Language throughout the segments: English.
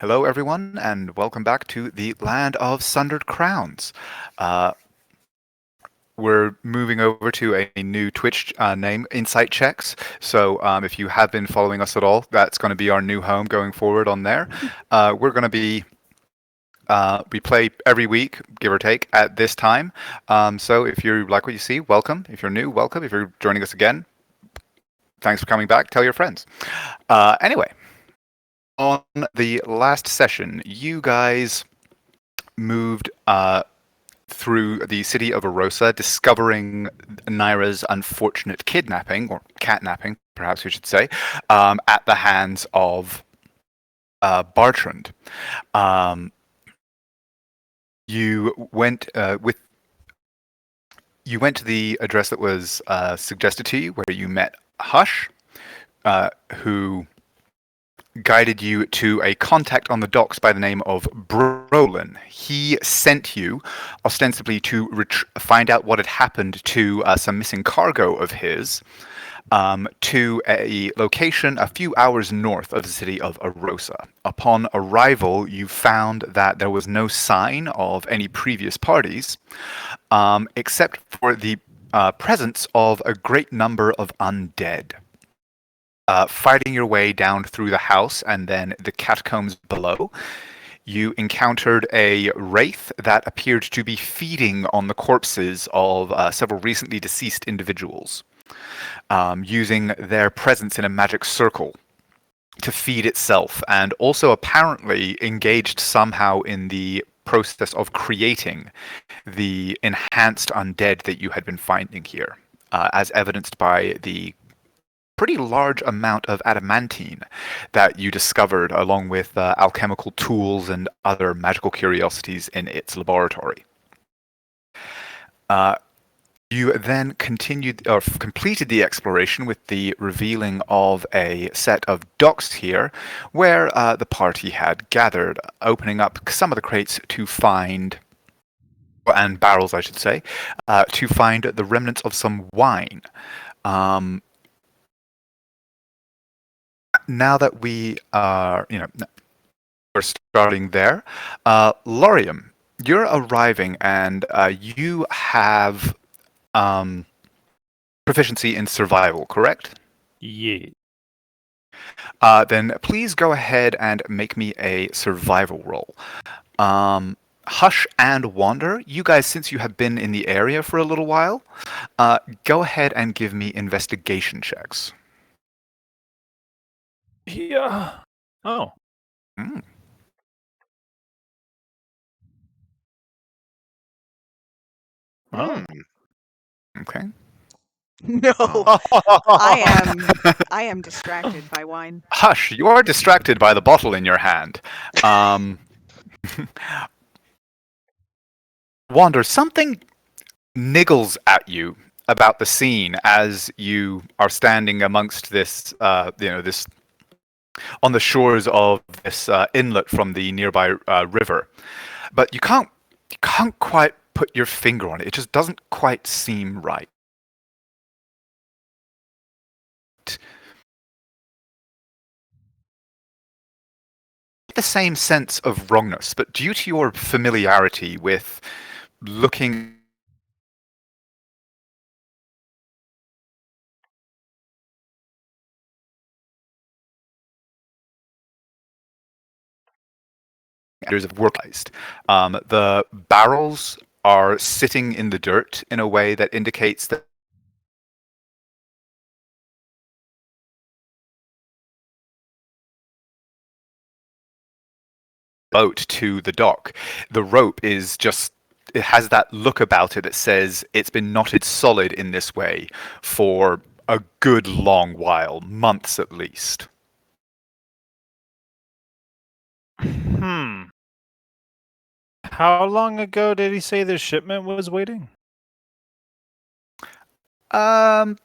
Hello, everyone, and welcome back to the Land of Sundered Crowns. Uh, we're moving over to a new Twitch name, Insight Checks. So if you have been following us at all, that's going to be our new home going forward on there. We're going to be we play every week, give or take, at this time. So if you like what you see, welcome. If you're new, welcome. If you're joining us again, thanks for coming back. Tell your friends. Anyway, on the last session, you guys moved through the city of Arosa, discovering Naira's unfortunate kidnapping, or catnapping, perhaps we should say, at the hands of Bartrand. You went you went to the address that was suggested to you, where you met Hush, who guided you to a contact on the docks by the name of Brolin. He sent you, ostensibly, to find out what had happened to some missing cargo of his, to a location a few hours north of the city of Arosa. Upon arrival, you found that there was no sign of any previous parties, except for the presence of a great number of undead. Fighting your way down through the house and then the catacombs below, you encountered a wraith that appeared to be feeding on the corpses of several recently deceased individuals, using their presence in a magic circle to feed itself, and also apparently engaged somehow in the process of creating the enhanced undead that you had been finding here, as evidenced by the pretty large amount of adamantine that you discovered, along with alchemical tools and other magical curiosities in its laboratory. You then completed the exploration with the revealing of a set of docks here, where the party had gathered, opening up some of the crates to find, and barrels, I should say, to find the remnants of some wine. Now that we are, we're starting there, Laurium, you're arriving, and you have proficiency in survival, correct? Yeah. Then please go ahead and make me a survival roll. Hush and Wander, you guys, since you have been in the area for a little while, go ahead and give me investigation checks. Yeah. Oh. Mm. Oh. Okay. No, I am distracted by wine. Hush, you are distracted by the bottle in your hand. Wander, something niggles at you about the scene as you are standing amongst this, this on the shores of this inlet from the nearby river, but you can't quite put your finger on it. It just doesn't quite seem right. The same sense of wrongness, but due to your familiarity with looking of workized, the barrels are sitting in the dirt in a way that indicates that boat to the dock. The rope is just, it has that look about it that says it's been knotted solid in this way for a good long while, months at least. How long ago did he say the shipment was waiting? Give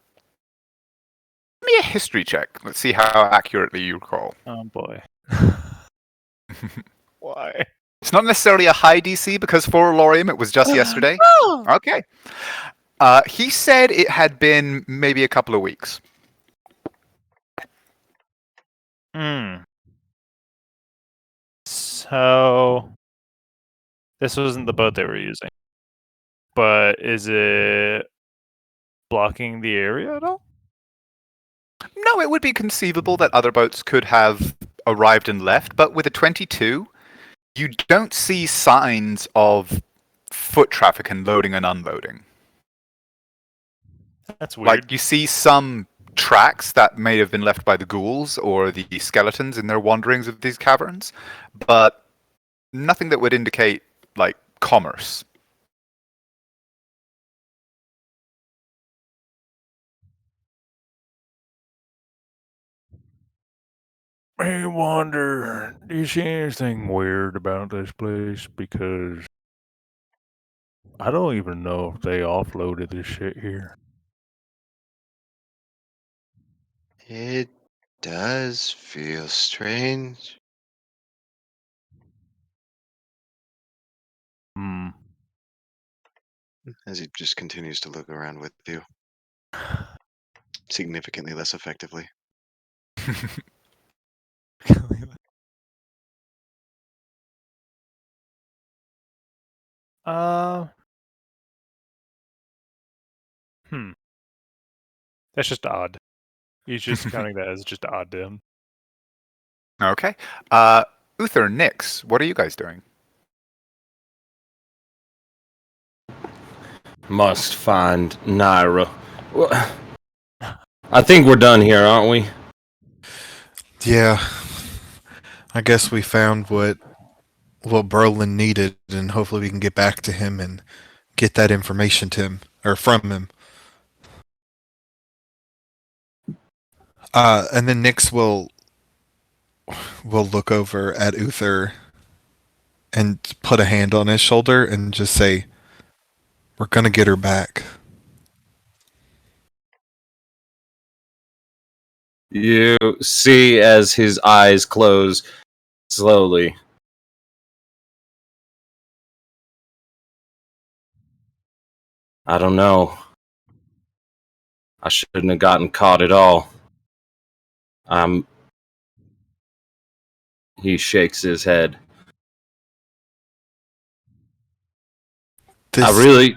me a history check. Let's see how accurately you recall. Oh boy. Why? It's not necessarily a high DC because for Laurium it was just yesterday. Oh, Okay. He said it had been maybe a couple of weeks. how... This wasn't the boat they were using. But is it blocking the area at all? No, it would be conceivable that other boats could have arrived and left, but with a 22, you don't see signs of foot traffic and loading and unloading. That's weird. Like, you see some tracks that may have been left by the ghouls or the skeletons in their wanderings of these caverns, but nothing that would indicate, like, commerce. I wonder, do you see anything weird about this place? Because I don't even know if they offloaded this shit here. It does feel strange. Hmm. As he just continues to look around with you, significantly less effectively. That's just odd. He's just counting that as just odd to him. Okay. Uther, Nyx, what are you guys doing? Must find Naira. Well, I think we're done here, aren't we? Yeah. I guess we found what Brolin needed, and hopefully we can get back to him and get that information to him, or from him. And then Nyx will look over at Uther and put a hand on his shoulder and just say, "We're gonna get her back." You see as his eyes close slowly. I don't know. I shouldn't have gotten caught at all. He shakes his head. I really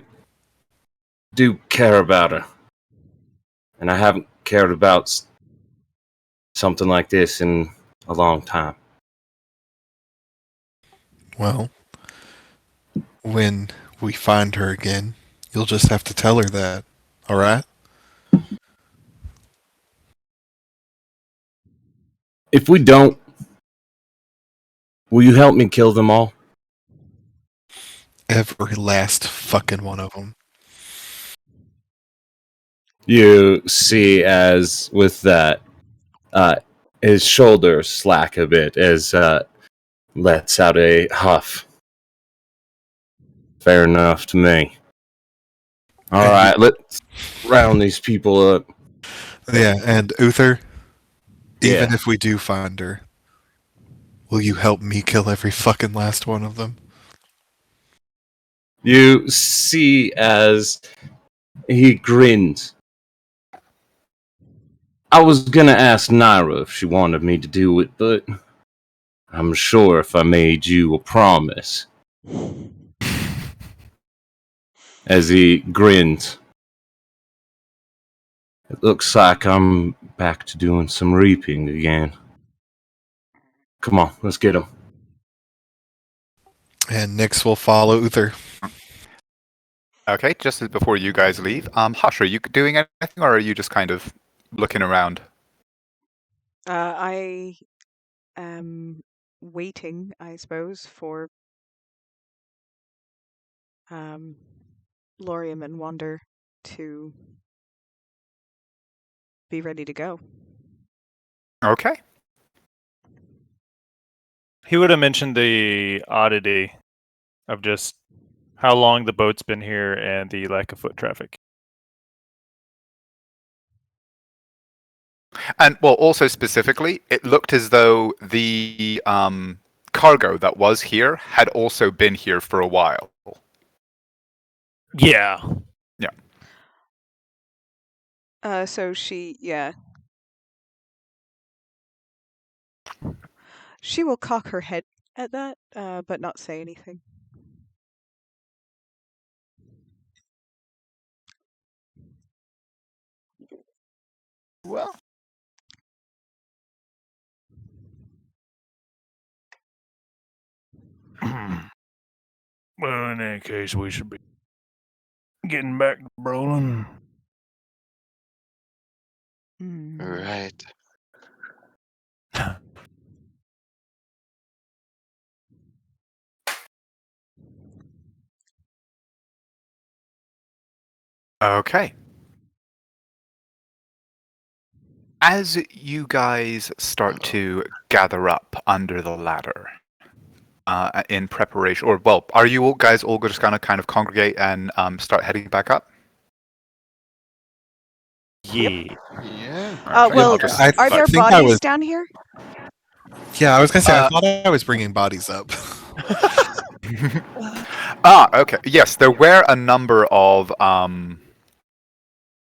do care about her. And I haven't cared about something like this in a long time. Well, when we find her again, you'll just have to tell her that. All right? If we don't, will you help me kill them all? Every last fucking one of them. You see as with that, his shoulders slack a bit as lets out a huff. Fair enough to me. All right, let's round these people up. Yeah, and Uther, even Yeah. if we do find her, will you help me kill every fucking last one of them? You see as he grins. I was gonna ask Naira if she wanted me to do it, but I'm sure if I made you a promise. As he grins. It looks like I'm back to doing some reaping again. Come on, let's get him. And Nyx will follow Uther. Okay, just as before you guys leave, Hush, are you doing anything, or are you just kind of looking around? I am waiting, I suppose, for Lorium and Wander to be ready to go. Okay. He would have mentioned the oddity of just how long the boat's been here and the lack of foot traffic. And, well, also specifically, it looked as though the cargo that was here had also been here for a while. Yeah. So she will cock her head at that, but not say anything. Well, Well, in that case, we should be getting back to Brolin. Right. okay. As you guys start to gather up under the ladder, in preparation, or well, are you all guys all just gonna kind of congregate and start heading back up? Yeah. Yeah. Okay, Well, I'll just I are there think I bodies was- down here? Yeah, I was gonna say I thought I was bringing bodies up. Okay. Yes, there were a number of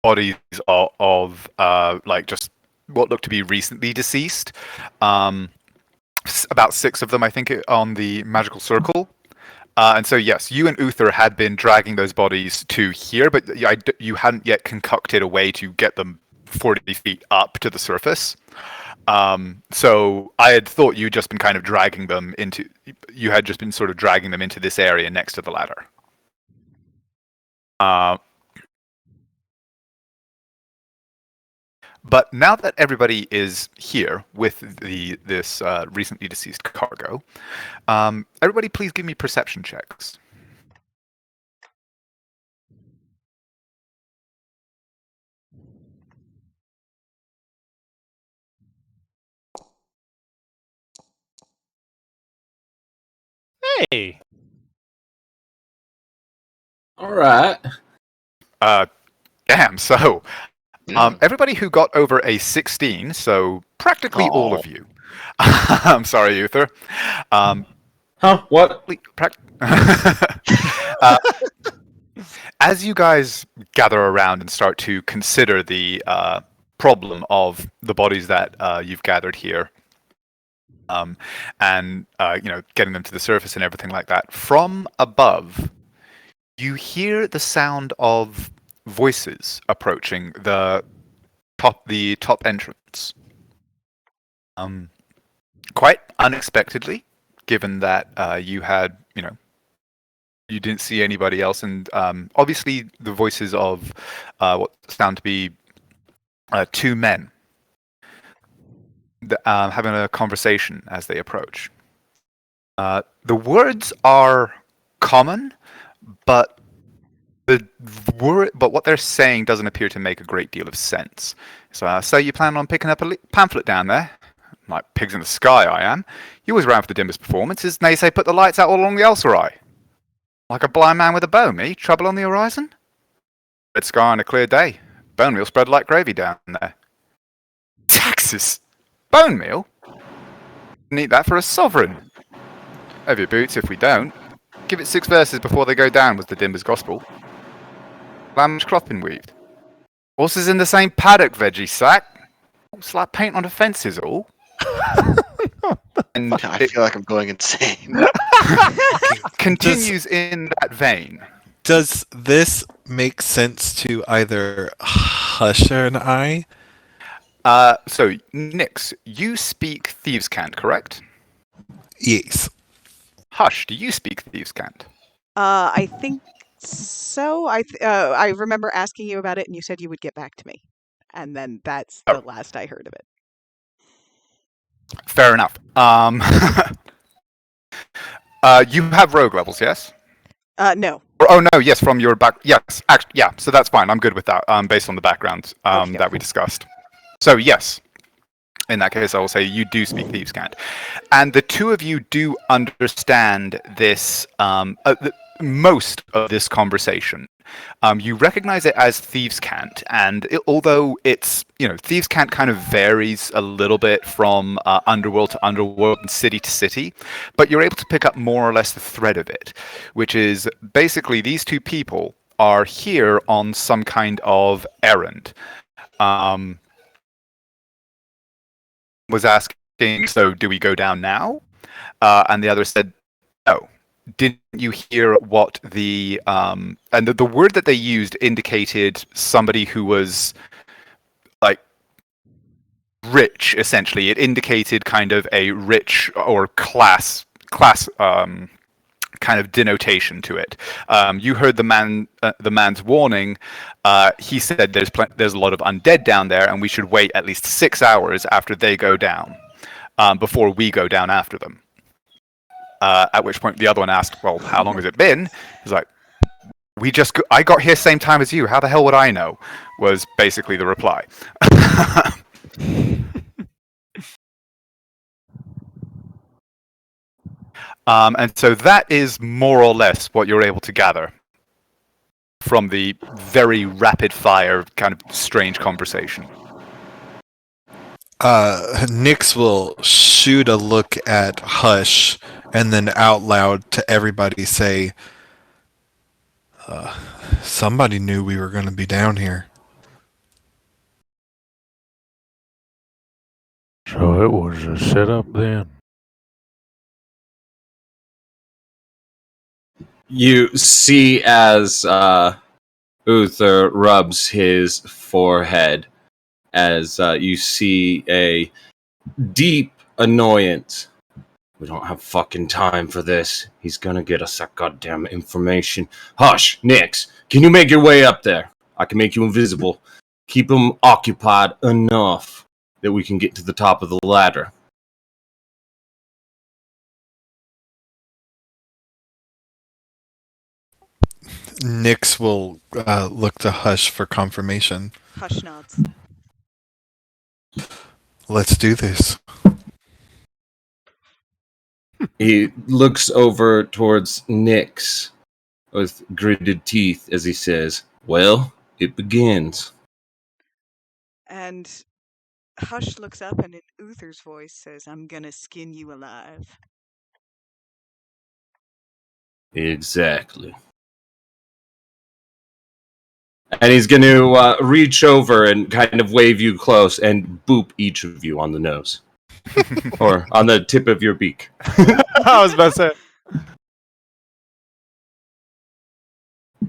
bodies of like just what looked to be recently deceased. About 6 of them, I think, on the magical circle. And so, yes, you and Uther had been dragging those bodies to here, but you hadn't yet concocted a way to get them 40 feet up to the surface. So I had thought you'd just been kind of dragging them into. You had just been sort of dragging them into this area next to the ladder. But now that everybody is here with this recently deceased cargo, everybody please give me perception checks. Hey. All right. Damn, so Yeah. everybody who got over a 16, so practically all of you. I'm sorry, Uther. Huh? What? As you guys gather around and start to consider the problem of the bodies that you've gathered here, and getting them to the surface and everything like that, from above, you hear the sound of voices approaching the top entrance. Quite unexpectedly, given that you had, you didn't see anybody else, and obviously the voices of what sound to be 2 men having a conversation as they approach. The words are common, but what they're saying doesn't appear to make a great deal of sense. So you plan on picking up a pamphlet down there? Like pigs in the sky, I am. You was around for the dimmest performances, and they say put the lights out all along the Elserai. Like a blind man with a bow, me? Trouble on the horizon? Red sky on a clear day. Bone meal spread like gravy down there. Taxes? Bone meal? Need that for a sovereign. Have your boots if we don't. Give it 6 verses before they go down was the Dimber's gospel. Lamb's cloth been weaved. Horses in the same paddock, veggie sack. It's like paint on the fences all. And I feel like I'm going insane. continues in that vein. Does this make sense to either Husher and I? So, Nix, you speak Thieves' Cant, correct? Yes. Hush, do you speak Thieves' Cant? I think so. I remember asking you about it, and you said you would get back to me, and then that's the last I heard of it. Fair enough. You have rogue levels, yes? No. Oh no, yes, from your back. Yes, actually, yeah. So that's fine. I'm good with that. Based on the background that we discussed. So yes, in that case, I will say you do speak Thieves' Cant, and the two of you do understand this. Most of this conversation, you recognize it as Thieves' Cant, and although it's Thieves' Cant kind of varies a little bit from underworld to underworld and city to city, but you're able to pick up more or less the thread of it, which is basically these two people are here on some kind of errand. Was asking, so do we go down now? And the other said, no. Didn't you hear what and the word that they used indicated somebody who was like rich, essentially. It indicated kind of a rich or class kind of denotation to it. You heard the man's warning. He said there's a lot of undead down there, and we should wait at least 6 hours after they go down before we go down after them. At which point the other one asked, "Well, how long has it been?" He's like, I got here same time as you. How the hell would I know?" Was basically the reply. And so that is more or less what you're able to gather from the very rapid fire kind of strange conversation. Nyx will shoot a look at Hush and then out loud to everybody say, somebody knew we were going to be down here. So it was a setup then. You see as Uther rubs his forehead, as you see a deep annoyance. We don't have fucking time for this. He's gonna get us that goddamn information. Hush, Nyx, can you make your way up there? I can make you invisible. Keep him occupied enough that we can get to the top of the ladder. Nyx will look to Hush for confirmation. Hush nods. Let's do this. He looks over towards Nyx with gritted teeth as he says, "Well, it begins." And Hush looks up and in Uther's voice says, "I'm gonna skin you alive." Exactly. And he's going to reach over and kind of wave you close and boop each of you on the nose. Or on the tip of your beak. I was about to say.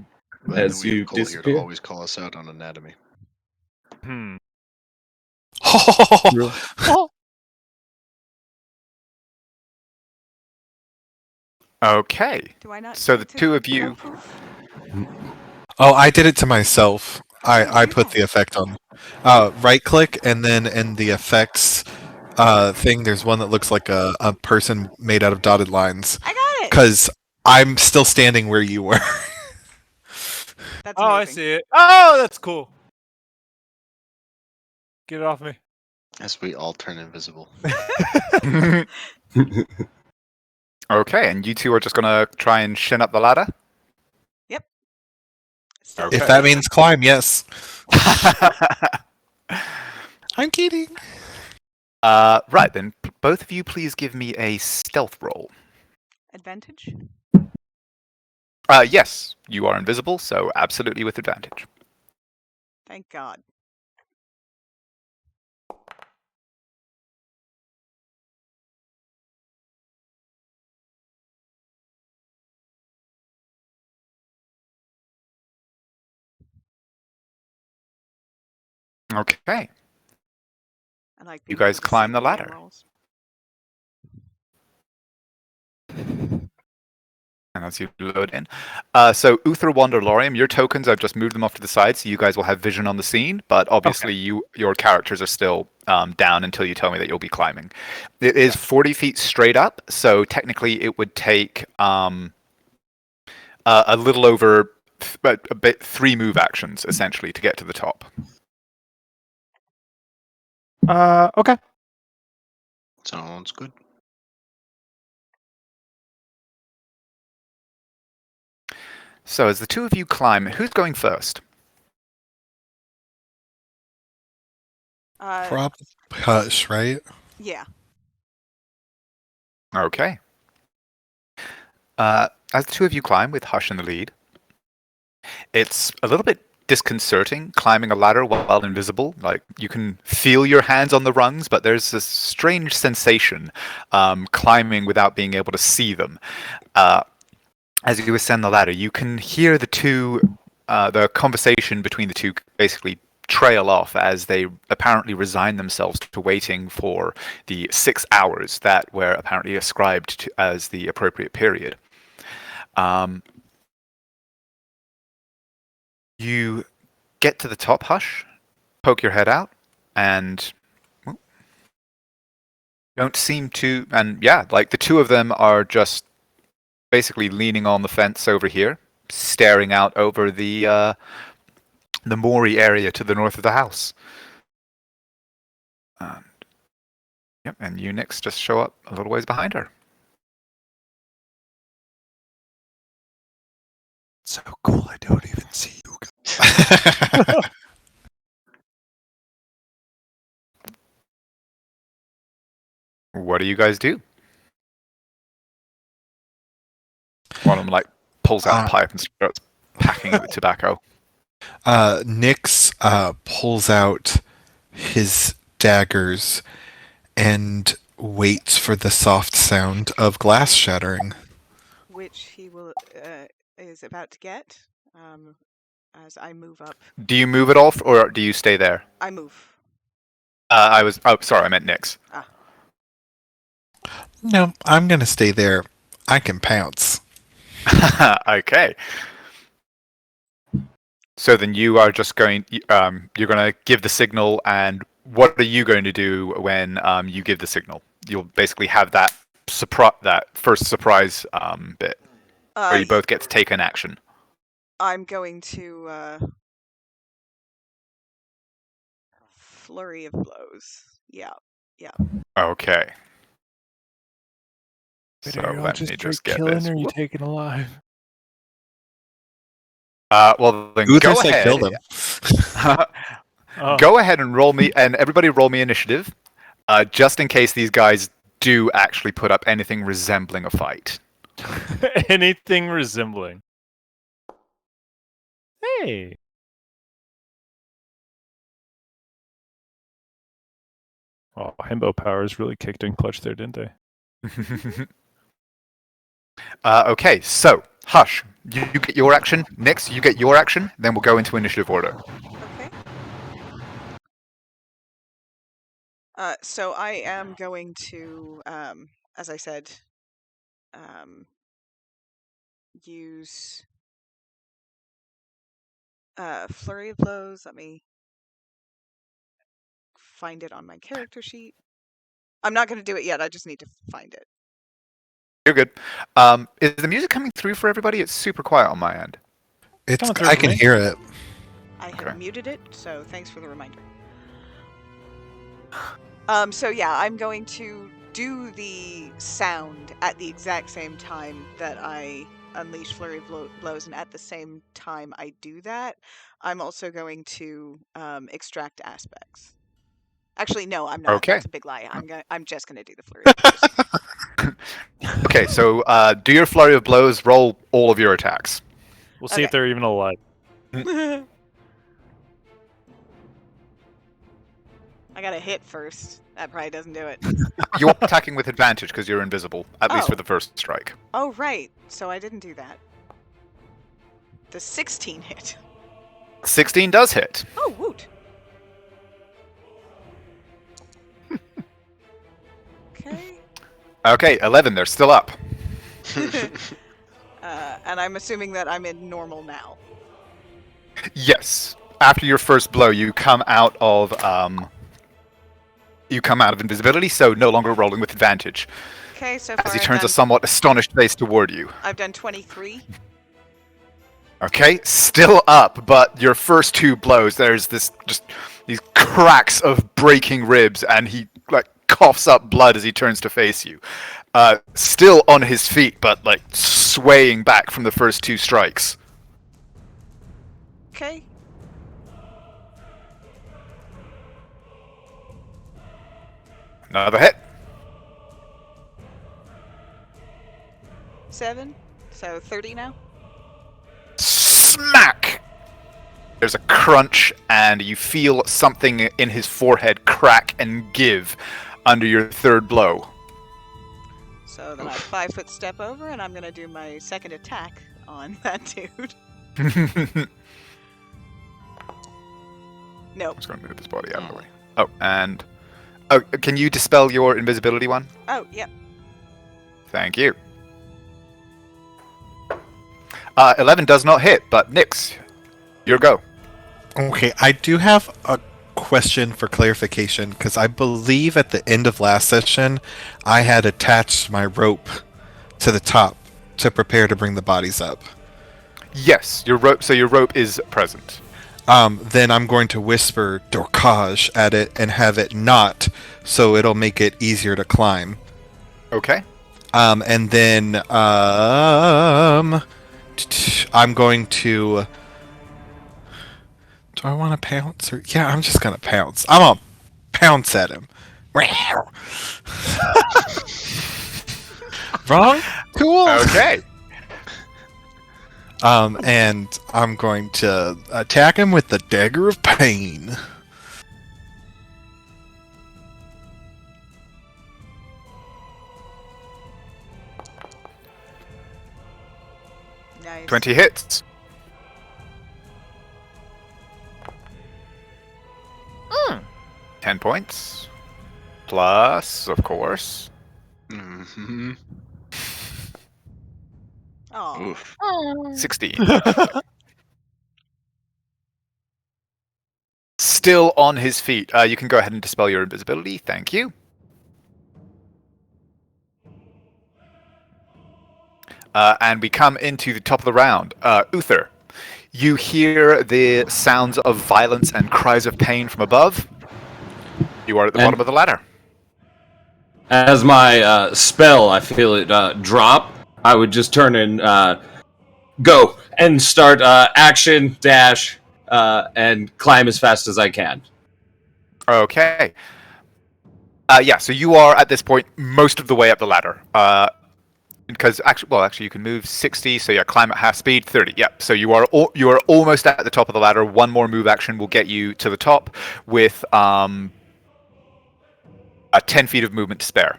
As you Cole here disappear. to always call us out on anatomy. Okay. Do I not? So get the to two of you. have proof? Oh, I did it to myself. I you put go. the effect on. Right click, and then in the effects thing, there's one that looks like a person made out of dotted lines. I got it. Because I'm still standing where you were. That's Oh, I amazing. see it. Oh, that's cool. Get it off me. As we all turn invisible. Okay, and you two are just gonna try and shin up the ladder? Still Okay. If that means climb, yes. I'm kidding. Right then, both of you please give me a stealth roll. advantage. Yes, you are invisible, so absolutely with advantage. Thank God. Okay. I like You being guys able to climb see the real ladder. rolls. And as you load in. So Uther, Wander, Lorium, your tokens, I've just moved them off to the side so you guys will have vision on the scene, but obviously your characters are still down until you tell me that you'll be climbing. It is 40 feet straight up, so technically it would take a little over 3 move actions, essentially, to get to the top. Okay. Sounds good. So as the two of you climb, who's going first? Probably Hush, right? Yeah. Okay. As the two of you climb with Hush in the lead, it's a little bit disconcerting climbing a ladder while invisible. Like, you can feel your hands on the rungs, but there's this strange sensation climbing without being able to see them. As you ascend the ladder, you can hear the conversation between the two basically trail off as they apparently resign themselves to waiting for the 6 hours that were apparently ascribed as the appropriate period. You get to the top, Hush, poke your head out, and don't seem to. And yeah, like the two of them are just basically leaning on the fence over here, staring out over the moory area to the north of the house. Yep, and you, Nyx, just show up a little ways behind her. So cool, I don't even see you. What do you guys do? One of them like pulls out a pipe and starts packing it with tobacco. Nyx pulls out his daggers and waits for the soft sound of glass shattering. Which he will is about to get as I move up. Do you move at all, or do you stay there? I move. Sorry, I meant Nyx. No, I'm gonna stay there. I can pounce. Okay. So then you are just going. You're going to give the signal, and what are you going to do when you give the signal? You'll basically have that first surprise bit, where you both get to take an action. I'm going to flurry of blows. Yeah. Okay. Wait, So are you all let just me straight just get killing, this. or are you taking alive? Well, then Uther go said ahead. kill them. Oh. Go ahead and roll me, and everybody roll me initiative, just in case these guys do actually put up anything resembling a fight. Anything resembling. Hey. Oh, himbo powers really kicked in clutch there, didn't they? Okay, so Hush, you get your action. Nyx, you get your action. Then we'll go into initiative order. Okay. So I am going to, as I said, use flurry of blows. Let me find it on my character sheet. I'm not going to do it yet. I just need to find it. You're good. Is the music coming through for everybody? It's super quiet on my end. I can hear it. I have Okay. muted it, so thanks for the reminder. So yeah, I'm going to do the sound at the exact same time that I unleash flurry of blows, and at the same time I do that, I'm also going to extract aspects. Actually, no, I'm not. Okay. That's a big lie. I'm just going to do the flurry of blows. Okay, so do your flurry of blows. Roll all of your attacks. We'll see if they're even alive. I got to hit first. That probably doesn't do it. You're attacking with advantage because you're invisible, at least Oh. for the first strike. Oh, right. So I didn't do that. The 16 hit. 16 does hit. Oh, woot. Okay. Okay, 11. They're still up. And I'm assuming that I'm in normal now. Yes. After your first blow, you come out of invisibility, so no longer rolling with advantage. Okay, so far As he I've turns a done, somewhat astonished face toward you. I've done 23. Okay, still up, but your first two blows, there's these cracks of breaking ribs, and he like coughs up blood as he turns to face you. Still on his feet, but like swaying back from the first two strikes. Okay. Another hit. 7. So 30 now. Smack! There's a crunch, and you feel something in his forehead crack and give under your third blow. So then I 5-foot step over, and I'm gonna do my second attack on that dude. Nope. I'm just going to move his body out of the way. Oh, and... Oh, can you dispel your invisibility one? Oh, yep. Thank you. 11 does not hit, but Nyx, your go. Okay, I do have a question for clarification, because I believe at the end of last session, I had attached my rope to the top to prepare to bring the bodies up. Yes, your rope. So your rope is present. Then I'm going to whisper Dorkage at it and have it knot, so it'll make it easier to climb. Okay. And then I'm going to. Do I want to pounce? Or yeah, I'm just gonna pounce. I'm gonna pounce at him. Wrong? Cool. Okay. And I'm going to attack him with the Dagger of Pain. Nice. 20 hits. Mm. 10 points. Plus, of course. Mm-hmm. Aw. Oof. 16. Still on his feet. You can go ahead and dispel your invisibility. Thank you. And we come into the top of the round. Uther, you hear the sounds of violence and cries of pain from above. You are at the bottom of the ladder. As my spell, I feel it drop. I would just turn and go and start action, dash, and climb as fast as I can. Okay. Yeah, so you are at this point most of the way up the ladder. Because actually, you can move 60. So yeah, climb at half speed, 30. Yep. So you are almost at the top of the ladder. One more move action will get you to the top with 10 feet of movement to spare.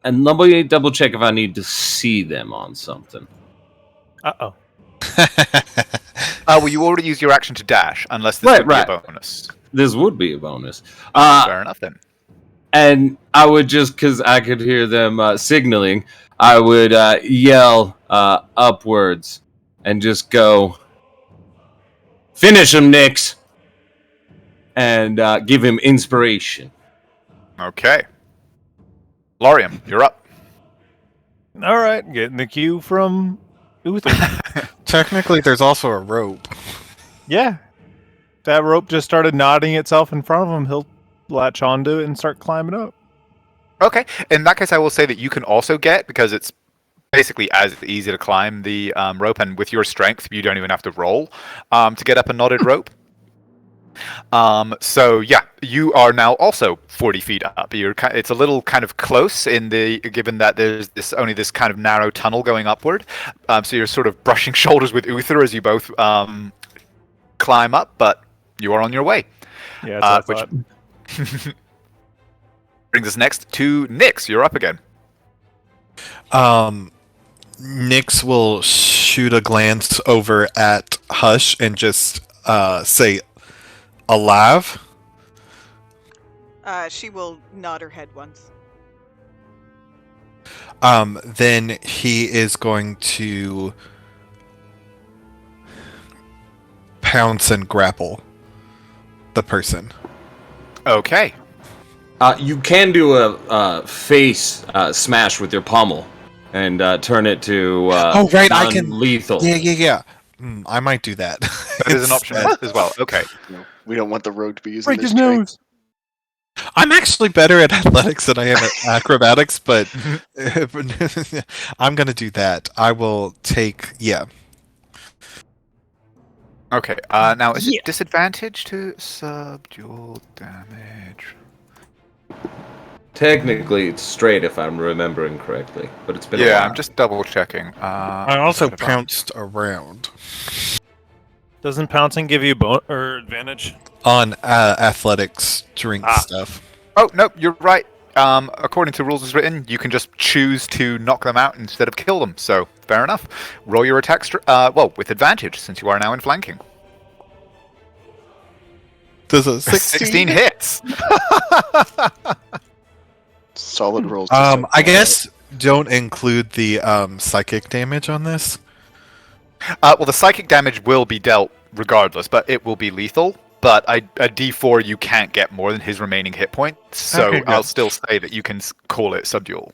And let me double check if I need to see them on something. Uh-oh. Well, you already used your action to dash, unless this would be a bonus. This would be a bonus. Fair enough then. And I would just, because I could hear them signaling, I would yell upwards and just go, finish him, Nyx! And give him inspiration. Okay. Lorium, you're up. All right, getting the cue from Uther. Technically, there's also a rope. Yeah. That rope just started knotting itself in front of him. He'll latch onto it and start climbing up. Okay. In that case, I will say that you can also get, because it's basically as easy to climb the rope, and with your strength, you don't even have to roll to get up a knotted rope. So yeah, you are now also 40 feet up. It's a little kind of close given that there's only this kind of narrow tunnel going upward. So you're sort of brushing shoulders with Uther as you both climb up, but you are on your way. Yeah, that's Which what I thought. brings us next to Nyx. You're up again. Nyx will shoot a glance over at Hush and just say, alive? She will nod her head once. Then he is going to pounce and grapple the person. Okay. You can do a face smash with your pommel and turn it to Oh, right, I can- non-lethal. Yeah. I might do that. That is an option as well. Okay. No, we don't want the rogue to be using Break this his strength. nose. I'm actually better at athletics than I am at acrobatics, but I'm going to do that. I will take, yeah. Okay. Now, is it disadvantage to subdual damage? Technically, it's straight if I'm remembering correctly, but it's been a Yeah, while. I'm just double checking. I also pounced around. Doesn't pouncing give you or advantage? On athletics, drink stuff. Oh, no, you're right. According to rules as written, you can just choose to knock them out instead of kill them. So, fair enough. Roll your attack, with advantage, since you are now in flanking. Does a 16 hits! Solid rolls. I guess don't include the psychic damage on this. Well, the psychic damage will be dealt regardless, but it will be lethal. But a D4 you can't get more than his remaining hit points, so Okay, good. I'll still say that you can call it subdual.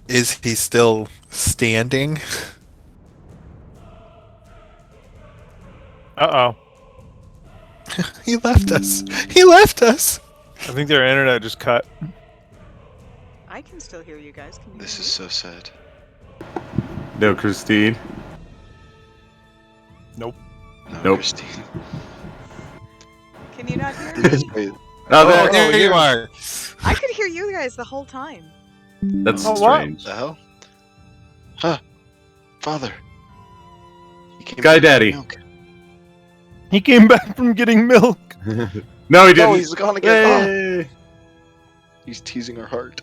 Is he still standing? Uh-oh. He left us. He left us. I think their internet just cut. I can still hear you guys. Can you This hear is so sad. No, Christine. Nope. No, Nope. Christine. me? Can you not hear You me? guys wait. Oh, There you are. I could hear you guys the whole time. That's Oh, what? strange. The hell? Huh. Father. He came Guy back with Daddy. milk. He came back from getting milk. No, he didn't. Oh, he's gone again. Yay. Oh, he's teasing our heart.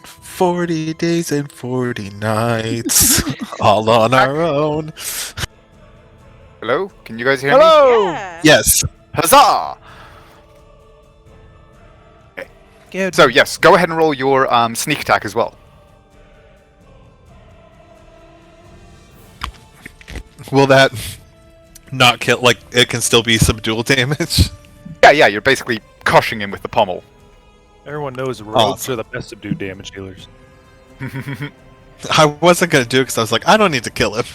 40 days and 40 nights, all on our own. Hello? Can you guys hear Hello! Yeah. Yes. me? Huzzah! Good. So, yes, go ahead and roll your sneak attack as well. Will that not kill? Like, it can still be subdual damage? Yeah, you're basically crushing him with the pommel. Everyone knows robes Awesome. are the best subdue damage dealers. I wasn't going to do it because I was like, I don't need to kill him.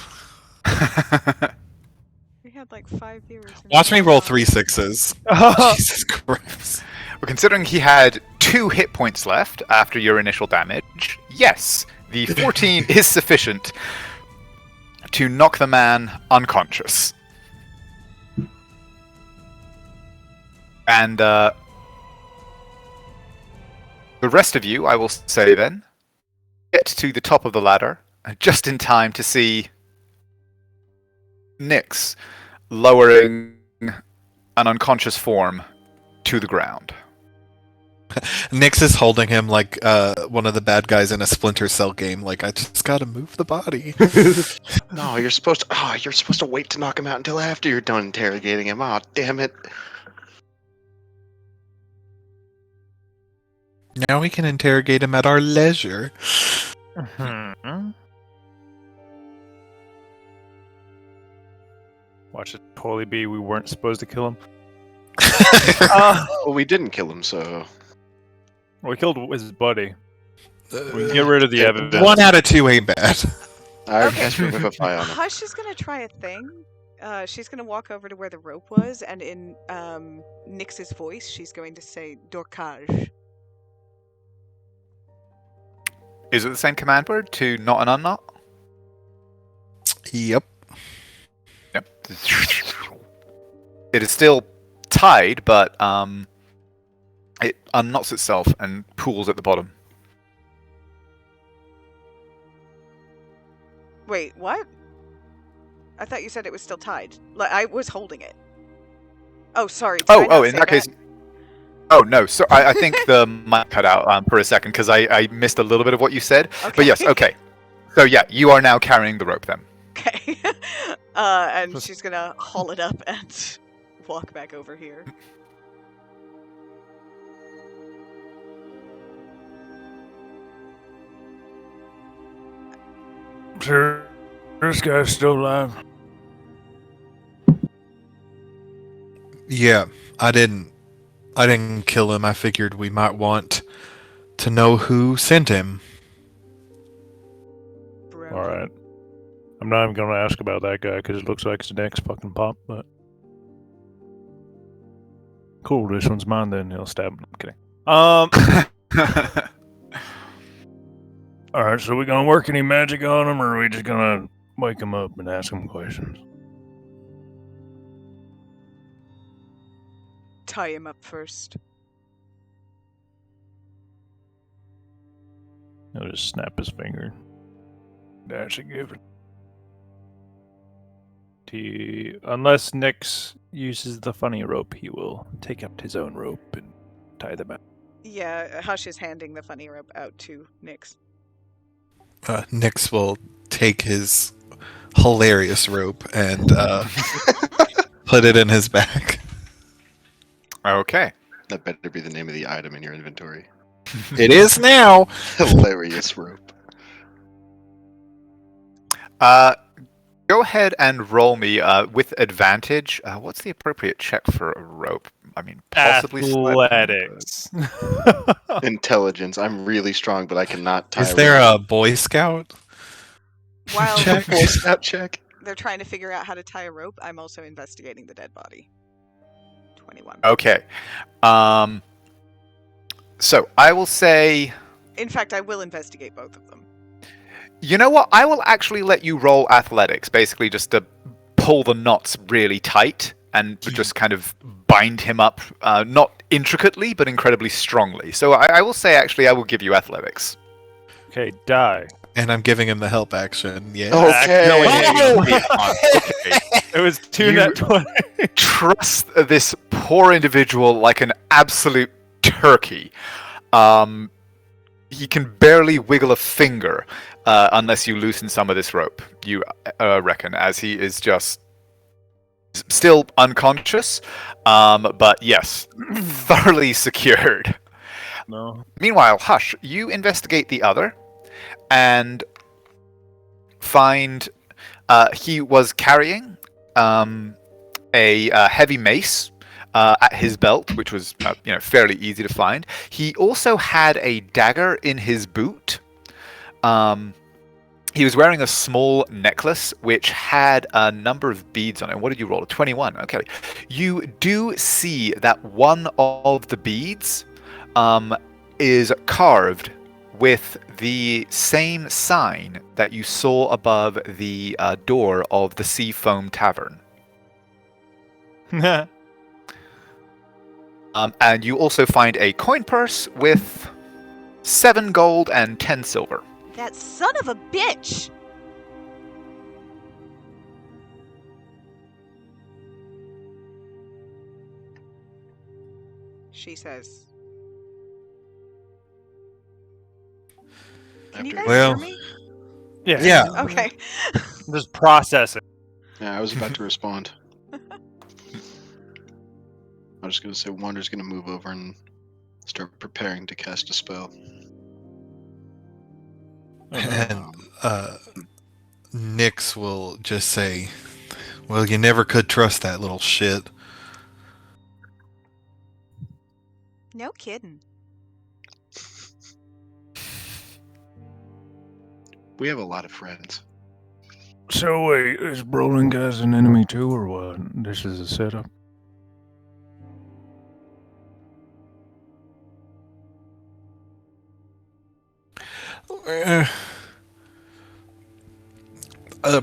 We had like 5 viewers. in Watch me the roll chat. 3 6s. Jesus Christ. Well, considering he had 2 hit points left after your initial damage, yes, the 14 is sufficient to knock the man unconscious. And the rest of you, I will say then, get to the top of the ladder just in time to see Nyx lowering an unconscious form to the ground. Nyx is holding him like one of the bad guys in a Splinter Cell game. Like, I just gotta move the body. No, you're supposed to. Oh, you're supposed to wait to knock him out until after you're done interrogating him. Oh, damn it! Now we can interrogate him at our leisure. Watch it totally be we weren't supposed to kill him. Well, we didn't kill him, so We killed his buddy. We can get rid of the evidence. 1 out of 2 ain't bad. I Okay. cast Revivify on him. Hush is gonna try a thing. She's gonna walk over to where the rope was, and in Nyx's voice, she's going to say "dorkage." Is it the same command word to knot and unknot? Yep. Yep. It is still tied, but it unknots itself and pools at the bottom. Wait, what? I thought you said it was still tied. Like I was holding it. Oh, sorry. did I not In say that case. Oh no, so I think the mic cut out for a second because I missed a little bit of what you said. Okay. But yes, okay. So yeah, you are now carrying the rope then. Okay. And she's gonna haul it up and walk back over here. Sir, this guy's still alive. Yeah, I didn't kill him. I figured we might want to know who sent him. Bro. Alright. I'm not even gonna ask about that guy because it looks like his neck's fucking pop, but. Cool, this one's mine then. He'll stab him. I'm kidding. Alright, so we gonna work any magic on him, or are we just gonna wake him up and ask him questions? Tie him up first. He'll just snap his finger. That's a given. Unless Nyx uses the funny rope, he will take up his own rope and tie them out. Yeah, Hush is handing the funny rope out to Nyx. Nyx will take his hilarious rope and put it in his bag. Okay. That better be the name of the item in your inventory. It is now. Hilarious rope. Go ahead and roll me with advantage. What's the appropriate check for a rope? I mean, possibly Athletics. Intelligence. I'm really strong, but I cannot tie. Is there a Boy Scout? While Check. Boy Scout check? they're trying to figure out how to tie a rope, I'm also investigating the dead body. 21. Okay. So I will say. In fact, I will investigate both of them. You know what? I will actually let you roll athletics, basically just to pull the knots really tight and just kind of bind him up, not intricately, but incredibly strongly. So I will say, actually, I will give you athletics. Okay, die. And I'm giving him the help action. Yeah. Okay. Okay. It was 2 You- net 20. Trust this poor individual like an absolute turkey. He can barely wiggle a finger unless you loosen some of this rope, you reckon, as he is just still unconscious, but yes, thoroughly secured. No. Meanwhile, Hush, you investigate the other and find he was carrying a heavy mace at his belt, which was fairly easy to find. He also had a dagger in his boot. He was wearing a small necklace which had a number of beads on it. What did you roll? A 21. Okay. You do see that one of the beads is carved with the same sign that you saw above the door of the Sea Foam Tavern. And you also find a coin purse with 7 gold and 10 silver. That son of a bitch! She says. Can you guys Well- hear me? Yeah. Okay. Just process it. Yeah, I was about to respond. I'm just going to say Wander's going to move over and start preparing to cast a spell. And Nyx will just say, "Well, you never could trust that little shit." No kidding. We have a lot of friends. So wait, is Brolin guy's an enemy too, or what? This is a setup.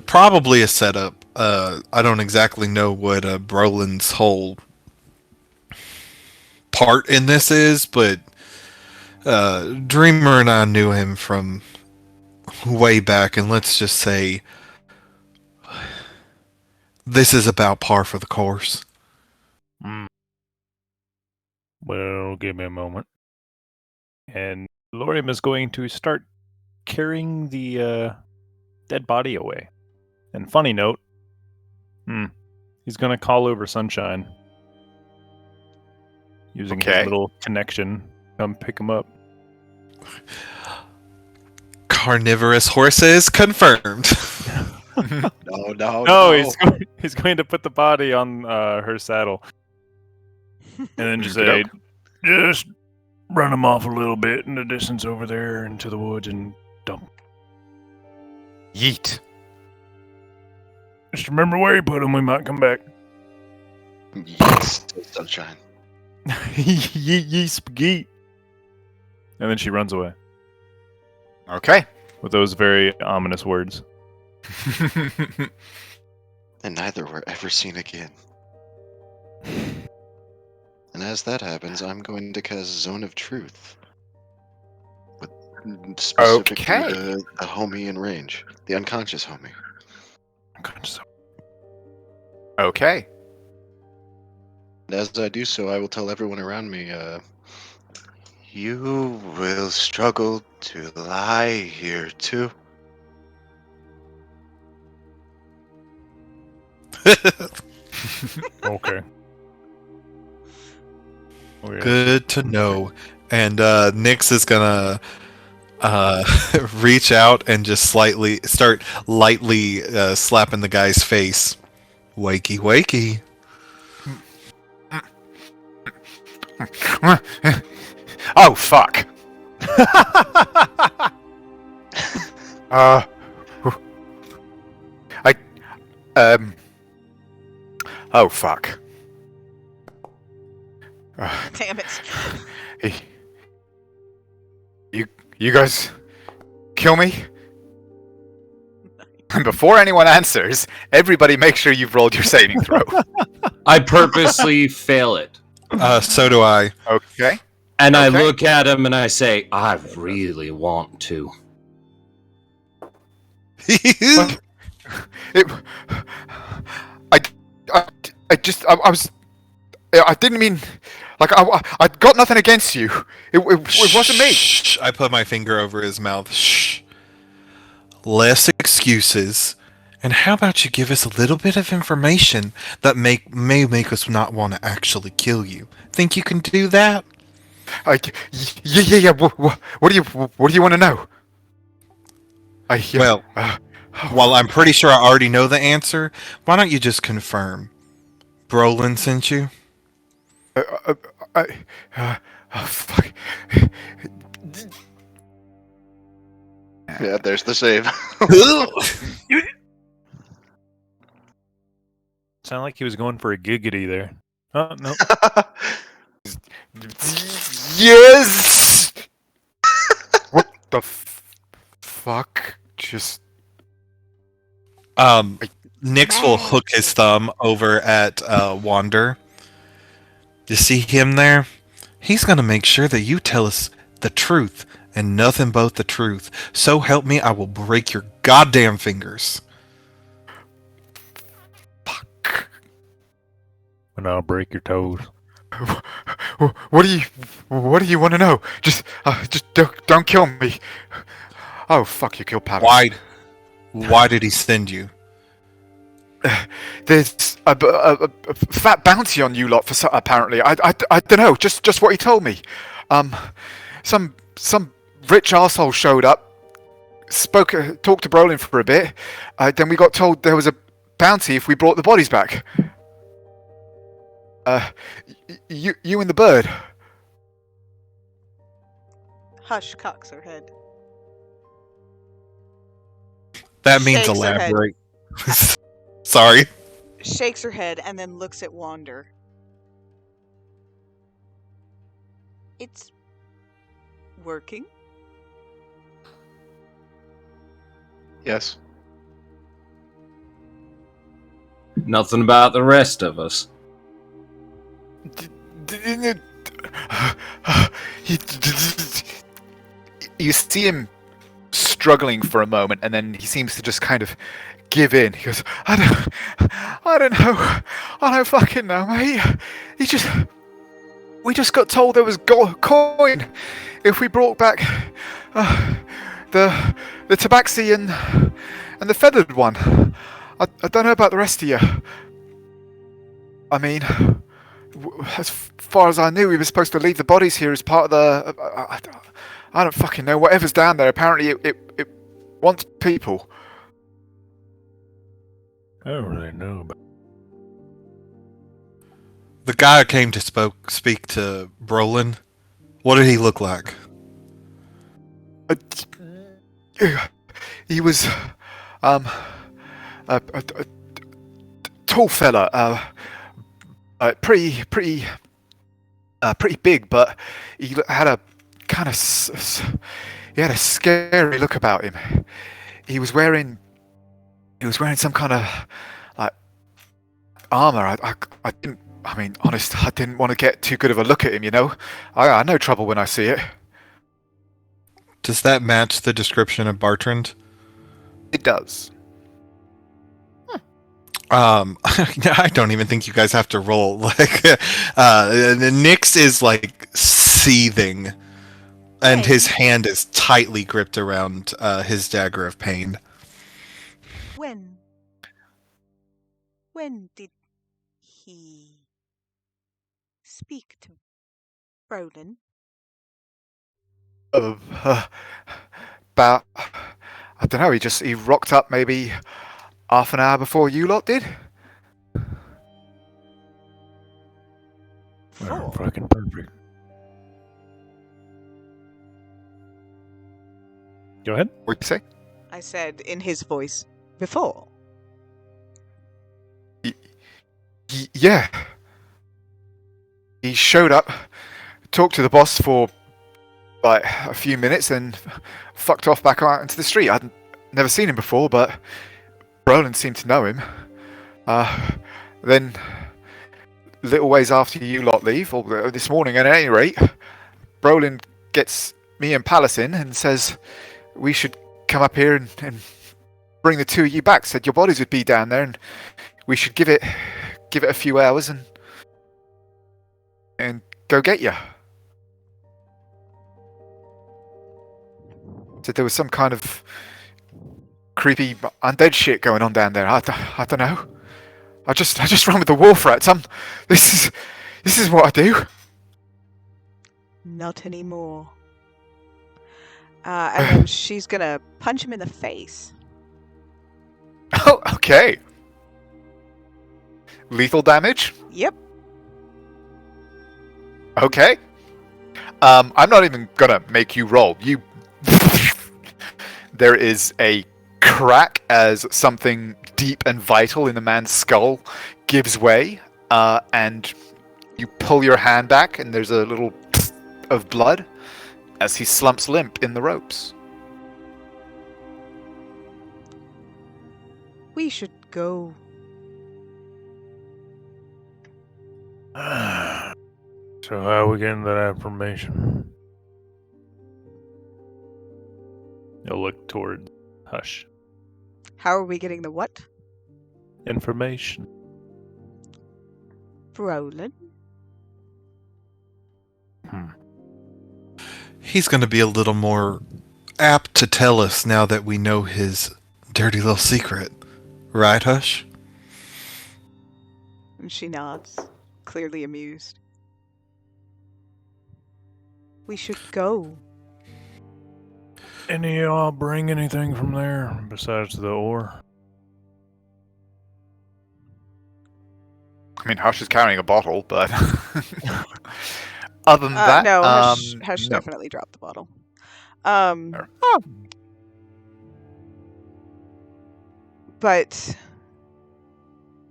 Probably a setup. I don't exactly know what Brolin's whole part in this is, but Dreamer and I knew him from way back, and let's just say this is about par for the course. Well, give me a moment. And Lorium is going to start carrying the dead body away. And funny note, he's going to call over Sunshine. Using Okay. his little connection. Come pick him up. Carnivorous horses confirmed. No. No, he's going to put the body on her saddle. And then just say, just run him off a little bit in the distance over there into the woods and dump. Yeet. Just remember where you put him, we might come back. Yes, Sunshine. Yee spaghetti. And then she runs away Okay. with those very ominous words. And neither were ever seen again. And as that happens, I'm going to cast Zone of Truth. With Specific Okay. to the homie in range. The unconscious homie. Okay. And as I do so, I will tell everyone around me, you will struggle to lie here too. Okay. Oh, yeah. Good to know. And Nyx is gonna reach out and just start lightly slapping the guy's face. Wakey, wakey. Oh fuck. Oh fuck. Damn it. You guys kill me? And before anyone answers, everybody make sure you've rolled your saving throw. I purposely fail it. So do I. Okay. And I Okay. look at him and I say, I really want to. It, I didn't mean, like, I got nothing against you. It wasn't me. Shh. I put my finger over his mouth. Shh. Less excuses. And how about you give us a little bit of information that may make us not want to actually kill you? Think you can do that? Yeah. What do you want to know? Well, while I'm pretty sure I already know the answer, why don't you just confirm? Brolin sent you? Fuck. Yeah, there's the save. Sounded like he was going for a giggity there. Oh, no. Yes. What the fuck? Just Nyx will hook his thumb over at Wander. You see him there? He's gonna make sure that you tell us the truth and nothing but the truth. So help me, I will break your goddamn fingers. fuck. And I'll break your toes. What do you want to know? Just don't kill me. Oh fuck! You killed Pavel. Why did he send you? There's a fat bounty on you lot for apparently. I don't know. Just what he told me. Some rich arsehole showed up, talked to Brolin for a bit. Then we got told there was a bounty if we brought the bodies back. You and the bird. Hush cocks her head. That means Shakes her head. elaborate. Sorry. Shakes her head and then looks at Wander. It's working. Yes. Nothing about the rest of us. You see him struggling for a moment, and then he seems to just kind of give in. He goes, I don't know. I don't fucking know, mate. We just got told there was coin if we brought back the tabaxi and the feathered one. I don't know about the rest of you. I mean, as far as I knew, we were supposed to leave the bodies here as part of the. I don't fucking know. Whatever's down there, apparently it wants people. I don't really know. But The guy who came to speak to Brolin, what did he look like? He was a tall fella, pretty big, but he had a kind of he had a scary look about him. He was wearing some kind of like armor. I didn't. I mean, honest, I didn't want to get too good of a look at him. You know, I know trouble when I see it. Does that match the description of Bartrand? It does. I don't even think you guys have to roll. Like, Nyx is like seething, and his hand is tightly gripped around his dagger of pain. When did he speak to Brolin? About, I don't know. He rocked up maybe half an hour before you lot did. Well, fucking perfect. Go ahead. What'd you say? I said in his voice before. Yeah. He showed up, talked to the boss for like a few minutes, and fucked off back out into the street. I'd never seen him before, but Brolin seemed to know him. Then, little ways after you lot leave, or this morning at any rate, Brolin gets me and Palace in and says we should come up here and bring the two of you back. Said your bodies would be down there and we should give it a few hours and go get you. Said there was some kind of creepy undead shit going on down there. I don't know. I just run with the war threats. This is what I do. Not anymore. And then she's gonna punch him in the face. Oh, okay. Lethal damage? Yep. Okay. I'm not even gonna make you roll. There is a crack as something deep and vital in the man's skull gives way, and you pull your hand back, and there's a little of blood as he slumps limp in the ropes. We should go. So how are we getting that information? You'll look toward Hush. How are we getting the what? Information. Brolin? He's going to be a little more apt to tell us now that we know his dirty little secret. Right, Hush? And she nods, clearly amused. We should go. Any of y'all bring anything from there besides the ore? I mean, Hush is carrying a bottle, but other than that, no, Hush no. definitely dropped the bottle. But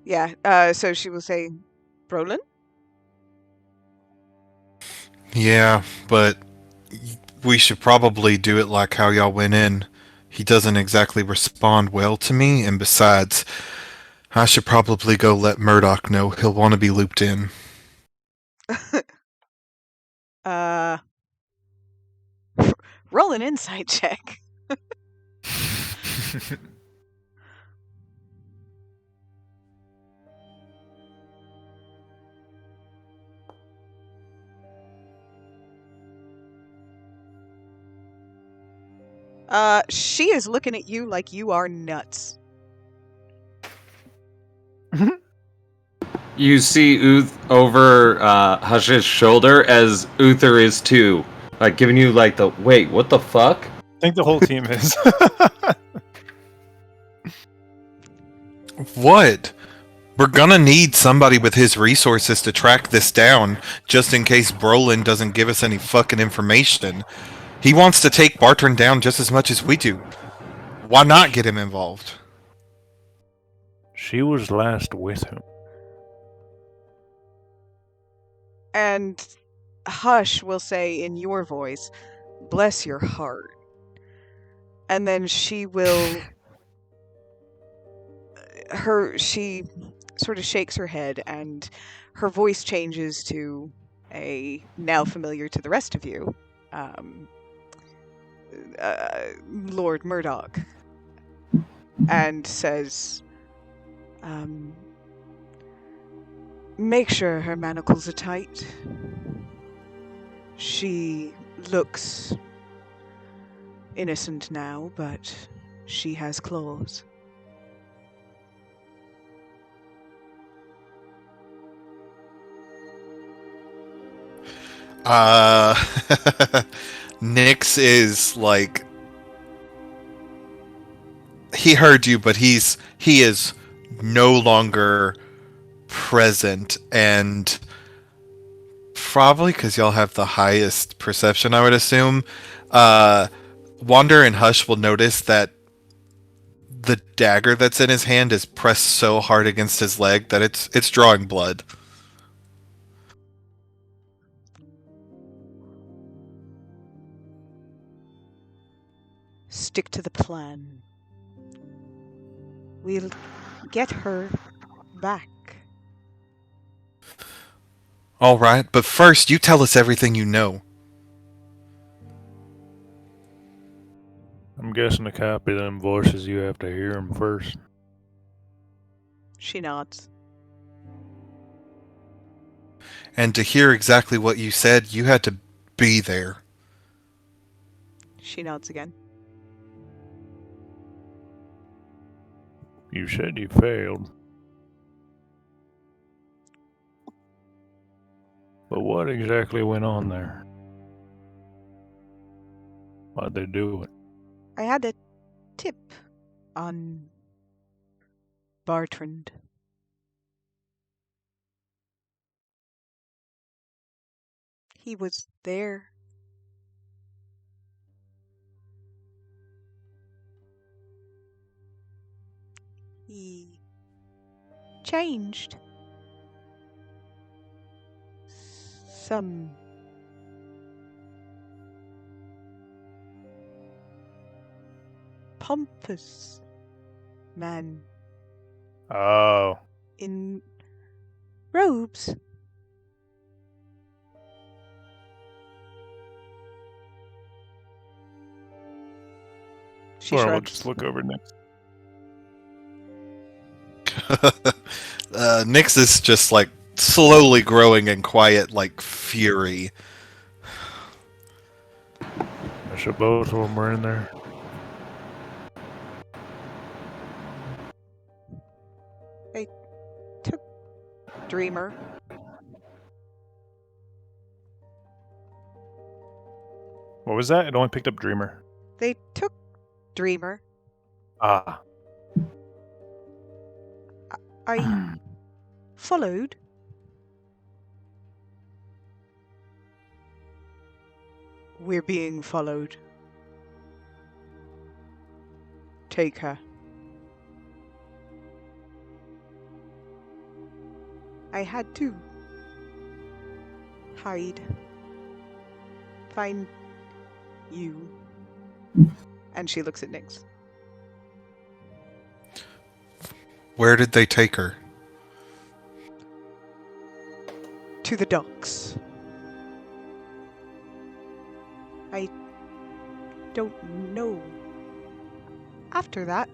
yeah, so she will say, Brolin? Yeah, but we should probably do it like how y'all went in. He doesn't exactly respond well to me, and besides, I should probably go let Murdoch know. He'll want to be looped in. Roll an insight check. She is looking at you like you are nuts. You see Uth over Hush's shoulder as Uther is too. Like giving you like the, wait, what the fuck? I think the whole team is. What? We're gonna need somebody with his resources to track this down, just in case Brolin doesn't give us any fucking information. He wants to take Bartrand down just as much as we do. Why not get him involved? She was last with him. And Hush will say in your voice, bless your heart. And then she will... She sort of shakes her head and her voice changes to a now familiar to the rest of you. Lord Murdoch and says, make sure her manacles are tight. She looks innocent now, but she has claws. Nyx is like, he heard you, but he is no longer present, and probably because y'all have the highest perception, I would assume. Wander and Hush will notice that the dagger that's in his hand is pressed so hard against his leg that it's drawing blood. Stick to the plan. We'll get her back. All right, but first, you tell us everything you know. I'm guessing to copy them voices, you have to hear them first. She nods. And to hear exactly what you said, you had to be there. She nods again. You said you failed. But what exactly went on there? Why'd they do it? I had a tip on Bartrand. He was there. He changed. Some pompous man Oh. in robes. She Or we'll shrugs. just look over next. Nyx is just like slowly growing in quiet like fury. I should both of them were in there. Took Dreamer. What was that? It only picked up Dreamer. They took Dreamer. Ah. I followed. We're being followed. Take her. I had to hide. Find you. And she looks at Nyx. Where did they take her? To the docks. I don't know. After that,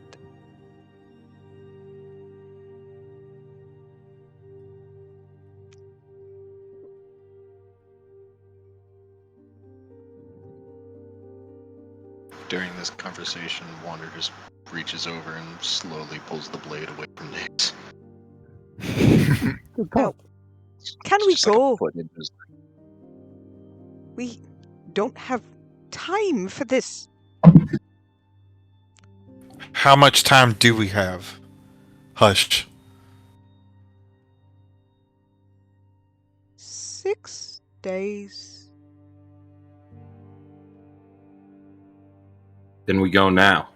During this conversation, Wander just reaches over and slowly pulls the blade away from Nyx. now, can we Just like a go? foot into his- We don't have time for this. How much time do we have? Hush. 6 days. Then we go now.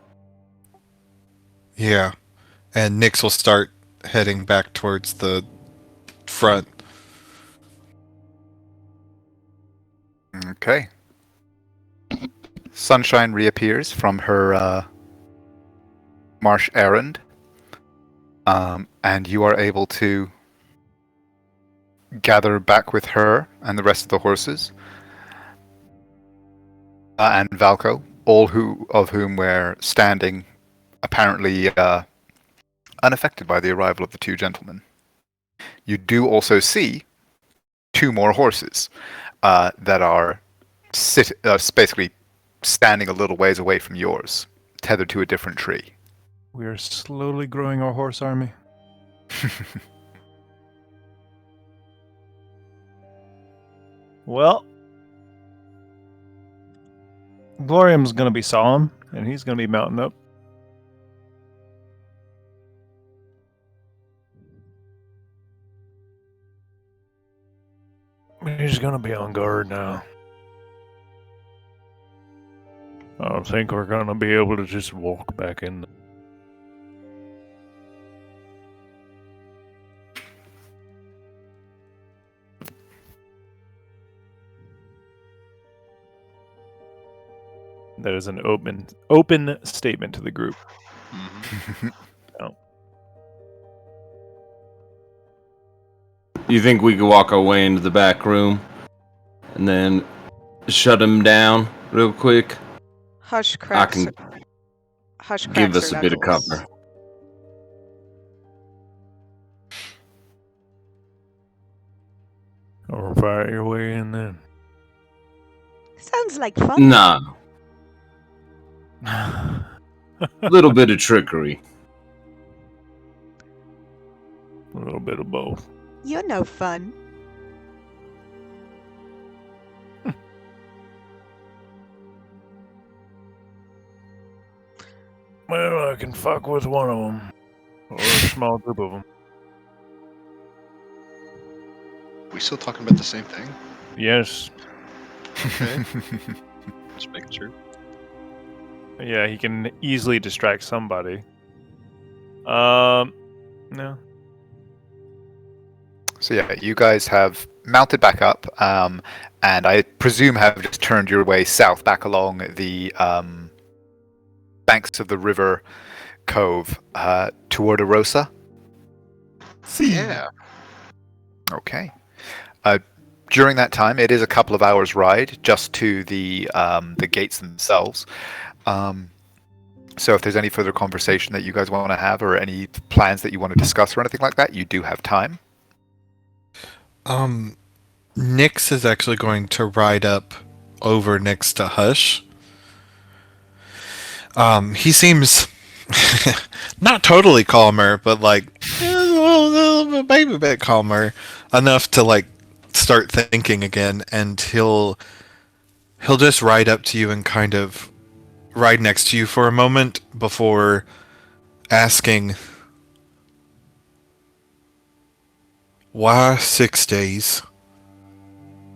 Yeah. And Nyx will start heading back towards the front. Okay. Sunshine reappears from her marsh errand, and you are able to gather back with her and the rest of the horses. And Valko of whom were standing, apparently unaffected by the arrival of the two gentlemen. You do also see two more horses that are basically standing a little ways away from yours, tethered to a different tree. We are slowly growing our horse army. Well, Glorium's going to be solemn, and he's going to be mounting up. He's going to be on guard now. I don't think we're going to be able to just walk back in. That is an open statement to the group. You think we could walk our way into the back room and then shut him down real quick? Hush cracks. I can Hush cracks give us her a bit of knuckles. cover. Or fight your way in then. Sounds like fun. Nah, a little bit of trickery. A little bit of both. You're no fun. Well, I can fuck with one of them. Or a small group of them. We still talking about the same thing? Yes. Okay. Just making sure. Yeah, he can easily distract somebody. No. So yeah, you guys have mounted back up, and I presume have just turned your way south back along the banks of the river cove toward Arosa. Yeah. Okay. During that time, it is a couple of hours' ride just to the gates themselves. So if there's any further conversation that you guys want to have, or any plans that you want to discuss, or anything like that, you do have time. Nyx is actually going to ride up over next to Hush. He seems not totally calmer, but like maybe a bit calmer enough to like start thinking again, and he'll just ride up to you and kind of ride next to you for a moment before asking, why 6 days?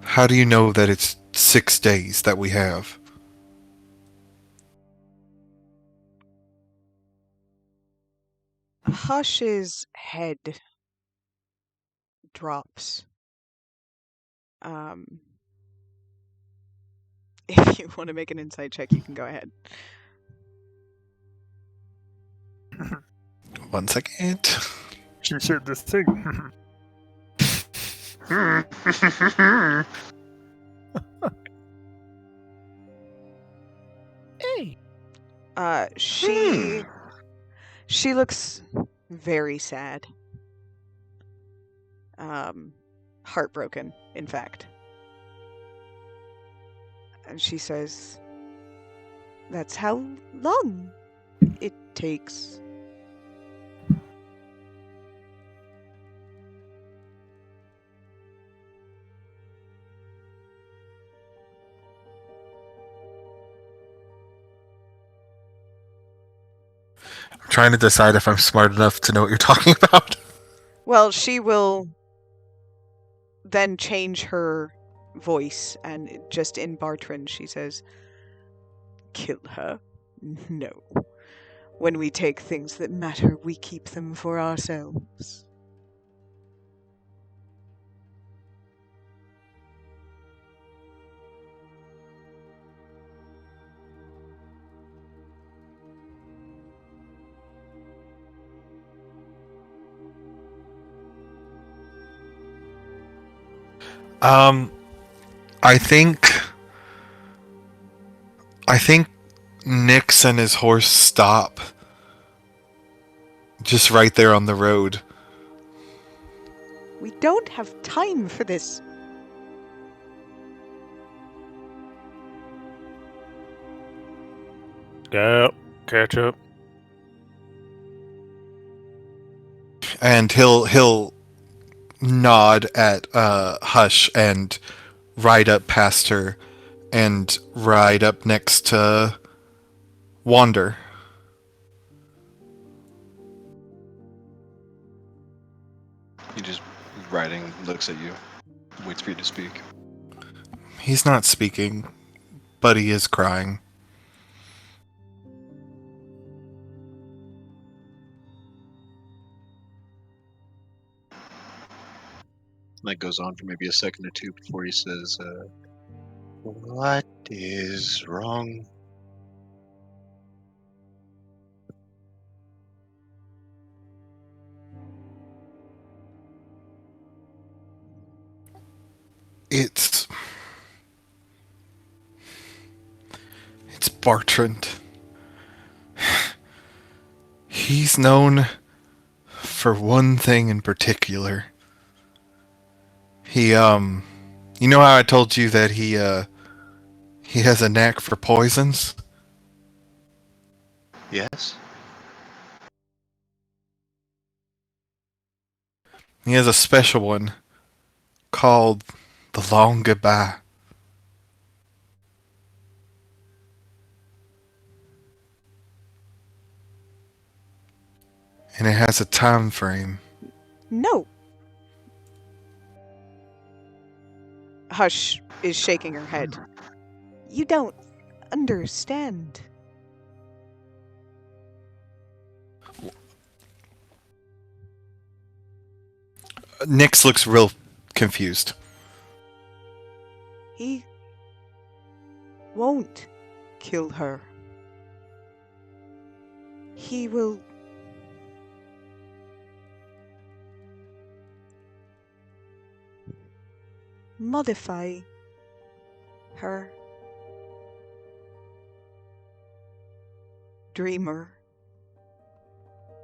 How do you know that it's 6 days that we have? Hush's head drops. If you want to make an insight check, you can go ahead. 1 second. She said this thing. Hey. She looks very sad. Heartbroken, in fact. And she says, "That's how long it takes." I'm trying to decide if I'm smart enough to know what you're talking about. Well, she will then change her voice, and just in Bartran, she says, "Kill her? No. When we take things that matter, we keep them for ourselves." I think Nyx and his horse stop. Just right there on the road. We don't have time for this. Yeah, catch up. And he'll nod at Hush and ride up past her and ride up next to Wander. He just riding, looks at you, waits for you to speak. He's not speaking, but he is crying. That goes on for maybe a second or two before he says, "What is wrong?" It's Bartrand. He's known for one thing in particular. He you know how I told you that he has a knack for poisons? Yes. He has a special one called the Long Goodbye. And it has a time frame. No. Hush is shaking her head. You don't understand. Nyx looks real confused. He won't kill her. He will modify her. Dreamer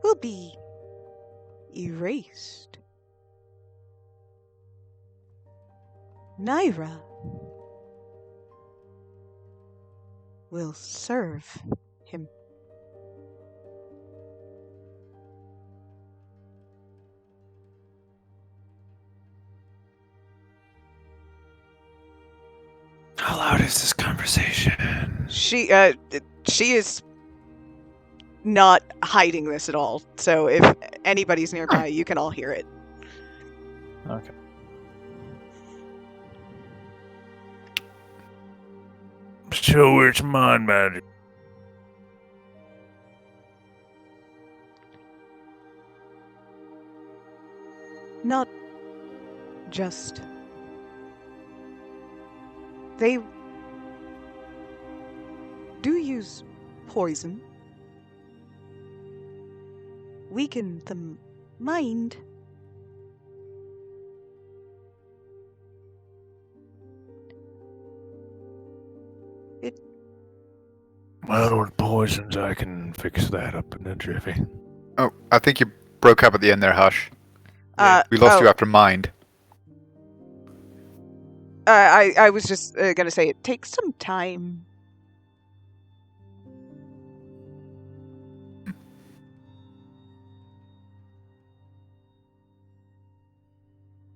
will be erased. Naira will serve him. How loud is this conversation? She is not hiding this at all. So if anybody's nearby, you can all hear it. Okay. So it's mind magic. Not just. They do use poison. Weaken the mind. Well, with poisons, I can fix that up in a jiffy. Oh, I think you broke up at the end there, Hush. We lost you after mind. I was just gonna say it takes some time.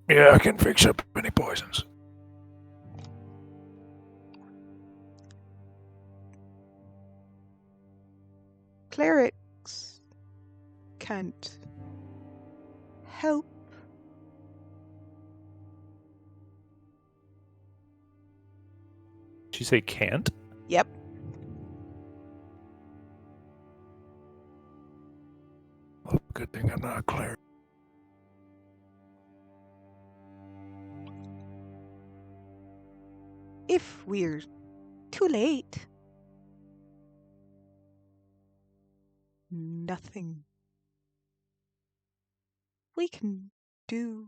Yeah, I can fix up any poisons. Clerics can't help. Did you say can't? Yep. Oh, good thing I'm not a cleric. If we're too late, nothing we can do.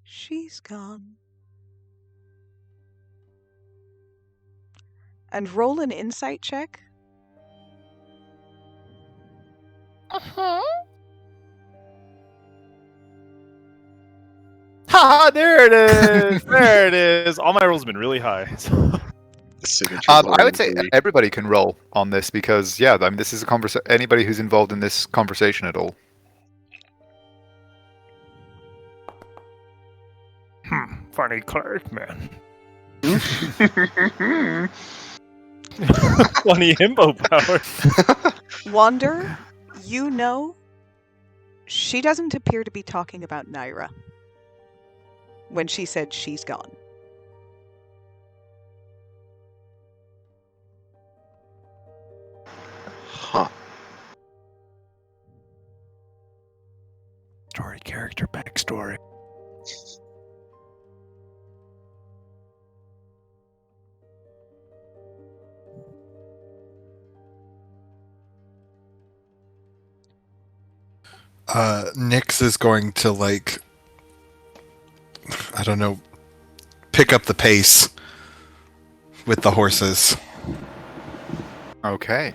She's gone. And roll an insight check. Ha! There it is. There it is. All my rolls have been really high. The signature I Lorien would say 3. everybody can roll on this because, yeah, I mean, this is a anybody who's involved in this conversation at all. Funny cleric, man. Funny himbo power. Wander, you know, she doesn't appear to be talking about Naira when she said she's gone. Huh. Story, character, backstory. Nyx is going to, like, I don't know, pick up the pace with the horses. Okay.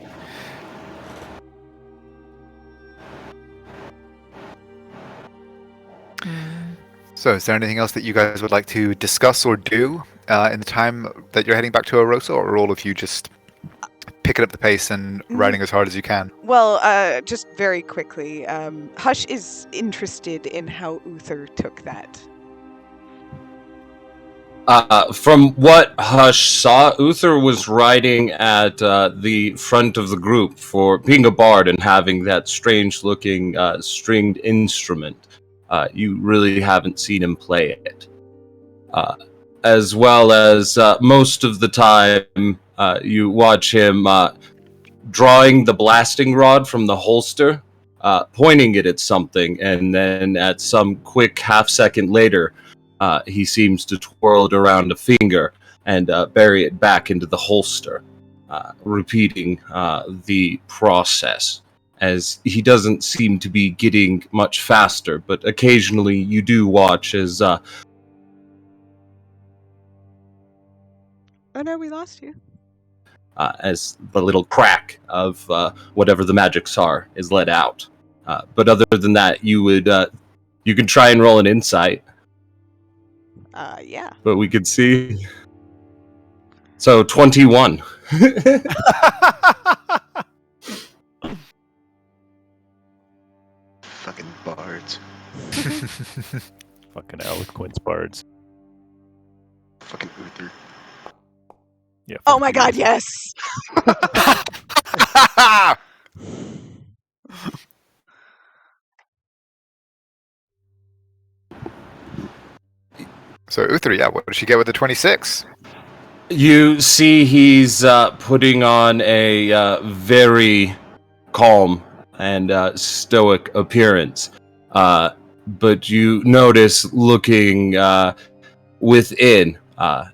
So, is there anything else that you guys would like to discuss or do in the time that you're heading back to Arosa, or are all of you just picking up the pace and riding as hard as you can? Well, just very quickly, Hush is interested in how Uther took that. From what Hush saw, Uther was riding at the front of the group for being a bard and having that strange-looking stringed instrument. You really haven't seen him play it. As well as most of the time, you watch him drawing the blasting rod from the holster, pointing it at something, and then at some quick half-second later, he seems to twirl it around a finger and bury it back into the holster, repeating the process, as he doesn't seem to be getting much faster, but occasionally you do watch as... Oh no, we lost you. As the little crack of whatever the magics are is let out. But other than that, you can try and roll an insight. Yeah. But we could see. So 21. Fucking bards. Fucking eloquence bards. Fucking Uther. Yeah. Oh my god, yes! So, Uther, yeah, what did she get with the 26? You see he's putting on a very calm and stoic appearance. But you notice looking within,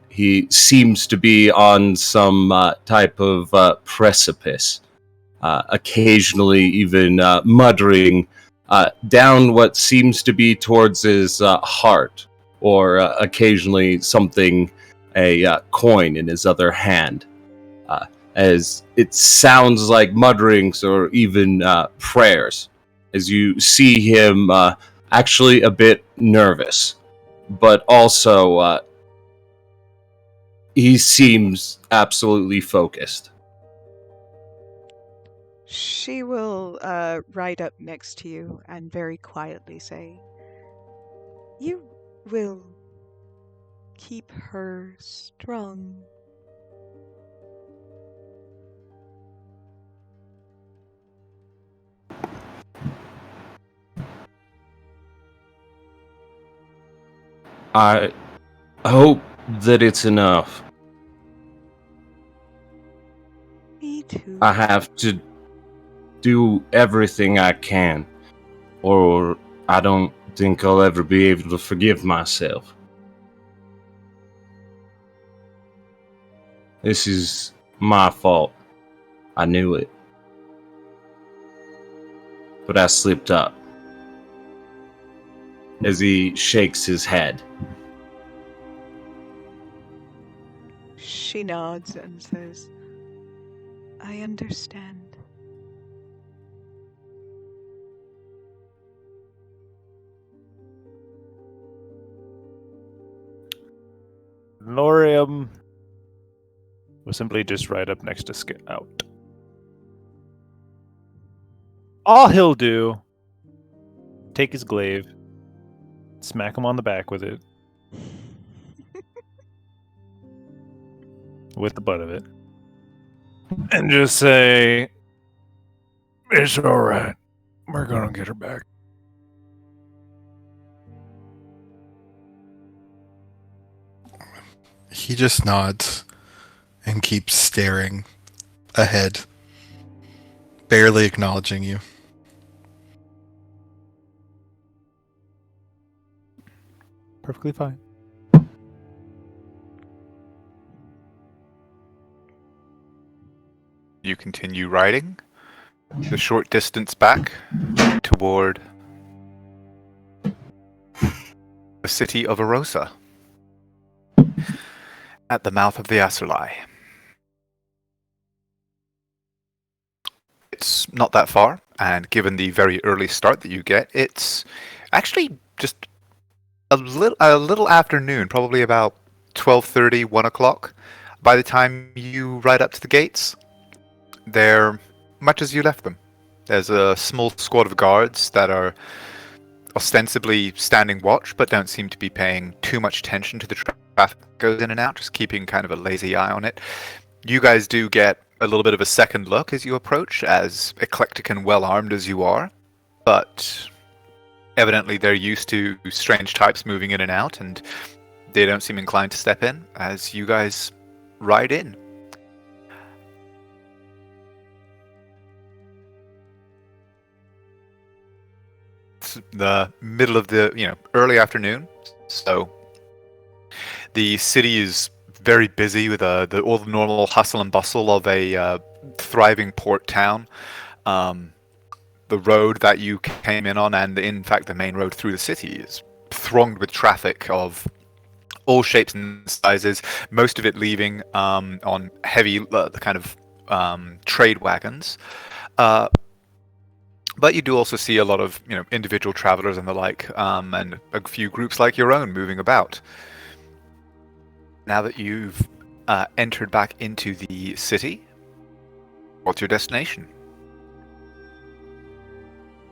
he seems to be on some type of precipice, occasionally even muttering down what seems to be towards his heart, or occasionally something, a coin in his other hand, as it sounds like mutterings or even prayers, as you see him actually a bit nervous, but also he seems absolutely focused. She will ride up next to you and very quietly say, "You will keep her strong." I hope that it's enough. Me too. I have to do everything I can, or I don't think I'll ever be able to forgive myself. This is my fault. I knew it. But I slipped up. As he shakes his head. She nods and says, I understand. Lorium was simply just right up next to Scout. All he'll do, take his glaive, smack him on the back with it, with the butt of it, and just say, "It's all right. We're gonna get her back." He just nods and keeps staring ahead, barely acknowledging you. Perfectly fine. You continue riding the short distance back toward the city of Arosa at the mouth of the Asurlai. It's not that far, and given the very early start that you get, it's actually just a little afternoon, probably about 12:30, 1 o'clock. By the time you ride up to the gates, they're much as you left them. There's a small squad of guards that are ostensibly standing watch, but don't seem to be paying too much attention to the traffic that goes in and out, just keeping kind of a lazy eye on it. You guys do get a little bit of a second look as you approach, as eclectic and well-armed as you are, but evidently they're used to strange types moving in and out, and they don't seem inclined to step in as you guys ride in. It's the middle of the, early afternoon, so the city is very busy with all the normal hustle and bustle of a thriving port town. The road that you came in on, and in fact the main road through the city, is thronged with traffic of all shapes and sizes, most of it leaving on heavy kind of trade wagons. But you do also see a lot of individual travelers and the like, and a few groups like your own moving about. Now that you've entered back into the city, what's your destination?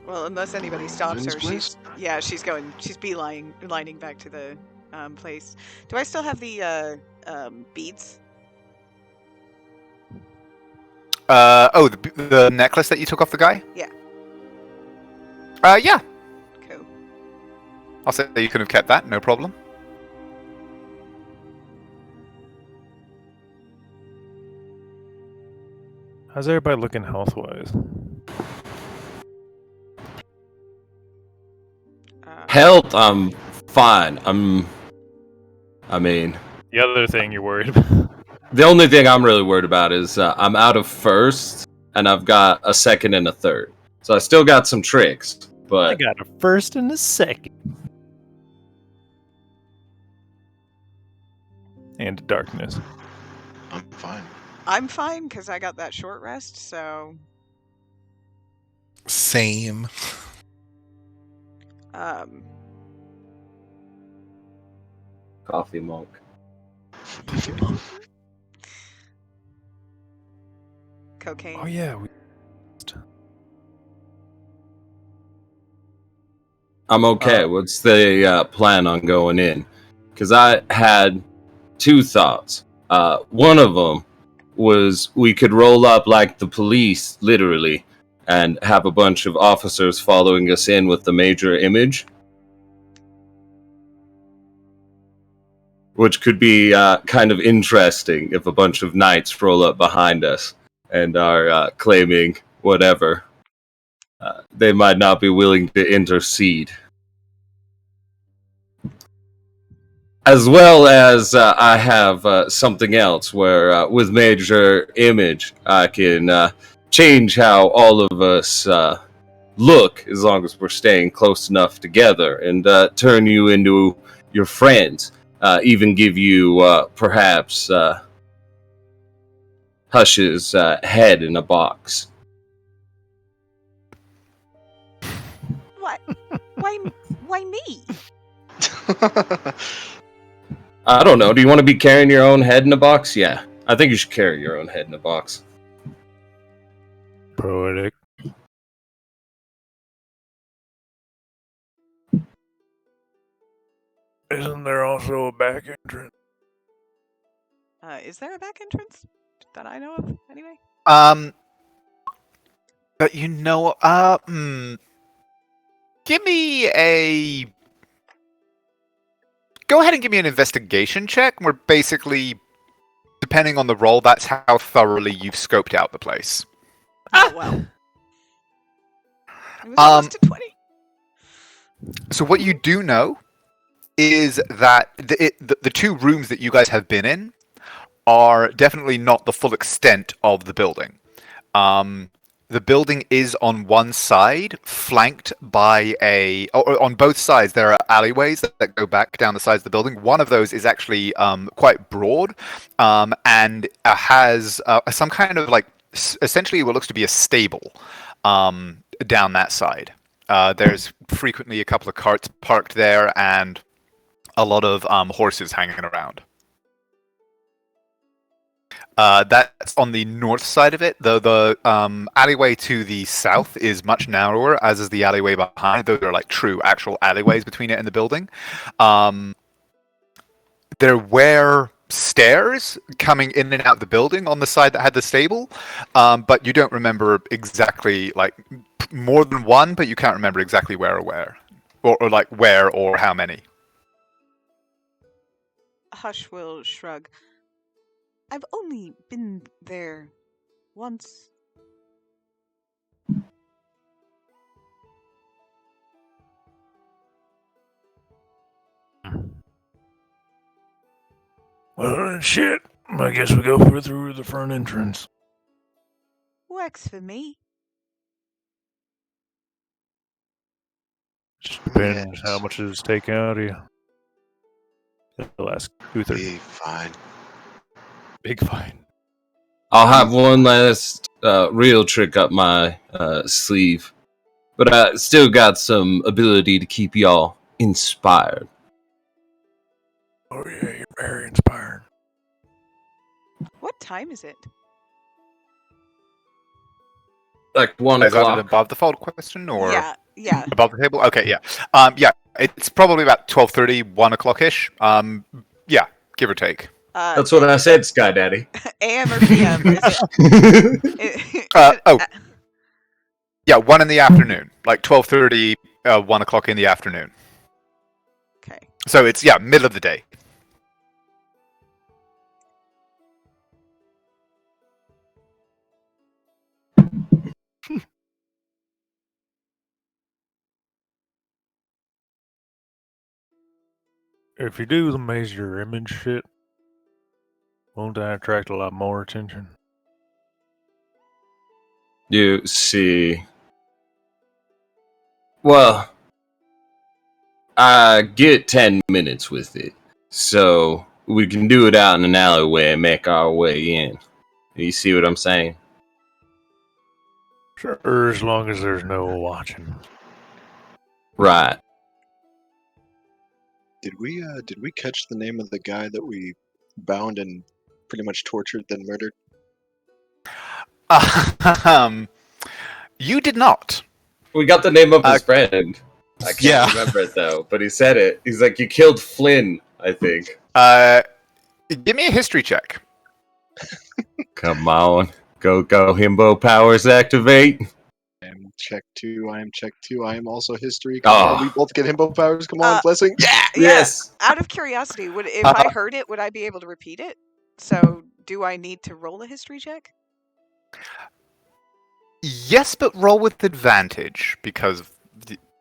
Well, unless anybody stops her, Vin's she's lining back to the place. Do I still have the beads? The necklace that you took off the guy? Yeah. Yeah. Cool. I'll say you could have kept that, no problem. How's everybody looking health-wise? Health, I'm fine. I mean, The other thing you're worried about. the only thing I'm really worried about is I'm out of first, and I've got a second and a third. So I still got some tricks, I but got a first and a second. And darkness. I'm fine. I'm fine because I got that short rest. So, Same. coffee monk. Cocaine. Oh yeah, I'm okay. What's the plan on going in? Because I had two thoughts. One of them was we could roll up like the police, literally, and have a bunch of officers following us in with the major image. Which could be kind of interesting if a bunch of knights roll up behind us and are claiming whatever. They might not be willing to intercede. As well as I have something else where with major image I can change how all of us look as long as we're staying close enough together and turn you into your friends. Even give you perhaps how Hush's head in a box. What? Why me? I don't know. Do you want to be carrying your own head in a box? Yeah. I think you should carry your own head in a box. Poetic. Isn't there also a back entrance? Is there a back entrance that I know of? Anyway. But you know, give me a. Go ahead and give me an investigation check. Where basically, depending on the roll, that's how thoroughly you've scoped out the place. Oh well. It was almost to 20. So what you do know is that the two rooms that you guys have been in are definitely not the full extent of the building. The building is on one side, flanked by on both sides there are alleyways that go back down the sides of the building. One of those is actually quite broad, and has some kind of like essentially what looks to be a stable down that side. There's frequently a couple of carts parked there and a lot of horses hanging around. That's on the north side of it. The alleyway to the south is much narrower, as is the alleyway behind. Those are like true, actual alleyways between it and the building. There were stairs coming in and out the building on the side that had the stable, but you don't remember exactly, like, more than one, but you can't remember exactly where or like where or how many. Hush will shrug. I've only been there once. Well, shit. I guess we go through the front entrance. Works for me. Just depends how much is taken out of you. He'll ask Uther. Be fine. Big fine. I'll have one last real trick up my sleeve, but I still got some ability to keep y'all inspired. Oh yeah, you're very inspiring. What time is it? Like 1 Is that an o'clock. above the fold question or Yeah. above the table? Okay, yeah. Yeah, it's probably about 12:30, 1 o'clock-ish. Yeah, give or take. That's what I said, Sky Daddy. AM or PM? Yeah, 1 in the afternoon. Like 12:30, 1 o'clock in the afternoon. Okay. So it's, middle of the day. If you do the major image shit, won't that attract a lot more attention? You see. Well, I get 10 minutes with it, so we can do it out in an alleyway and make our way in. You see what I'm saying? Sure, as long as there's no watching. Right. Did we catch the name of the guy that we bound and pretty much tortured then murdered? You did not. We got the name of his friend. I can't Yeah. remember it though, but he said it. He's like, you killed Flynn, I think. Give me a history check. Come on. Go, himbo powers activate. I am check 2, I am check 2, I am also history. Oh. We both get himbo powers, come on, blessing. Yeah, Yeah. yes. Out of curiosity, if I heard it, would I be able to repeat it? So, do I need to roll a history check? Yes, but roll with advantage because of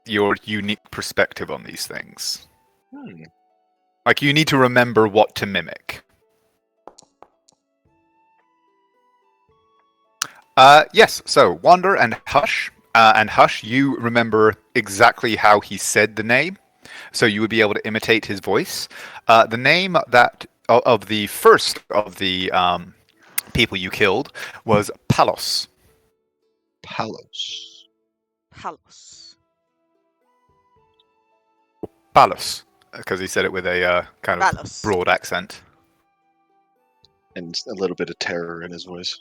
your unique perspective on these things. Like, you need to remember what to mimic. Yes, so Wander and Hush. And Hush, you remember exactly how he said the name, so you would be able to imitate his voice. The name of the first of the people you killed was Palos. Palos. Palos. Palos, because he said it with a kind of Palos. broad accent. And a little bit of terror in his voice.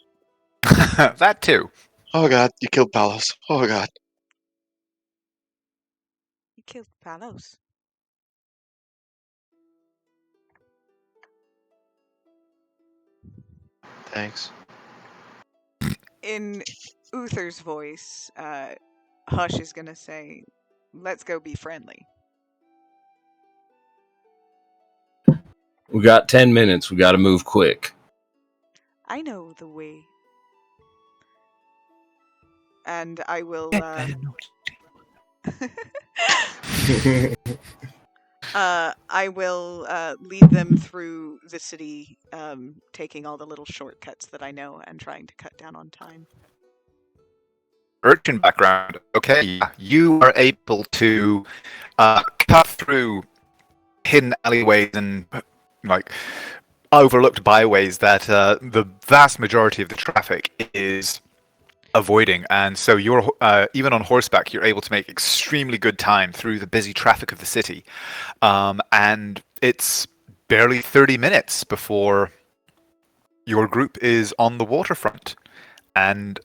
That too. Oh god, you killed Palos. Oh god. You killed Palos. Thanks. In Uther's voice, Hush is gonna say, "Let's go be friendly." We got 10 minutes. We got to move quick. I know the way. And I will. I will lead them through the city, taking all the little shortcuts that I know and trying to cut down on time. Urchin background. Okay, you are able to cut through hidden alleyways and like overlooked byways that the vast majority of the traffic is avoiding, and so you're even on horseback, you're able to make extremely good time through the busy traffic of the city, and it's barely 30 minutes before your group is on the waterfront and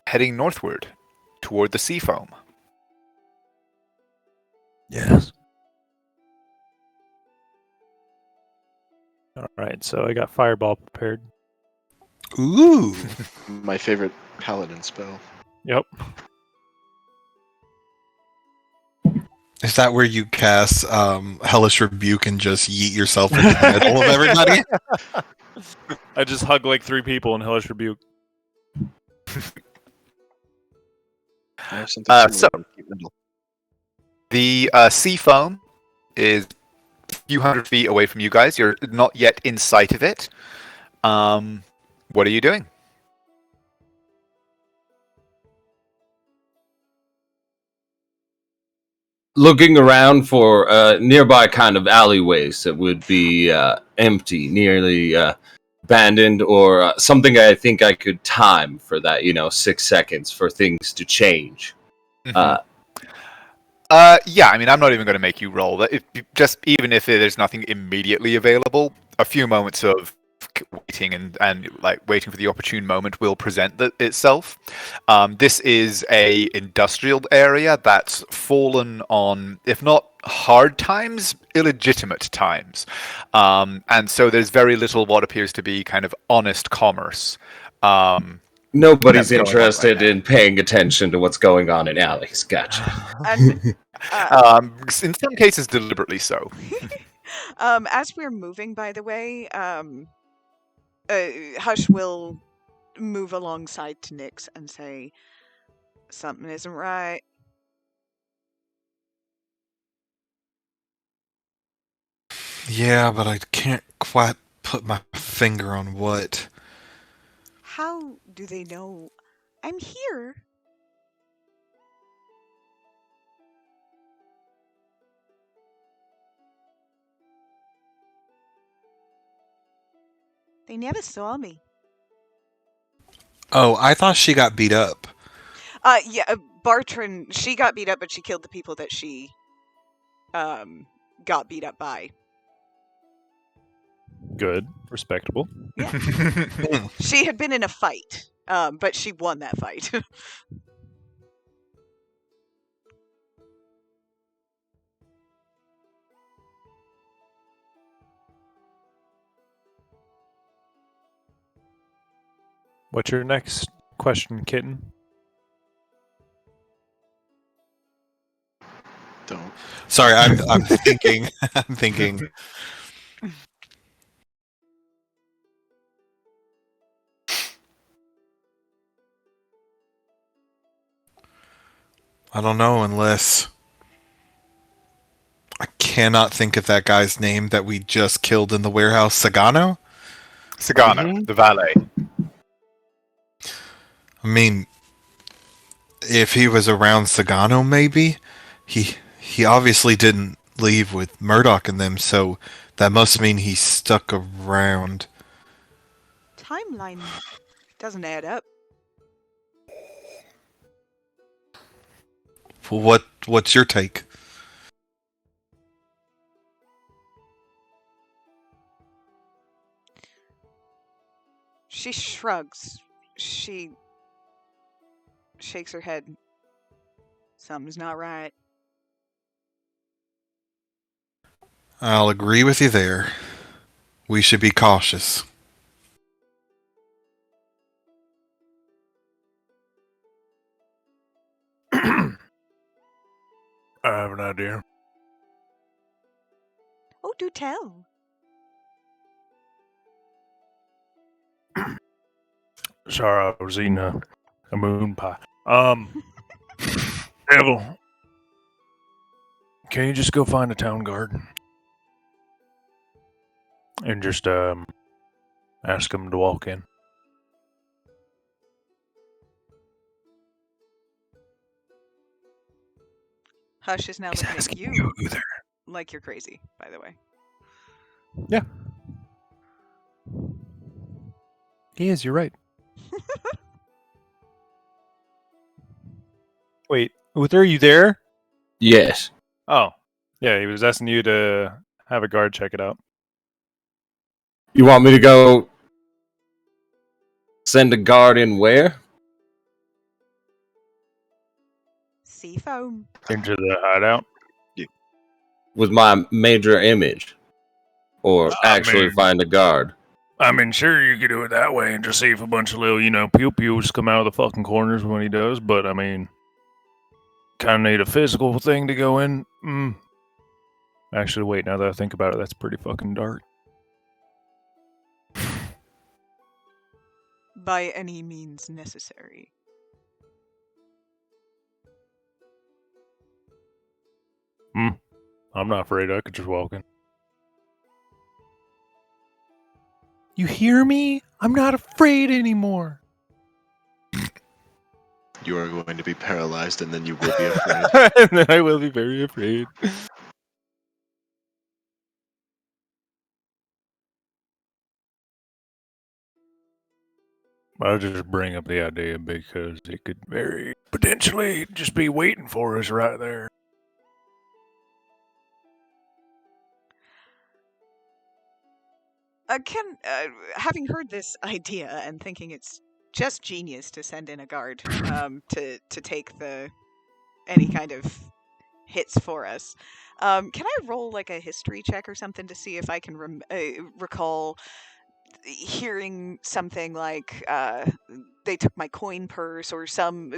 heading northward toward the sea foam. Yes. All right, so I got Fireball prepared. Ooh. My favorite paladin spell. Yep. Is that where you cast Hellish Rebuke and just yeet yourself in the middle of everybody? I just hug like 3 people in Hellish Rebuke. I have something So- similar in Kindle. The sea foam is a few hundred feet away from you guys. You're not yet in sight of it. What are you doing? Looking around for nearby kind of alleyways that would be empty, nearly abandoned, or something I think I could time for that, 6 seconds for things to change. Yeah, I mean, I'm not even going to make you roll. Even if there's nothing immediately available, a few moments of waiting and like waiting for the opportune moment will present itself. This is a industrial area that's fallen on, if not hard times, illegitimate times, and so there's very little what appears to be kind of honest commerce. Nobody's That's going on interested right now. in paying attention to what's going on in alleys. Gotcha. And In some cases, deliberately so. as we're moving, by the way, Hush will move alongside to Nyx and say, "Something isn't right." Yeah, but I can't quite put my finger on what. How do they know I'm here? They never saw me. Oh, I thought she got beat up. Yeah, Bartran, she got beat up, but she killed the people that she got beat up by. Good. Respectable. She had been in a fight, but she won that fight. What's your next question, kitten? Don't. Sorry, I'm thinking. I'm thinking. I don't know unless I cannot think of that guy's name that we just killed in the warehouse. Sagano? Sagana, the valet. I mean, if he was around Sagano, maybe he obviously didn't leave with Murdoch and them, so that must mean he stuck around. timeline doesn't add up. What's your take? She shrugs. She shakes her head. Something's not right. I'll agree with you there. We should be cautious. I have an idea. Oh, do tell. Sorry, I was eating a moon pie. Devil, can you just go find a town guard and just ask him to walk in? Hush is now He's looking at asking you either. like you're crazy, by the way. Yeah. He is, you're right. Wait, Uther, are you there? Yes. Oh. Yeah, he was asking you to have a guard check it out. You want me to go send a guard in where? Seafoam. Into the hideout. With my major image? Or actually find a guard? I mean, sure, you could do it that way and just see if a bunch of little, pew-pews come out of the fucking corners when he does, but, I mean, kind of need a physical thing to go in. Actually, wait, now that I think about it, that's pretty fucking dark. By any means necessary. I'm not afraid. I could just walk in. You hear me? I'm not afraid anymore. You are going to be paralyzed, and then you will be afraid. And then I will be very afraid. I'll just bring up the idea because it could very potentially just be waiting for us right there. Having heard this idea and thinking it's just genius to send in a guard to take any kind of hits for us, can I roll like a history check or something to see if I can recall hearing something like they took my coin purse or some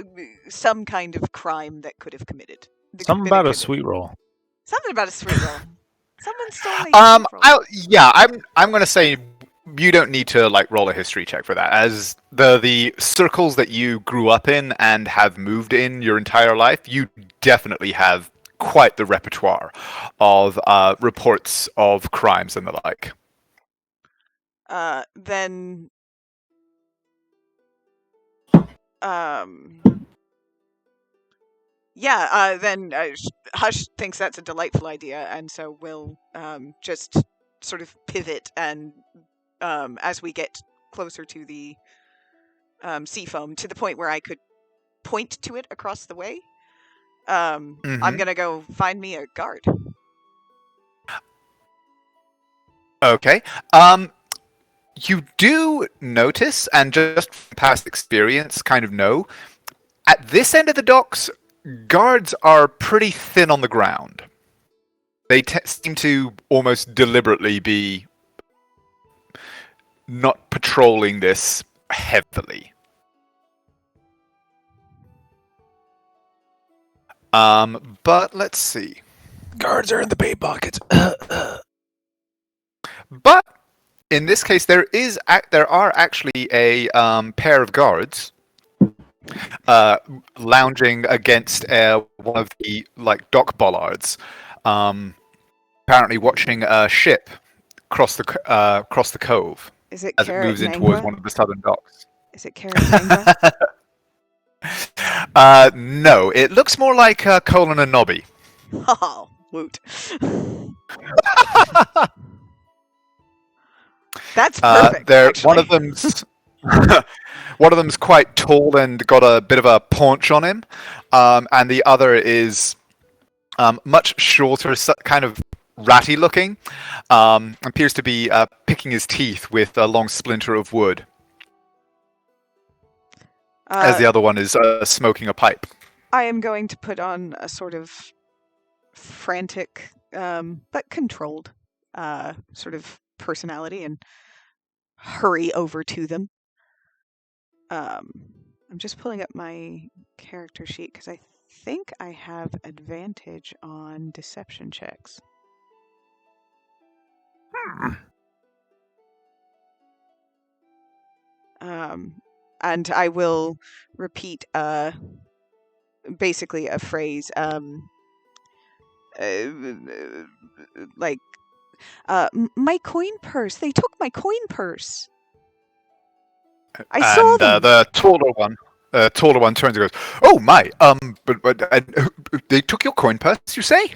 kind of crime that could have committed. Something about a sweet roll. Something about a sweet roll. Someone stole my sweet roll. I'm gonna say you don't need to roll a history check for that, as the circles that you grew up in and have moved in your entire life, you definitely have quite the repertoire of reports of crimes and the like. Then Hush thinks that's a delightful idea, and so we'll just sort of pivot, and as we get closer to the seafoam, to the point where I could point to it across the way, I'm gonna go find me a guard. Okay. You do notice, and just from past experience, kind of know, at this end of the docks, guards are pretty thin on the ground. They seem to almost deliberately be not patrolling this heavily. But let's see. Guards are in the bait pockets. But in this case, there are actually a pair of guards lounging against one of the dock bollards, apparently watching a ship cross the cove Is it as it moves in towards one of the southern docks. Is it Carrot No, it looks more like Colin and Nobby. Oh, woot. That's perfect. One of actually. them's one of them's quite tall and got a bit of a paunch on him, and the other is much shorter, kind of ratty looking. Appears to be picking his teeth with a long splinter of wood, as the other one is smoking a pipe. I am going to put on a sort of frantic, but controlled, sort of personality and hurry over to them. I'm just pulling up my character sheet because I think I have advantage on deception checks. And I will repeat basically a phrase like my coin purse. They took my coin purse. I saw them. The taller one turns and goes, "Oh my! But they took your coin purse, you say?"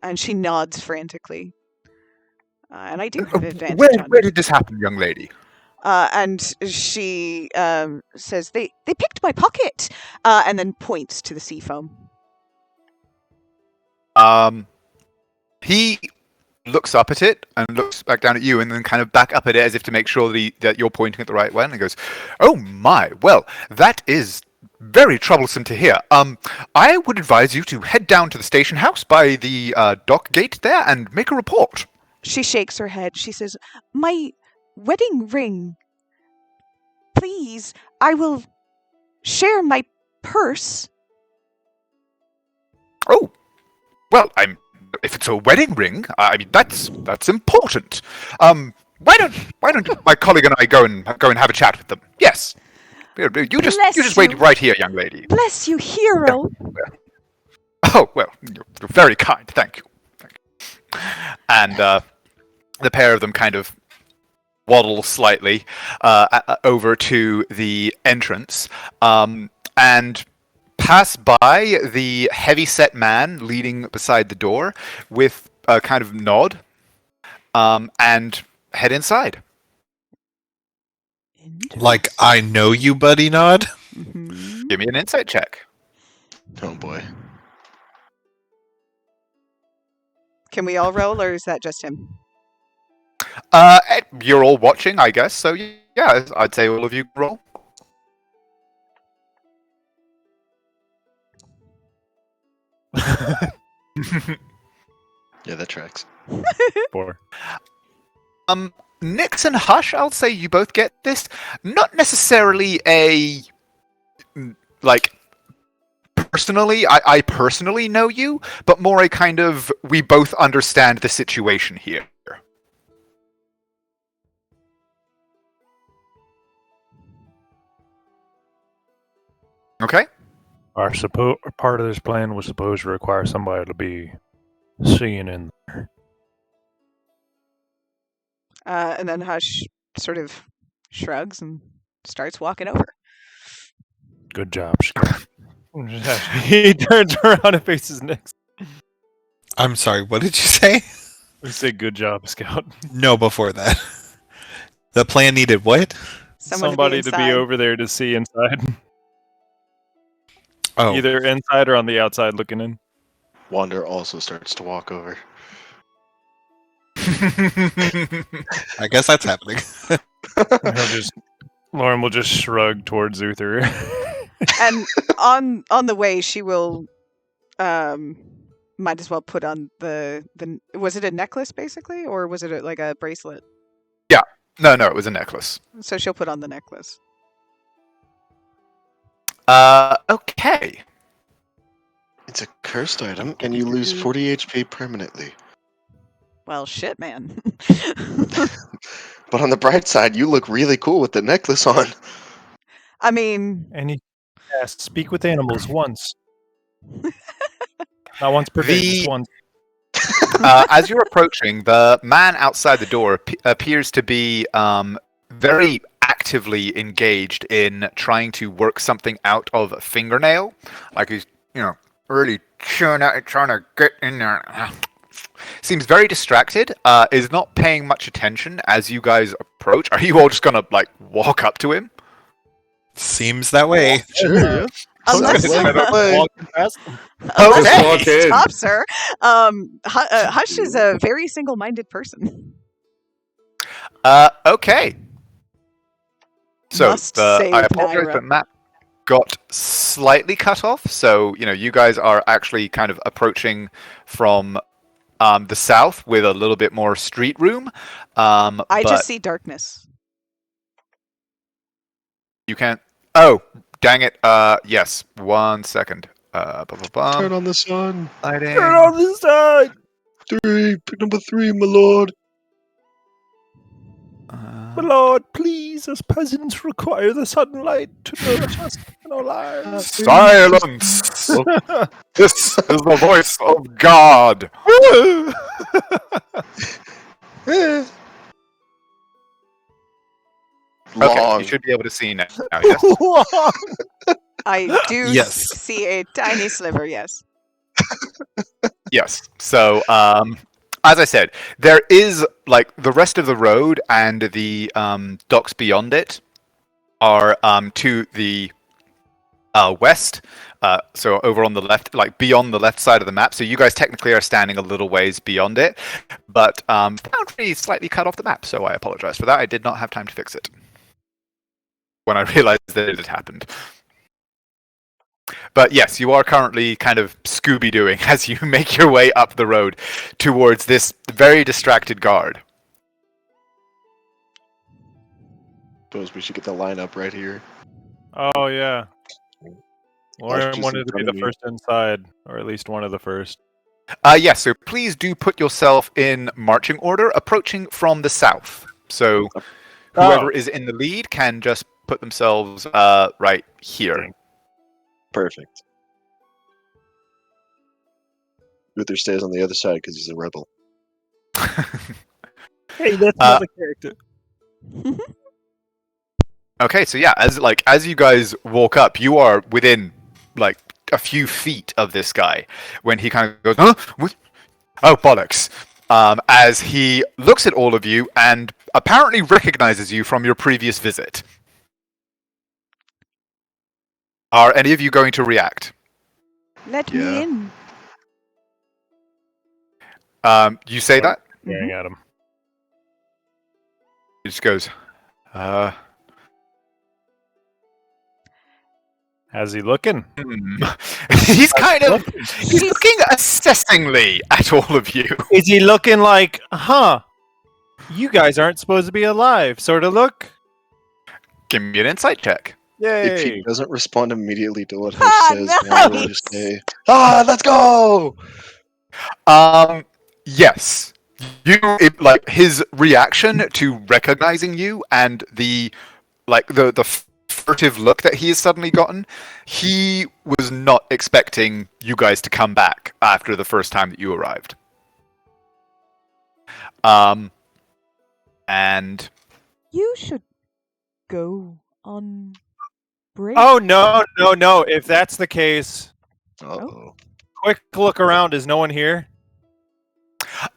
And she nods frantically. And I do have advantage on Where did this happen, young lady? and she says, they picked my pocket, and then points to the sea foam. He looks up at it and looks back down at you and then kind of back up at it as if to make sure that you're pointing at the right way, and he goes, "Oh my, well, that is very troublesome to hear. I would advise you to head down to the station house by the dock gate there and make a report." She shakes her head. She says, my wedding ring. Please, I will share my purse. Oh, well, if it's a wedding ring, I mean that's important. Why don't my colleague and I go and have a chat with them? Yes. You just wait right here, young lady. Bless you, hero. Oh well, you're very kind. Thank you. And the pair of them kind of waddle slightly over to the entrance and pass by the heavy-set man leading beside the door with a kind of nod and head inside. Like, I know you, buddy nod? Mm-hmm. Give me an insight check. Oh boy. Can we all roll, or is that just him? You're all watching, I guess, so yeah, I'd say all of you roll. Yeah, that tracks. 4. Nix and Hush, I'll say you both get this. Not necessarily personally, I personally know you, but more a kind of, we both understand the situation here. Okay? Our part of this plan was supposed to require somebody to be seeing in there. And then Hush sort of shrugs and starts walking over. Good job, Scott. He turns around and faces Nix. I'm sorry, what did you say? We say good job, Scout. No, before that. The plan needed what? Somebody to be over there to see inside. Oh. Either inside or on the outside looking in. Wander also starts to walk over. I guess that's happening. Lauren will just shrug towards Uther. And on the way, she will might as well put on the was it a necklace basically, or was it like a bracelet? Yeah, no, it was a necklace. So she'll put on the necklace. Okay. It's a cursed item, and you lose 40 HP permanently. Well, shit, man. But on the bright side, you look really cool with the necklace on. I mean... And he asked, speak with animals once. Not once per day, just once. As you're approaching, the man outside the door appears to be very actively engaged in trying to work something out of a fingernail. Like he's, really trying to get in there. seems very distracted. Is not paying much attention as you guys approach. Are you all just gonna like walk up to him? Seems that way. Sure, yeah. Unless Sounds like a plan. unless Just he walk in. stops her. Hush is a very single-minded person. Okay. So Must save I apologize, Naira. but Matt got slightly cut off. So you guys are actually kind of approaching from the south with a little bit more street room. I but just see darkness. you can't. Oh, dang it! Yes. 1 second. Turn on the sun. Lighting. the side. Number 3, my lord. My lord, please, as peasants require the sunlight to nourish us in our lives. Silence! This is the voice of God. Eh. Okay, Long. you should be able to see now. Yes. I do Yes. see a tiny sliver, yes. Yes. So, as I said, there is like the rest of the road and the docks beyond it are to the west. So over on the left, like beyond the left side of the map. So you guys technically are standing a little ways beyond it, but boundary slightly cut off the map. So I apologize for that. I did not have time to fix it when I realized that it had happened. But yes, you are currently kind of Scooby-Dooing as you make your way up the road towards this very distracted guard. Suppose we should get the lineup right here. Oh, yeah. Lauren just wanted in to be front the of me. first inside, or at least one of the first. Yes, so please do put yourself in marching order, approaching from the south. So whoever is in the lead can just put themselves right here. Perfect. Uther stays on the other side because he's a rebel. Hey, that's another character. Okay, so yeah, as you guys walk up, you are within like a few feet of this guy when he kind of goes, "Huh? What? Oh, bollocks!" As he looks at all of you and apparently recognizes you from your previous visit. Are any of you going to react? Let Yeah. me in. You say that? Staring at him. He just goes, How's he looking? He's kind of he's looking assessingly at all of you. Is he looking like, you guys aren't supposed to be alive, sort of look? Give me an insight check. If Yay! he doesn't respond immediately to what Ah, Hush says, then I will nice. just say, let's go! Yes. Like his reaction to recognizing you and the furtive look that he has suddenly gotten, he was not expecting you guys to come back after the first time that you arrived. And You should go on break. Oh, no. If that's the case, Uh-oh. quick look around. Is no one here?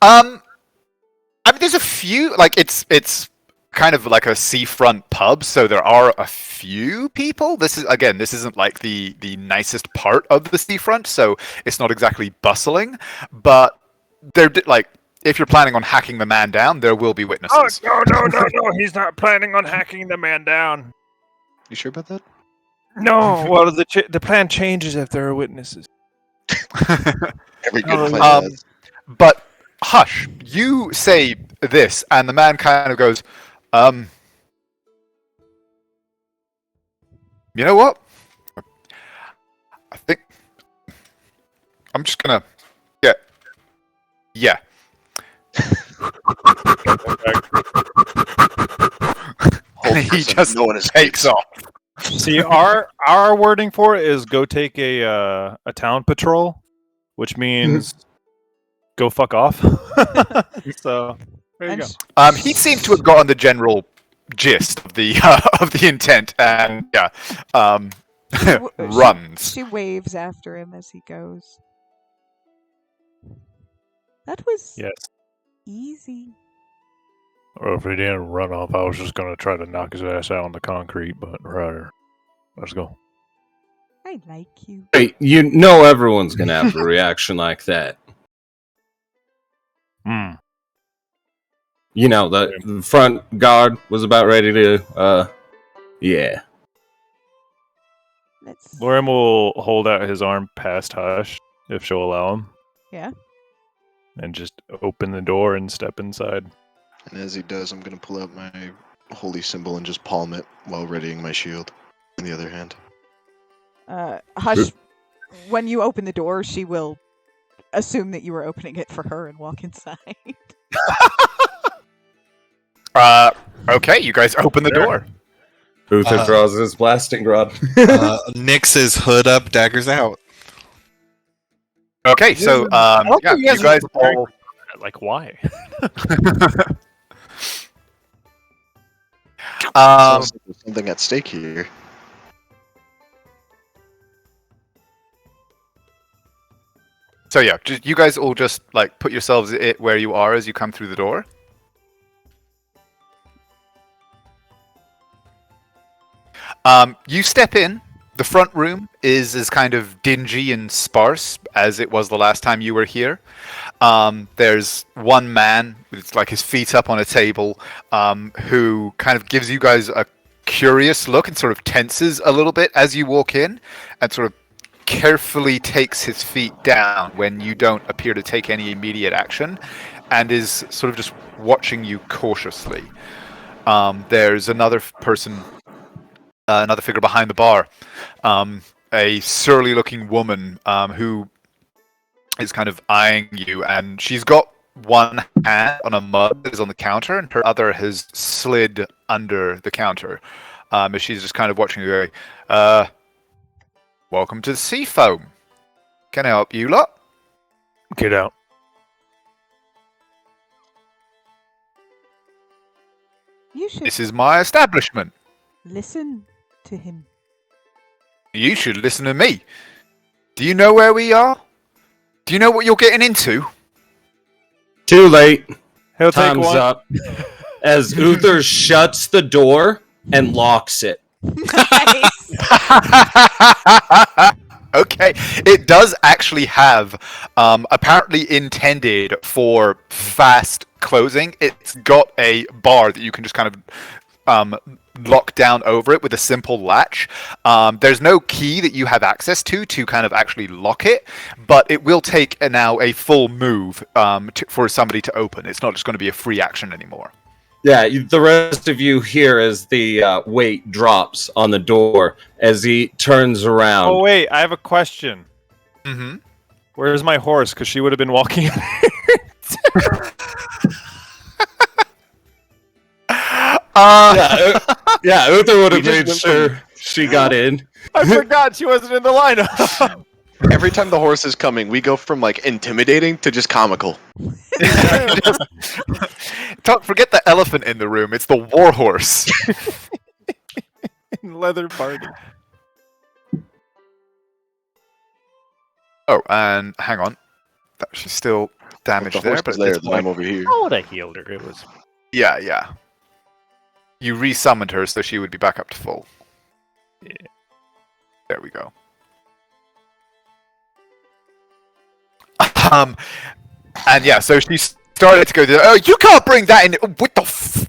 I mean, there's a few. Like it's kind of like a seafront pub, so there are a few people. This isn't like the nicest part of the seafront, so it's not exactly bustling. But they're like, if you're planning on hacking the man down, there will be witnesses. Oh, no. He's not planning on hacking the man down. You sure about that? No. Well, the plan changes if there are witnesses. Every good Oh, plan has. But Hush, you say this, and the man kind of goes, you know what? I think I'm just gonna yeah. And he just no one takes off. See, our wording for it is go take a town patrol, which means go fuck off. So there you And go. He seems to have gotten the general gist of the intent, and runs. She waves after him as he goes. That was Yes. easy. Or if he didn't run off, I was just gonna try to knock his ass out on the concrete, but right. Let's go. I like you. Hey, you know everyone's gonna have a reaction like that. Hmm. You know, the front guard was about ready to, yeah. Let's. Lorem will hold out his arm past Hush, if she'll allow him, Yeah. and just open the door and step inside. And as he does, I'm going to pull out my holy symbol and just palm it while readying my shield in the other hand. Hush. When you open the door, she will assume that you were opening it for her and walk inside. Okay, you guys open the door. Uther draws his blasting rod. Nyx is hood up, daggers out. Okay, so yeah, you guys all. Like, why? Sounds like there's something at stake here. So yeah, you guys all just like put yourselves where you are as you come through the door. You step in. The front room is as kind of dingy and sparse as it was the last time you were here. There's one man with like his feet up on a table, who kind of gives you guys a curious look and sort of tenses a little bit as you walk in, and sort of carefully takes his feet down when you don't appear to take any immediate action, and is sort of just watching you cautiously. There's another person. Another figure behind the bar, a surly-looking woman who is kind of eyeing you, and she's got one hand on a mug that is on the counter, and her other has slid under the counter. As she's just kind of watching you going, welcome to the Seafoam. Can I help you lot? Get out. You should This is my establishment. listen to him. You should listen to me. Do you know where we are? Do you know what you're getting into? Too late. He'll take Time's one. up. As Uther shuts the door and locks it. Nice. Okay, it does actually have, apparently intended for fast closing. It's got a bar that you can just kind of lock down over it with a simple latch. There's no key that you have access to kind of actually lock it, but it will take now a full move for somebody to open. It's not just going to be a free action anymore. Yeah, the rest of you hear as the weight drops on the door as he turns around. Oh, wait, I have a question. Mm-hmm. Where's my horse? Because she would have been walking. Yeah, Uther would have made sure she got in. I forgot she wasn't in the lineup. Every time the horse is coming, we go from like intimidating to just comical. Forget the elephant in the room. It's the war horse. Leather party. Oh, and hang on. She's still damaged If the horse there, is but there, it's then I'm over here. How would I healed her? It was. yeah. You resummoned her, so she would be back up to full. Yeah. There we go. And yeah, so she started to go, oh, you can't bring that in. What the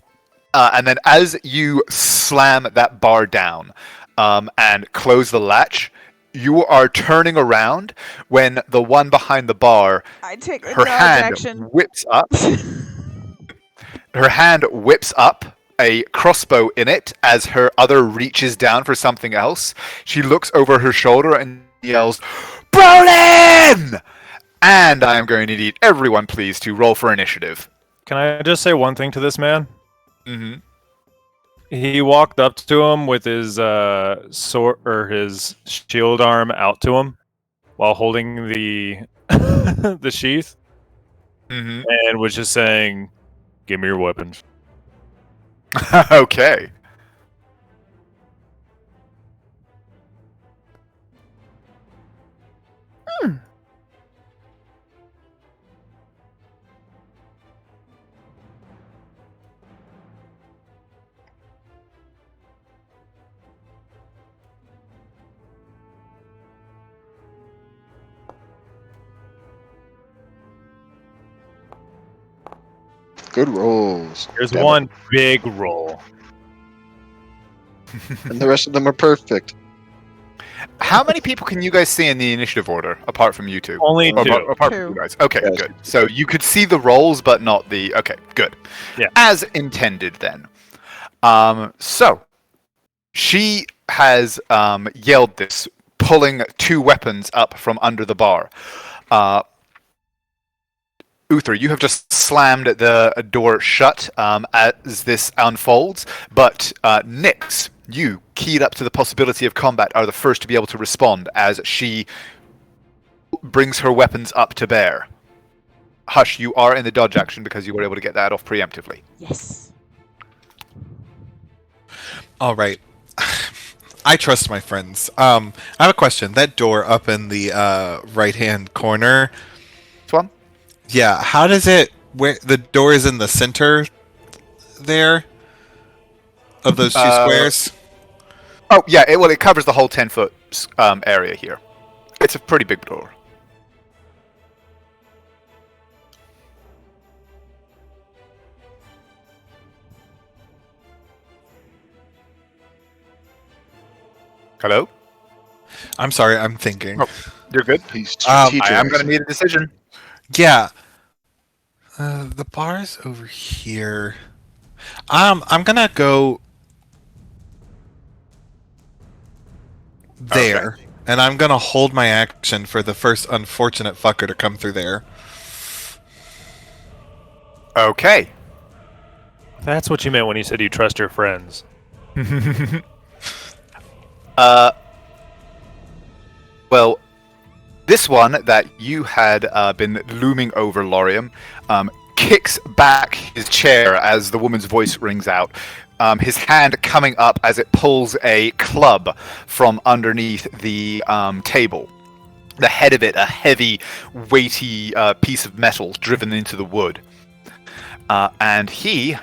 and then as you slam that bar down and close the latch, you are turning around when the one behind the bar, I take the her dodge hand action. whips up. Her hand whips up, a crossbow in it, as her other reaches down for something else. She looks over her shoulder and yells, Brolin! And I am going to need everyone, please, to roll for initiative. Can I just say one thing to this man? Mm-hmm. He walked up to him with his sword or his shield arm out to him while holding the the sheath, Mm-hmm. and was just saying, "Give me your weapons." Okay. Good rolls. There's Damn it. one big roll. And the rest of them are perfect. How many people can you guys see in the initiative order, apart from you two? Only Or two. apart from Two. you guys. Okay, Yes. good. So you could see the rolls, but not the. Okay, good. Yeah. As intended, then. So she has yelled this, pulling two weapons up from under the bar. Uther, you have just slammed the door shut as this unfolds, but Nyx, you, keyed up to the possibility of combat, are the first to be able to respond as she brings her weapons up to bear. Hush, you are in the dodge action because you were able to get that off preemptively. Yes. All right. I trust my friends. I have a question. That door up in the right-hand corner. This one? Yeah. How does it? Where the door is in the center? There. Of those two squares. Oh, yeah, it covers the whole 10-foot area here. It's a pretty big door. Hello? I'm sorry. I'm thinking. Oh. You're good? He's I strategic. am going to need a decision. Yeah. The bar's over here. I'm gonna go there, and I'm gonna hold my action for the first unfortunate fucker to come through there. Okay. That's what you meant when you said you trust your friends. Well, this one that you had been looming over, Lorium, kicks back his chair as the woman's voice rings out. His hand coming up as it pulls a club from underneath the table. The head of it, a heavy, weighty piece of metal driven into the wood. And he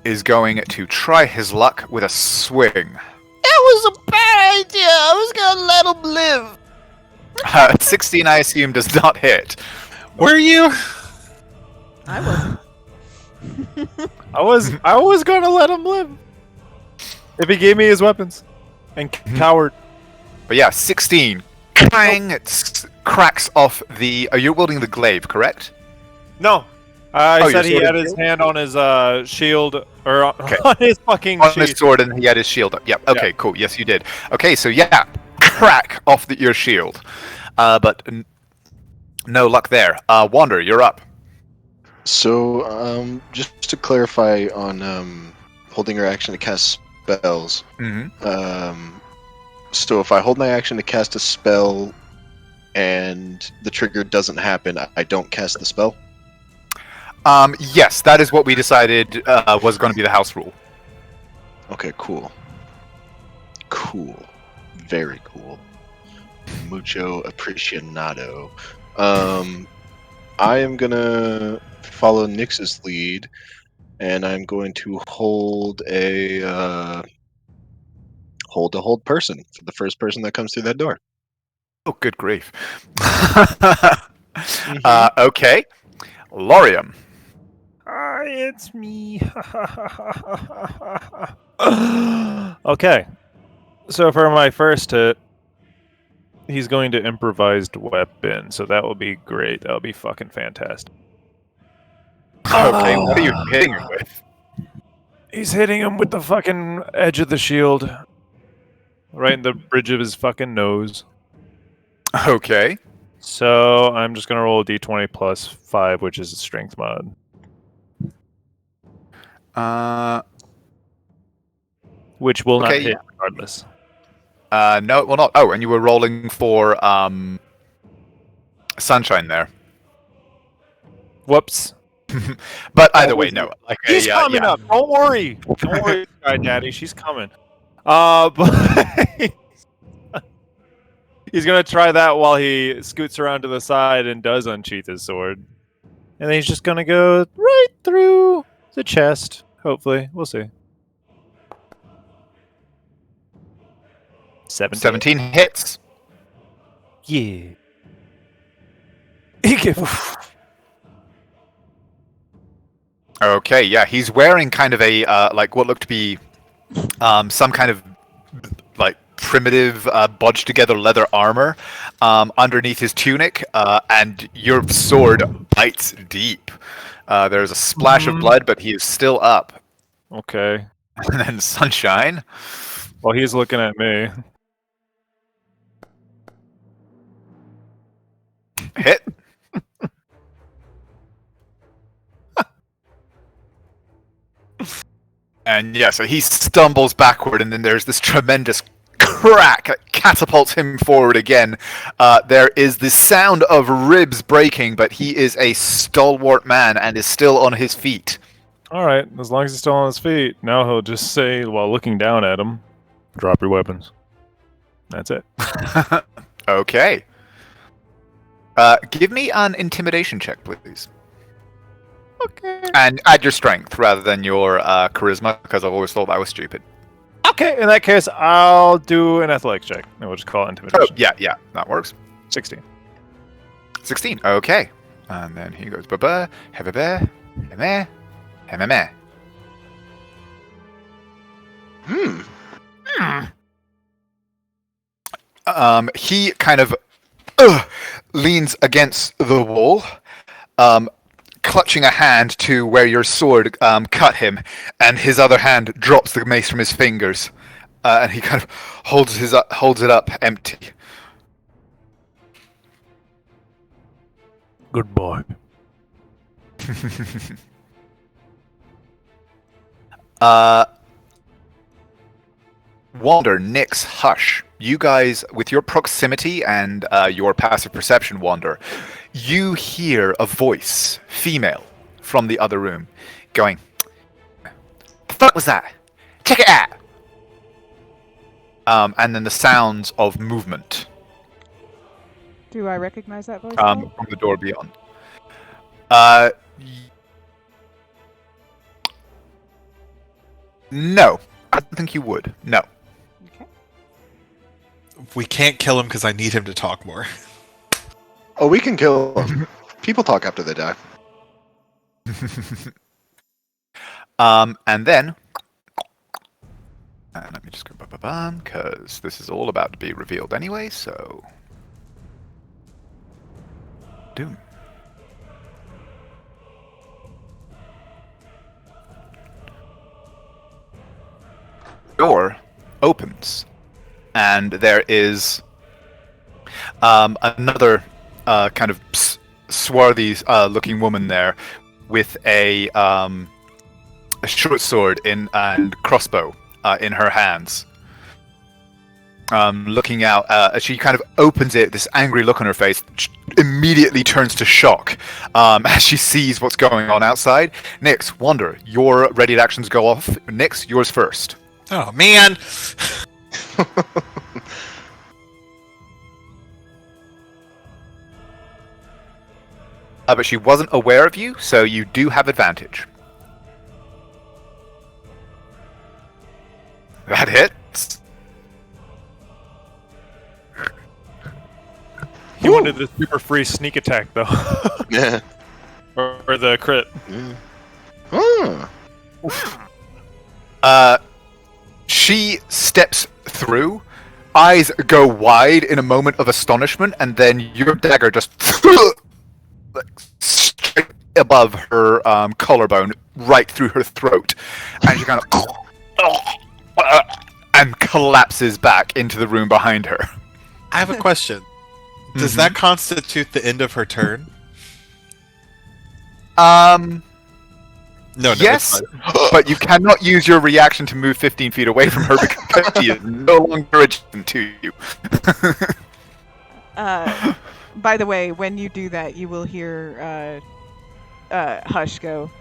is going to try his luck with a swing. That was a bad idea. I was gonna let him live. 16, I assume, does not hit. Were you? I wasn't. I was gonna let him live if he gave me his weapons. And coward. But yeah, 16. Clang! It cracks off the... you're wielding the glaive, correct? No. Oh, He said he your sword had is his shield? hand on his shield, or on, Okay. on his fucking On sheath. his sword, and he had his shield up. Yep, okay, cool. Yes, you did. Okay, so yeah, crack off your shield. But no luck there. Wander, you're up. So, just to clarify on holding your action to cast spells. Mm-hmm. So if I hold my action to cast a spell and the trigger doesn't happen, I don't cast the spell? Yes, that is what we decided was going to be the house rule. Okay, cool. Cool. Very cool. Mucho apreciado. I am gonna follow Nyx's lead, and I'm going to hold a hold person for the first person that comes through that door. Oh, good grief. Okay. Lorium. Hi, it's me. Okay. So for my first hit, he's going to improvised weapon, so that will be great. That will be fucking fantastic. Okay, what are you hitting him with? He's hitting him with the fucking edge of the shield. Right in the bridge of his fucking nose. Okay. So I'm just gonna roll a d20 plus 5, which is a strength mod. Which will not Okay, hit regardless. No, it will not. Oh, and you were rolling for sunshine there. Whoops. But either way, no. Like She's coming yeah. up. Don't worry. Don't worry, Sky Daddy. She's coming. But he's gonna try that while he scoots around to the side and does unsheath his sword. And then he's just gonna go right through the chest. Hopefully, we'll see. 17 hits. Yeah. He gave Okay, yeah, he's wearing kind of a like what looked to be some kind of like primitive bodged together leather armor underneath his tunic, and your sword bites deep. There's a splash of blood, but he is still up. Okay. And then Sunshine. Well, he's looking at me. Hit. And yeah, so he stumbles backward, and then there's this tremendous crack that catapults him forward again. There is the sound of ribs breaking, but he is a stalwart man and is still on his feet. All right, as long as he's still on his feet. Now he'll just say, while looking down at him, "Drop your weapons." That's it. Okay. Give me an intimidation check, please. Okay. And add your strength rather than your charisma, because I've always thought that was stupid. Okay, in that case, I'll do an athletics check. And we'll just call it intimidation. Oh, yeah, that works. 16. 16, okay. And then he goes, ba-ba, ha-ba-ba, ha-meh, ha-meh-meh. He kind of leans against the wall, clutching a hand to where your sword cut him, and his other hand drops the mace from his fingers, and he kind of holds it up empty. Good boy. Wander, Nyx, Hush. You guys, with your proximity and your passive perception, Wander, you hear a voice, female, from the other room, going, "The fuck was that? Check it out!" And then the sounds of movement Do I recognize that voice? from the door beyond. No, I don't think you would. No. Okay. We can't kill him because I need him to talk more. Oh, we can kill them. People talk after they die. And then, let me just go because this is all about to be revealed anyway. So, Doom. Door opens, and there is another kind of swarthy looking woman there with a short sword and crossbow in her hands, looking out as she kind of opens it. This angry look on her face immediately turns to shock as she sees what's going on outside. Nyx, Wander, your ready actions go off. Nyx, yours first. Oh, man! But she wasn't aware of you, so you do have advantage. That hits. He wanted the super free sneak attack, though. Yeah. or the crit. Yeah. She steps through, eyes go wide in a moment of astonishment, and then your dagger just straight above her collarbone, right through her throat, and she kind of and collapses back into the room behind her. I have a question. Does that constitute the end of her turn? No, yes, it's fine. but you cannot use your reaction to move 15 feet away from her because she is no longer adjacent to you. By the way, when you do that, you will hear Hush go,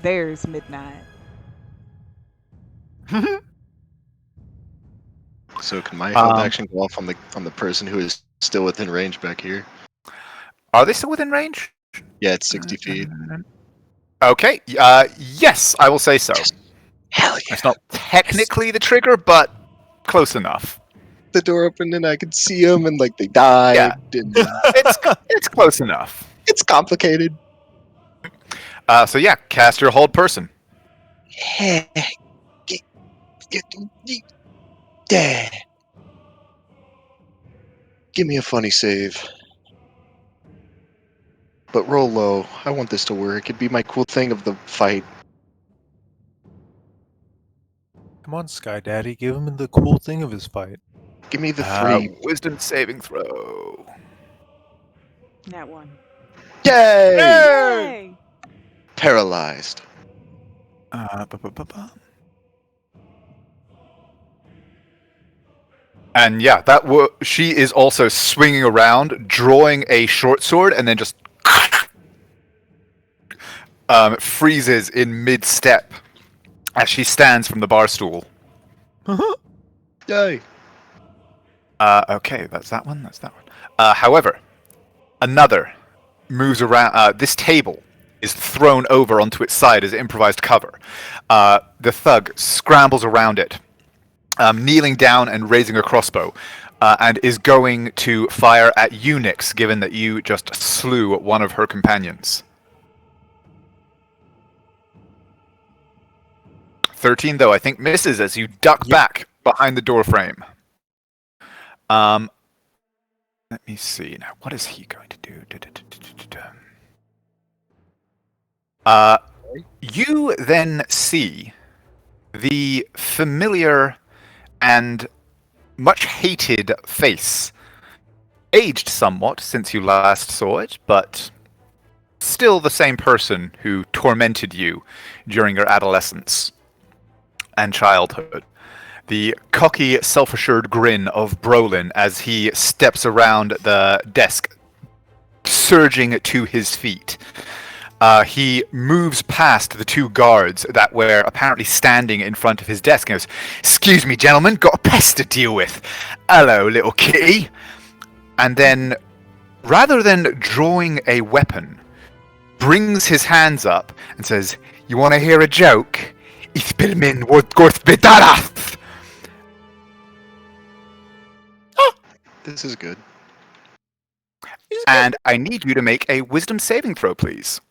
"There's midnight." So can my held action go off on the person who is still within range back here? Are they still within range? Yeah, it's 60 feet. Okay, yes, I will say so. Hell yeah. It's not technically the trigger, but close enough. The door opened and I could see them and like they died. Yeah. And It's close enough. it's complicated. So yeah, cast your hold person. Give me a funny save. But roll low. I want this to work. It'd be my cool thing of the fight. Come on, Sky Daddy, give him the cool thing of his fight. Give me the 3. Wisdom saving throw. That one. Yay! Yay! Paralyzed. And yeah, she is also swinging around, drawing a short sword, and then just freezes in mid-step as she stands from the bar stool. Yay! Okay, that's that one. However, another moves around. This table is thrown over onto its side as improvised cover. The thug scrambles around it, kneeling down and raising a crossbow, and is going to fire at Unix, given that you just slew one of her companions. 13, though, I think misses as you duck back behind the doorframe. Let me see. Now, what is he going to do? You then see the familiar and much hated face. Aged somewhat since you last saw it, but still the same person who tormented you during your adolescence and childhood. The cocky, self-assured grin of Brolin as he steps around the desk, surging to his feet. He moves past the 2 guards that were apparently standing in front of his desk and goes, "Excuse me, gentlemen, got a pest to deal with. Hello, little kitty." And then, rather than drawing a weapon, brings his hands up and says, "You want to hear a joke? Ich bin min worth bedarath." This is good. And I need you to make a wisdom saving throw, please.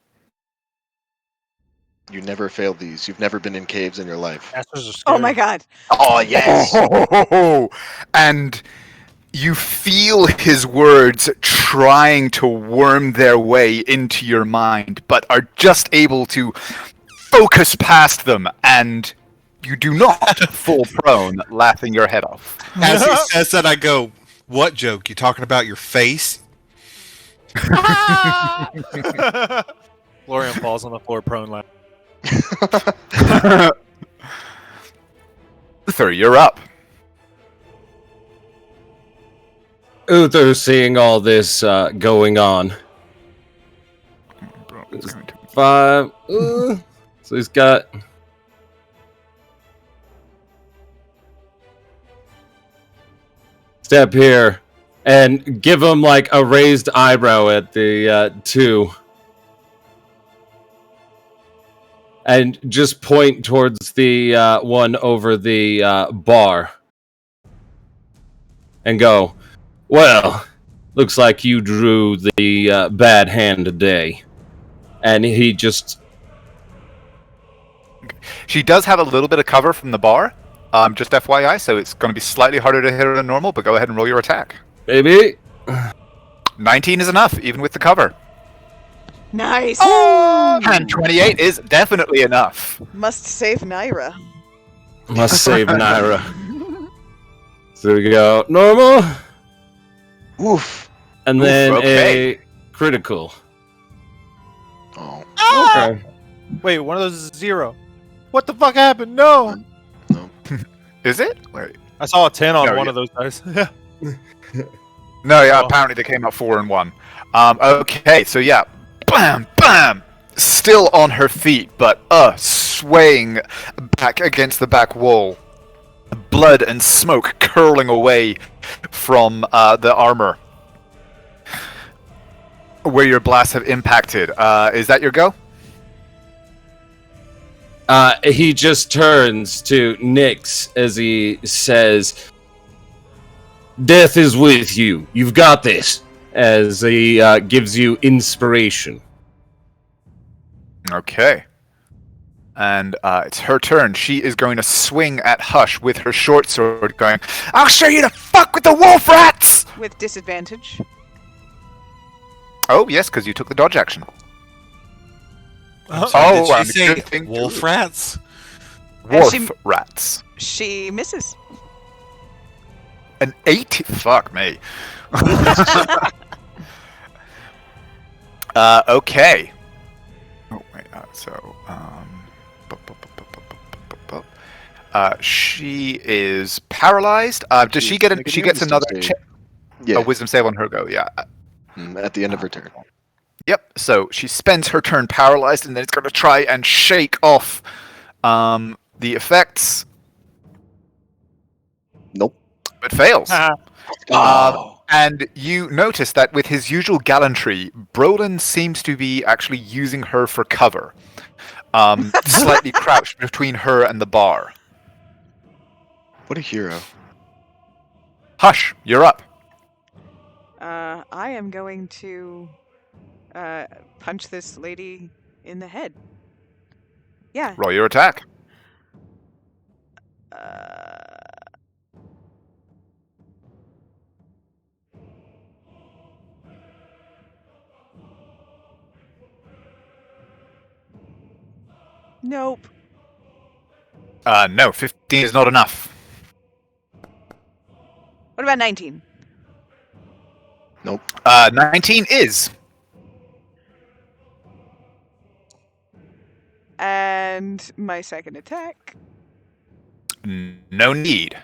You never failed these. You've never been in caves in your life. Masters are scary. Oh my god. Oh, yes! And you feel his words trying to worm their way into your mind, but are just able to focus past them, and you do not fall prone, laughing your head off. As he says that, I go, "What joke? You talking about your face?" Lorian falls on the floor prone laughing. Uther, you're up. Uther, seeing all this going on. 5. So he's got. Step here and give him like a raised eyebrow at the 2. And just point towards the one over the bar. And go, "Well, looks like you drew the bad hand today." And he just... She does have a little bit of cover from the bar, just FYI, so it's going to be slightly harder to hit her than normal, but go ahead and roll your attack. Baby. 19 is enough, even with the cover. Nice. And 28 is definitely enough. Must save Naira. Must save Naira. So we go normal, Oof. and then okay. a critical. Oh. Okay. Wait, one of those is 0. What the fuck happened? No! Is it? Wait. I saw a 10 on No, one yeah. of those dice. No, yeah, Oh. apparently they came out 4 and 1. Okay, so yeah. Bam! Bam! Still on her feet, but swaying back against the back wall. Blood and smoke curling away from the armor where your blasts have impacted. Is that your go? He just turns to Nyx as he says, "Death is with you. You've got this." As he gives you inspiration. Okay. And it's her turn. She is going to swing at Hush with her short sword, going, "I'll show you to fuck with the wolf rats!" With disadvantage. Oh, yes, because you took the dodge action. I'm sorry, did I'm she say getting wolf to- rats? Wolf she- rats. She misses. An 8? Fuck me. Okay. Oh, wait, she is paralyzed. Does she get? She gets another Yeah, a wisdom save on her go. Yeah. at the end of her turn. Yep. So she spends her turn paralyzed, and then it's going to try and shake off the effects, Nope. but fails. Oh. And you notice that with his usual gallantry, Brolin seems to be actually using her for cover, slightly crouched between her and the bar. What a hero. Hush, you're up. I am going to punch this lady in the head. Yeah. Roll your attack. Nope. No, 15 is not enough. What about 19? Nope. 19 is. And my second attack. No need.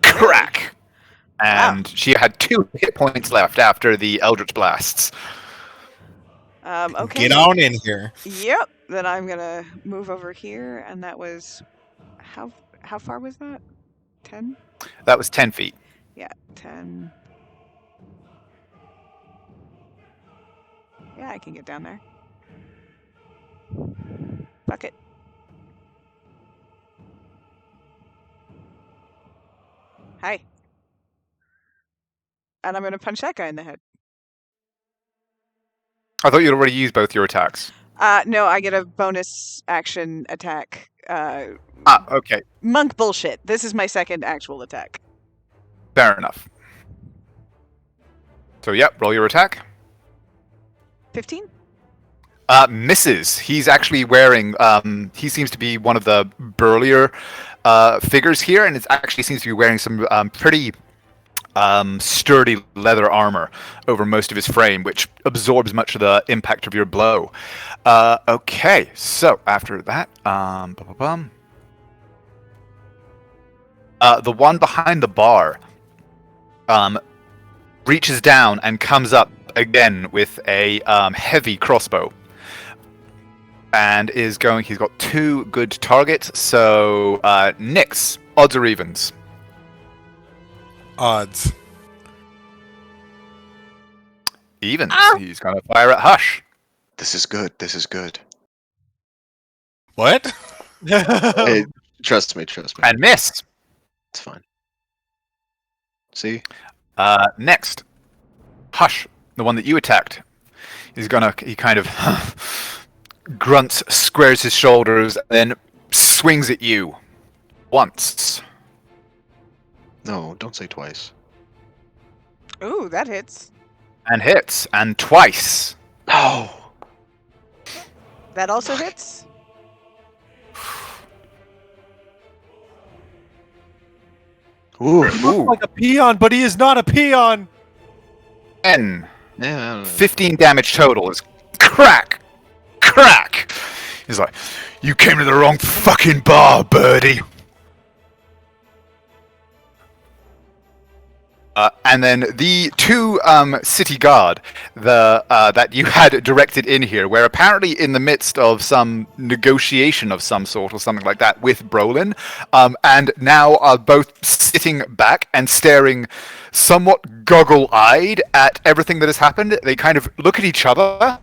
Crack. And she had 2 hit points left after the Eldritch Blasts. Okay. Get on in here. Yep. Then I'm gonna move over here, and that was how far was that? 10? That was 10 feet. Yeah, 10. Yeah, I can get down there. Fuck it. Hi. And I'm gonna punch that guy in the head. I thought you'd already used both your attacks. No, I get a bonus action attack. Okay. Monk bullshit. This is my second actual attack. Fair enough. So, yep, roll your attack. 15? Misses. He's actually wearing, he seems to be one of the burlier figures here, and it actually seems to be wearing some pretty sturdy leather armor over most of his frame, which absorbs much of the impact of your blow. Okay, so after that, the one behind the bar reaches down and comes up again with a heavy crossbow. And is going, he's got 2 good targets, so Nyx, odds or evens? Odds. Evens. He's going to fire at Hush. This is good. This is good. What? Hey, trust me. And miss. It's fine. See? Next, Hush, the one that you attacked. He kind of grunts, squares his shoulders, then swings at you. Once. No, don't say twice. Ooh, that hits. And hits. And twice. No. That also hits. Ooh. He looks like a peon, but he is not a peon. 10. Yeah, I don't know. 15 damage total is crack. Crack. He's like, you came to the wrong fucking bar, birdie. And then the 2 city guard that you had directed in here, where apparently in the midst of some negotiation of some sort or something like that with Brolin, and now are both sitting back and staring somewhat goggle-eyed at everything that has happened. They kind of look at each other,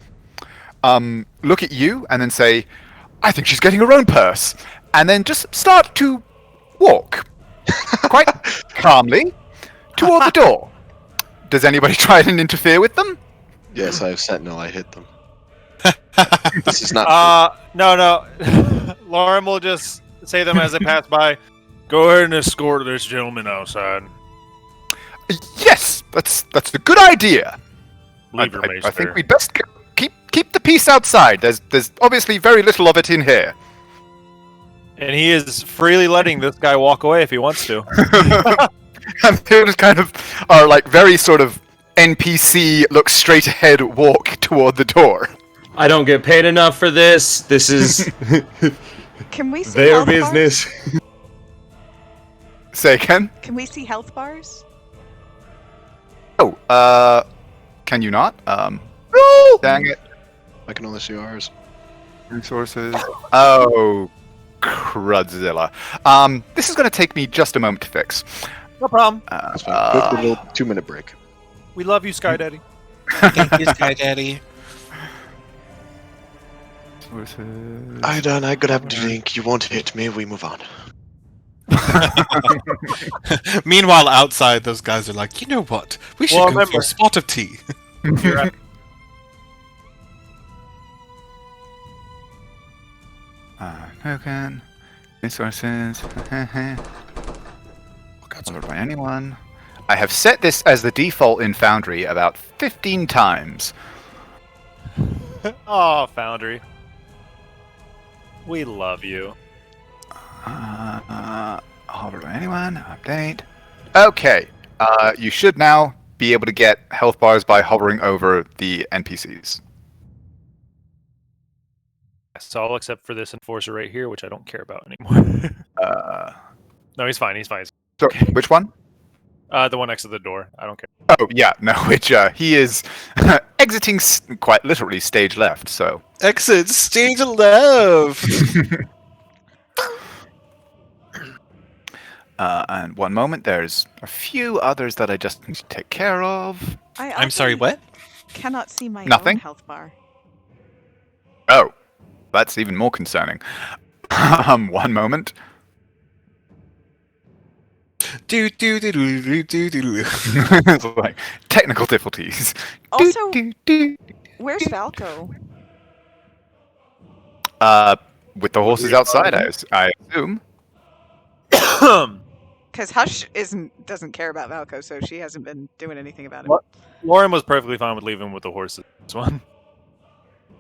look at you, and then say, I think she's getting her own purse. And then just start to walk quite calmly toward the door. Does anybody try and interfere with them? Yes, I have Sentinel. I hit them. This is not. No. Lauren will just say them as they pass by. Go ahead and escort this gentleman outside. Yes, that's a good idea. Leave your mace I think there. we best keep the peace outside. There's obviously very little of it in here. And he is freely letting this guy walk away if he wants to. And they just kind of are like very sort of NPC look straight ahead walk toward the door. I don't get paid enough for this. This is Can we see their health business. Say again? Bars? Can we see health bars? Oh, can you not? No! Dang it. I can only see ours. Resources. Oh, crudzilla. This is going to take me just a moment to fix. No problem. That's fine. Quick little 2-minute break. We love you, Sky Daddy. Thank you, Sky Daddy. Resources. I done. I gotta have a drink. You won't hit me. We move on. Meanwhile, outside, those guys are like, you know what? We should Well, go for remember- a spot of tea. You're right. Token. Resources. Covered by anyone. I have set this as the default in Foundry about 15 times. Oh, Foundry. We love you. Hovered by anyone. Update. Okay. You should now be able to get health bars by hovering over the NPCs. So all except for this enforcer right here, which I don't care about anymore. No, he's fine. He's fine. So, which one? The one next to the door. I don't care. Oh, yeah, no, he is exiting quite literally stage left, so. Exit stage left. And one moment, there's a few others that I just need to take care of. I'm sorry, what? Cannot see my Nothing? own health bar. Oh, that's even more concerning. One moment. Do do do do do do. It's like technical difficulties. Also, Do, do, do. where's Falco? With the horses outside, I assume. Because Hush doesn't care about Falco, so she hasn't been doing anything about him. What? Lauren was perfectly fine with leaving with the horses. This one.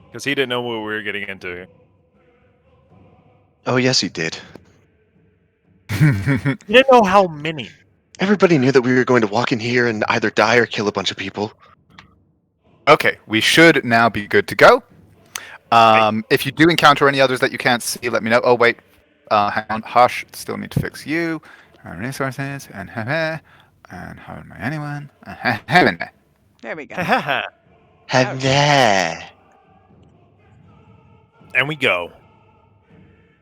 Because he didn't know what we were getting into. Oh, yes, he did. He didn't know how many. Everybody knew that we were going to walk in here and either die or kill a bunch of people. Okay, we should now be good to go. If you do encounter any others that you can't see, let me know. Oh, wait. Hang on. Hush. Still need to fix you. Resources. And how am I anyone? There we go. Have that. And we go.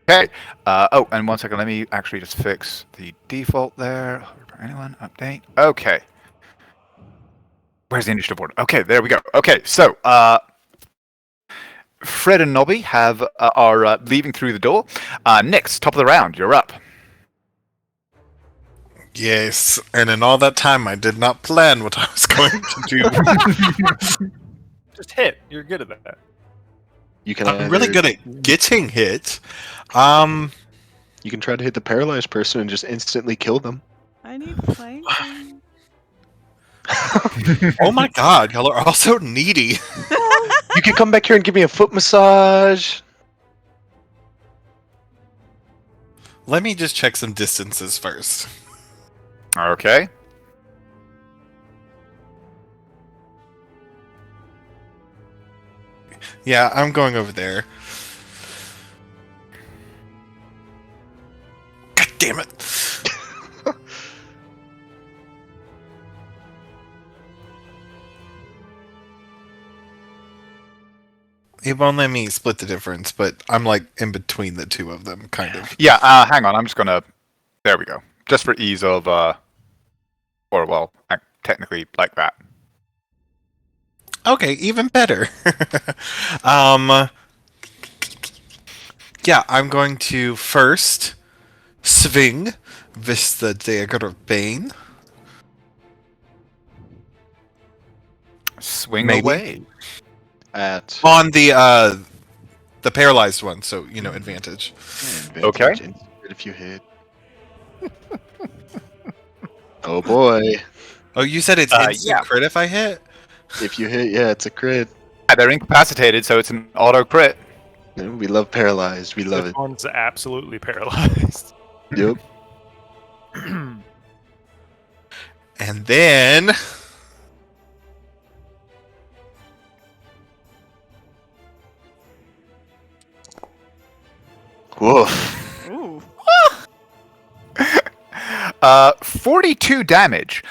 Okay. Oh, and 1 second. Let me actually just fix the default there. Anyone? Update. Okay. Where's the initiative order? Okay, there we go. Okay, so Fred and Nobby are leaving through the door. Nix, top of the round. You're up. Yes, and in all that time, I did not plan what I was going to do. Just hit. You're good at that. You can I'm really good at getting hit. You can try to hit the paralyzed person and just instantly kill them. I need planking. Oh my god, y'all are all so needy. You can come back here and give me a foot massage. Let me just check some distances first. Okay. Yeah, I'm going over there. God damn it. It won't let me split the difference, but I'm like in between the two of them, kind of. Yeah, hang on. I'm just going to... There we go. Just for ease of... Or, well, technically like that. Okay, even better. Yeah, I'm going to first swing with the dagger of Bane. Swing Maybe. away. at On the paralyzed one, so advantage. advantage Okay. and if you hit. Oh boy! Oh, you said it's instant yeah. crit if I hit? If you hit, yeah, it's a crit. They're incapacitated, so it's an auto crit. We love paralyzed. We love This it. one's absolutely paralyzed. Yep. And then Woof. Ooh. 42 damage.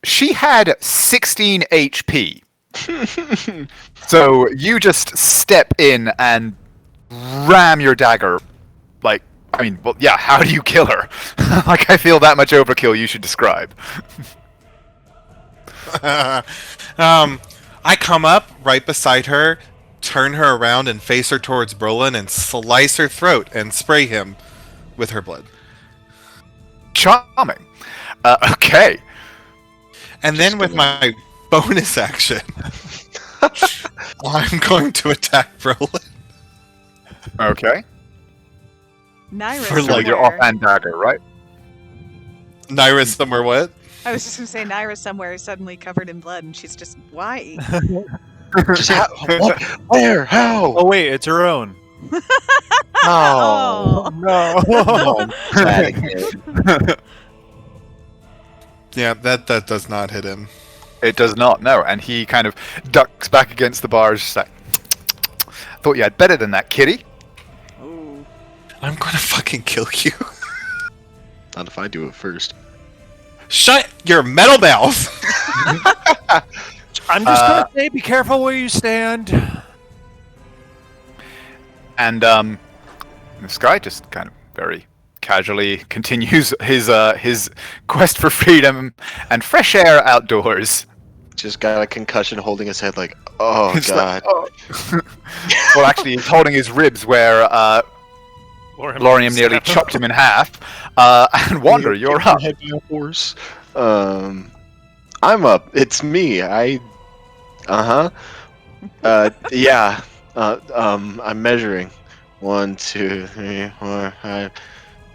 She had 16 HP. So you just step in and ram your dagger. How do you kill her? I feel that much overkill you should describe. I come up right beside her, turn her around and face her towards Brolin and slice her throat and spray him with her blood. Charming. Okay. And then with my bonus action, I'm going to attack Brolin. Okay. Naira For, So somewhere. with your offhand dagger, right? Naira somewhere what? I was just gonna say Naira somewhere is suddenly covered in blood, and she's just why? Just how? What? Where? How? Oh wait, it's her own. Oh. No. No, sad again. Yeah, that does not hit him. It does not, no. And he kind of ducks back against the bars, just like, thought you had better than that, kitty. Ooh. I'm gonna fucking kill you. Not if I do it first. Shut your metal mouth! I'm just gonna say, be careful where you stand. And this guy just kind of very casually continues his quest for freedom and fresh air outdoors. Just got a concussion holding his head like, oh It's god. like, oh. Well, actually, he's holding his ribs where Lorium nearly chopped him in half. And Wander, you're up. Head by a horse. I'm up. It's me. Yeah. I'm measuring. 1, 2, 3, 4, 5.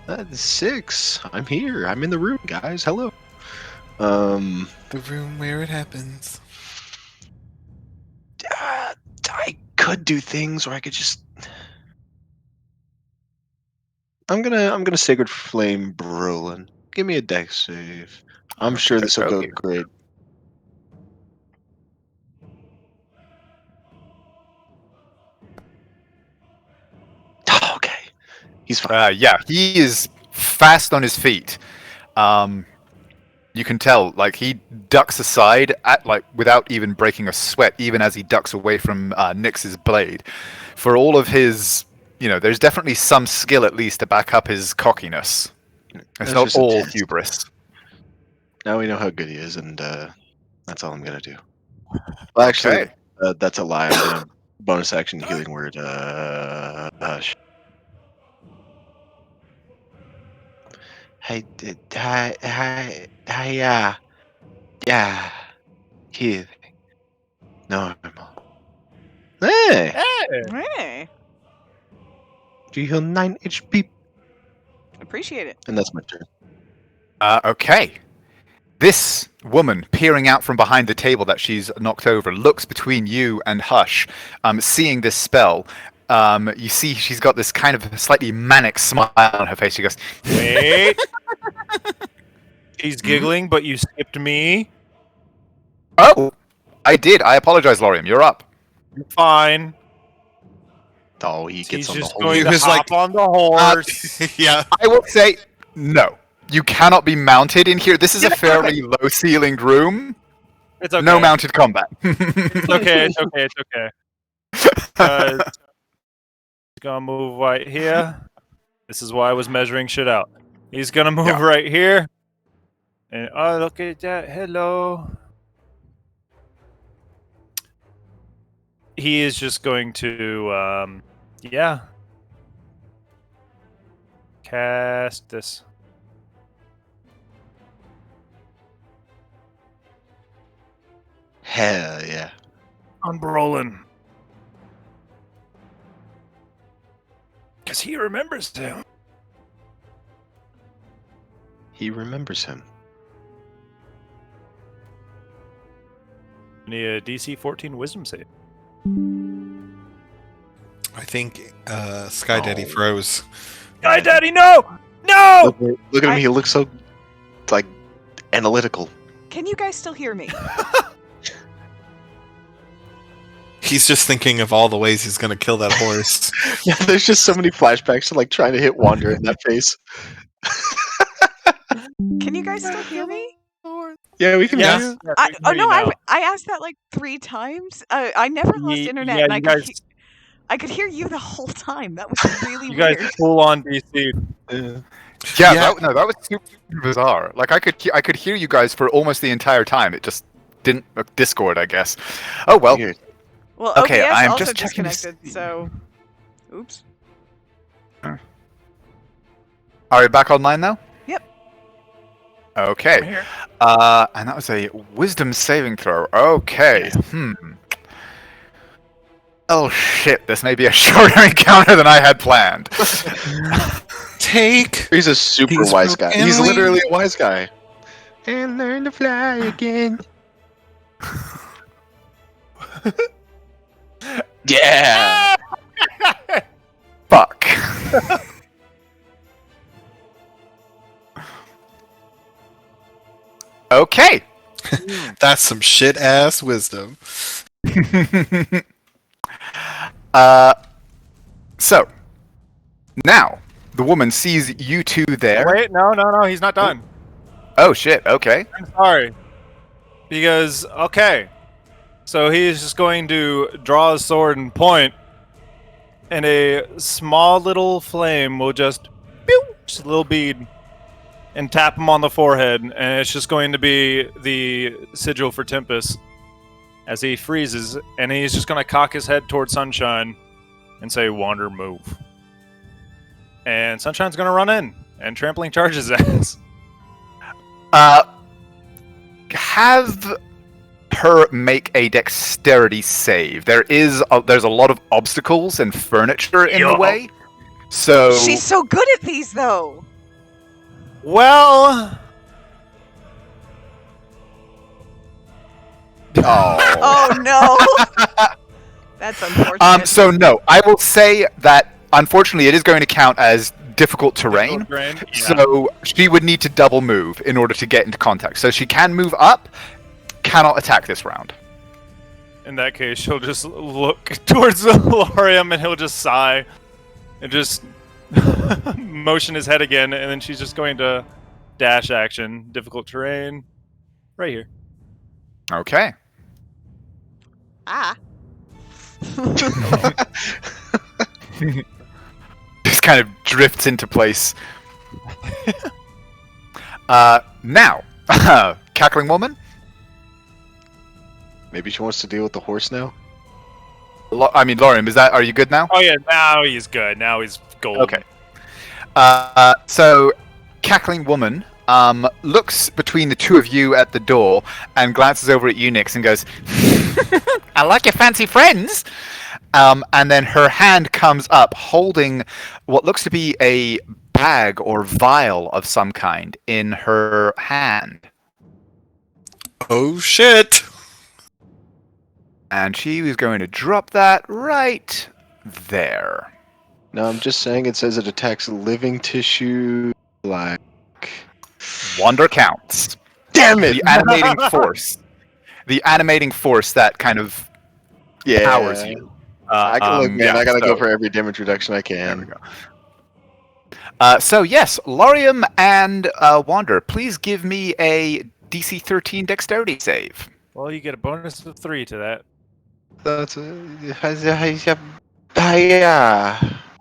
That's 6. I'm here. I'm in the room, guys. Hello. The room where it happens. I could do things, or I could just. I'm gonna Sacred Flame Brolin. Give me a dex save. I'm sure this will go okay. great. Okay, he's fine. Yeah, he is fast on his feet. You can tell, like, he ducks aside without even breaking a sweat, even as he ducks away from Nyx's blade. For all of his, there's definitely some skill at least to back up his cockiness. It's That's not just a all test. hubris. Now we know how good he is, and that's all I'm gonna do. Well, actually, Okay. that's a lie. I'm gonna bonus action healing word. Hush. Hey, yeah, healing. Normal. Hey, Hey, do you heal 9 HP? appreciate it. And that's my turn. Okay. This woman, peering out from behind the table that she's knocked over, looks between you and Hush, seeing this spell. You see she's got this kind of slightly manic smile on her face. She goes, Wait. She's giggling, but you skipped me. "Oh, I did. I apologize, Lorium. You're up." You're fine. Oh, he gets He's on the just whole. going to was hop like, on the horse. Yeah. I will say, no. You cannot be mounted in here. This is a fairly low-ceilinged room. It's okay. No mounted combat. It's okay. It's okay. It's okay. He's gonna move right here. This is why I was measuring shit out. He's gonna move Yeah. right here. And oh, look at that. Hello. He is just going to, cast this. Hell yeah. on Brolin. Because he remembers him. He remembers him. Need a DC 14 wisdom save. I think Sky Daddy froze. Guy Daddy, no! No! Look at him. He looks so like analytical. Can you guys still hear me? He's just thinking of all the ways he's going to kill that horse. Yeah, there's just so many flashbacks to like trying to hit Wander in that face. Can you guys still hear me? Yeah, we can. Yeah. Yes. I asked that like 3 times. I never lost internet, and I could hear you the whole time. That was really You weird. guys full on DC. Yeah, Yeah. that was super bizarre. Like I could hear you guys for almost the entire time. It just didn't. Discord, I guess. Oh well. Weird. Well, Okay, OBS I'm also just checking to disconnected, see. so oops. Are we back online now? Yep. Okay. Here. And that was a wisdom saving throw. Okay. Oh shit! This may be a shorter encounter than I had planned. Take. He's a super He's wise guy. He's broken. literally a wise guy. And learn to fly again. Yeah. Fuck. Okay. That's some shit ass wisdom. So now the woman sees you two there. Wait, no, he's not done. Oh shit. Okay. I'm sorry. Because, okay. So he's just going to draw his sword and point, and a small little flame will just, pew, just a little bead, and tap him on the forehead, and it's just going to be the sigil for Tempest as he freezes, and he's just going to cock his head towards Sunshine and say, "Wander, move." And Sunshine's going to run in and trampling charges ass. Have her make a dexterity save. There's a lot of obstacles and furniture in the way. So She's so good at these, though. Well, Oh no. That's unfortunate. so no, I will say that unfortunately it is going to count as difficult terrain. So she would need to double move in order to get into contact. So she can move up, cannot attack this round. In that case, she'll just look towards Lorium and he'll just sigh and just motion his head again, and then she's just going to dash action, difficult terrain, right here. Okay. Ah. Just kind of drifts into place. Now, cackling woman. Maybe she wants to deal with the horse now. Lorium, are you good now? Oh yeah, now he's good. Now he's golden. Okay. So, cackling woman looks between the two of you at the door and glances over at you, Nix, and goes, "I like your fancy friends." And then her hand comes up holding what looks to be a bag or vial of some kind in her hand. Oh shit! And she was going to drop that right there. No, I'm just saying it says it attacks living tissue like... Wander counts. Damn it! The animating force. The animating force that kind of powers you. I can look, man. I gotta go so- for every damage reduction I There we can. go. So yes, Lorium and Wander, please give me a DC 13 dexterity save. Well, you get a bonus of 3 to that. That's yeah.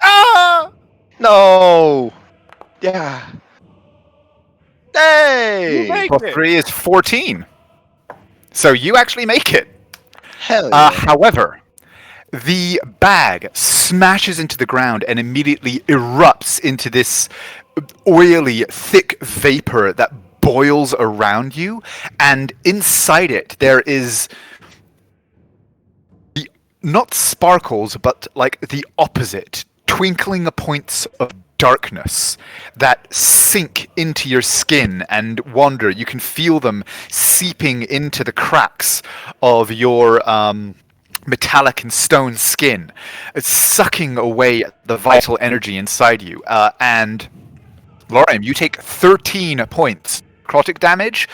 Ah! No. Yeah. Hey. Make Plus it. 3 is 14. So you actually make it. Hell yeah. However, the bag smashes into the ground and immediately erupts into this oily, thick vapor that boils around you, and inside it there is not sparkles, but like the opposite, twinkling points of darkness that sink into your skin and wander. You can feel them seeping into the cracks of your metallic and stone skin. It's sucking away the vital energy inside you. And Lorium, you take 13 points necrotic damage.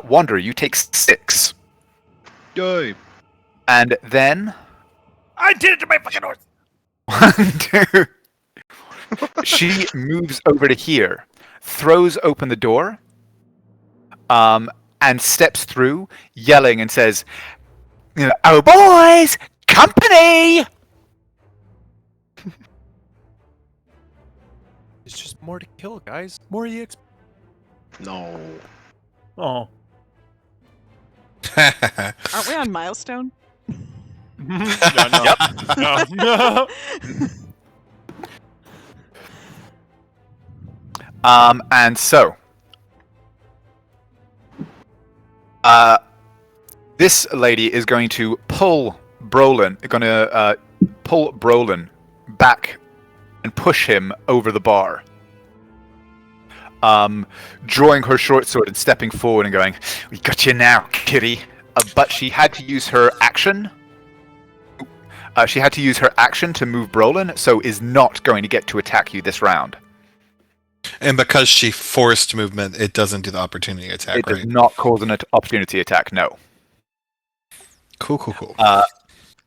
Wander, you take 6. Yay! And then I did it to my fucking horse. 1, 2. She moves over to here, throws open the door, and steps through, yelling and says, "Oh boys, company!" It's just more to kill, guys. More EXP. No. Oh. Aren't we on milestone? No. And so, this lady is going to pull Brolin, back and push him over the bar. Drawing her short sword and stepping forward and going, "We got you now, kitty." But she had to use her action. She had to use her action to move Brolin, so is not going to get to attack you this round. And because she forced movement, it doesn't do the opportunity attack, It does right? not cause an opportunity attack, no. Cool.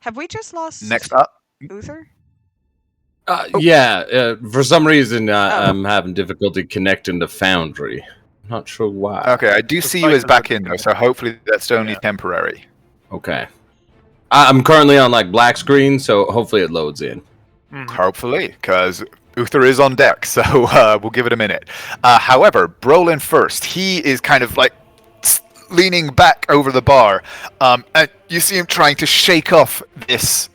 Have we just lost Next up. Uther? Yeah, for some reason, I'm having difficulty connecting to Foundry. I'm not sure why. Okay, I do see you as back in, though, so hopefully that's only temporary. Okay. I'm currently on, like, black screen, so hopefully it loads in. Hopefully, because Uther is on deck, so we'll give it a minute. However, Brolin first. He is kind of like leaning back over the bar, and you see him trying to shake off this.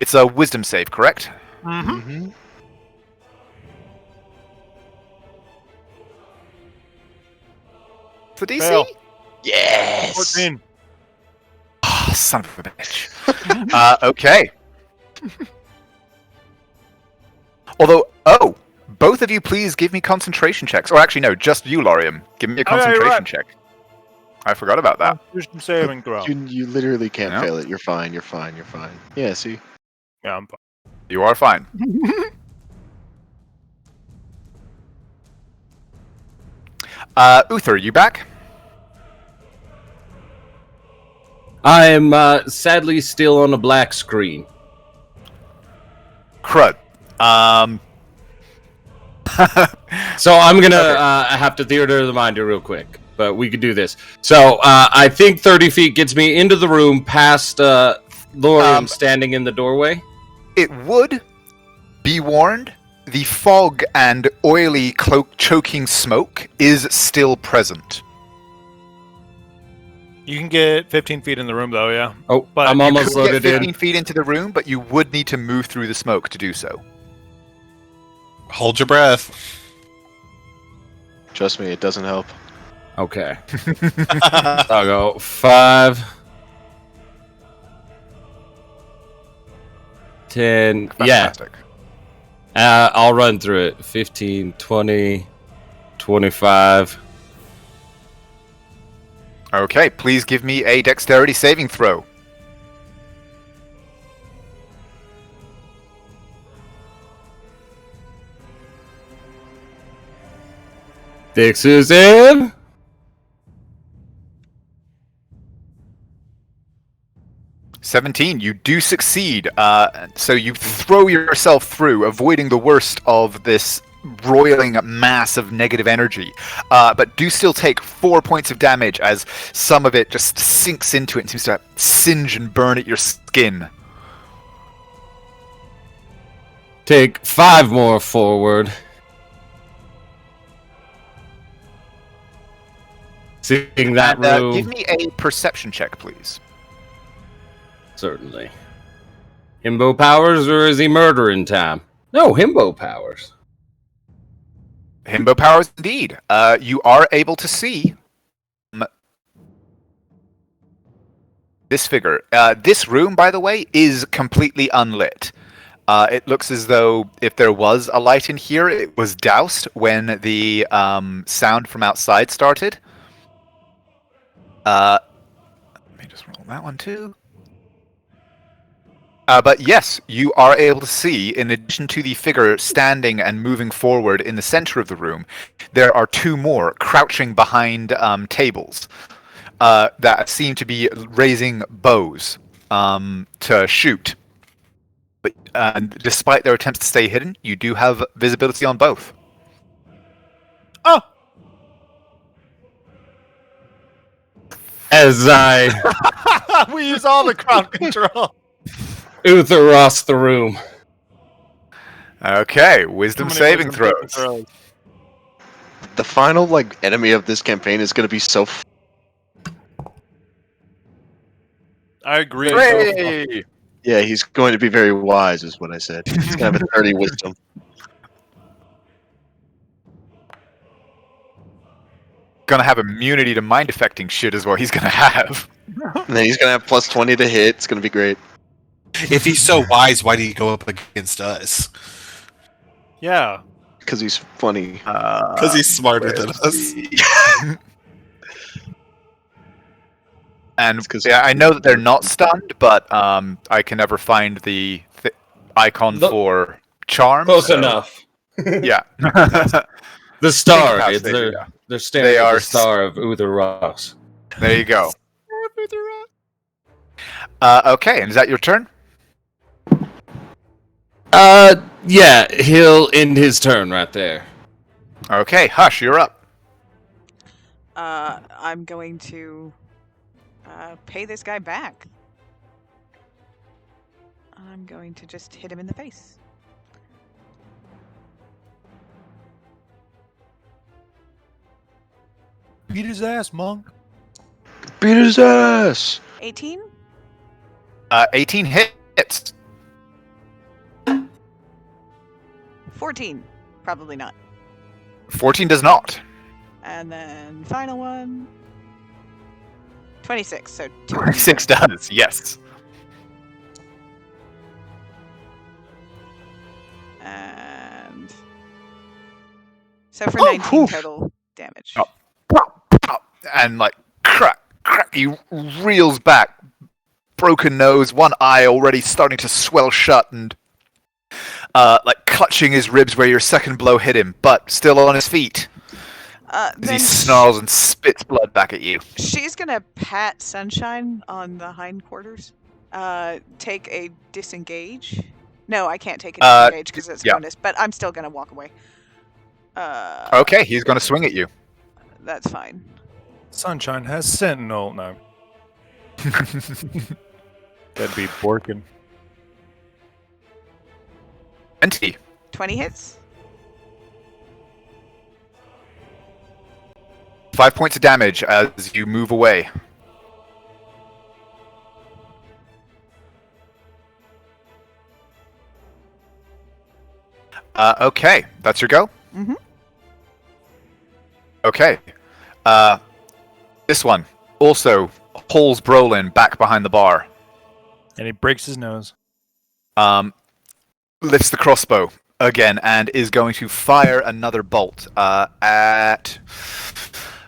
It's a wisdom save, correct? Mm-hmm. For DC? Fail. Yes! 14. Oh, son of a bitch. Okay. Although, both of you please give me concentration checks. Or actually, no, just you, Lorium. Give me a Oh, yeah, you're concentration right. check. I forgot about that. Wisdom saving throw. You literally can't Yeah. fail it. You're fine. Yeah, see? Yeah, I'm fine. You are fine. Uther, you back? I am sadly still on a black screen. Crud. So I'm gonna have to theater of the mind here real quick, but we could do this. So I think 30 feet gets me into the room past Lorium standing in the doorway. It would be warned, the fog and oily choking smoke is still present. You can get 15 feet in the room, though, yeah. Oh, But I'm you almost You could loaded get 15 in. feet into the room, but you would need to move through the smoke to do so. Hold your breath. Trust me, it doesn't help. Okay. I'll go 5, 10. Fantastic. Yeah, I'll run through it. 15, 20, 25. Okay, please give me a dexterity saving throw. Dex is in. $17, you do succeed. So you throw yourself through, avoiding the worst of this roiling mass of negative energy, but do still take 4 points of damage as some of it just sinks into it and seems to singe and burn at your skin. Take 5 more forward. Seeing that And, room. give me a perception check, please. Certainly. Himbo powers, or is he murdering time? No, himbo powers. Himbo powers, indeed. You are able to see This figure. This room, by the way, is completely unlit. It looks as though if there was a light in here, it was doused when the sound from outside started. Let me just roll that one too. But yes, you are able to see, in addition to the figure standing and moving forward in the center of the room, there are two more crouching behind tables that seem to be raising bows to shoot. But despite their attempts to stay hidden, you do have visibility on both. Oh! As I We use all the crowd control. Uther the room. Okay, wisdom saving throws. The final enemy of this campaign is going to be so. I agree. Hooray! Yeah, he's going to be very wise, is what I said. He's going to have a 30 wisdom. Gonna have immunity to mind affecting shit is what he's gonna have. And then he's going to have plus 20 to hit. It's going to be great. If he's so wise, why did he go up against us? Yeah. Because he's funny. Because he's smarter than us. And It's 'cause- yeah, I know that they're not stunned, but I can never find the icon The- for charm. Close so- enough. Yeah. The star. Think It's about it, yeah. they're staring They at are the star of Uther Ross. There you go. Okay, and is that your turn? Yeah, he'll end his turn right there. Okay, Hush, you're up. I'm going to pay this guy back. I'm going to just hit him in the face. Beat his ass, monk. Beat his ass! 18? 18 hits. 14. Probably not. 14 does not. And then final one. 26. So 2. 26 does, yes. And so for 19 oof. total damage. Oh. And crack, he reels back, broken nose, one eye already starting to swell shut, and clutching his ribs where your second blow hit him, but still on his feet. As he Then snarls and spits blood back at you. she's gonna pat Sunshine on the hindquarters. Take a disengage. No, I can't take a disengage because it's yeah. bonus, but I'm still gonna walk away. Okay, he's going to swing at you. That's fine. Sunshine has Sentinel now. That'd be Borkin. 20. 20 hits. 5 points of damage as you move away. Okay, that's your go? Mm-hmm. Okay. This one also pulls Brolin back behind the bar. And he breaks his nose. Lifts the crossbow again and is going to fire another bolt at...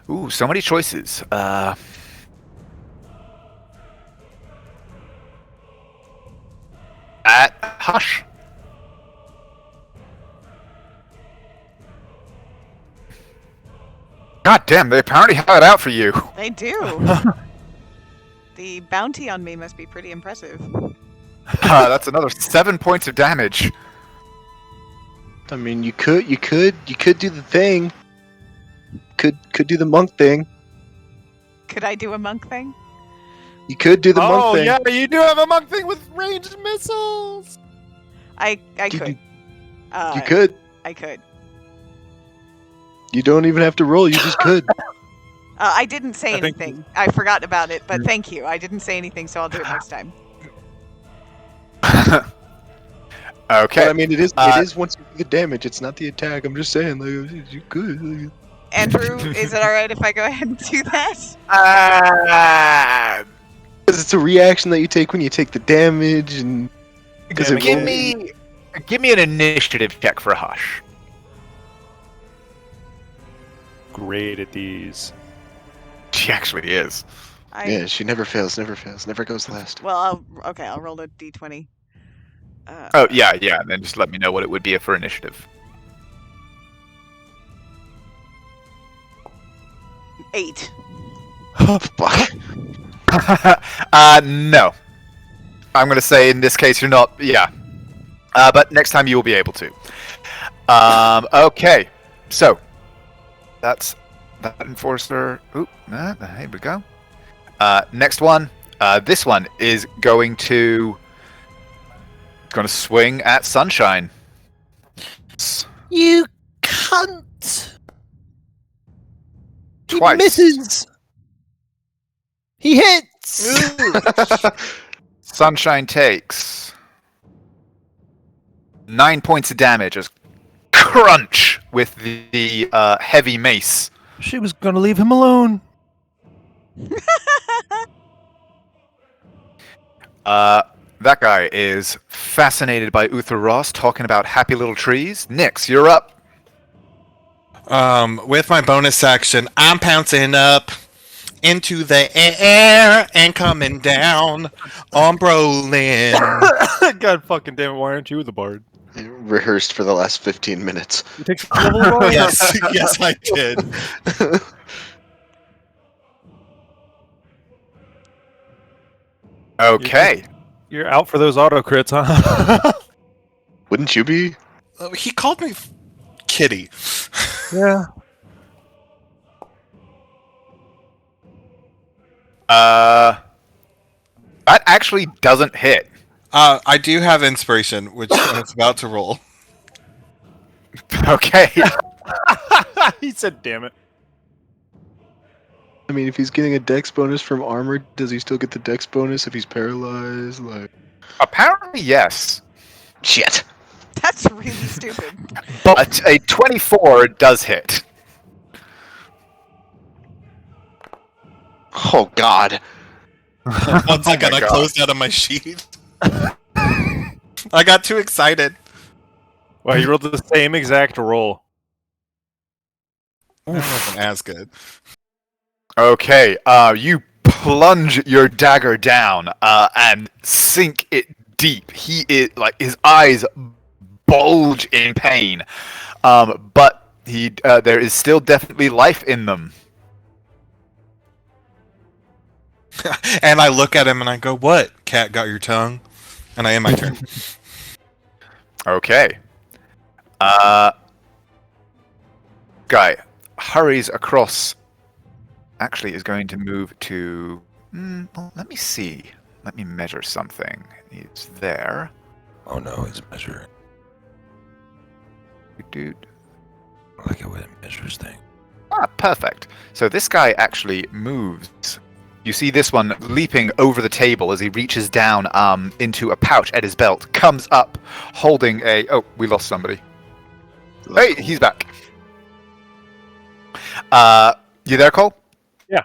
Ooh, so many choices. At Hush. God damn, they apparently have it out for you. They do. The bounty on me must be pretty impressive. That's another 7 points of damage. I mean, you could do the thing. Could do the monk thing. Could I do a monk thing? You could do the monk Oh thing. yeah, you do have a monk thing with ranged missiles. I You- could. You could. I could. You don't even have to roll. You just could. I didn't say I think- anything. I forgot about it, but thank you. I didn't say anything, so I'll do it next time. Okay. But I mean, it is once you do the damage. It's not the attack. I'm just saying, you could. Andrew, is it alright if I go ahead and do that? Because it's a reaction that you take when you take the damage, and because it Give will- me an initiative check for Hush. Great at these. She actually is. Yeah, she never fails, never goes last. Well, I'll roll a d20. Oh yeah. Then just let me know what it would be for initiative. 8. Fuck. No. I'm gonna say in this case you're not. Yeah. But next time you will be able to. Okay. So that's that enforcer. Oop. Here we go. Next one. This one is going to swing at Sunshine. You cunt! He Twice. misses! He hits! Sunshine takes 9 points of damage as crunch with the heavy mace. She was gonna leave him alone. That guy is fascinated by Uther Ross talking about happy little trees. Nyx, you're up. With my bonus action, I'm pouncing up into the air and coming down on Brolin. God fucking damn it! Why aren't you the bard? Rehearsed for the last 15 minutes. You take the level of bard? yes, I did. Okay. You're out for those auto crits, huh? Wouldn't you be? He called me Kitty. Yeah. That actually doesn't hit. I do have inspiration, which I was about to roll. Okay. He said, "Damn it." I mean, if he's getting a dex bonus from armor, does he still get the dex bonus if he's paralyzed? Like, Apparently, yes. shit. That's really stupid. But a 24 does hit. Oh God. One second, my I God. closed out of my sheet. I got too excited. Well, you rolled the same exact roll. That wasn't as good. Okay. You plunge your dagger down and sink it deep. He is like his eyes bulge in pain, but there is still definitely life in them. And I look at him and I go, "What? Cat got your tongue?" And I end my turn. Okay. Guy hurries across. Actually, is going to move to. Well, let me see. Let me measure something. He's there. Oh no, he's measuring. Dude. I like it when it measures things. Ah, perfect. So this guy actually moves. You see this one leaping over the table as he reaches down into a pouch at his belt, comes up holding a... Oh, we lost somebody. Hey, he's back. You there, Cole? Yeah.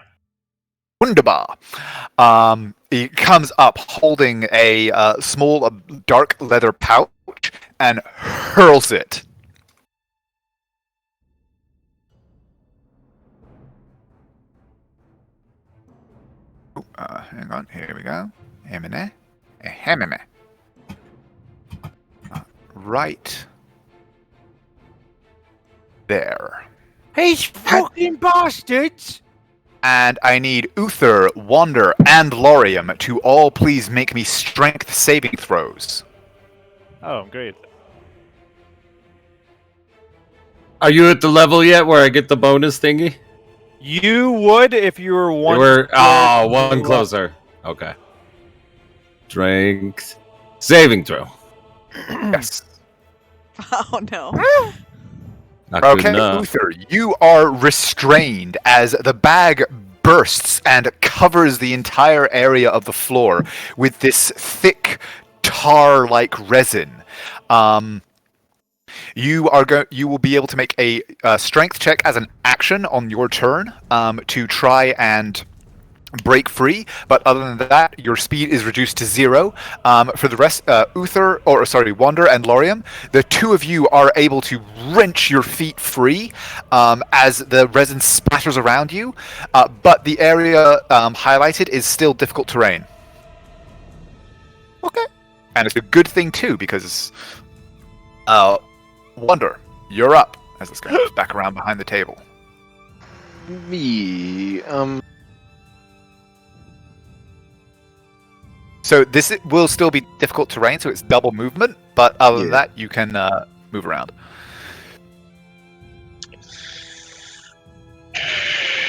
Wunderbar. He comes up holding a small dark leather pouch and hurls it. Hang on, here we go. Right there. He's fucking bastards! And I need Uther, Wander, and Lorium to all please make me strength saving throws. Oh, great. Are you at the level yet where I get the bonus thingy? You would if you were one. One closer. Okay. Strength saving throw. Yes. Oh no. Not good Okay, enough. Uther, you are restrained as the bag bursts and covers the entire area of the floor with this thick tar-like resin. You will be able to make a strength check as an action on your turn to try and break free, but other than that, your speed is reduced to 0. For the rest, Wander and Lorium, the two of you are able to wrench your feet free as the resin splatters around you, but the area highlighted is still difficult terrain. Okay. And it's a good thing too, because Wander, you're up. As this guy goes back around behind the table. Me, So this will still be difficult terrain, so it's double movement, but other than that, you can move around.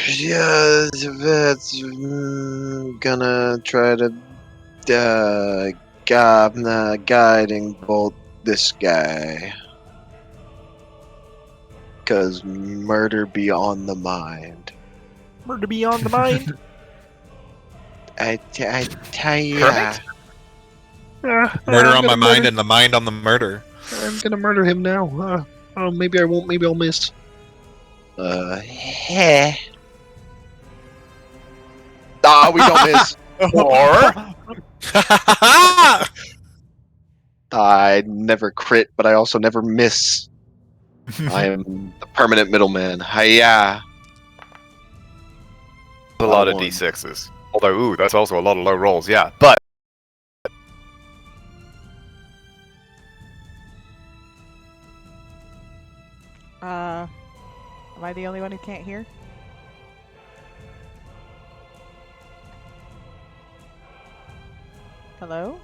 Yeah, that's gonna try to guiding bolt this guy. Because murder be on the mind. Murder be on the mind. I tell you. Perfect. Murder on my mind and the mind on the murder. I'm gonna murder him now. Oh, maybe I won't. Maybe I'll miss. Heh. Ah, we don't miss. Or I never crit, but I also never miss. I am the permanent middleman. Hiya. a lot of one. d6s. Although, that's also a lot of low rolls, yeah. But Am I the only one who can't hear? Hello?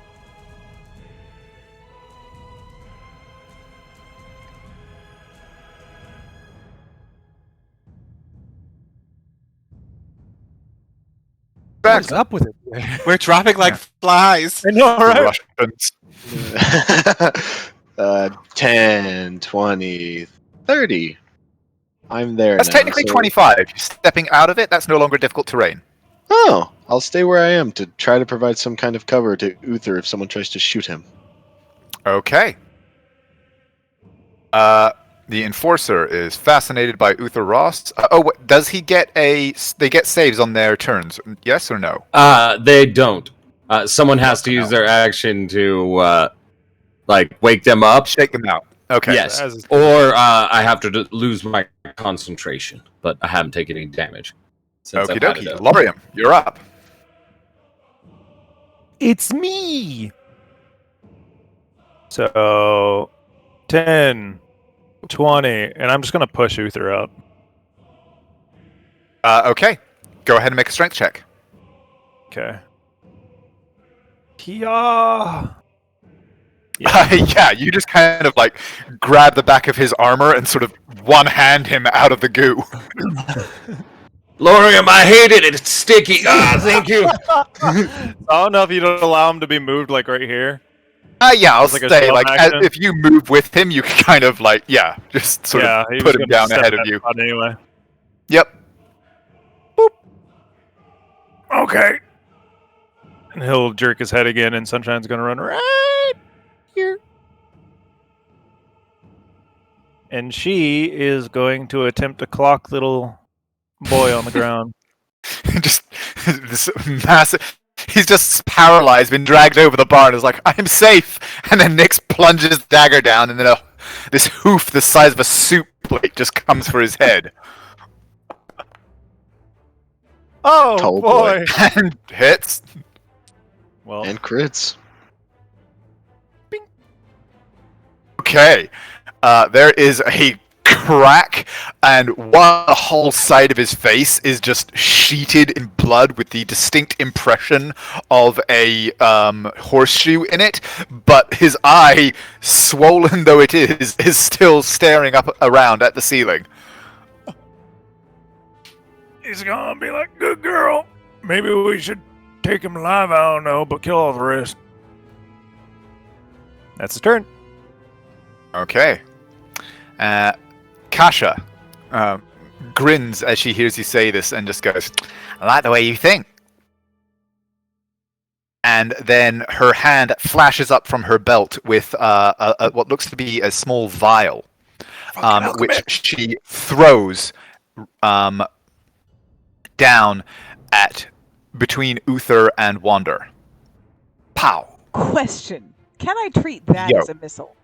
What's up with it? We're dropping like flies. I know, right? Russians. 10, 20, 30. I'm there That's now, technically so- 25. You're stepping out of it, that's no longer difficult terrain. Oh, I'll stay where I am to try to provide some kind of cover to Uther if someone tries to shoot him. Okay. The Enforcer is fascinated by Uther Ross. Does he get they get saves on their turns? Yes or no? They don't. Someone has to use their action to, wake them up. Shake them out. Okay. Yes. Or I have to lose my concentration, but I haven't taken any damage. Since Okie I've had dokie. it up. Lorium, you're up. It's me. So 10, 20, and I'm just gonna push Uther out. Okay. Go ahead and make a strength check. Okay. Yeah. Yeah, you just kind of grab the back of his armor and sort of one-hand him out of the goo. Lorium, I hate it. It's sticky. Thank you. I don't know if you'd allow him to be moved right here. Yeah, I'll It's like a say, shove action. if you move with him, you can kind of, just sort of he put was him gonna down step ahead of that you. spot anyway. Yep. Okay. And he'll jerk his head again, and Sunshine's gonna run right here. And she is going to attempt to clock little boy on the ground. Just this massive... He's just paralyzed, been dragged over the bar, and is like, I'm safe! And then Nyx plunges the dagger down, and then this hoof the size of a soup plate just comes for his head. Oh, Tall boy! And hits. Well, And crits. Okay. There is a crack, and one whole side of his face is just sheeted in blood with the distinct impression of a horseshoe in it, but his eye, swollen though it is still staring up around at the ceiling. he's gonna be like, good girl. Maybe we should take him alive, I don't know, but kill all the rest. That's his turn. Okay. Kasha grins as she hears you say this and just goes, I like the way you think. And then her hand flashes up from her belt with what looks to be a small vial, which she throws down at between Uther and Wander. Pow. Question: can I treat that Yo. as a missile?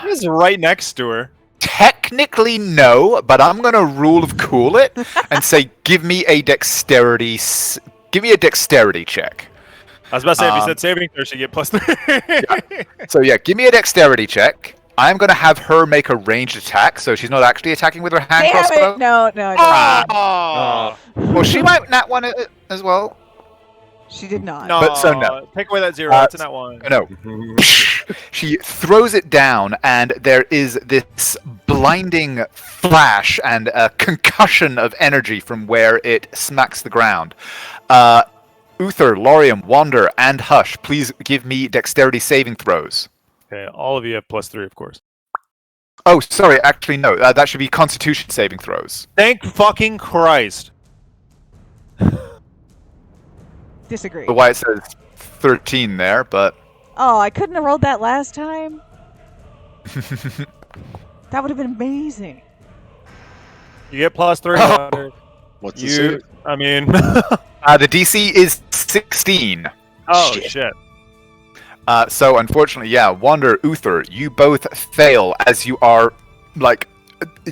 He's right next to her. Technically, no, but I'm gonna rule of cool it and say, give me a dexterity check. I was about to say, if you said saving throw, she'd get +3. So yeah, give me a dexterity check. I'm gonna have her make a ranged attack, so she's not actually attacking with her hand Damn crossbow. it! No, don't. Well, she might nat one as well. She did not. No, But so no. take away that 0. That's not one. No. She throws it down, and there is this blinding flash and a concussion of energy from where it smacks the ground. Uther, Lorium, Wander, and Hush, please give me dexterity saving throws. Okay, all of you have +3, of course. Oh, sorry, actually, no. That should be Constitution saving throws. Thank fucking Christ. Disagree. Why it says 13 there, but... Oh, I couldn't have rolled that last time. That would have been amazing. You get +3. Oh. Wander. What's the suit? I mean... the DC is 16. oh, shit. So unfortunately, yeah, Wander, Uther, you both fail as you are, like,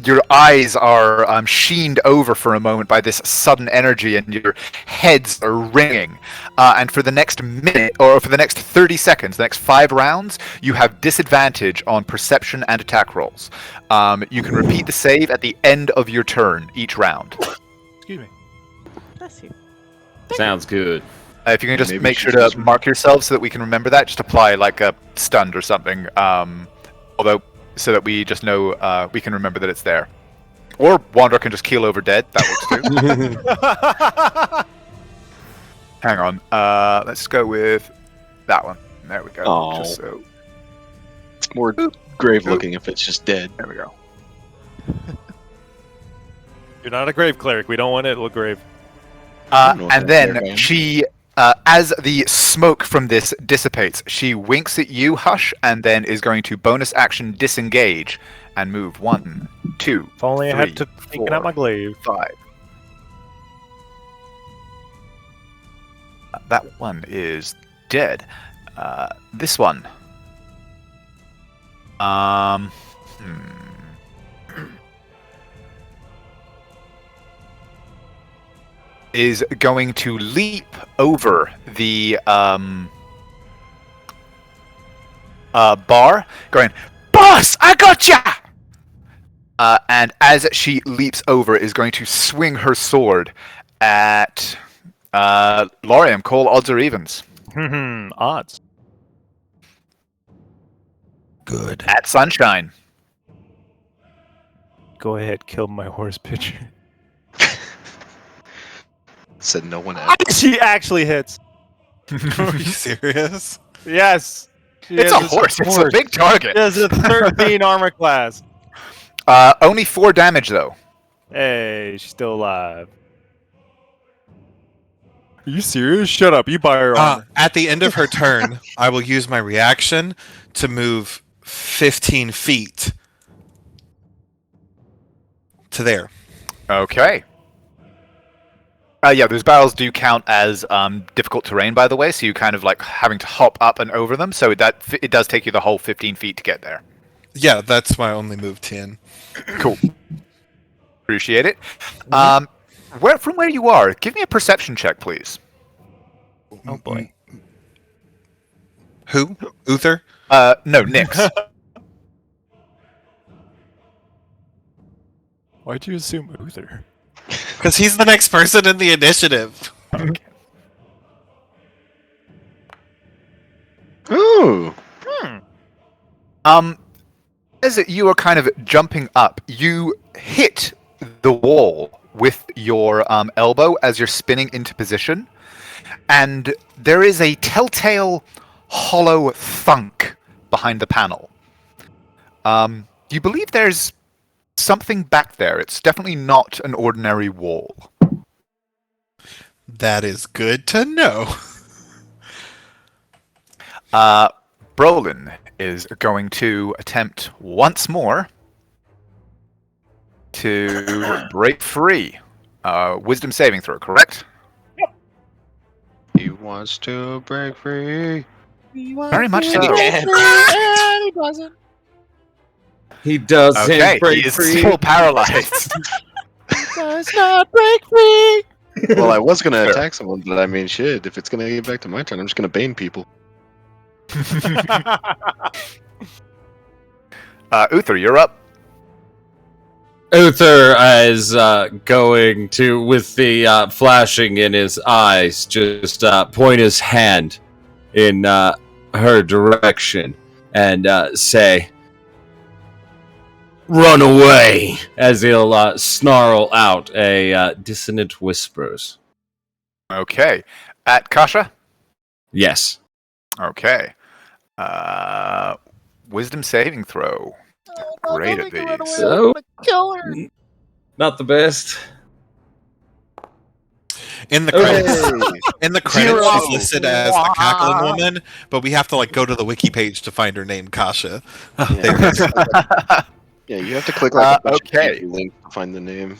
your eyes are sheened over for a moment by this sudden energy, and your heads are ringing. And for the next minute, or for the next 30 seconds, the next 5 rounds, you have disadvantage on perception and attack rolls. You can repeat the save at the end of your turn each round. Excuse me. Bless you. Sounds good. If you can just Maybe make she sure to just- mark yourself so that we can remember that, just apply like a stunned or something. Although, so that we just know we can remember that it's there. Or Wander can just keel over dead. That works too. Hang on. Let's go with that one. There we go. Aw. Just so. It's more grave looking if it's just dead. There we go. You're not a grave cleric. We don't want it to look grave. don't know if And that's then fair, man. she, as the smoke from this dissipates, she winks at you, Hush, and then is going to bonus action disengage and move 1, 2, If only I had to 3, thinking out my glaive. 5. That one is dead. This one. Is going to leap over the bar, going, "Boss, I gotcha!" And as she leaps over, is going to swing her sword at Lorium. Call odds or evens. Odds. Good. At Sunshine. Go ahead, kill my horse pitcher. Said no one ever. She actually hits. Are you serious? Yes. She It's a has horse. It's a big target. She has a 13 armor class. Only 4 damage though. Hey, she's still alive. Are you serious? Shut up. You buy her armor. At the end of her turn, I will use my reaction to move 15 feet to there. Okay. Yeah, those barrels do count as difficult terrain, by the way, so you kind of like having to hop up and over them, so that it does take you the whole 15 feet to get there. Yeah, that's my only move 10. Cool. Appreciate it. From where you are, give me a perception check, please. Oh boy. Who? Uther? No, Nyx. Why'd you assume Uther? Because he's the next person in the initiative. Ooh. As you are kind of jumping up, you hit the wall with your elbow as you're spinning into position, and there is a telltale hollow thunk behind the panel. You believe there's something back there. It's definitely not an ordinary wall. That is good to know. Brolin is going to attempt once more to break free. Wisdom saving throw, correct? He wants to break free. Very much so. He doesn't. He doesn't Okay, break he is free. still paralyzed. Does not break free. Well, I was gonna attack someone, but I mean, shit. If it's gonna get back to my turn, I'm just gonna bane people. Uther, you're up. Uther is going to, with the flashing in his eyes, just point his hand in her direction and say, "Run away!" as he'll snarl out a dissonant whispers. Okay. At Kasha? Yes. Okay. Wisdom saving throw. Great at these. So, Kill her. not the best. In the Okay. credits, in the credits, she's listed as the cackling woman, but we have to go to the wiki page to find her name, Kasha. There it is. Yeah, you have to click like a bunch okay. of links to find the name.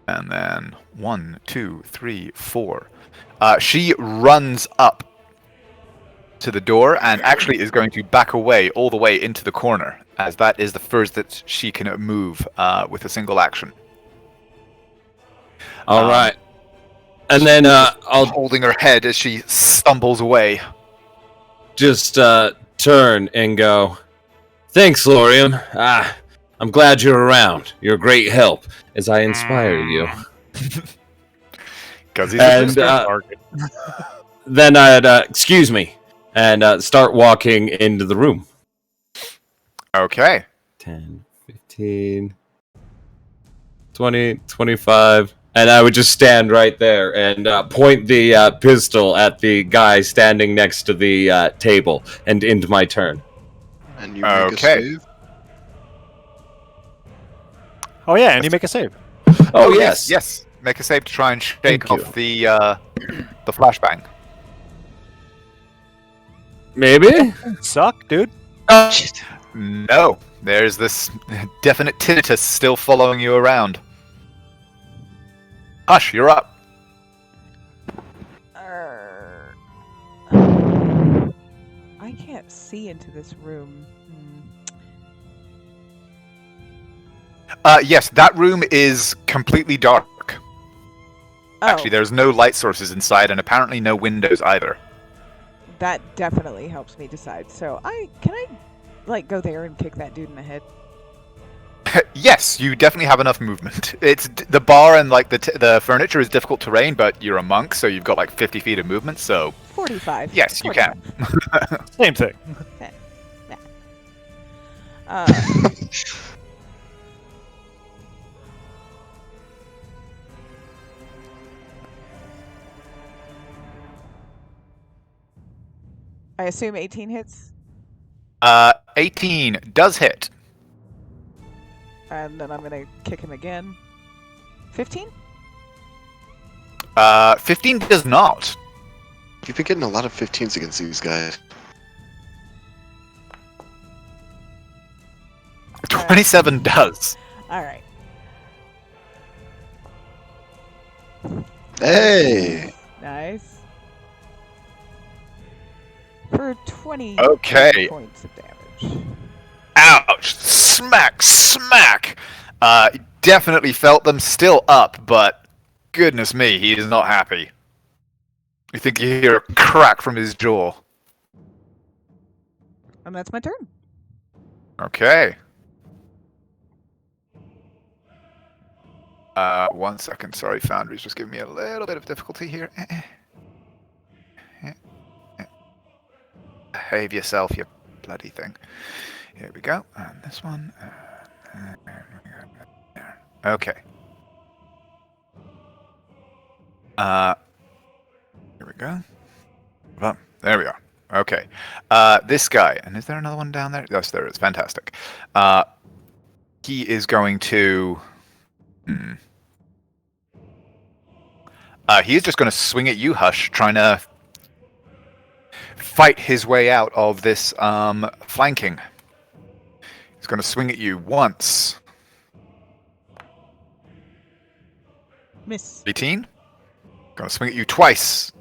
And then 1, 2, 3, 4. She runs up to the door and actually is going to back away all the way into the corner, as that is the first that she can move with a single action. All right. And then I'll Holding her head as she stumbles away. just turn and go, "Thanks, Lorium. I'm glad you're around. You're a great help as I inspire you." Because he's And then I'd, excuse me, and start walking into the room. Okay. 10, 15, 20, 25. And I would just stand right there and point the pistol at the guy standing next to the table and into my turn. And you make Okay. a save. Oh yeah, and you make a save. Oh, yes. Yes. Make a save to try and shake Thank off the flashbang. Maybe? Suck, dude. No. There's this definite tinnitus still following you around. Hush, you're up. I can't see into this room. Yes, that room is completely dark. Oh, Actually, there's no light sources inside, and apparently no windows either. that definitely helps me decide. So can I go there and kick that dude in the head? Yes, you definitely have enough movement. It's the bar and the furniture is difficult terrain, but you're a monk, so you've got 50 feet of movement. So 45. yes, you can. Same thing. I assume 18 hits, 18 does hit. and then I'm gonna kick him again. 15? 15 does not. You've been getting a lot of 15s against these guys. 27 does. All right. Hey! Nice. For 20 Okay. points of damage. Ouch! Smack! Smack! Definitely felt them still up, but goodness me, he is not happy. You think you hear a crack from his jaw. And that's my turn. Okay. 1 second. Sorry, Foundry's just giving me a little bit of difficulty here. Behave yourself, you bloody thing. Here we go. And this one. Okay. Here we go. Well, there we are. Okay. This guy. And is there another one down there? Yes, there is. Fantastic. He is going to... he is just going to swing at you, Hush, trying to fight his way out of this flanking. He's going to swing at you once, Miss. 18. Gonna swing at you twice.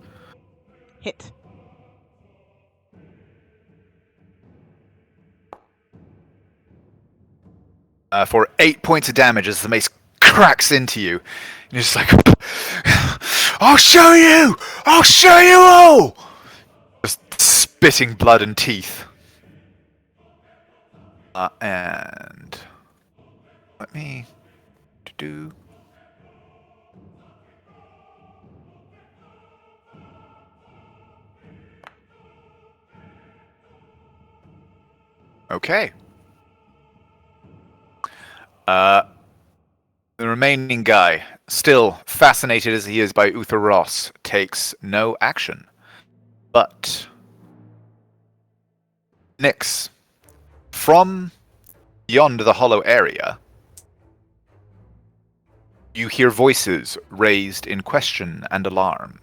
Hit. For 8 points of damage as the mace cracks into you. And you're just like, I'll show you! I'll show you all! Just spitting blood and teeth. And let me do. Okay. The remaining guy, still fascinated as he is by Uther Ross, takes no action. But Nyx, from beyond the hollow area, you hear voices raised in question and alarm.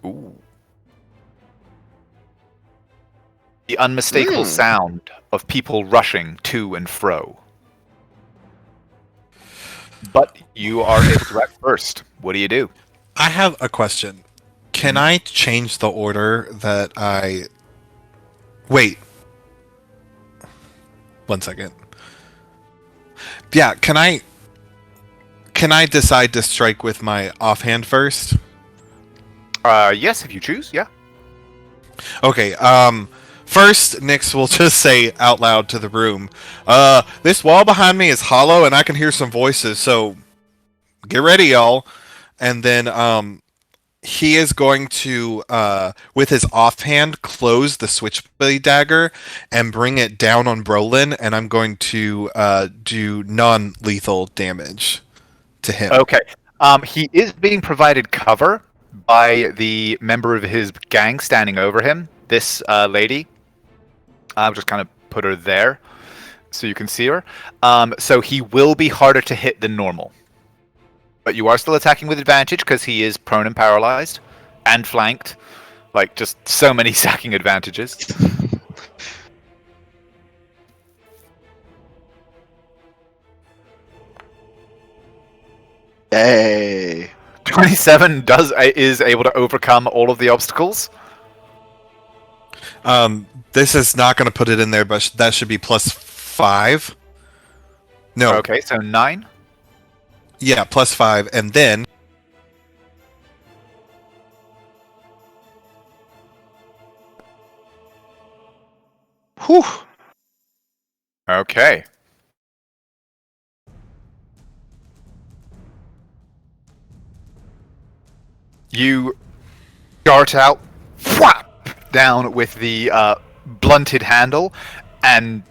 Ooh. The unmistakable sound of people rushing to and fro. But you are able to act first. What do you do? I have a question. Can I change the order that I... Wait. 1 second. Yeah, can I decide to strike with my offhand first? Yes, if you choose, yeah. Okay, first, Nyx will just say out loud to the room, this wall behind me is hollow and I can hear some voices, so get ready, y'all. And then, he is going to, with his offhand, close the switchblade dagger and bring it down on Brolin, and I'm going to, do non-lethal damage to him. Okay. He is being provided cover by the member of his gang standing over him, this lady. I'll just kind of put her there so you can see her. So he will be harder to hit than normal. But you are still attacking with advantage because he is prone and paralyzed and flanked. Like, just so many sacking advantages. Hey. 27 is able to overcome all of the obstacles. This is not going to put it in there, but that should be +5. No. Okay, so 9. Yeah, +5, and then... Whew. Okay. You dart out, whap, down with the blunted handle, and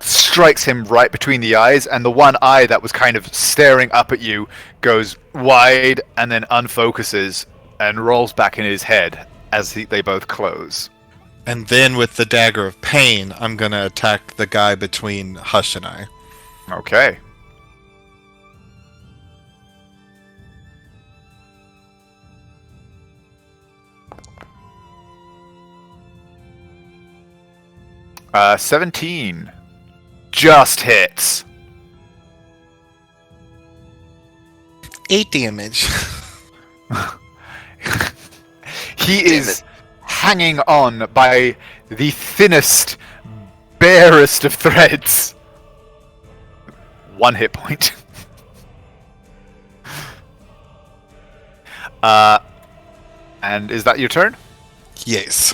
strikes him right between the eyes, and the one eye that was kind of staring up at you goes wide and then unfocuses and rolls back in his head as they both close. And then with the Dagger of Pain, I'm going to attack the guy between Hush and I. Okay. 17. Just hits. 8 damage. He is hanging on by the thinnest, barest of threads. 1 hit point. And is that your turn? Yes.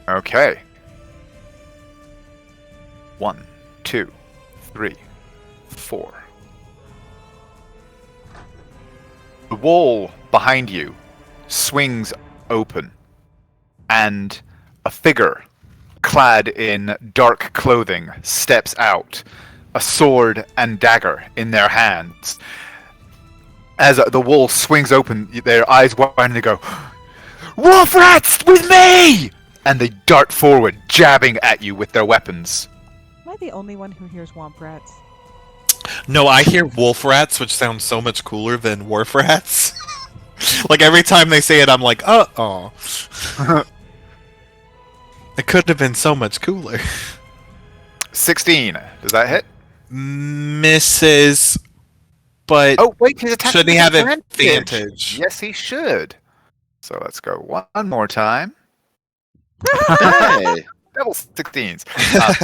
Okay. 1, 2, 3, 4. The wall behind you swings open, and a figure clad in dark clothing steps out, a sword and dagger in their hands. As the wall swings open, their eyes wide and they go, "Wolf rats with me!" And they dart forward, jabbing at you with their weapons. Am I the only one who hears womp rats? No, I hear wolf rats, which sounds so much cooler than wharf rats. Like, every time they say it, I'm like, oh. It could have been so much cooler. 16. Does that hit? Misses, but Oh, wait, he's attacking shouldn't he with have advantage. advantage? Yes, he should. So let's go one more time. Hey. Double 16s.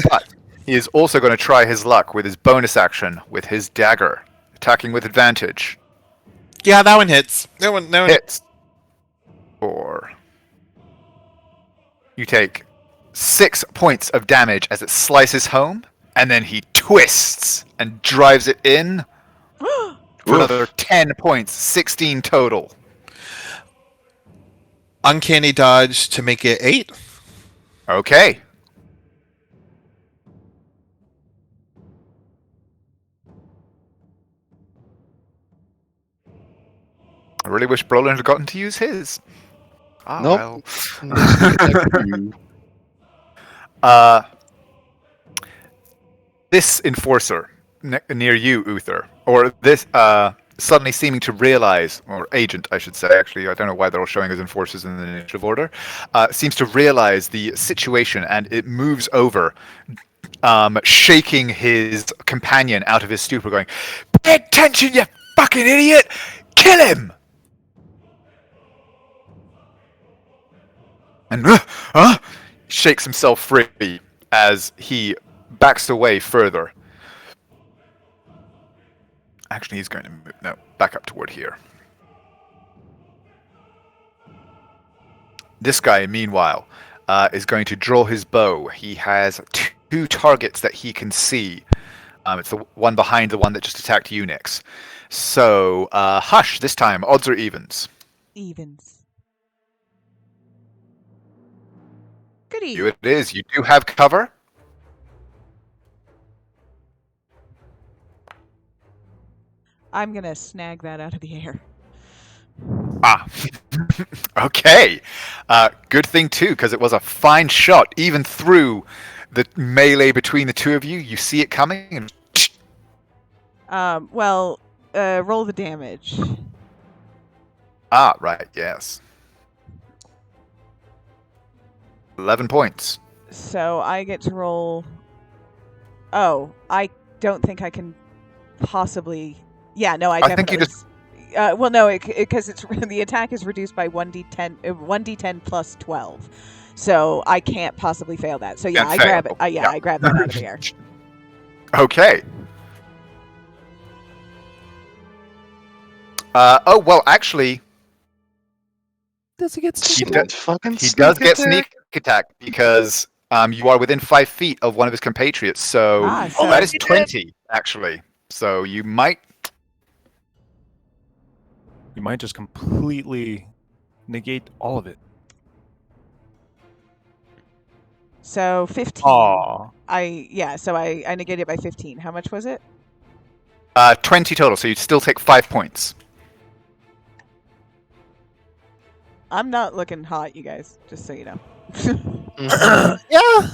But he is also going to try his luck with his bonus action with his dagger, attacking with advantage. Yeah, that one hits. That one Hits. 4. You take 6 points of damage as it slices home, and then he twists and drives it in for another 10 points, 16 total. Uncanny dodge to make it 8. Okay. I really wish Brolin had gotten to use his. Nope. Well. This enforcer near you, Uther, or this suddenly seeming to realize, or agent, I should say, actually, I don't know why they're all showing as enforcers in the initiative order, seems to realize the situation, and it moves over, shaking his companion out of his stupor, going, "Pay attention, you fucking idiot! Kill him!" And shakes himself free as he backs away further. Actually, he's going to move. No, back up toward here. This guy, meanwhile, is going to draw his bow. He has 2 targets that he can see. It's the one behind the one that just attacked you, Nyx. So, Hush, this time, odds or evens? Evens. Goody. You it is. You do have cover. I'm gonna snag that out of the air. Okay. Good thing, too, because it was a fine shot. Even through the melee between the two of you, you see it coming. And Roll the damage. Right, yes. 11 points. So I get to roll. Oh, I don't think I can possibly. Yeah, no, I think you definitely. just. Well, no, because it's the attack is reduced by 1d10 plus 12, so I can't possibly fail that. So yeah, Can't I fail. grab it. I grab that out of the air. Okay. Well, actually, Does he get he, sneak? does get sneak attack because you are within 5 feet of one of his compatriots. So So that is 20, actually. So you might. You might just completely negate all of it. So 15. Aw. So I negated it by 15. How much was it? 20 total. So you still take 5 points. I'm not looking hot, you guys. Just so you know. Yeah.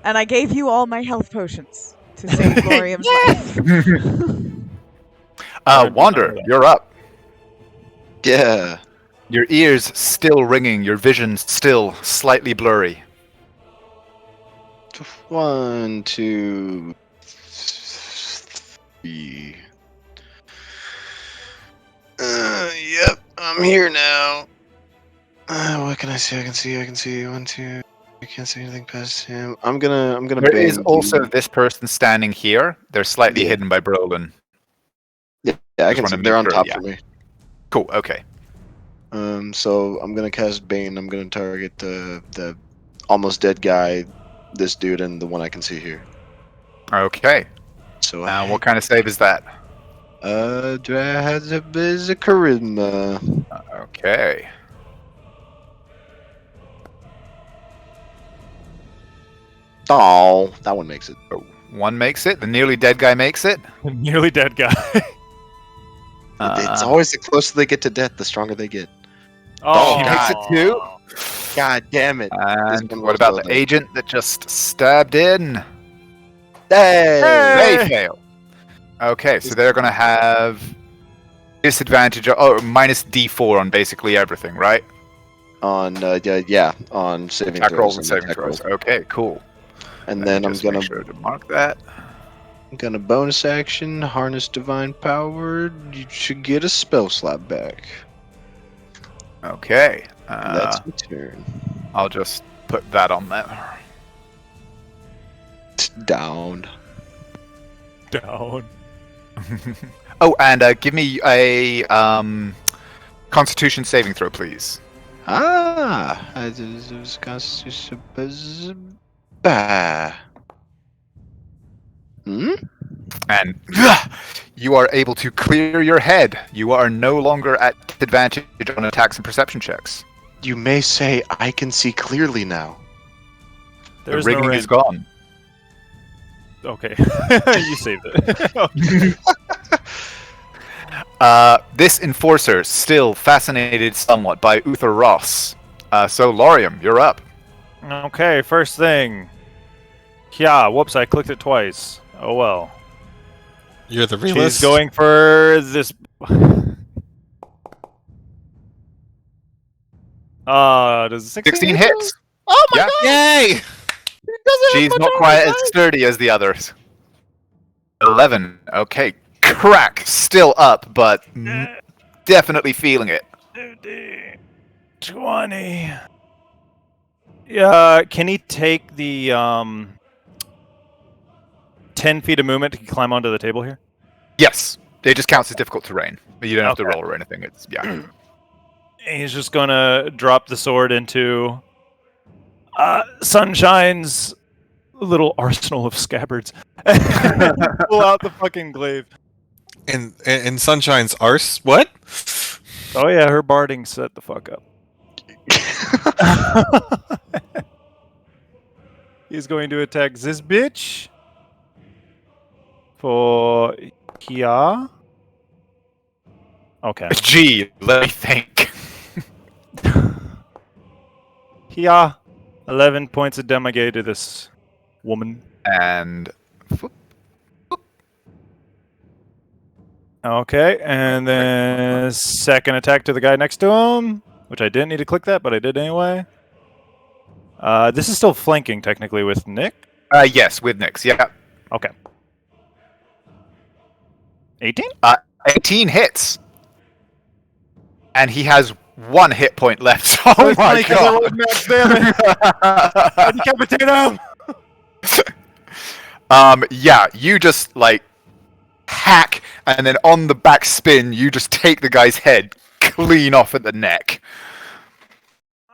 And I gave you all my health potions to save Glorium's life. Wander, you're up. Yeah. Your ears still ringing. Your vision still slightly blurry. 1, 2, 3. Yep, I'm here now. What can I see? I can see. 1, 2. I can't see anything past him. I'm gonna. There is bang also you. this person standing here. They're slightly hidden by Brolin. Yeah, I can wanna see. make They're on sure, top yeah. for me. Cool. Okay. So I'm gonna cast Bane. I'm gonna target the almost dead guy, this dude, and the one I can see here. Okay. So What kind of save is that? has a charisma. Okay. Oh, that one makes it. One makes it. The nearly dead guy makes it. Nearly dead guy. It's always the closer they get to death, the stronger they get. Oh, he makes it too. God damn it! And one what was about well the done. agent that just stabbed in? Hey! They fail. Okay, so they're gonna have disadvantage. Minus D4 on basically everything, right? On on saving Attack throws rolls and and saving attack throws. rolls. Okay, cool. And Let then me I'm just gonna make sure to mark that. Gonna bonus action, harness divine power. You should get a spell slot back. Okay. That's your turn. I'll just put that on there. It's down. Down. Oh, and give me a Constitution saving throw, please. Constitution. Bah. Hmm? And you are able to clear your head. You are no longer at advantage on attacks and perception checks. You may say I can see clearly now. There's the rigging no is gone. Okay. You saved it. This enforcer still fascinated somewhat by Uther Ross. So Laurium, you're up. Okay, first thing. Yeah, whoops, I clicked it twice. Oh well. You're the realist. She's going for this. Does 16 hits. Oh my Yeah. god! Yay! She's not quite as sturdy as the others. 11. Okay. Crack. Still up, but definitely feeling it. 20. Yeah, can he take the 10 feet of movement to climb onto the table here? Yes. It just counts as difficult terrain. But you don't have to Okay. roll or anything. It's yeah. He's just gonna drop the sword into Sunshine's little arsenal of scabbards. Pull out the fucking glaive. And Sunshine's arse. What? Oh yeah, her barding set the fuck up. He's going to attack this bitch for Kia. Okay. Gee, let me think. Kia. 11 points of damage to this woman. And Okay, and then second attack to the guy next to him, which I didn't need to click that, but I did anyway. This is still flanking technically with Nick. yes, with Nyx. Yeah. Okay. 18? 18 hits. And he has 1 hit point left. Oh my god. Max damage. Decapitate him. Yeah, you just like hack, and then on the back spin, you just take the guy's head clean off at the neck.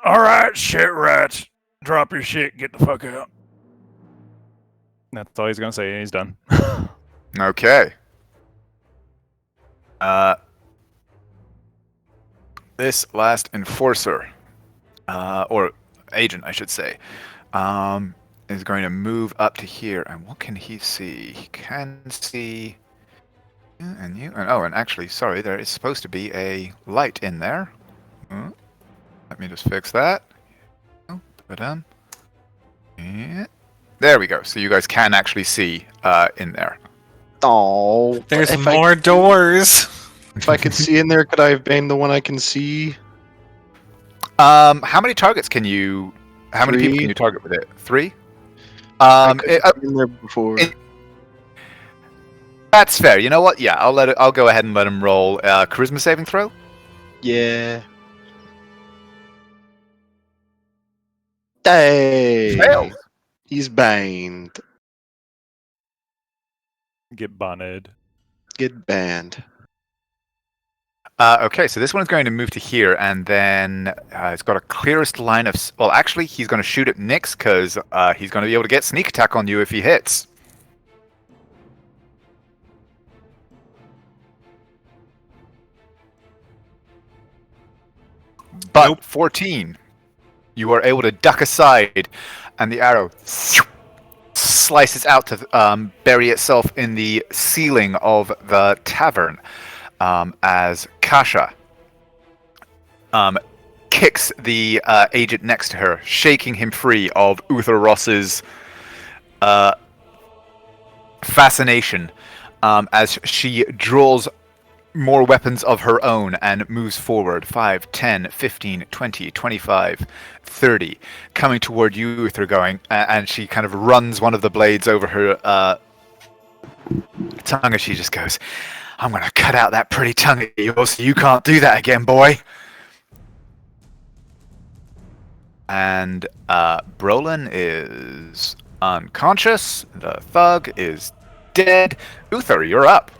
All right, shit rat. Drop your shit. Get the fuck out. That's all he's gonna say, and he's done. Okay. This last enforcer, or agent, I should say, is going to move up to here. And what can he see? He can see you and you. And, oh, and actually, sorry, there is supposed to be a light in there. Let me just fix that. Yeah. There we go. So you guys can actually see in there. Oh, There's more doors. If I could see in there, could I have banged the one I can see? How many targets can you? How many people 3. can you target with it? 3. I could have been there before. That's fair. You know what? Yeah, I'll go ahead and let him roll charisma saving throw. Yeah. Hey. Failed. He's banged. Get bonned. Get banned. Okay, so this one's going to move to here, and then it's got a clearest line of. Well, actually, he's going to shoot at Nyx because he's going to be able to get sneak attack on you if he hits. But Nope. 14, you are able to duck aside, and the arrow slices out to bury itself in the ceiling of the tavern. As Kasha kicks the agent next to her, shaking him free of Uther Ross's fascination, as she draws more weapons of her own and moves forward 5, 10, 15, 20, 25, 30, coming toward you, Uther, going, and she kind of runs one of the blades over her tongue as she just goes, I'm going to cut out that pretty tongue of yours so you can't do that again, boy. And Brolin is unconscious. The thug is dead. Uther, you're up.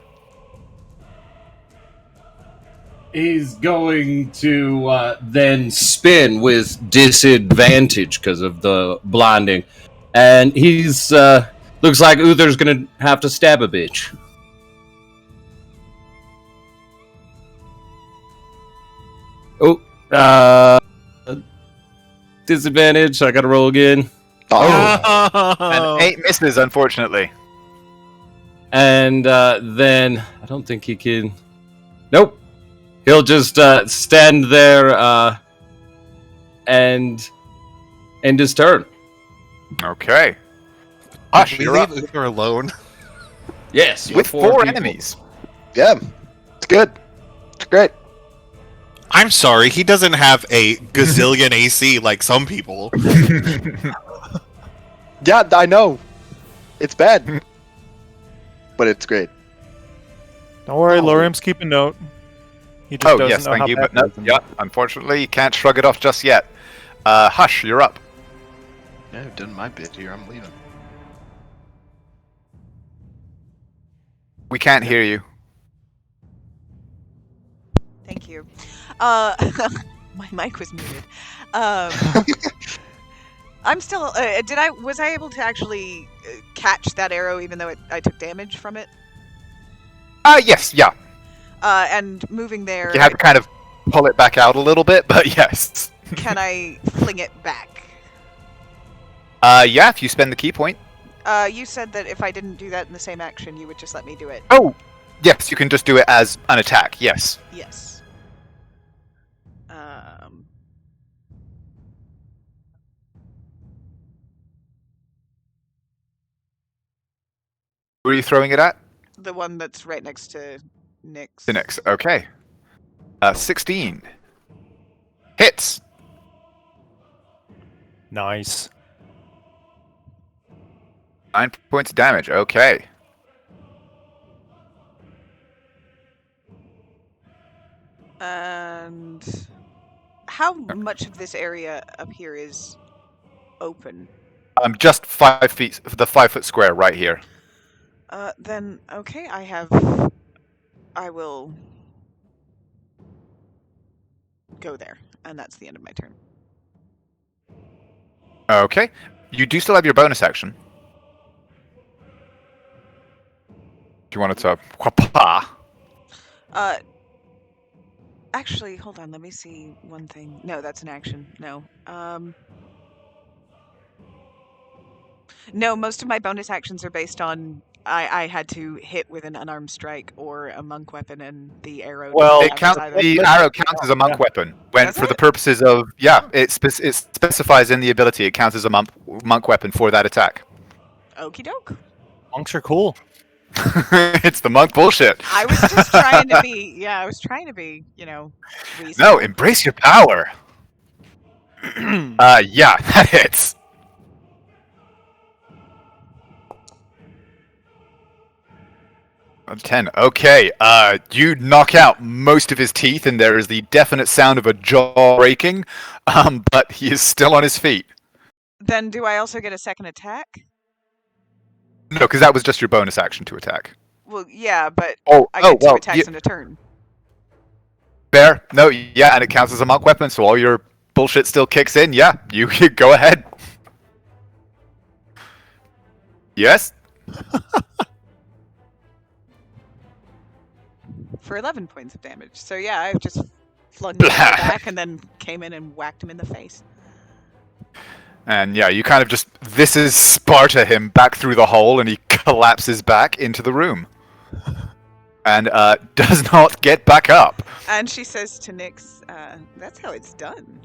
He's going to then spin with disadvantage because of the blinding. And he's, looks like Uther's gonna have to stab a bitch. Oh, disadvantage, I gotta roll again. Oh. And 8 misses, unfortunately. And then, I don't think he can... Nope. He'll just stand there and end his turn. Okay. Hush, we you're leave up. Uther alone. Yes, With 4 people. enemies. Yeah, it's good. It's great. I'm sorry, he doesn't have a gazillion AC like some people. Yeah, I know. It's bad. But it's great. Don't worry, Lorium's keeping note. He just Oh, doesn't yes, know thank how you. bad But no, it is. yeah, unfortunately, you can't shrug it off just yet. Hush, you're up. Yeah, I've done my bit here. I'm leaving. We can't hear you. Thank you. My mic was muted. I'm still. Was I able to actually catch that arrow, even though I took damage from it? Yes, yeah. And moving there, You had to kind of pull it back out a little bit, but yes. can I fling it back? Yeah, if you spend the key point. You said that if I didn't do that in the same action, you would just let me do it. Oh, yes, you can just do it as an attack, yes. Yes. Who are you throwing it at? The one that's right next to Nyx. The next, okay. 16. Hits. Nice. 9 points of damage, okay. And how much of this area up here is open? Just 5 feet, the 5 foot square right here. Then, okay, I will go there, and that's the end of my turn. Okay. You do still have your bonus action. Do you want it to... Actually, hold on, let me see one thing. No, that's an action. No. No, most of my bonus actions are based on I had to hit with an unarmed strike or a monk weapon, and the arrow. Well, It counts, the arrow counts as a monk weapon. When Does for the it? purposes of... Yeah, it specifies in the ability. It counts as a monk weapon for that attack. Okie doke. Monks are cool. It's the monk bullshit. I was just trying to be, reasonable. No, embrace your power. Yeah, that hits. 10. Okay. You knock out most of his teeth, and there is the definite sound of a jaw breaking. But he is still on his feet. Then do I also get a second attack? No, because that was just your bonus action to attack. Well, yeah, but Oh, I get two well, attacks in a turn. fair. No, yeah, and it counts as a monk weapon, so all your bullshit still kicks in. Yeah, you go ahead. Yes. For 11 points of damage. So yeah, I've just flung him back and then came in and whacked him in the face. And yeah, you kind of just, this is Sparta him back through the hole, and he collapses back into the room. And does not get back up. And she says to Nyx, that's how it's done.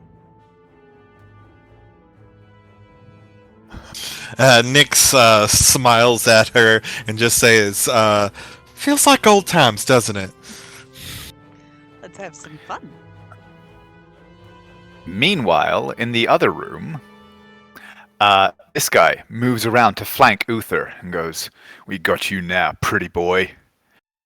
Nyx smiles at her and just says, feels like old times, doesn't it? Let's have some fun. Meanwhile, in the other room, This guy moves around to flank Uther and goes, "We got you now, pretty boy,"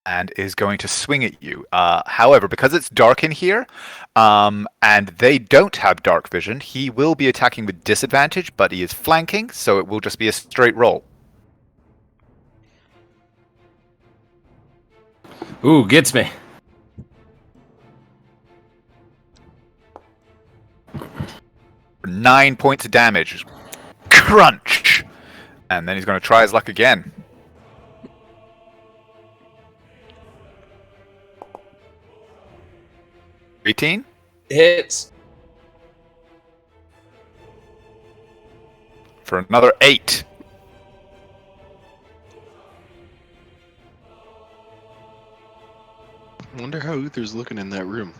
and is going to swing at you. However, because it's dark in here, and they don't have dark vision, he will be attacking with disadvantage, but he is flanking, so it will just be a straight roll. Ooh, gets me. For 9 points of damage. Crunch! And then he's going to try his luck again. $18? Hits. For another 8. I wonder how Uther's looking in that room.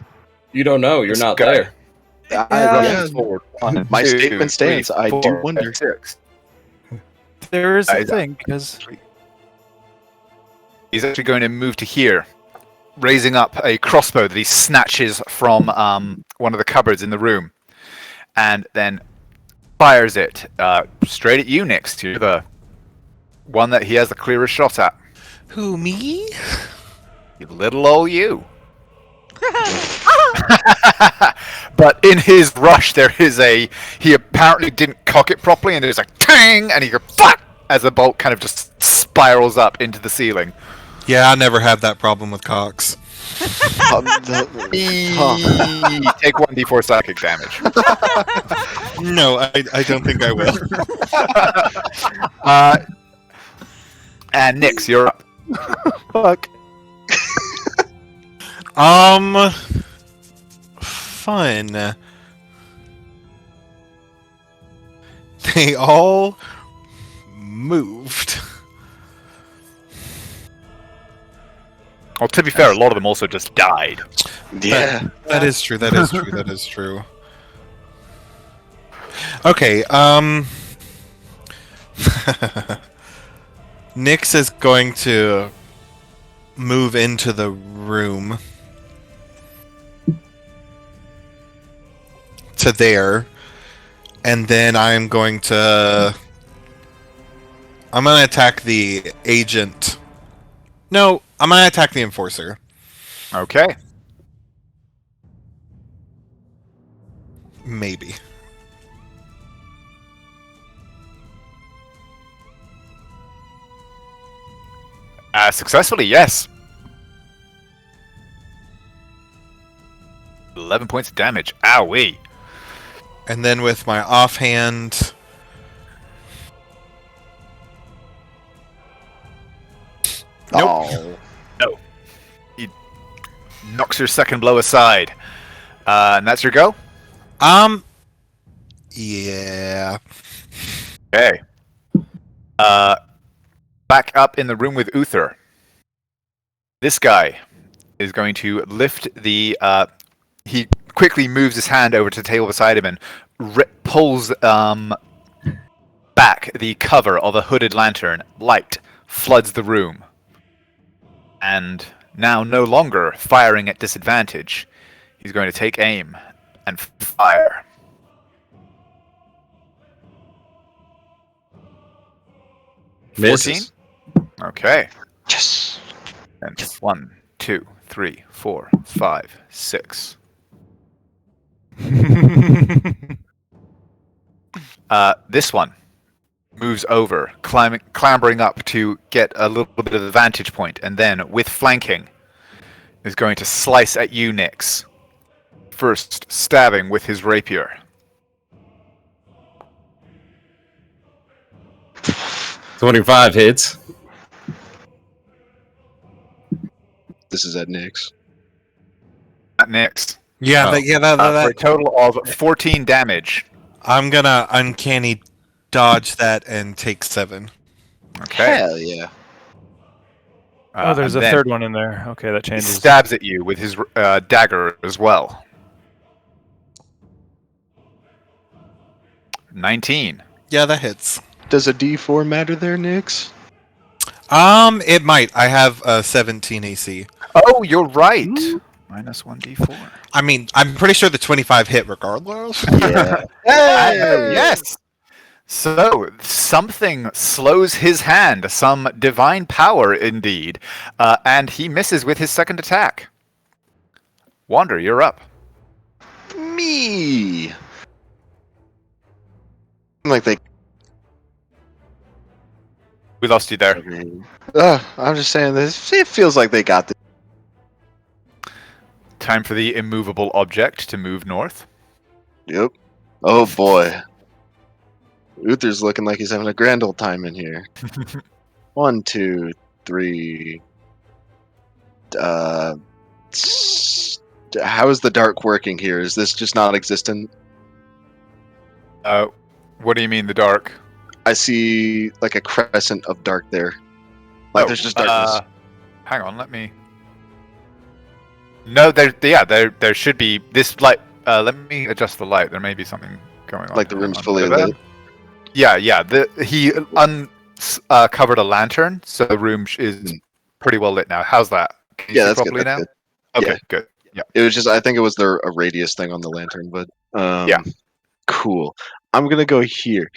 You don't know. You're This not guy- there. Yeah. Runs forward. One, My two, statement stands. three, I do four, wonder. 6. There is a I- thing, because He's actually going to move to here, raising up a crossbow that he snatches from one of the cupboards in the room, and then fires it straight at you, Nix. You're the one that he has the clearest shot at. Who, me? You little old you. But in his rush, he apparently didn't cock it properly, and there's a tang, and he goes fuck as the bolt kind of just spirals up into the ceiling. Yeah, I never had that problem with cocks. Take 1d4 psychic damage. No, I don't think I will. And Nix, you're up. fuck. Fun. They all moved. Well, to be fair, a lot of them also just died. Yeah. That is true. That is true. That is true. Okay. Nix is going to move into the room to there, and then I'm going to attack the agent. No, I'm gonna attack the enforcer. Okay. Maybe. Successfully, yes. 11 points of damage. Owie. And then with my offhand, nope. Oh. No. He knocks your second blow aside. And that's your go? Yeah. Okay. Back up in the room with Uther. This guy is going to lift the... he quickly moves his hand over to the table beside him and pulls back the cover of a hooded lantern. Light floods the room. And now no longer firing at disadvantage, he's going to take aim and fire. Misses. 14? Okay. Yes. And 1, 2, 3, 4, 5, 6. This one moves over, clambering up to get a little bit of the vantage point, and then, with flanking, is going to slice at you, Nix. First, stabbing with his rapier. 25 hits. This is at Nix. At Nix. Yeah, Oh. For a total of 14 damage. I'm gonna uncanny dodge that and take 7. Okay. Hell yeah. Oh, there's a and then third one in there. Okay, that He changes. stabs at you with his dagger as well. 19. Yeah, that hits. Does a D4 matter there, Nix? It might. I have 17 AC. Oh, you're right. Minus 1d4. I mean, I'm pretty sure the 25 hit regardless. Yeah. Yes. So, something slows his hand, some divine power indeed, and he misses with his second attack. Wander, you're up. Me. Like they. We lost you there. I'm just saying this. It feels like they got this. Time for the immovable object to move north. Yep. Oh boy. Uther's looking like he's having a grand old time in here. 1, 2, 3. How is the dark working here? Is this just non-existent? What do you mean the dark? I see like a crescent of dark there. Like there's just darkness. Hang on, let me. No, there should be this light. Let me adjust the light. There may be something going on. Like the room's fully Over there. lit. Yeah. He covered a lantern, so the room is pretty well lit now. How's that? Can you see That's properly good. That's now? good. Okay, Yeah. good. Yeah. It was just I think it was a radius thing on the lantern, but Yeah. Cool. I'm gonna go here.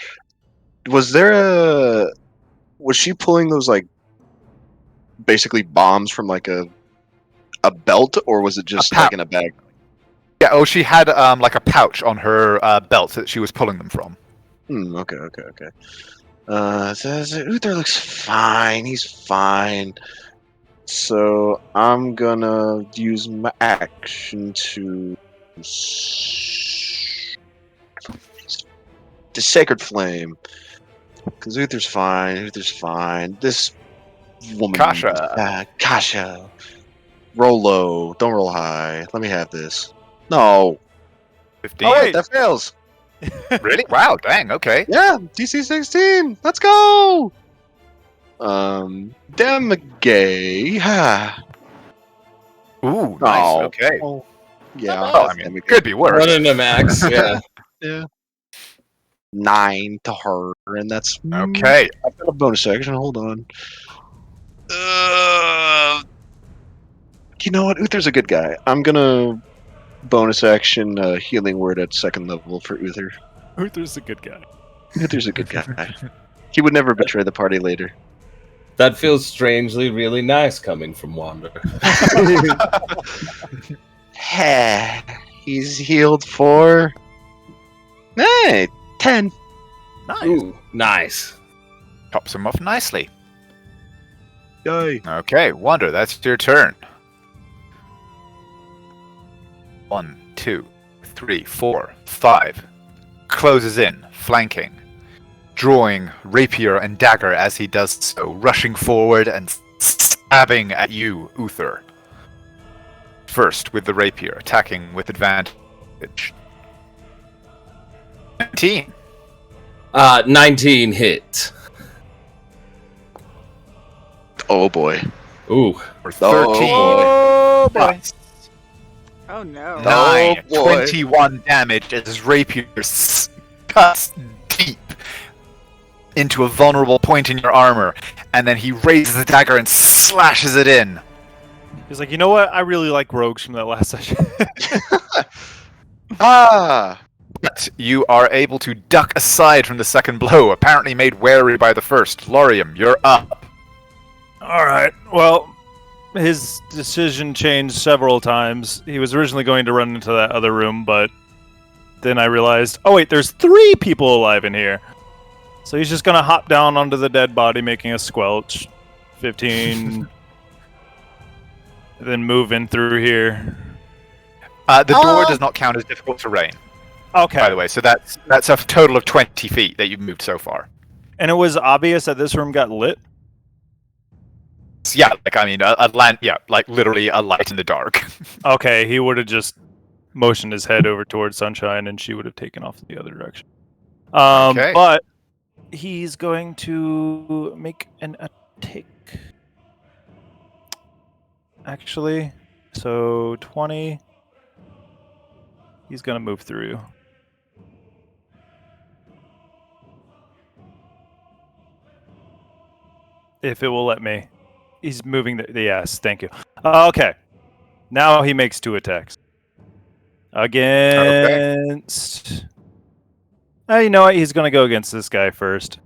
Was she pulling those like basically bombs from like a belt, or was it just like in a bag? Yeah. Oh, she had like a pouch on her belt that she was pulling them from. Okay. Uther looks fine. He's fine. So I'm gonna use my action to the Sacred Flame. Because Uther's fine. This woman. Kasha. Roll low. Don't roll high. Let me have this. No. 15. Oh, wait, that fails. Really? Wow. Dang. Okay. Yeah, DC 16. Let's go. Demigay. Ooh. Nice. Oh. Okay. Yeah. Well, I mean, could be worse. Running the max, yeah. Yeah. 9 to her, and that's Okay. I've got a bonus action. Hold on. You know what? Uther's a good guy. I'm gonna bonus action healing word at 2nd level for Uther. Uther's a good guy. Uther's a good guy. He would never betray the party later. That feels strangely really nice coming from Wander. He's healed for 10. Nice. Ooh, nice. Tops him off nicely. Yay. Okay, Wander, that's your turn. 1, 2, 3, 4, 5. Closes in, flanking. Drawing rapier and dagger as he does so, rushing forward and stabbing at you, Uther. First with the rapier, attacking with advantage. 19. 19 hit. Oh boy. Ooh. For 13. Oh boy. Oh no. 9. Oh, boy. 21 damage as his rapier cuts deep into a vulnerable point in your armor, and then he raises the dagger and slashes it in. He's like, you know what? I really like rogues from that last session. But you are able to duck aside from the second blow, apparently made wary by the first. Laurium, you're up. All right. Well, his decision changed several times. He was originally going to run into that other room, but then I realized, oh wait, there's 3 people alive in here. So he's just gonna hop down onto the dead body, making a squelch. 15. Then move in through here. The door does not count as difficult terrain, Okay. by the way, so that's a total of 20 feet that you've moved so far. And it was obvious that this room got lit? Yeah, like, I mean, like literally a light in the dark. Okay, he would have just motioned his head over towards Sunshine, and she would have taken off the other direction. Okay. But he's going to make an attack. Actually, so 20. He's going to move through. If it will let me. He's moving the yes, thank you. Okay. Now he makes 2 attacks. Against You know what? He's going to go against this guy first.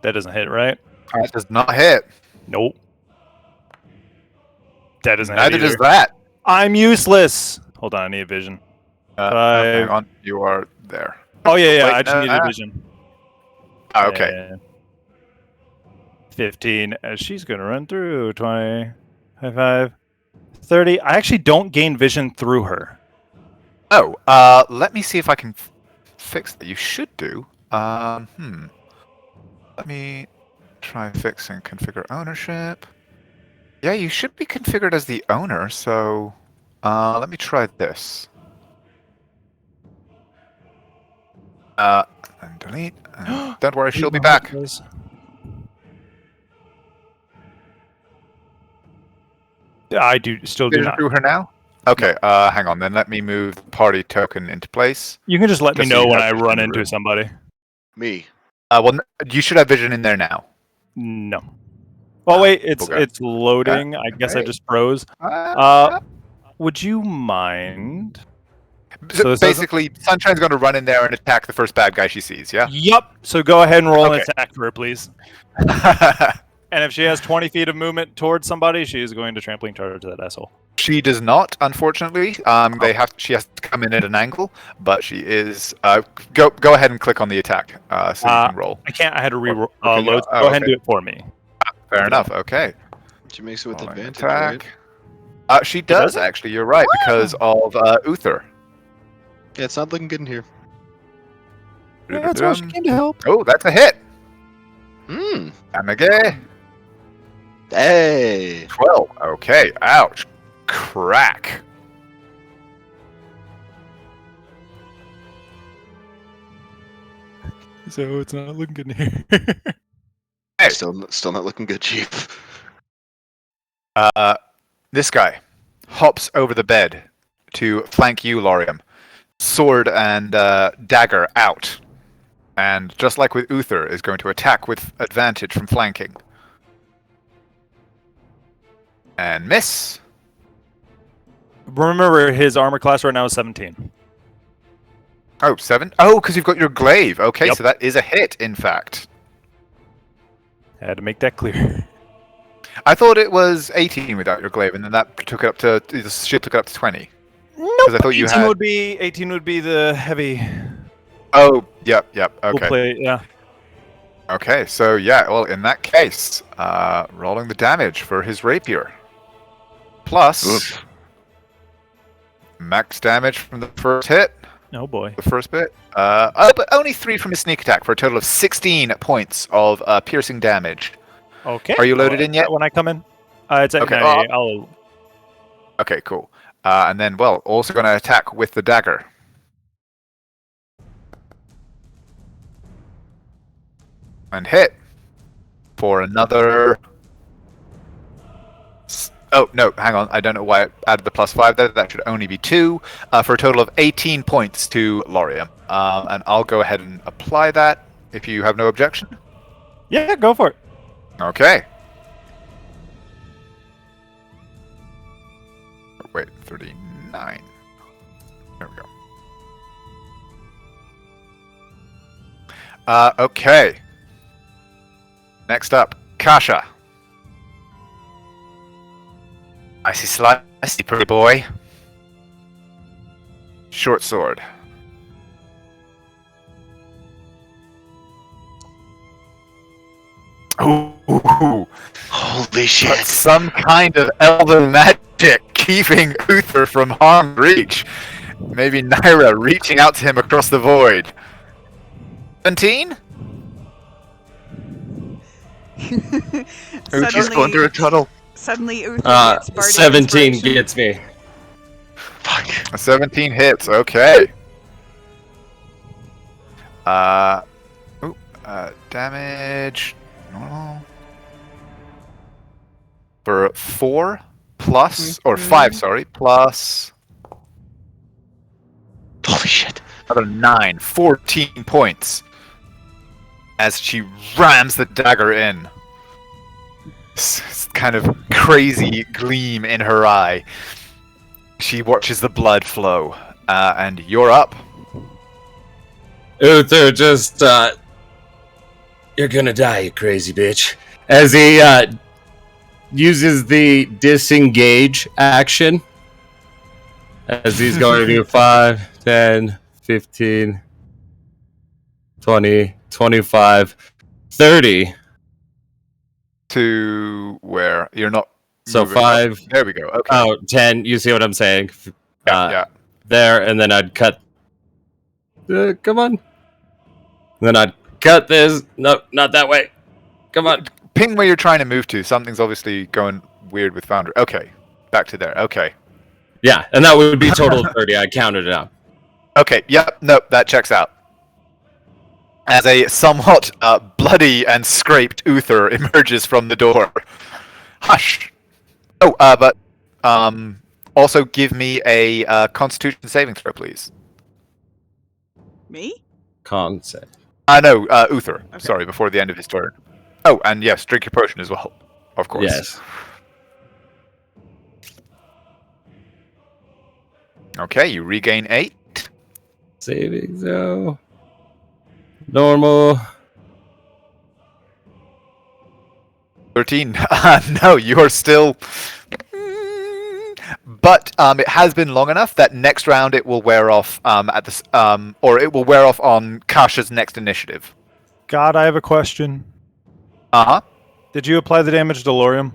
That doesn't hit, right? That does not hit. Nope. That doesn't hit Neither either. does that. I'm useless. Hold on, I need vision. Hang on. You are there. Oh, yeah, Wait, I just needed vision. Okay. 15. She's going to run through. 20, 25, 30. I actually don't gain vision through her. Oh, let me see if I can fix that. You should do. Let me try fix and configure ownership. Yeah, you should be configured as the owner, so let me try this. And delete. And don't worry, she'll be back. I still do Vision not. through her now? Okay, hang on then. Let me move the party token into place. You can just let me Just so know you when have I vision run in the into room. somebody. Me. Well, you should have vision in there now. No. Oh wait, it's okay. loading. I guess I okay. just froze. Would you mind? So this Basically, Sunshine's going to run in there and attack the first bad guy she sees, yeah? Yup. So go ahead and roll an Okay. attack for her, please. And if she has 20 feet of movement towards somebody, she is going to trampoline charge that asshole. She does not, unfortunately. She has to come in at an angle, but she is. Go ahead and click on the attack, so you can roll. I can't. I had to re-load. can you- Go oh, ahead and okay. do it for me. Fair enough. Okay. She makes it with Rolling advantage, attack. right? She does does? actually. You're right because of Uther. Yeah, it's not looking good in here. Yeah, that's why she came to help. Oh, that's a hit. Hmm. And again, Hey. 12. Okay. Ouch. Crack. So it's not looking good in here. Hey. Still not looking good, Chief. This guy hops over the bed to flank you, Lorium. Sword and dagger out. And just like with Uther, is going to attack with advantage from flanking. And miss. Remember, his armor class right now is 17. Oh, 7? Oh, because you've got your glaive. Okay, Yep. so that is a hit, in fact. Had to make that clear. I thought it was 18 without your glaive, and then that took it up to... The shield took it up to 20. Nope. I thought you 18 had- would be 18 would be the heavy. Oh, yep, We'll okay. play, yeah. Okay, so yeah, well, in that case, rolling the damage for his rapier. Plus, Oof. max damage from the first hit, Oh boy. the first bit. But only 3 from his sneak attack for a total of 16 points of piercing damage. Okay. Are you loaded in yet? When I come in? It's at Okay, 90. I'll... Okay, cool. And then, well, also going to attack with the dagger. And hit for another... Oh, no, hang on. I don't know why I added the +5 there. That should only be 2 for a total of 18 points to Lorium. And I'll go ahead and apply that if you have no objection. Yeah, go for it. Okay. Oh, wait, 39. There we go. Okay. Next up, Kasha. Icy slicey, pretty boy. Short sword. Ooh. Holy shit. But some kind of elven magic keeping Uther from harm reach. Maybe Naira reaching out to him across the void. 17? He's going through a tunnel. Suddenly, Uther gets bardic 17 inspiration. gets me. Fuck. A 17 hits, okay. Damage. Normal. For 4 plus, or 5, sorry, plus Holy shit. another 9, 14 points. As she rams the dagger in. This kind of crazy gleam in her eye. She watches the blood flow, and you're up. Uther just, you're gonna die, you crazy bitch. As he, uses the disengage action. As he's going to do 5, 10, 15, 20, 25, 30. To where? You're not... So moving up. 5. There we go. Okay. Oh, 10. You see what I'm saying? Yeah. There, and then I'd cut... come on. Then I'd cut this. No, not that way. Come on. Ping where you're trying to move to. Something's obviously going weird with Foundry. Okay. Back to there. Okay. Yeah, and that would be total 30. I counted it out. Okay. Yep. Nope. That checks out. As a somewhat bloody and scraped Uther emerges from the door. Hush. Oh, but also give me a Constitution saving throw, please. Me? Concept. No, Uther. Okay. Sorry, before the end of his turn. Oh, and yes, drink your potion as well. Of course. Yes. Okay, you regain 8. Saving throw. Normal. 13. No, you're still... But it has been long enough that next round it will wear off or it will wear off on Kasha's next initiative. God, I have a question. Uh-huh. Did you apply the damage to Lorium?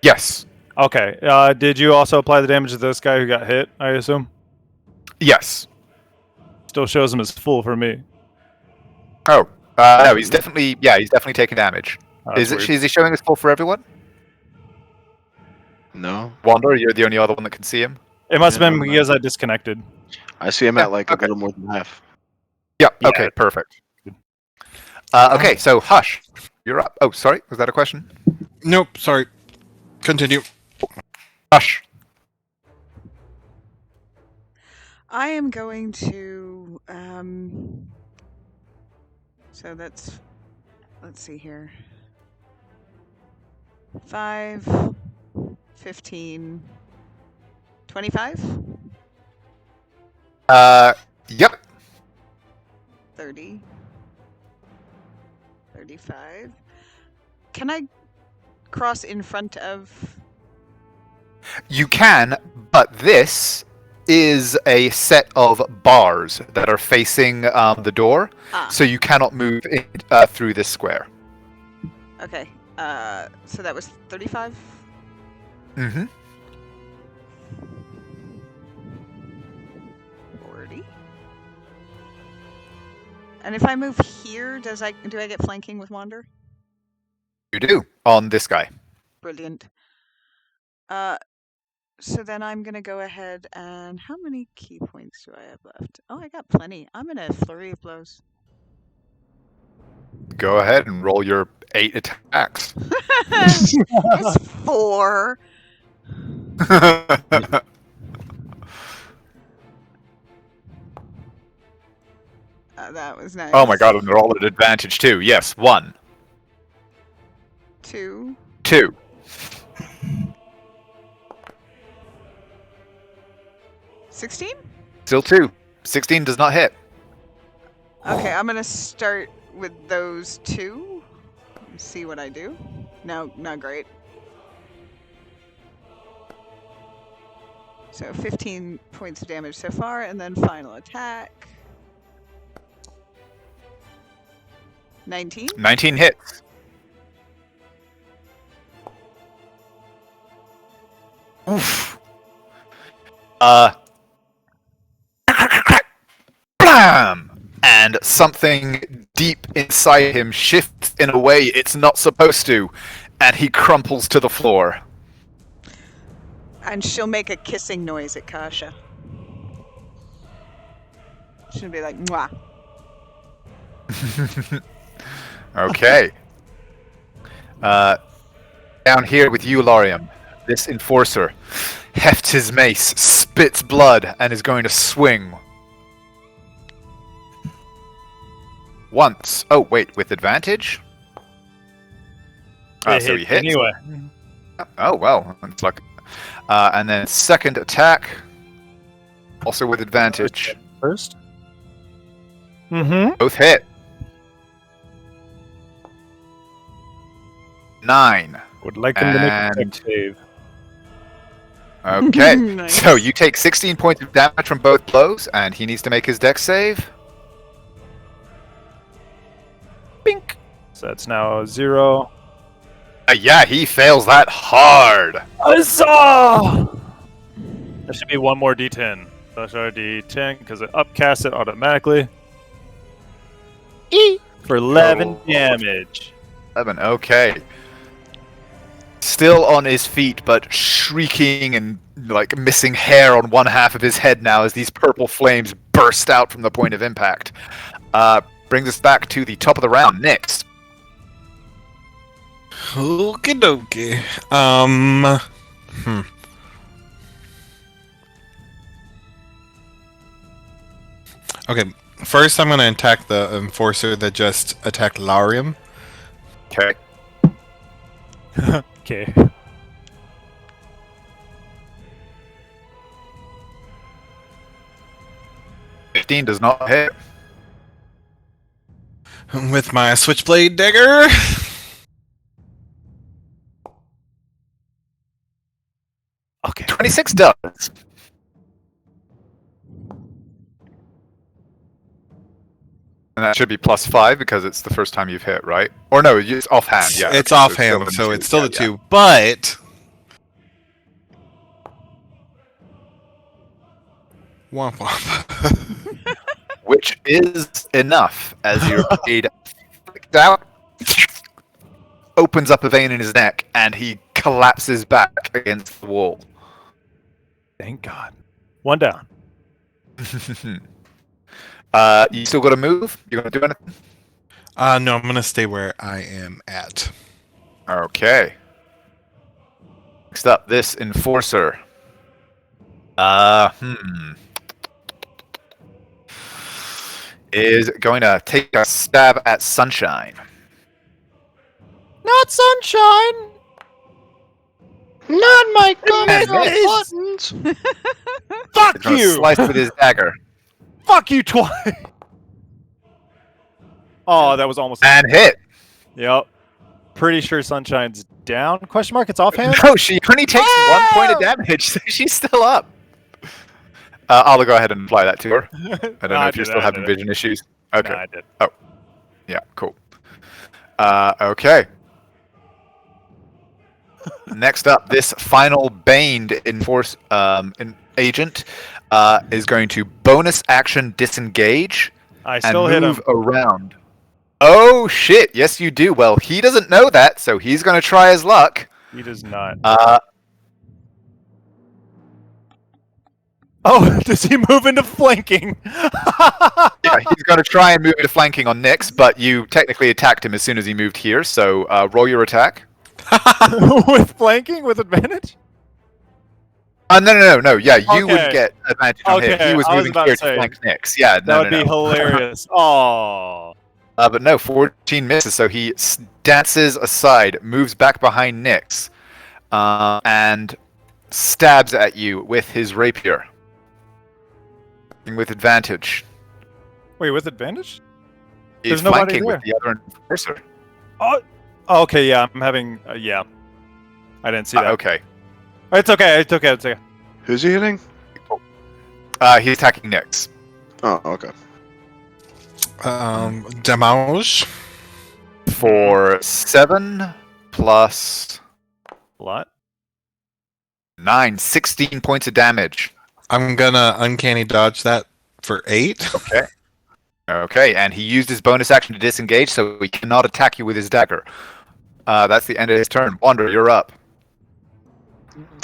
Yes. Okay. Did you also apply the damage to this guy who got hit, I assume? Yes. Still shows him as full for me. Oh. No, he's definitely taking damage. That's Is weird. he showing his full for everyone? No, Wander, you're the only other one that can see him? It must have Yeah, been no. because I disconnected. I see him at like okay. a little more than half. Yeah, Yeah. okay, perfect. Okay, so Hush, you're up. Oh, sorry, was that a question? Nope, sorry. Continue. Hush. I am going to so that's, let's see here. 5, 15, 25, Yep. 30, 35. Can I cross in front of... You can, but this is a set of bars that are facing the door, so you cannot move through this square. Okay. So that was 35? Mm-hmm. 40? And if I move here, do I get flanking with Wander? You do, on this guy. Brilliant. So then I'm going to go ahead and... How many key points do I have left? Oh, I got plenty. I'm in a flurry of blows. Go ahead and roll your 8 attacks. It's 4. That was nice. Oh my god, and they're all at advantage too. Yes, 1. 2. 2. 16? Still 2. 16 does not hit. Okay, I'm going to start with those 2. See what I do. No, not great. So 15 points of damage so far, and then final attack. 19? 19 hits. Oof. Blam! And something deep inside him shifts in a way it's not supposed to, and he crumples to the floor. And she'll make a kissing noise at Kasha. She'll be like, mwah. Okay. Down here with you, Lorium. This enforcer hefts his mace, spits blood, and is going to swing. Once. Oh, wait, with advantage? So he hits. Anyway. Oh, well. It's like And then second attack, also with advantage. First. Mm-hmm. Both hit. 9. Would like him to make a And- dex save. Okay, Nice. so you take 16 points of damage from both blows, and he needs to make his dex save. Bink. So that's now 0. Yeah, he fails that hard. Huzzah! There should be one more D10. That's our D10 because it upcasts it automatically. For 11 damage. 11, okay. Still on his feet, but shrieking and like missing hair on one half of his head now as these purple flames burst out from the point of impact. Brings us back to the top of the round. Nyx. Okie dokie. Okay, first I'm gonna attack the enforcer that just attacked Laurium. Okay. Okay. $15 does not hit. With my switchblade dagger. Okay. 26 does. And that should be +5 because it's the first time you've hit, right? Or no, it's offhand. Yeah, It's okay, so offhand, still so a it's still yeah, the 2. But womp womp. Which is enough as your blade flicked out, opens up a vein in his neck, and he collapses back against the wall. Thank God. One down. You still got to move? You gonna do anything? No, I'm gonna stay where I am at. Okay. Next up, this enforcer. Is going to take a stab at Sunshine. Not sunshine. Not my And buttons. Fuck gonna you! slice with his dagger. Fuck you twice! Oh, that was almost. And hit. Yep. Pretty sure Sunshine's down? Question mark? It's offhand? No, she only takes 1 point of damage, so she's still up. I'll go ahead and apply that to her. I don't know if you're still having vision issues. Okay. Nah, I did. Yeah, cool. Okay. Next up, this final baned agent is going to bonus action disengage I and still hit him. move around. Oh shit! Yes, you do. Well, he doesn't know that, so he's going to try his luck. He does not. Oh, does he move into flanking? Yeah, he's going to try and move into flanking on Nyx, but you technically attacked him as soon as he moved here. So roll your attack. With flanking? With advantage? No. Yeah, you would Okay. get advantage on him. Okay, He was I was moving about here to to say, flank Nyx. Yeah, That would be hilarious. Oh. But no, 14 misses, so he dances aside, moves back behind Nyx, and stabs at you with his rapier. With advantage. Wait, with advantage? He's There's nobody flanking there. with the other enforcer. Oh, okay, yeah, I'm having. Yeah. I didn't see that. Okay. It's okay, it's okay, it's okay. Who's he hitting? He's attacking Nyx. Oh, okay. Damage. For 7 plus A lot? 9, 16 points of damage. I'm gonna uncanny dodge that for 8. Okay. Okay, and he used his bonus action to disengage, so he cannot attack you with his dagger. That's the end of his turn. Wander, you're up.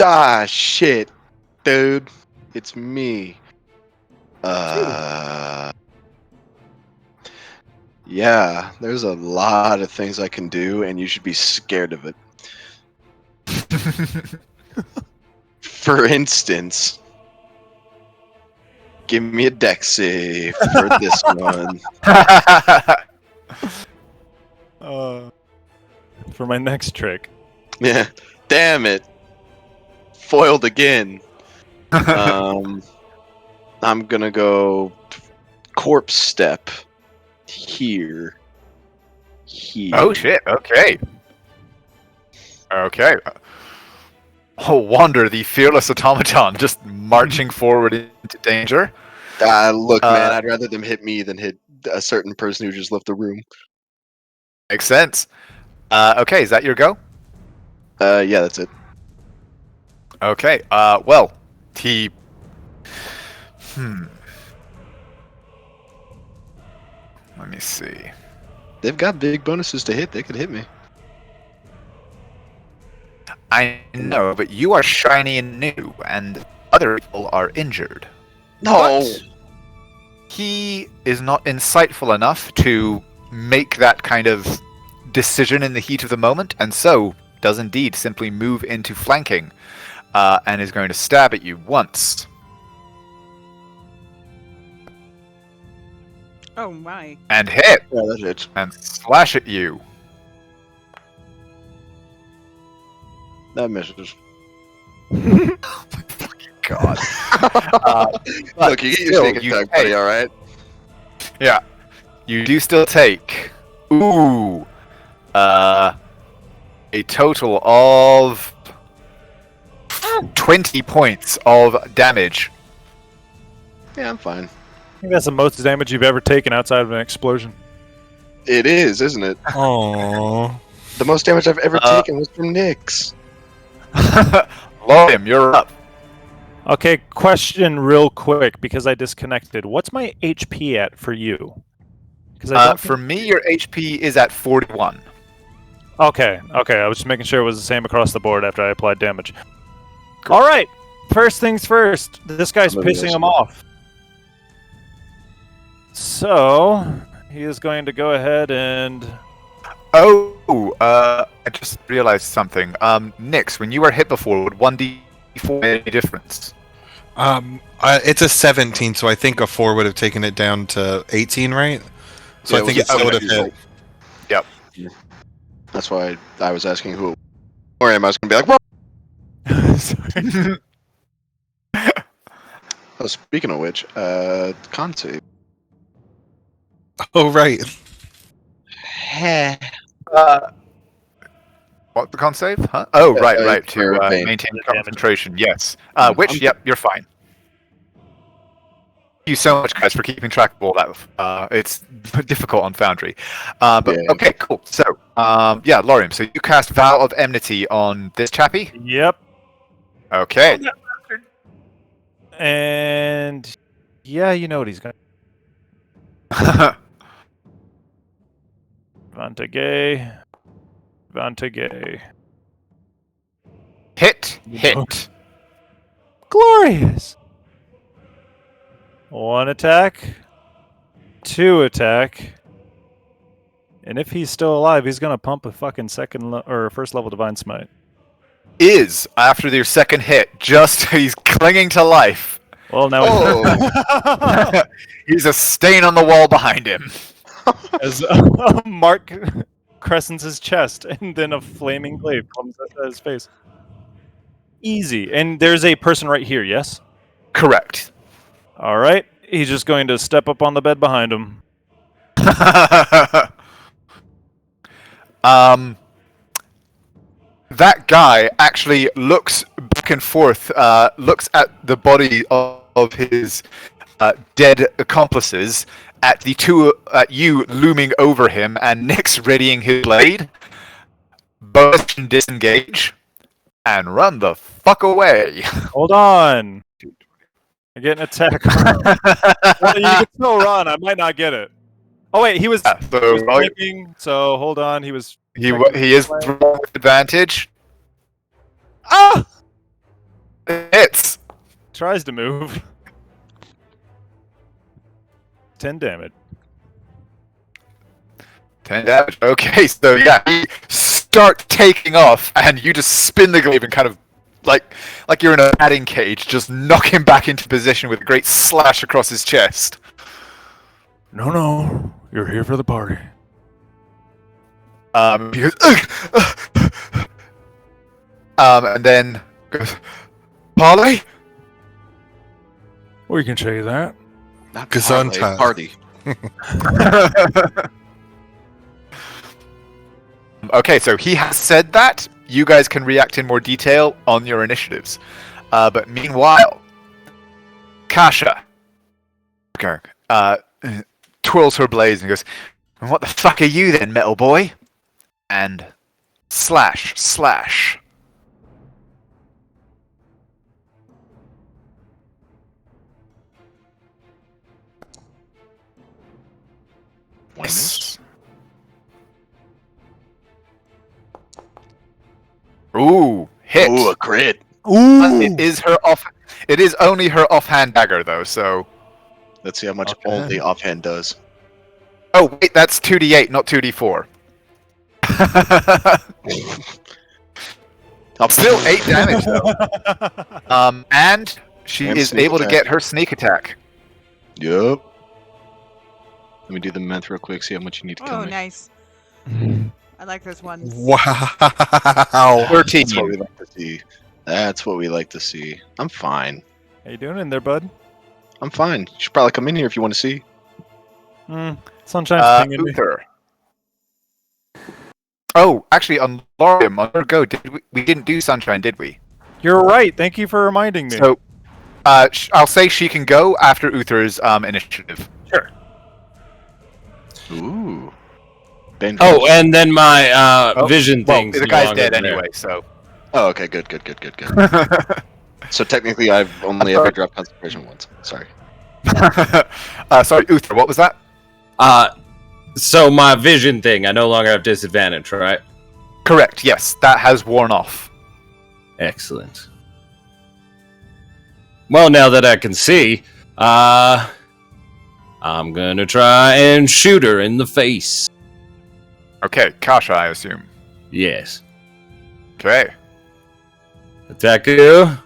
Ah, shit. Dude. It's me. Yeah, there's a lot of things I can do, and you should be scared of it. For instance, give me a dex save for this one. For my next trick. Yeah, damn it. foiled again. I'm gonna go corpse step here. Oh shit! Okay. Okay. Oh, Wander, the fearless automaton, just marching forward into danger. Look, man, I'd rather them hit me than hit a certain person who just left the room. Makes sense. Okay, is that your go? Yeah, that's it. Okay. Well, he. Let me see. They've got big bonuses to hit. They could hit me. I know, but you are shiny and new, and other people are injured. No. But he is not insightful enough to make that kind of decision in the heat of the moment, and so does indeed simply move into flanking, and is going to stab at you once. Oh my. And hit! Yeah, that's it. And slash at you. That misses. Oh my fucking god. Look, you get your sneak attack, buddy, alright? Yeah. You do still take... Ooh. A total of 20 points of damage. Yeah, I'm fine. I think that's the most damage you've ever taken outside of an explosion. It is, isn't it? Oh. The most damage I've ever taken was from Nyx. Lorium, you're up. Okay, question real quick because I disconnected. What's my HP at for you? Because For me, your HP is at 41. Okay. I was just making sure it was the same across the board after I applied damage. All right. First things first. This guy's pissing him off. So he is going to go ahead and. Oh, I just realized something. Nyx, when you were hit before, would 1d4 make any difference? It's a 17, so I think a 4 would have taken it down to 18, right? So Yeah, I think it still would have hit. Yep. That's why I was asking who. Or am I was gonna be like, what? Sorry. Oh, speaking of which, con save. Oh, right. What, the con save? Huh? Oh, right. To maintain maintain concentration, yes. Yep, you're fine. Thank you so much, guys, for keeping track of all that. It's difficult on Foundry. But Yeah. okay, cool. So, Lorium, so you cast Vow of Enmity on this chappie? Yep. Okay. And yeah, you know what he's going. Vantagay. Hit. Glorious. 1 attack. 2 attack. And if he's still alive, he's gonna pump a fucking first level Divine Smite. Is, after your second hit, he's clinging to life. Well, now He's a stain on the wall behind him. as Mark crescents his chest, and then a flaming glaive comes at his face. Easy. And there's a person right here, yes? Correct. All right. He's just going to step up on the bed behind him. That guy actually looks back and forth, looks at the body of his dead accomplices, at you looming over him, and Nyx readying his blade. Both can disengage and run the fuck away. Hold on. I get an attack. Well, you can still run. I might not get it. Oh wait, he was flanking, so hold on. He is throwing with advantage. Ah! Hits. Tries to move. 10 damage. 10 damage. Okay, so yeah, you start taking off, and you just spin the glaive and kind of like you're in a batting cage, just knock him back into position with a great slash across his chest. No, you're here for the party. He goes, and then goes, Polly? We can say that. Not Gesundheit. party. Okay, so he has said that. You guys can react in more detail on your initiatives. But meanwhile, Kasha twirls her blades and goes, "What the fuck are you then, metal boy?" And slash. Yes. Ooh, hit. Ooh, a crit. It is her off. It is only her offhand dagger, though. So. Let's see how much Okay. only offhand does. Oh wait, that's 2d8, not 2d4. Still 8 damage though. And she And is sneak able to attack. get her sneak attack. Yup. Let me do the math real quick. See how much you need to kill Oh, me. nice. I like those ones. Wow. 13. That's what we like to see. That's what we like to see. I'm fine. How you doing in there, bud? I'm fine. You should probably come in here if you want to see. Sunshine's pinging me. Uther. Oh, actually, on Lorium, on her go, we didn't do Sunshine, did we? You're right. Thank you for reminding me. So, I'll say she can go after Uther's initiative. Ooh. Ben Oh, and then my vision Well, thing's the no guy's longer dead there. anyway, so. Oh, okay. Good. So technically, I've only ever dropped concentration once. Sorry. Sorry, Uther, what was that? So my vision thing, I no longer have disadvantage, right? Correct, yes, that has worn off. Excellent. Well, now that I can see, I'm gonna try and shoot her in the face. Okay, Kasha, I assume. Yes. Okay. Attack you.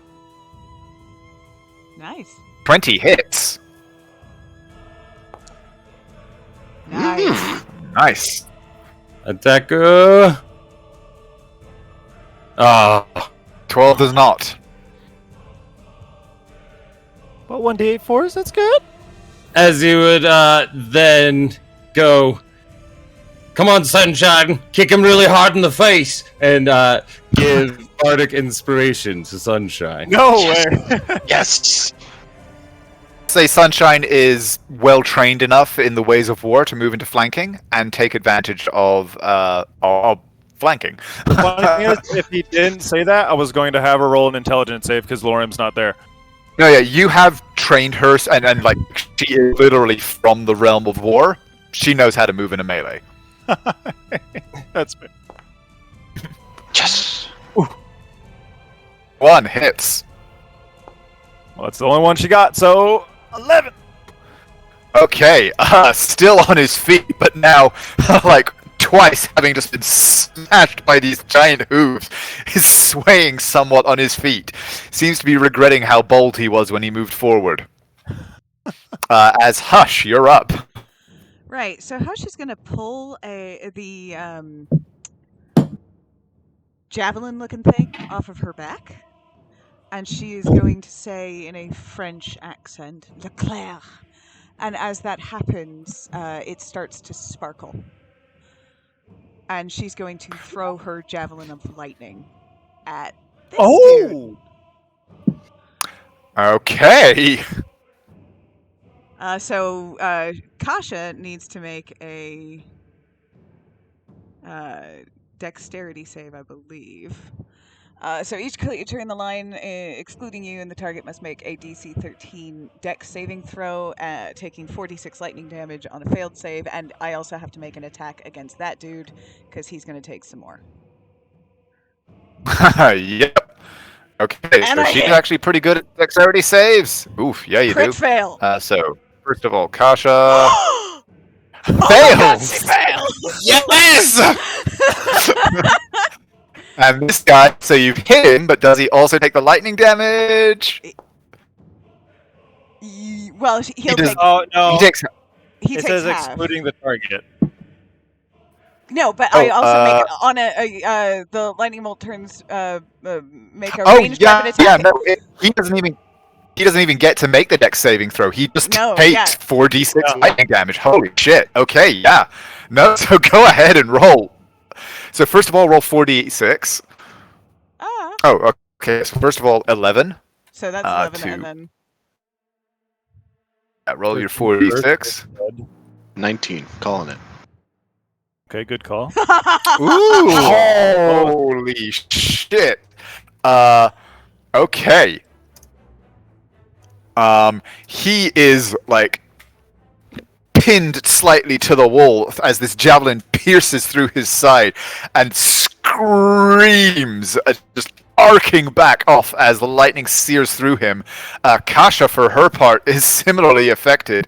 Nice. 20 hits. Nice. Nice. Attack you. Ah. 12 does not. But 1d8 force, that's good. As you would then go, come on, Sunshine, kick him really hard in the face, and give bardic inspiration to Sunshine. No way. Yes. Say Sunshine is well trained enough in the ways of war to move into flanking and take advantage of flanking. The funny thing is, if he didn't say that, I was going to have her roll an intelligence save because Lorium's not there. No, yeah, you have trained her, and like she is literally from the realm of war. She knows how to move in a melee. That's fair. Yes. 1 hits. Well, that's the only one she got, so 11. Okay, still on his feet, but now like twice having just been smashed by these giant hooves. He's swaying somewhat on his feet. Seems to be regretting how bold he was when he moved forward. As Hush, you're up. Right. So Hush is going to pull the javelin-looking thing off of her back, and she is going to say in a French accent, "Leclerc." And as that happens, it starts to sparkle. And she's going to throw her javelin of lightning at this dude. Okay. So Kasha needs to make a dexterity save, I believe. So each creature in the line, excluding you and the target, must make a DC 13 dex saving throw, taking 46 lightning damage on a failed save, and I also have to make an attack against that dude, because he's going to take some more. Yep. Okay, And so I she's hit. actually pretty good at dexterity saves. Oof, yeah, you Crit do. fail! So, first of all, Kasha Oh my God, she fails! failed! Yes! And this guy, so you've hit him, but does he also take the lightning damage? Well, he'll does- take. Oh, no. He takes. He It takes says half. excluding the target. No, but Oh, I also make on the lightning bolt turns make a Oh ranged weapon yeah, attack. no, he doesn't even get to make the dex saving throw. He just No, takes yeah. 4d6 Yeah. lightning damage. Holy shit. Okay, yeah. No, so go ahead and roll. So first of all, roll 4d6. Ah. Oh, okay. So first of all, 11. So that's 11, two. and then Roll your 13 4d6. first. 19. Calling it. Okay, good call. Ooh! Holy shit. Okay. He is like pinned slightly to the wall as this javelin pierces through his side and screams, just arcing back off as the lightning sears through him. Kasha, for her part, is similarly affected.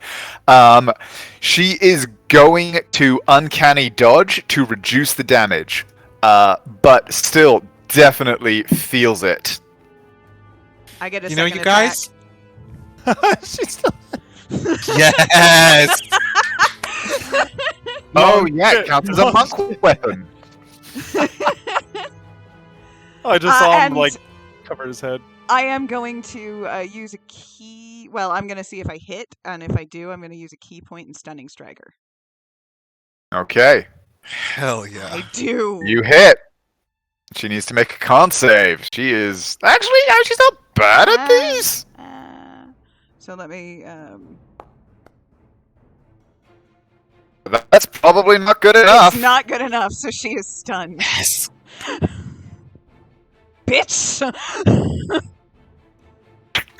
She is going to uncanny dodge to reduce the damage, but still definitely feels it. I get a You know, second you guys. She's still... Yes. Oh yeah, it counts as a monk weapon. I just saw him and like cover his head. I am going to use a key. Well, I'm going to see if I hit, and if I do, I'm going to use a key point and stunning striker. Okay, Hell yeah. I do. you hit. She needs to make a con save. She is actually, she's not bad at these. So let me. That's probably not good enough. It's not good enough, so she is stunned. Yes. Bitch!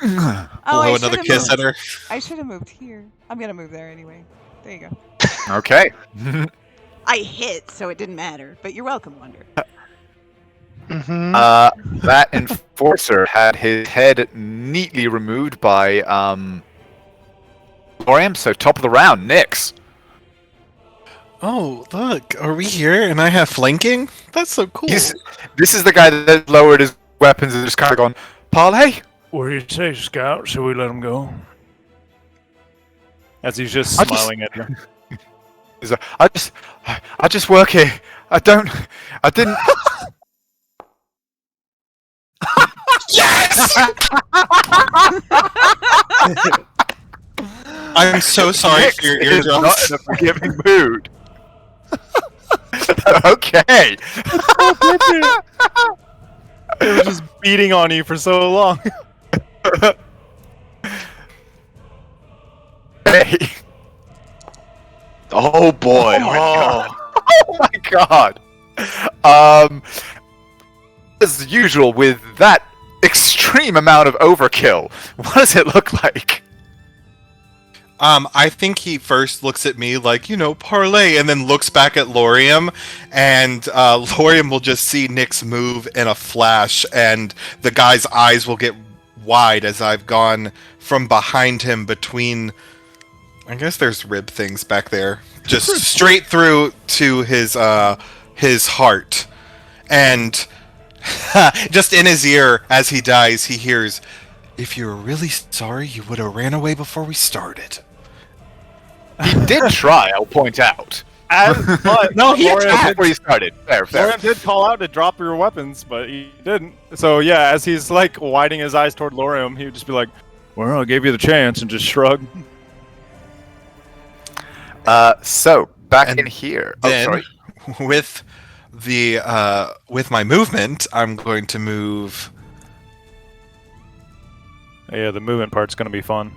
Blow I another should've kiss moved. at her. I should have moved here. I'm gonna move there anyway. There you go. Okay. I hit, so it didn't matter. But you're welcome, Wonder. That enforcer had his head neatly removed by Lorium, so top of the round, Nyx. Oh, look. Are we here and I have flanking? That's so cool. This is the guy that lowered his weapons and just kind of gone, Parlay? What do you say, Scout? Should we let him go? As he's just I just- smiling at you. He's like, I just work here. I didn't. Yes! I'm so sorry for your Nyx is not eardrums. in a forgiving mood. Okay. They were just beating on you for so long. Hey. Oh boy. Oh my god. As usual with that extreme amount of overkill, what does it look like? I think he first looks at me like, parlay, and then looks back at Lorium, and Lorium will just see Nyx move in a flash, and the guy's eyes will get wide as I've gone from behind him between, I guess there's rib things back there, just straight through to his heart, and just in his ear as he dies, he hears, "If you were really sorry, you would have ran away before we started." He did try, I'll point out. But No, he Lorium attacked. Before you started. Fair. Lorium did call out to drop your weapons, but he didn't. So yeah, as he's like widening his eyes toward Lorium, he would just be like, "Well, I gave you the chance," and just shrug. So, back And in here. then- Oh, sorry. with my movement, I'm going to move. Yeah, the movement part's gonna be fun.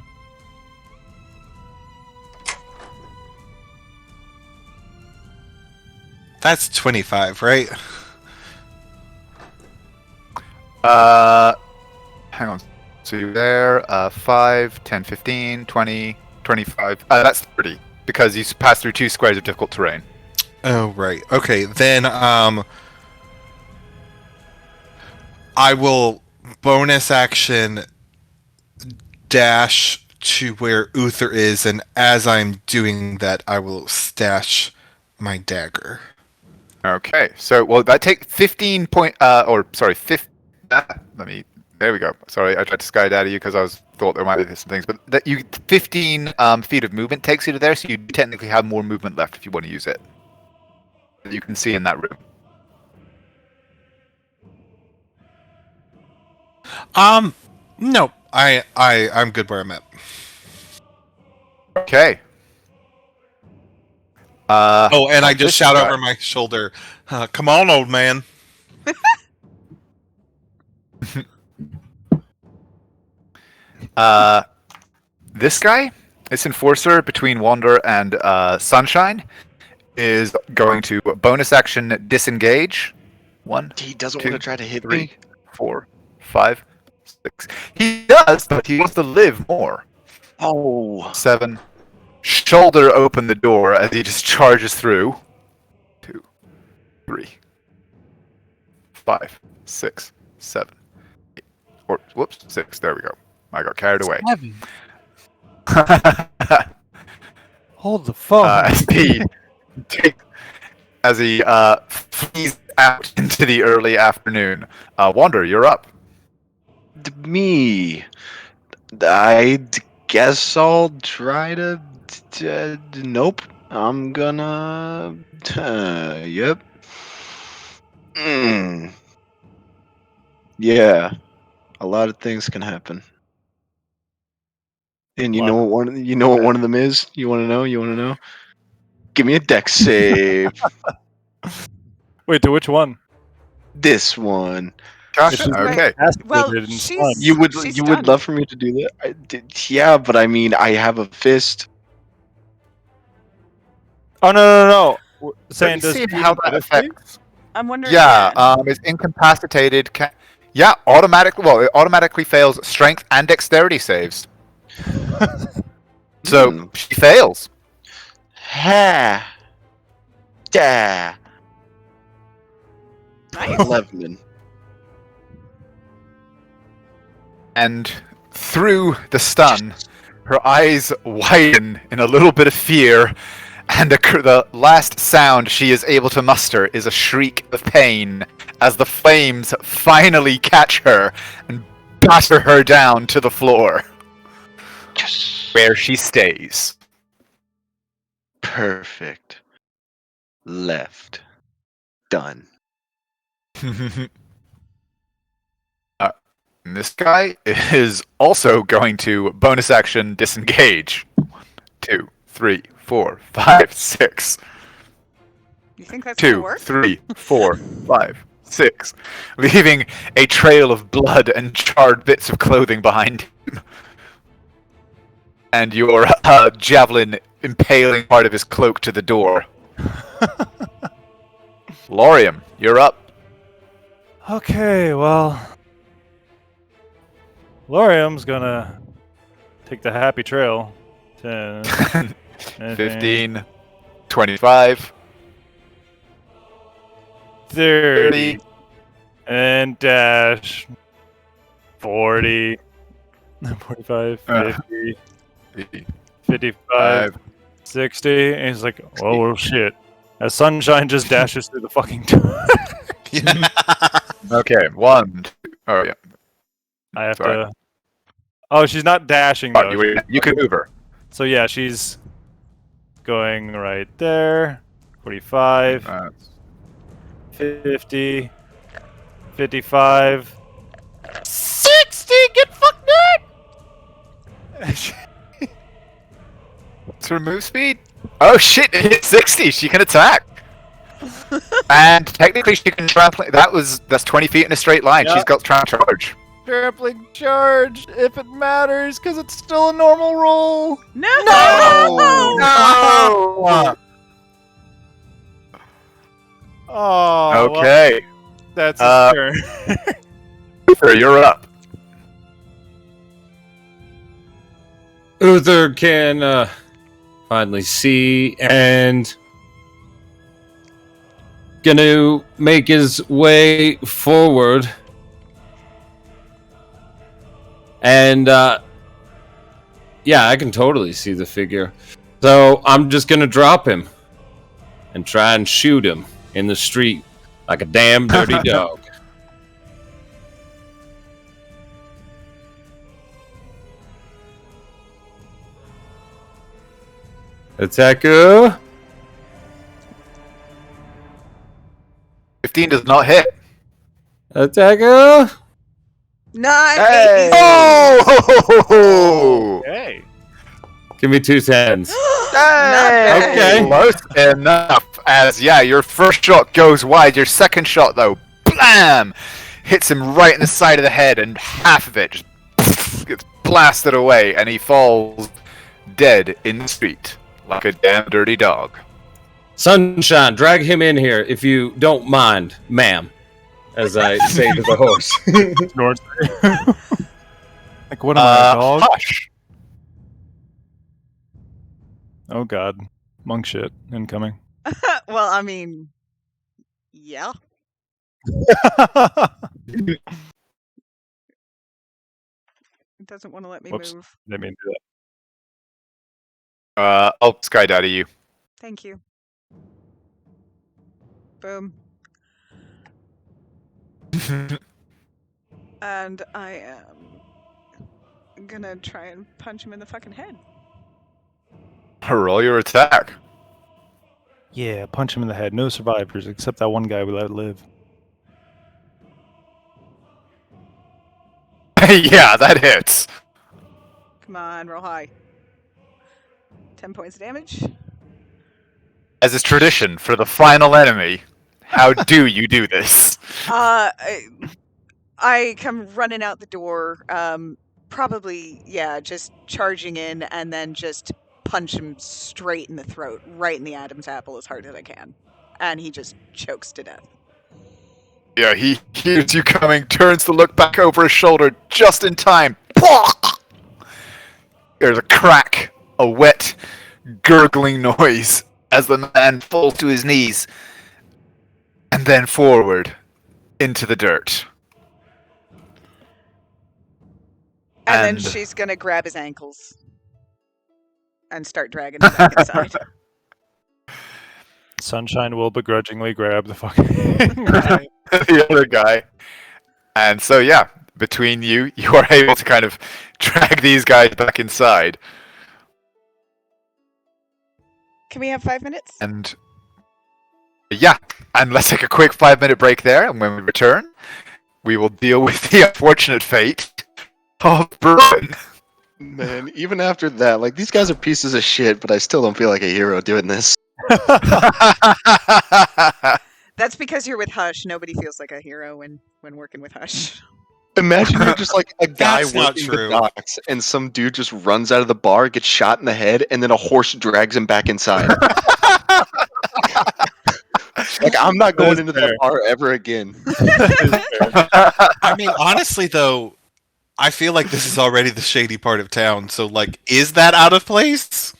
That's 25, right? Hang on. So you're there, 5, 10, 15, 20, 25. That's 30, because you pass through 2 squares of difficult terrain. Oh, right. Okay, then I will bonus action dash to where Uther is, and as I'm doing that, I will stash my dagger. Okay, so, well, that take 15 point, there we go. Sorry, I tried to sky data you because I thought there might be some things, but 15 feet of movement takes you to there, so you technically have more movement left if you want to use it. that you can see in that room? No, I'm good where I'm at. Okay. Oh, and I just this shout guy- over my shoulder, "Come on, old man." This guy, this enforcer between Wander and Sunshine, is going to bonus action disengage. 1, He doesn't 2, want to try to hit 3, me. 4, 5, 6. He does, but he wants to live more. Oh, 7. Shoulder open the door as he just charges through. 2, 3, 5, 6, 7. 8. Or whoops, 6. There we go. I got carried away. Hold the phone. As he flees out into the early afternoon. Wander, you're up. me. I guess I'll try to. Nope. I'm gonna. Yep. Yeah. A lot of things can happen. And you know what one of them is? You want to know? You want to know? Give me a dex save. Wait, to which one? This one. Gotcha. It's Okay. Well, Activated and she's stunned. You would she's you would stunned. love for me to do that? Yeah, but I mean, I have a fist. Oh no. Saying Let me does see being how that devastated? affects. I'm wondering. Yeah, it's incapacitated. Automatically. Well, it automatically fails strength and dexterity saves. So she fails. Ha. Da. Nice. 11. And through the stun, her eyes widen in a little bit of fear, and the last sound she is able to muster is a shriek of pain as the flames finally catch her and batter her down to the floor, where she stays. Perfect. Left. Done. And this guy is also going to bonus action disengage. 1, 2, 3, 4, 5, 6. You think that's gonna 2, work? 3, 4, 5, 6, leaving a trail of blood and charred bits of clothing behind him. And your javelin impaling part of his cloak to the door. Lorium, you're up. Okay, well, Lorium's gonna take the happy trail. 10, 15, 25, 30, and dash 40, 45, 50, 55, 60, and he's like, oh, well, shit. As Sunshine just dashes through the fucking door. Okay, 1, 2, oh yeah. I have Sorry. to... Oh, she's not dashing, though. You can move her. So yeah, she's going right there. 45, 50, 55, 60. Get fucked up. What's her move speed? Oh shit, it hit 60. She can attack. And technically she can trample. That's 20 feet in a straight line. Yep. She's got trample charge. Trampling charge, if it matters, because it's still a normal roll. No! No! Oh, well, Okay. that's his turn. Uther, you're up. Uther can finally see and gonna make his way forward. And yeah, I can totally see the figure. So I'm just gonna drop him and try and shoot him in the street like a damn dirty dog. Attacker. 15 does not hit. Attacker. Nice. Oh! Hey. Give me 2 10s. bad. Okay. Close enough. As, your first shot goes wide. Your second shot, though, blam! Hits him right in the side of the head, and half of it just gets blasted away, and he falls dead in the street like a damn dirty dog. Sunshine, drag him in here if you don't mind, ma'am. As I say to the horse. Like, what am I, a dog? Hush. Oh god. Monk shit incoming. Well, I mean, yeah. It doesn't want to let me Whoops. move. Didn't mean to do I'll skydaddy you. Thank you. Boom. And I am gonna try and punch him in the fucking head. Roll your attack. that. Yeah, punch him in the head. No survivors except that one guy we let live. Yeah, that hits. Come on, roll high. 10 points of damage. As is tradition for the final enemy, how do you do this? I come running out the door, probably, just charging in and then just punch him straight in the throat, right in the Adam's apple as hard as I can. And he just chokes to death. Yeah, he hears you coming, turns to look back over his shoulder just in time. There's a crack, a wet, gurgling noise as the man falls to his knees and then forward into the dirt. And then she's gonna grab his ankles and start dragging him back inside. Sunshine will begrudgingly grab the fucking guy. The other guy. And so, between you are able to kind of drag these guys back inside. Can we have 5 minutes? And let's take a quick 5-minute break there, and when we return, we will deal with the unfortunate fate of Brolin. Man, even after that, like, these guys are pieces of shit, but I still don't feel like a hero doing this. That's because you're with Hush. Nobody feels like a hero when working with Hush. Imagine you're just like a guy That's not working true. the docks, and some dude just runs out of the bar, gets shot in the head, and then a horse drags him back inside. Like, I'm not going into the bar ever again. I mean, honestly, though, I feel like this is already the shady part of town. So, like, is that out of place?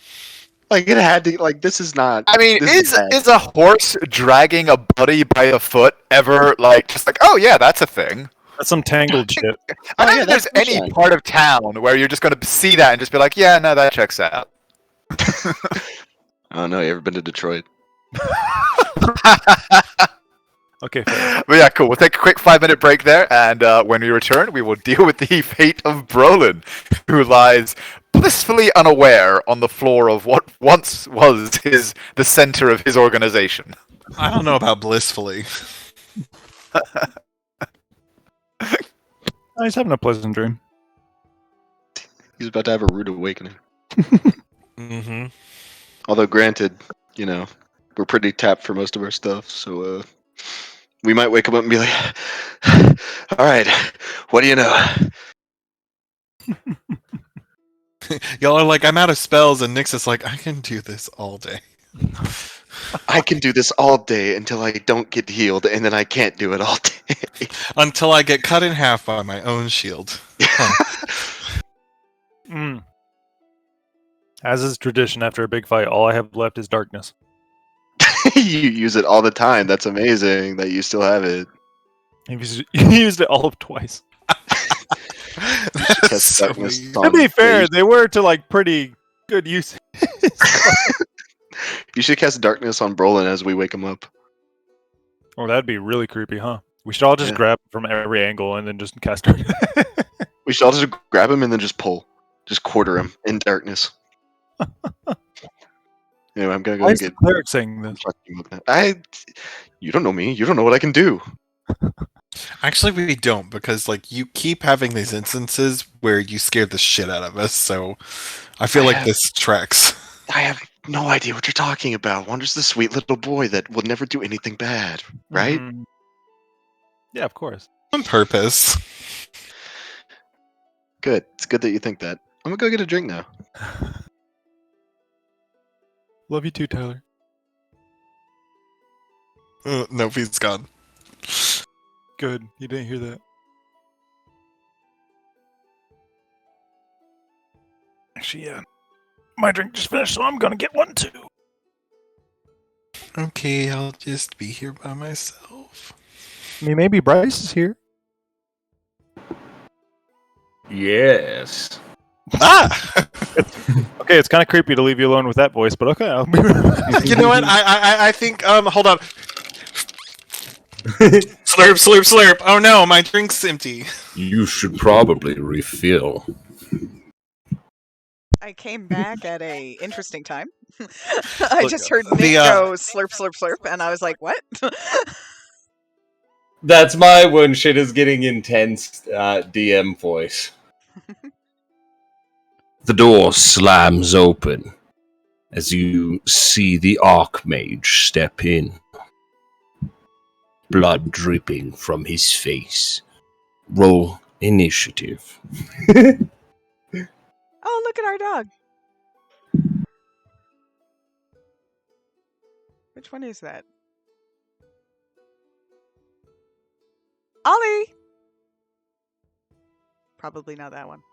Like, it had to. Like, this is not. I mean, this bad. is a horse dragging a buddy by the foot ever just like, oh yeah, that's a thing? That's some tangled shit. I don't yeah, think there's that's any fine. part of town where you're just going to see that and just be like, yeah, no, that checks out. I don't know. You ever been to Detroit? Okay, fair. But yeah, cool. We'll take a quick 5-minute break there, and when we return, we will deal with the fate of Brolin, who lies blissfully unaware on the floor of what once was the center of his organization. I don't know about blissfully. He's having a pleasant dream. He's about to have a rude awakening. Mm-hmm. Although, granted, we're pretty tapped for most of our stuff, so we might wake him up and be like, "All right, what do you know?" Y'all are like, I'm out of spells, and Nyx is like, I can do this all day. I can do this all day until I don't get healed, and then I can't do it all day. Until I get cut in half by my own shield. Mm. As is tradition, after a big fight, all I have left is darkness. You use it all the time. That's amazing that you still have it. He used it all of twice. That's so darkness weird. on To be fair, stage. they were to like pretty good use. You should cast darkness on Brolin as we wake him up. Oh, that'd be really creepy, huh? We should all just Yeah. grab from every angle and then just cast darkness. We should all just grab him and then just pull. Just quarter him in darkness. Anyway, I'm gonna go Why is the get. cleric saying this? You don't know me. You don't know what I can do. Actually, we don't, because like you keep having these instances where you scare the shit out of us. So I feel like this tracks. I have no idea what you're talking about. Wander's the sweet little boy that will never do anything bad, right? Mhm. Yeah, of course. On purpose. Good. It's good that you think that. I'm gonna go get a drink now. Love you too, Tyler. Nope, he's gone. Good. You didn't hear that. Actually, yeah. My drink just finished, so I'm gonna get one too. Okay, I'll just be here by myself. I mean, maybe Bryce is here. Yes. Ah! Okay, it's kind of creepy to leave you alone with that voice, but okay. I'll be You know what? I think. Hold on. Slurp, slurp, slurp. Oh no, my drink's empty. You should probably refill. I came back at a interesting time. I just heard Nick the, go slurp, slurp, slurp, and I was like, what? That's my when shit is getting intense DM voice. The door slams open as you see the Archmage step in. Blood dripping from his face. Roll initiative. Oh, look at our dog. Which one is that? Ollie! Probably not that one.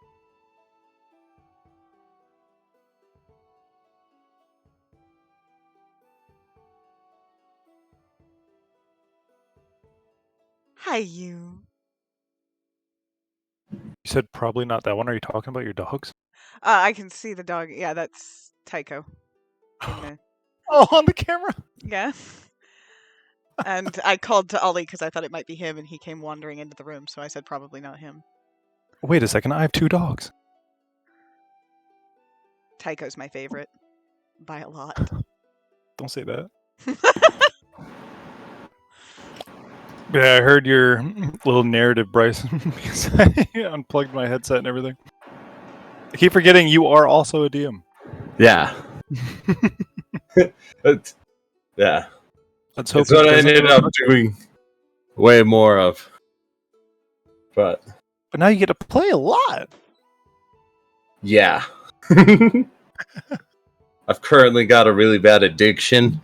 Hi, you. You said probably not that one. Are you talking about your dogs? I can see the dog. Yeah, that's Tycho. Oh, on the camera? Yeah. And I called to Ollie because I thought it might be him, and he came wandering into the room, so I said probably not him. Wait a second, I have 2 dogs. Tycho's my favorite. By a lot. Don't say that. Yeah, I heard your little narrative, Bryce, because I unplugged my headset and everything. I keep forgetting you are also a DM. Yeah. Yeah. Let's hope It's what I ended up doing way more of. But now you get to play a lot. yeah. I've currently got a really bad addiction.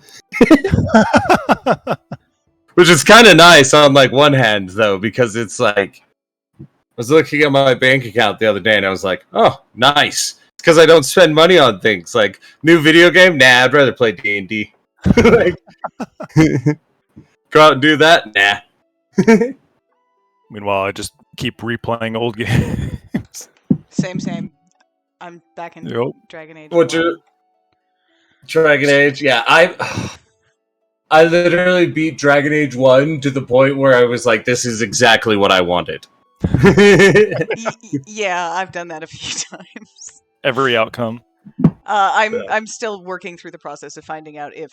Which is kind of nice on like one hand though, because it's like I was looking at my bank account the other day and I was like, oh, nice. It's because I don't spend money on things like new video game. Nah, I'd rather play D&D. Like, go out and do that. Nah. Meanwhile, I just keep replaying old games. Same. I'm back in Yep. Dragon Age. What's your Dragon Age? Yeah, I literally beat Dragon Age 1 to the point where I was like, this is exactly what I wanted. Yeah, I've done that a few times. Every outcome. I'm still working through the process of finding out if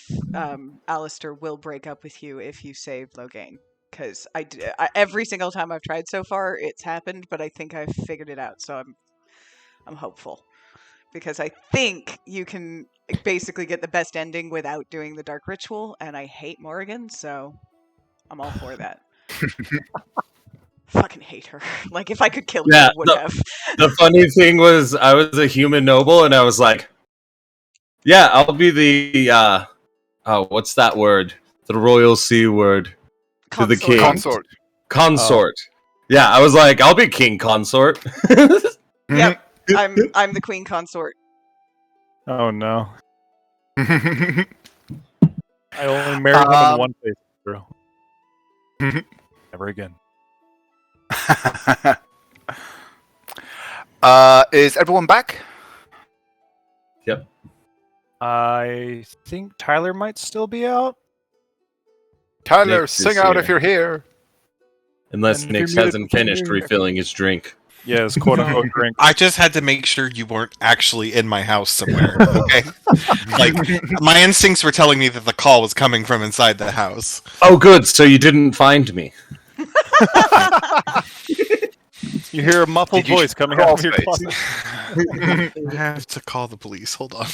Alistair will break up with you if you save Logain. Because every single time I've tried so far, it's happened, but I think I've figured it out, so I'm hopeful. Because I think you can basically get the best ending without doing the dark ritual, and I hate Morrigan, so I'm all for that. Fucking hate her. Like, if I could kill her, I would have. The funny thing was, I was a human noble, and I was like, yeah, I'll be the, what's that word? The royal C word to the king. Consort. Consort. Yeah, I was like, I'll be king consort. Yep. I'm the queen consort. Oh no. I only married him in one place, bro. Never again. Is everyone back? Yep. I think Tyler might still be out. Tyler, Nick sing is out here. if you're here. Unless And if Nix you're muted, hasn't finished refilling his drink. Yes, quote unquote drink. I just had to make sure you weren't actually in my house somewhere. Okay, like my instincts were telling me that the call was coming from inside the house. Oh, good. So you didn't find me. You hear a muffled Did you voice coming crawl out of your space? closet. I have to call the police. Hold on.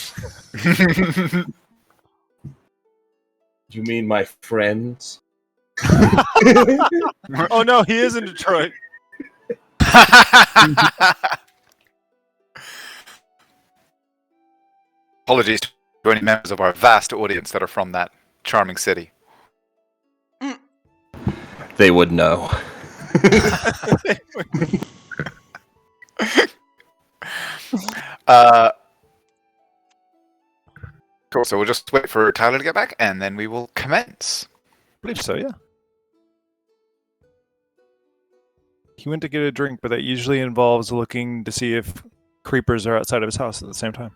You mean my friends? Oh no, he is in Detroit. Apologies to any members of our vast audience that are from that charming city. They would know. Cool. So we'll just wait for Tyler to get back, and then we will commence. I believe so, yeah. He went to get a drink, but that usually involves looking to see if creepers are outside of his house at the same time.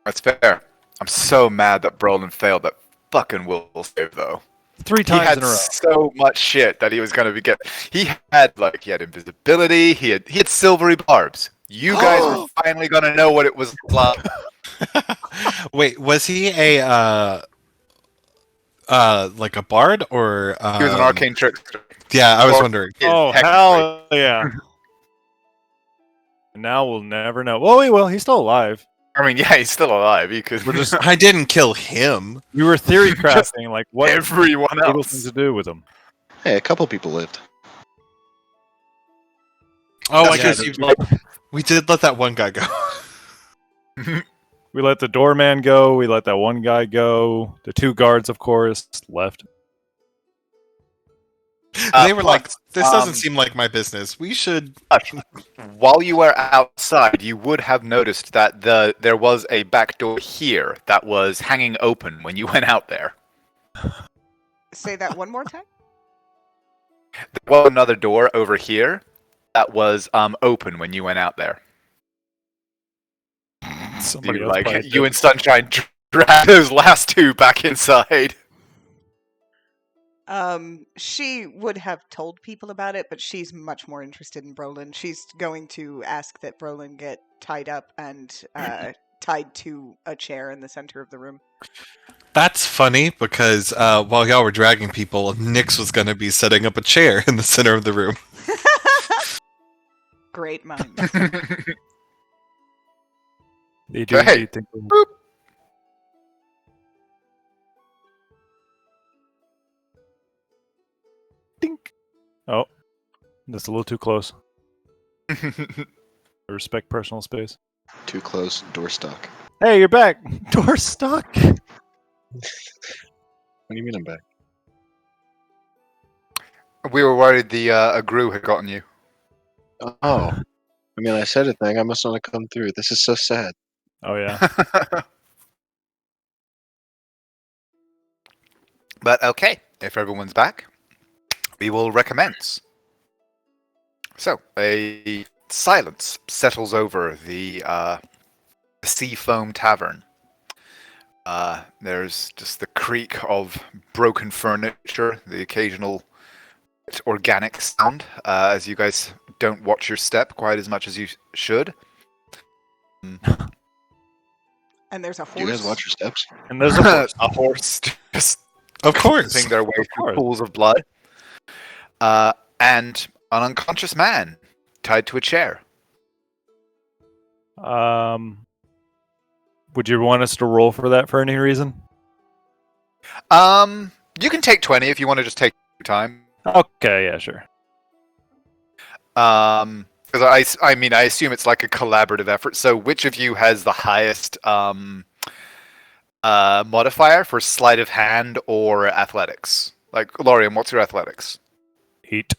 That's fair. I'm so mad that Brolin failed that fucking will save, though. 3 He times had in a row. so much shit that he was going to get. He had invisibility. He had silvery barbs. You guys were finally going to know what it was like. Wait, was he a like a bard or He was an arcane trickster. Yeah, I was Or- wondering. Oh, technically. hell yeah. Now we'll never know. Well, we will. He's still alive. I mean, yeah, he's still alive. You could. We're just I didn't kill him. we were theory crafting like what everyone able things else. to do with him. Hey, a couple people lived. Oh, I Yeah, guess we did let that one guy go. We let the doorman go. We let that one guy go. The 2 guards, of course, left. They were like, Plus, "This doesn't seem like my business. We should." While you were outside, you would have noticed that there was a back door here that was hanging open when you went out there. Say that one more time. There was another door over here that was open when you went out there. Somebody You, else like probably you did. and Sunshine dragged those last 2 back inside. She would have told people about it, but she's much more interested in Brolin. She's going to ask that Brolin get tied up and tied to a chair in the center of the room. That's funny because while y'all were dragging people, Nyx was going to be setting up a chair in the center of the room. Great mind. They do Hey. indeed think Dink. Oh, that's a little too close. I respect personal space. Too close, door stuck. Hey, you're back. Door stuck. What do you mean I'm back? We were worried the Agru had gotten you. Oh. I mean, I said a thing. I must not have come through. This is so sad. Oh yeah. But okay, if everyone's back, we will recommence. So, a silence settles over the Seafoam Tavern. There's just the creak of broken furniture, the occasional organic sound, as you guys don't watch your step quite as much as you should. And there's a Do you guys horse. watch your steps? And there's a horse. A horse just Of course. coursing their way through course. pools of blood. And an unconscious man tied to a chair. Would you want us to roll for that for any reason? You can take 20 if you want to just take your time. Okay, yeah, sure. Because I mean, I assume it's like a collaborative effort. So, which of you has the highest modifier for sleight of hand or athletics? Like, Lorian, what's your athletics? 8.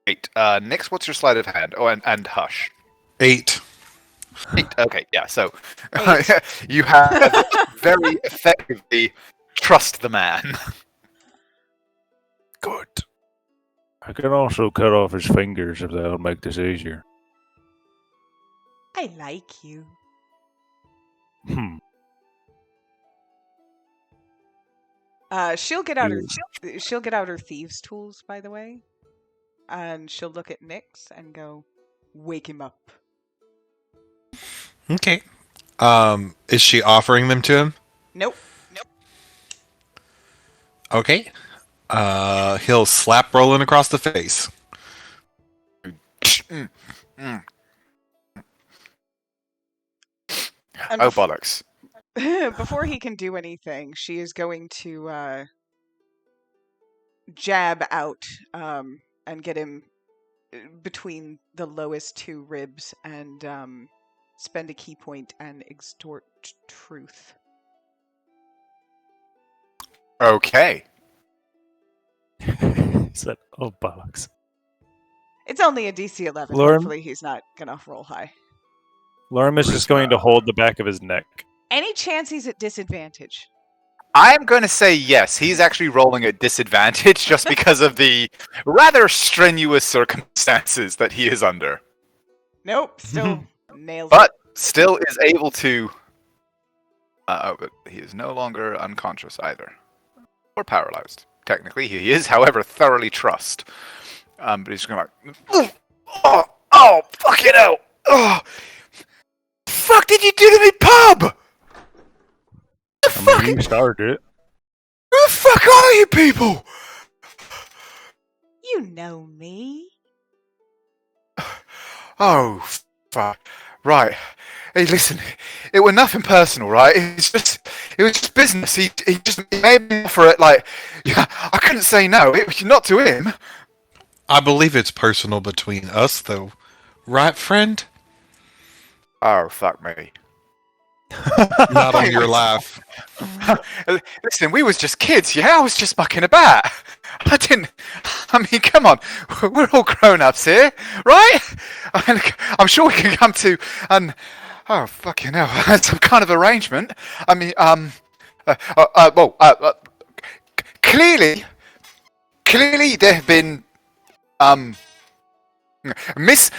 8. Nyx, what's your sleight of hand? Oh, and Hush. 8. 8. Okay, yeah. So, you have very effectively trust the man. Good. I can also cut off his fingers if that'll make this easier. I like you. She'll get out she'll get out her thieves' tools, by the way, and she'll look at Nyx and go, wake him up. Okay. Is she offering them to him? Nope. Okay. He'll slap Brolin across the face. And Oh, bollocks. before he can do anything, she is going to jab out and get him between the lowest two ribs and spend a key point and extort truth. Okay. He said, "Oh bollocks." It's only a DC 11. Lauren? Hopefully he's not going to roll high. Lorem is just going to hold the back of his neck. Any chance he's at disadvantage? I'm going to say yes. He's actually rolling at disadvantage just because of the rather strenuous circumstances that he is under. Nope. Still nails But still is able to... but he is no longer unconscious either. Or paralyzed. Technically, he is, however, thoroughly trussed. But he's going like... Oh, fucking hell! Oh, fuck did you do to me, pub? I mean, you started it. Who the fuck are you people? You know me. Oh, fuck. Right. Hey, listen. It was nothing personal, right? It was just business. He just made me offer it like, yeah, I couldn't say no. It was not to him. I believe it's personal between us, though. Right, friend? Oh, fuck me. Not on your laugh. Listen, we was just kids, yeah? I was just mucking about. I mean, come on. We're all grown-ups here, right? I mean, I'm sure we can come to oh, fucking hell. Some kind of arrangement. I mean, clearly there have been,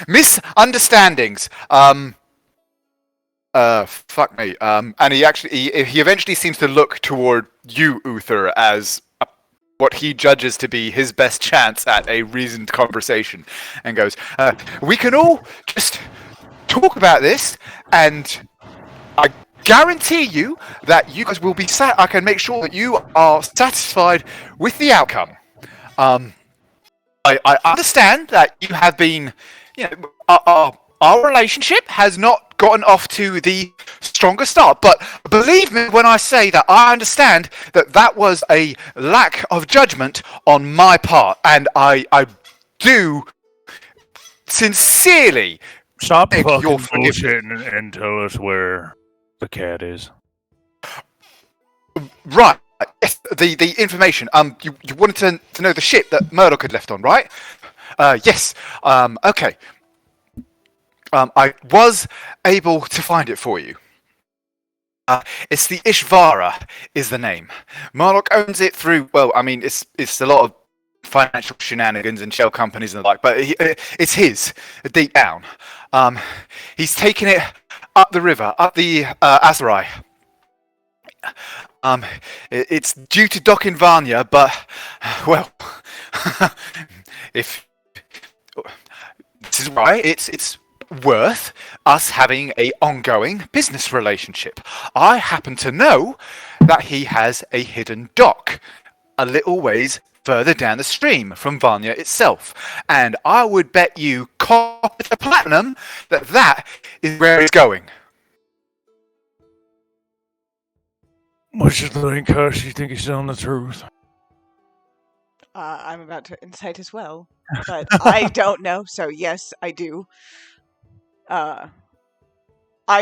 misunderstandings. Fuck me. And he eventually seems to look toward you, Uther, as what he judges to be his best chance at a reasoned conversation, and goes, we can all just talk about this, and I guarantee you that you guys will be I can make sure that you are satisfied with the outcome. I understand that you have been, our relationship has not gotten off to the strongest start, but believe me when I say that I understand that was a lack of judgment on my part, and I do sincerely Stop beg fucking your forgiveness. bullshitting and tell us where the cat is. Right. Yes, the information. You wanted to know the ship that Murdoch had left on, right? Yes. Okay. I was able to find it for you. It's the Ishvara is the name. Murdoch owns it through, well, I mean, it's a lot of financial shenanigans and shell companies and the like, but it's his, deep down. He's taken it up the river, up the Asarai. It's due to dock in Vanya, but, well, if this is why it's worth us having a ongoing business relationship. I happen to know that he has a hidden dock a little ways further down the stream from Vanya itself, and I would bet you copper to platinum that is where it's going. What you think, Hush? You think he's telling the truth? I'm about to insight as well, but I don't know, so yes, I do. I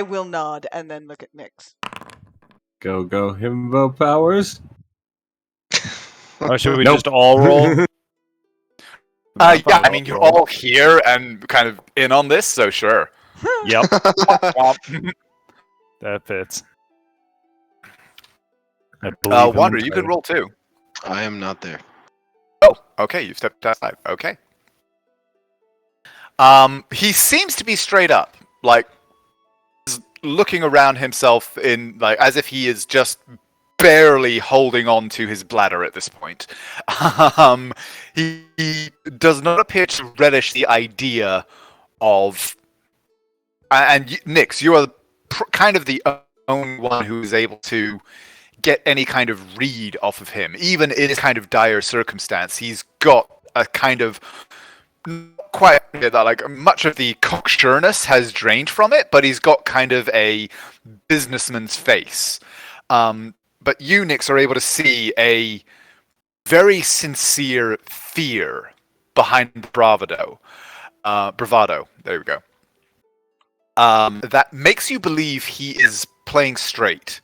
will nod and then look at Nyx. Go, himbo powers. Or should we just all roll? Yeah, I mean, you're all here and kind of in on this, so sure. Yep, that fits. I believe him Wander, you can entirely. roll too. I am not there. Oh, okay, you've stepped outside. Okay. He seems to be straight up, like looking around himself in like as if he is just barely holding on to his bladder at this point. He does not appear to relish the idea of, and Nix, you are kind of the only one who is able to get any kind of read off of him, even in this kind of dire circumstance. He's got a kind of quite that, like, much of the cocksureness has drained from it, but he's got kind of a businessman's face. But you, Nix, are able to see a very sincere fear behind bravado. There we go. That makes you believe he is playing straight.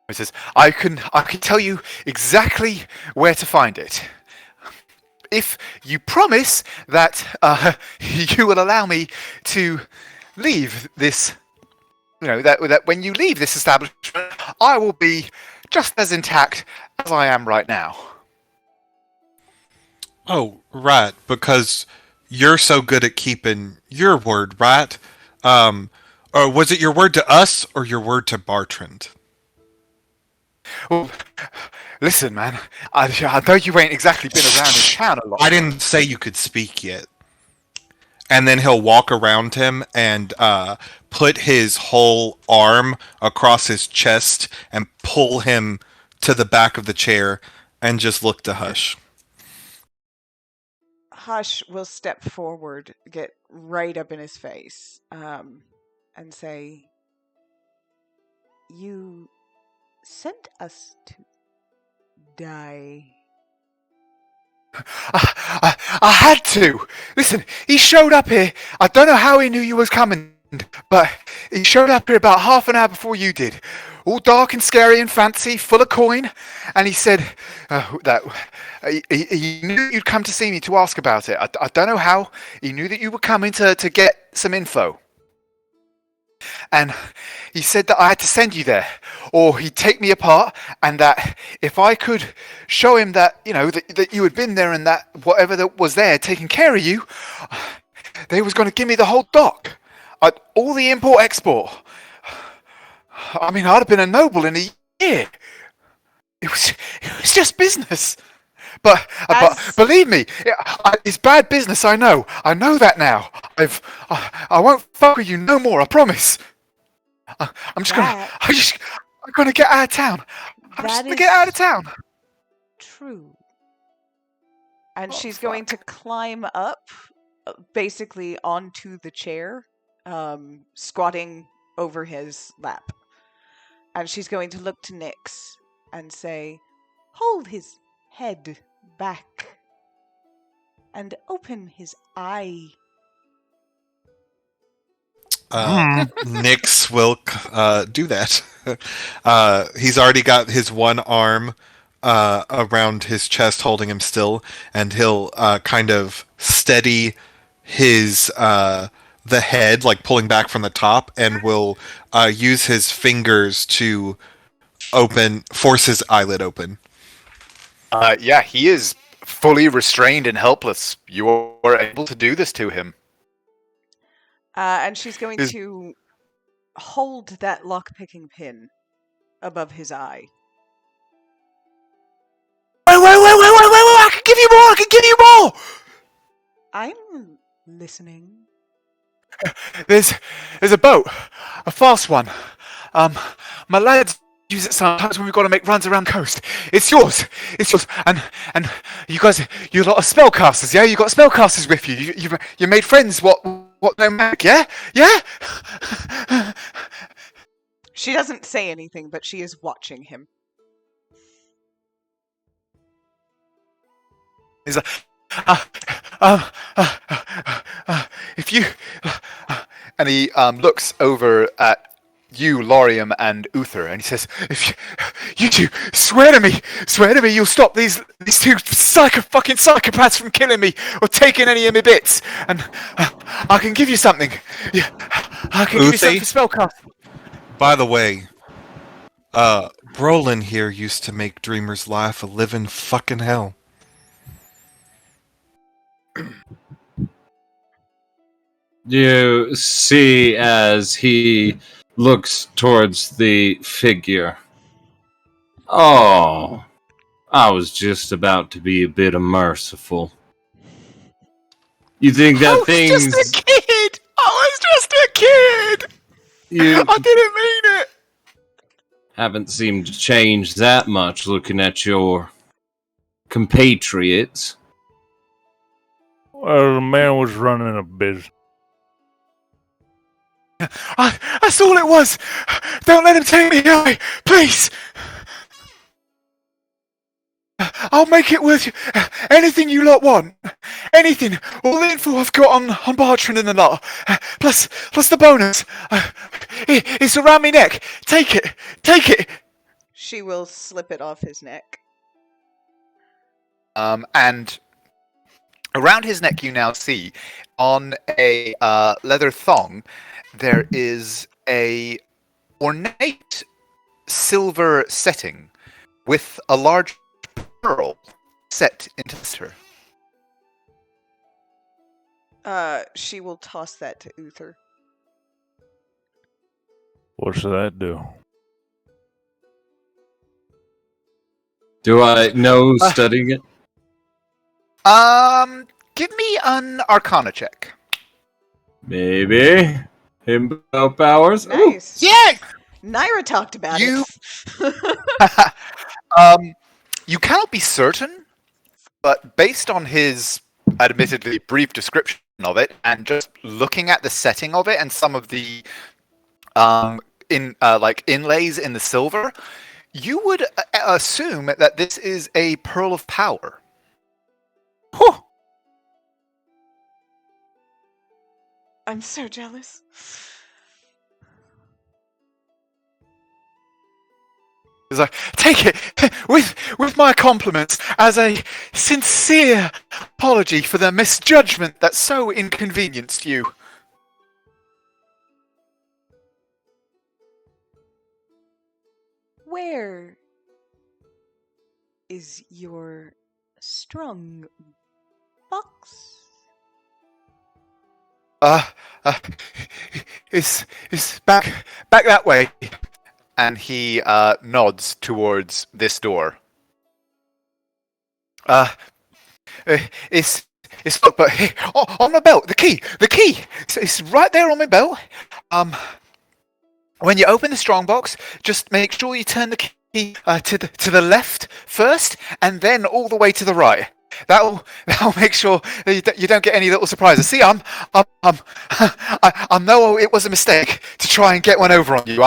He says, I can tell you exactly where to find it. If you promise that you will allow me to leave this, that when you leave this establishment, I will be just as intact as I am right now. Oh, right, because you're so good at keeping your word, right? Or was it your word to us or your word to Bartrand? Well, listen, man, I know you ain't exactly been around in town a lot. I didn't say you could speak yet. And then he'll walk around him and put his whole arm across his chest and pull him to the back of the chair and just look to Hush. Hush will step forward, get right up in his face, and say, "You sent us to die." I had to. Listen, he showed up here. I don't know how he knew you was coming, but he showed up here about half an hour before you did. All dark and scary and fancy, full of coin. And he said that he knew you'd come to see me to ask about it. I don't know how. He knew that you were coming to get some info. And he said that I had to send you there, or he'd take me apart, and that if I could show him that, that you had been there and that whatever that was there taking care of you, they was going to give me the whole dock. All the import-export. I mean, I'd have been a noble in a year. It was just business. But believe me, it's bad business. I know that now. I won't fuck with you no more. I promise. I'm gonna get out of town. I'm just gonna get out of town. True. And she's going to climb up, basically onto the chair, squatting over his lap. And she's going to look to Nyx and say, "Hold his head back and open his eye." Nyx will do that. He's already got his one arm around his chest holding him still, and he'll kind of steady his the head, like pulling back from the top, and will use his fingers to force his eyelid open. Yeah, he is fully restrained and helpless. You are able to do this to him. And she's going to hold that lock-picking pin above his eye. Wait! I can give you more! I'm listening. There's a boat, a fast one. My lads use it sometimes when we've got to make runs around the coast. It's yours. And you guys, you're a lot of spellcasters, yeah? You got spellcasters with you. You made friends. What no magic, yeah? Yeah? She doesn't say anything, but she is watching him. He's like, if you, and he looks over at you, Laurium, and Uther, and he says, "If you two swear to me, you'll stop these two fucking psychopaths from killing me or taking any of my bits, and I can give you something. Yeah, I can give you something for spellcast." By the way, Brolin here used to make Dreamer's life a living fucking hell. You see as he looks towards the figure. Oh, I was just about to be a bit merciful. You think that thing's just a kid? was just a kid! You I didn't mean it! haven't seemed to change that much looking at your compatriots. Well, the man was running a business. That's all it was! Don't let him take me away, please! I'll make it worth you. Anything you lot want. Anything. All the info I've got on Bartrand and the lot. Plus the bonus. It's around me neck. Take it. Take it. She will slip it off his neck. And around his neck you now see, on a leather thong, there is a ornate silver setting with a large pearl set into her. She will toss that to Uther. What's that do? Do I know studying it? Give me an Arcana check. Maybe. Himbo powers? Ooh. Nice. Yeah! Naira talked about You- it. You cannot be certain, but based on his admittedly brief description of it, and just looking at the setting of it and some of the inlays in the silver, you would assume that this is a pearl of power. I'm so jealous. He's like, take it with my compliments as a sincere apology for the misjudgment that so inconvenienced you. Where is your strong box? It's back that way. And he nods towards this door. It's look, but hey, on my belt, the key. It's right there on my belt. When you open the strongbox, just make sure you turn the key to the left first, and then all the way to the right. That'll make sure that you don't get any little surprises. See, I know it was a mistake to try and get one over on you.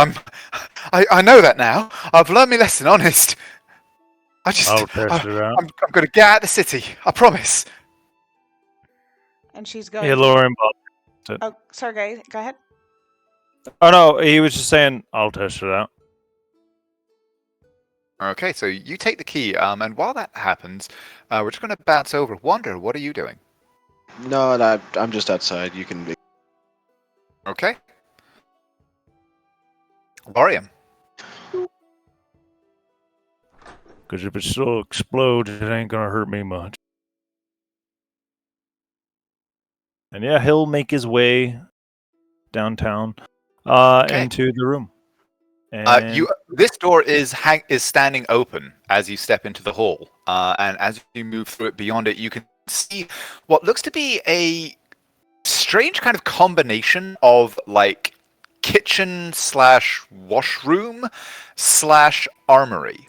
I know that now. I've learned my lesson, honest. I'll test it out. I'm going to get out of the city. I promise. And she's going. Yeah, Lauren. Oh, sorry, go ahead. Oh no, he was just saying I'll test it out. Okay, so you take the key, and while that happens, we're just going to bounce over. Wander, what are you doing? No, I'm just outside. You can be. Okay. Lorium. Because if it still explodes, it ain't gonna hurt me much. And yeah, he'll make his way downtown into the room. And This door is standing open as you step into the hall, and as you move through it, beyond it, you can see what looks to be a strange kind of combination of like kitchen / washroom / armory.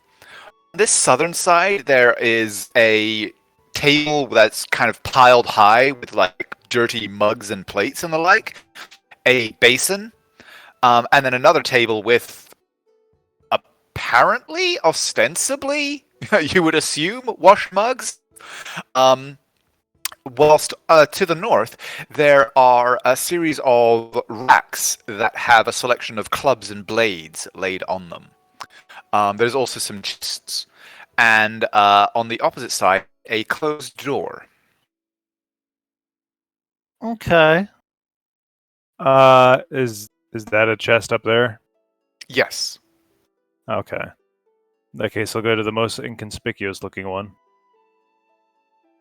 On this southern side, there is a table that's kind of piled high with like dirty mugs and plates and the like, a basin, and then another table with apparently, ostensibly, you would assume, wash mugs. Whilst to the north, there are a series of racks that have a selection of clubs and blades laid on them. There's also some chests. And on the opposite side, a closed door. okay. Is that a chest up there? Yes. Okay. In that case, I'll go to the most inconspicuous looking one.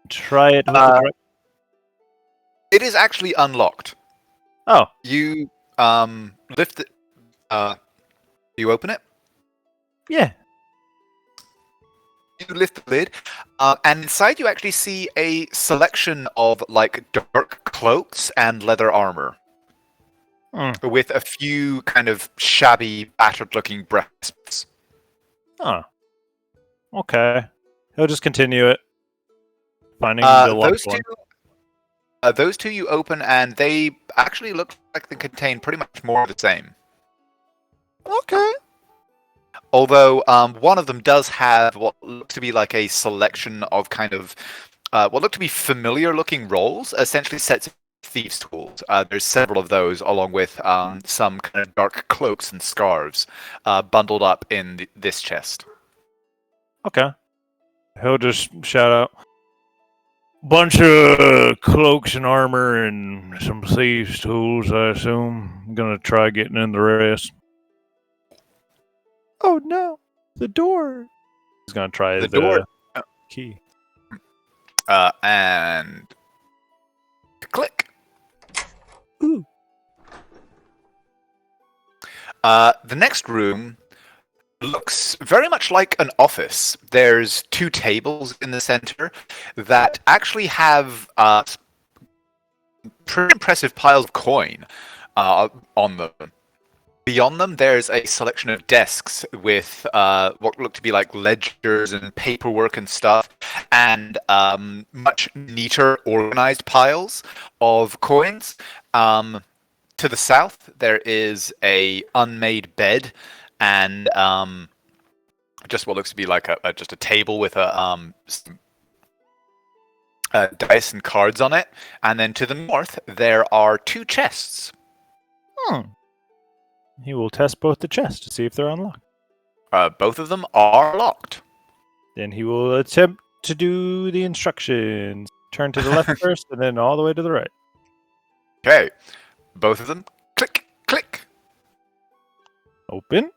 Try it. It is actually unlocked. Oh. You lift it. You open it. Yeah. You lift the lid, and inside you actually see a selection of like dark cloaks and leather armor. with a few kind of shabby, battered-looking breasts. Huh. Okay. He'll just continue it. Finding the locked one. Those two you open, and they actually look like they contain pretty much more of the same. Okay. Although one of them does have what looks to be like a selection of kind of what look to be familiar-looking rolls, essentially sets of thieves' tools. There's several of those, along with some kind of dark cloaks and scarves bundled up in this chest. Okay. He'll just shout out, bunch of cloaks and armor and some thieves' tools, I assume. I'm gonna try getting in the rest. Oh no, the door. He's gonna try the door. Key. And click. Ooh. The next room looks very much like an office. There's two tables in the center that actually have pretty impressive piles of coin on them. Beyond them, there's a selection of desks with what look to be like ledgers and paperwork and stuff, and much neater, organized piles of coins. To the south, there is a unmade bed and just what looks to be like just a table with a dice and cards on it. And then to the north, there are two chests. He will test both the chests to see if they're unlocked. Both of them are locked. Then he will attempt to do the instructions. Turn to the left first, and then all the way to the right. Okay. Both of them, click, click. Open.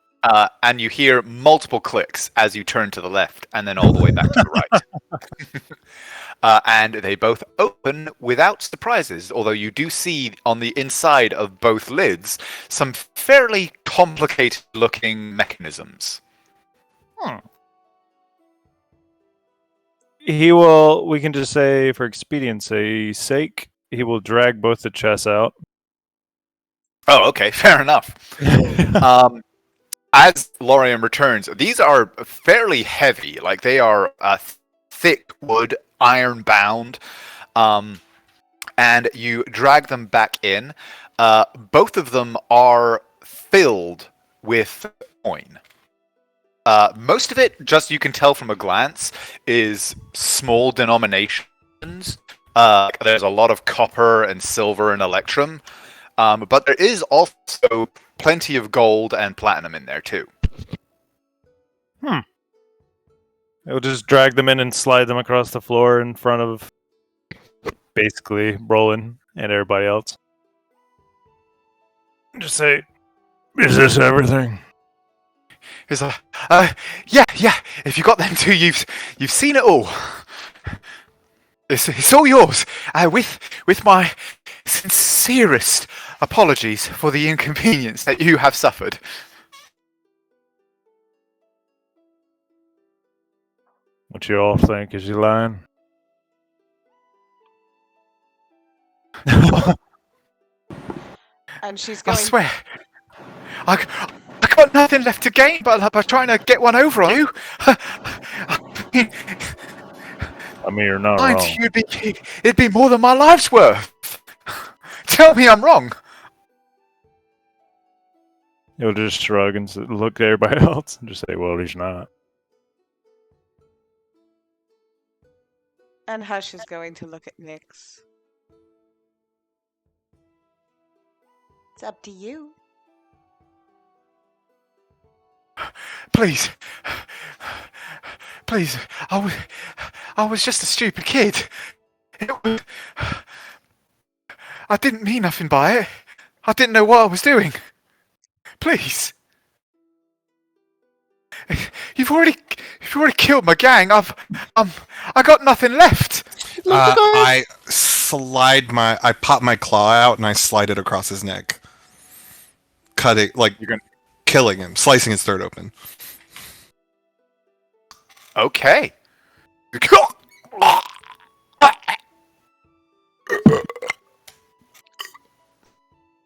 And you hear multiple clicks as you turn to the left, and then all the way back to the right. And they both open without surprises, although you do see on the inside of both lids some fairly complicated-looking mechanisms. He will, we can just say, for expediency's sake, he will drag both the chests out. Oh, okay, fair enough. As Lorian returns, these are fairly heavy. Like, they are thick wood, iron bound. And you drag them back in. Both of them are filled with coin. Most of it, just you can tell from a glance, is small denominations. There's a lot of copper and silver and electrum. But there is also plenty of gold and platinum in there, too. He'll just drag them in and slide them across the floor in front of basically Brolin and everybody else. Just say, is this everything? He's like, yeah. If you got them two, you've seen it all. It's all yours. With my sincerest apologies for the inconvenience that you have suffered. What you all think? Is he lying? And she's going. I swear, I got nothing left to gain but by trying to get one over on you. I mean, you're not wrong. It'd be more than my life's worth. Tell me I'm wrong. He'll just shrug and look at everybody else and just say, well, he's not. And Hush is going to look at Nyx. It's up to you. Please, I was just a stupid kid. I didn't mean nothing by it. I didn't know what I was doing. Please. You've already killed my gang. I got nothing left. I pop my claw out and I slide it across his neck, cutting, killing him, slicing his throat open. Okay.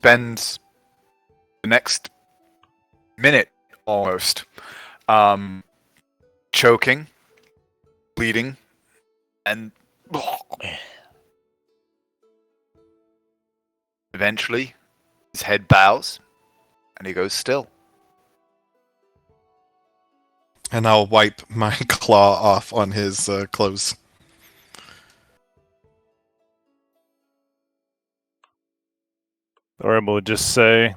Bends the next minute almost, choking, bleeding, and eventually his head bows and he goes still. And I'll wipe my claw off on his clothes. Orem will just say,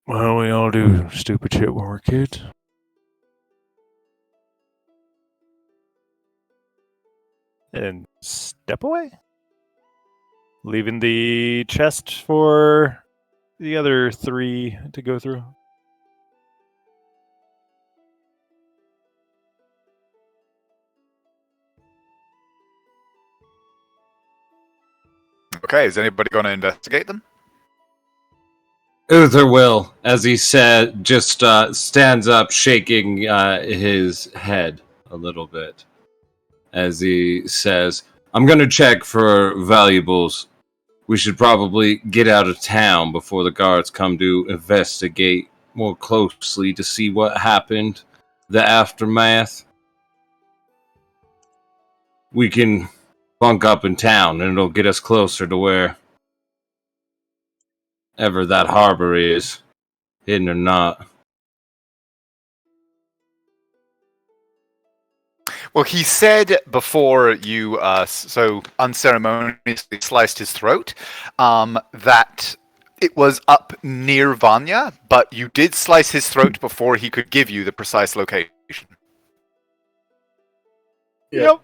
well, we all do stupid shit when we're kids. And step away. Leaving the chest for the other 3 to go through. Okay, is anybody going to investigate them? Uther will, as he said, just stands up, shaking his head a little bit, as he says, I'm going to check for valuables. We should probably get out of town before the guards come to investigate more closely to see what happened, the aftermath. We can bunk up in town, and it'll get us closer to wherever that harbor is, hidden or not. Well, he said before you so unceremoniously sliced his throat that it was up near Vanya, but you did slice his throat before he could give you the precise location. Yep.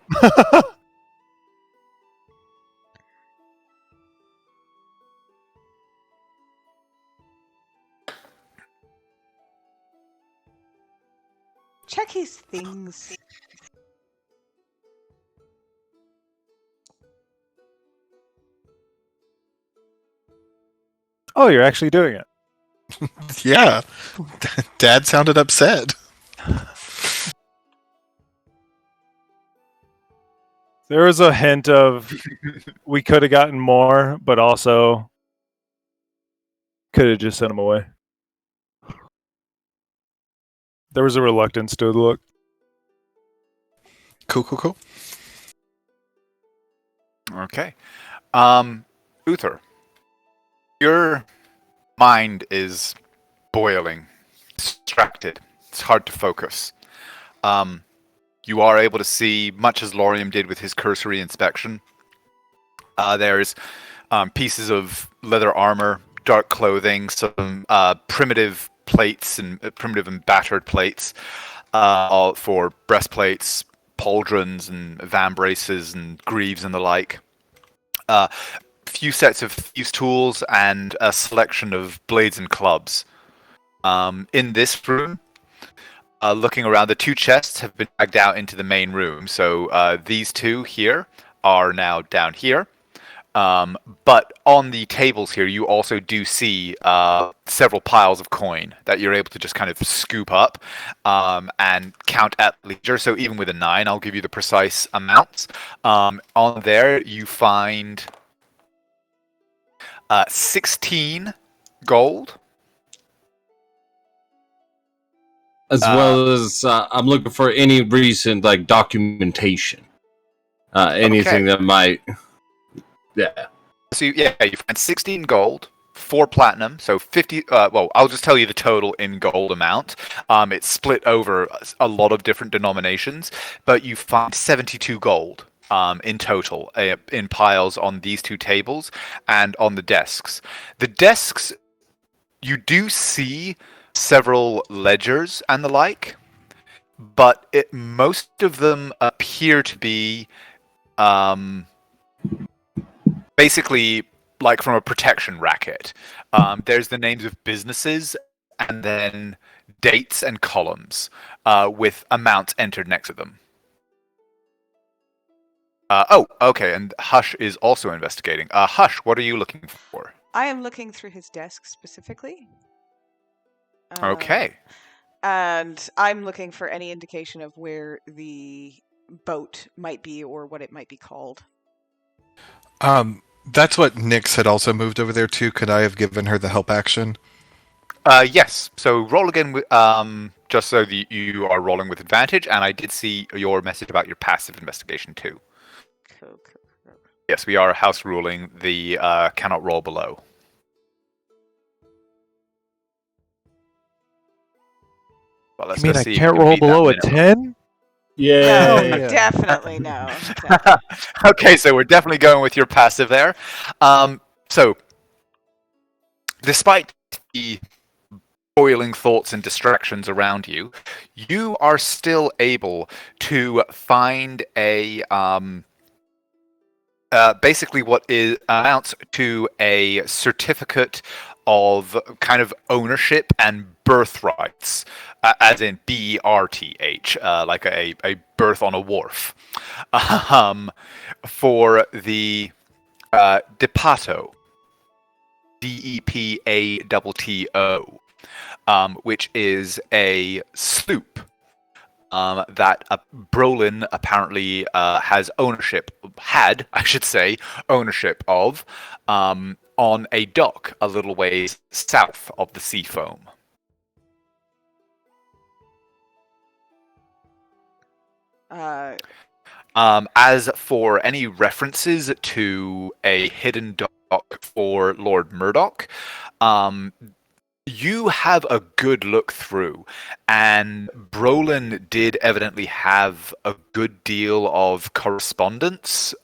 Check his things. Oh, you're actually doing it. Yeah. Dad sounded upset. There was a hint of we could have gotten more, but also could have just sent him away. There was a reluctance to look. Cool. Okay. Uther, your mind is boiling, distracted. It's hard to focus. You are able to see, much as Laurium did with his cursory inspection. There's pieces of leather armor, dark clothing, some primitive plates and primitive and battered plates all for breastplates, pauldrons and vambraces and greaves and the like. Few sets of thieves' tools and a selection of blades and clubs. In this room, looking around, the 2 chests have been dragged out into the main room. So these 2 here are now down here. But on the tables here, you also do see several piles of coin that you're able to just kind of scoop up and count at leisure. So even with a 9, I'll give you the precise amounts. On there, you find 16 gold. As well as I'm looking for any recent documentation, anything that might, yeah. So you find 16 gold, 4 platinum, so 50. Well, I'll just tell you the total in gold amount. It's split over a lot of different denominations, but you find 72 gold in total in piles on these 2 tables and on the desks. The desks, you do see several ledgers and the like, but most of them appear to be basically like from a protection racket. There's the names of businesses and then dates and columns with amounts entered next to them. Okay, and Hush is also investigating. Hush, what are you looking for? I am looking through his desk specifically. Okay. And I'm looking for any indication of where the boat might be or what it might be called. That's what Nyx had also moved over there too. Could I have given her the help action? Yes. So roll again with just so that you are rolling with advantage, and I did see your message about your passive investigation too. Cool. Yes, we are house ruling the cannot roll below. Well, let's You mean go I see if can't we can roll beat that below a minimum. 10? No, Yeah. definitely no. Okay, so we're definitely going with your passive there. So, despite the boiling thoughts and distractions around you, you are still able to find a basically what is amounts to a certificate of kind of ownership and birthrights, as in BRTH, like a birth on a wharf, for the Depato, DEPATTO, which is a sloop that Brolin apparently has ownership, had, I should say, ownership of, on a dock a little ways south of the sea foam. As for any references to a hidden dock for Lord Murdoch, you have a good look through, and Brolin did evidently have a good deal of correspondence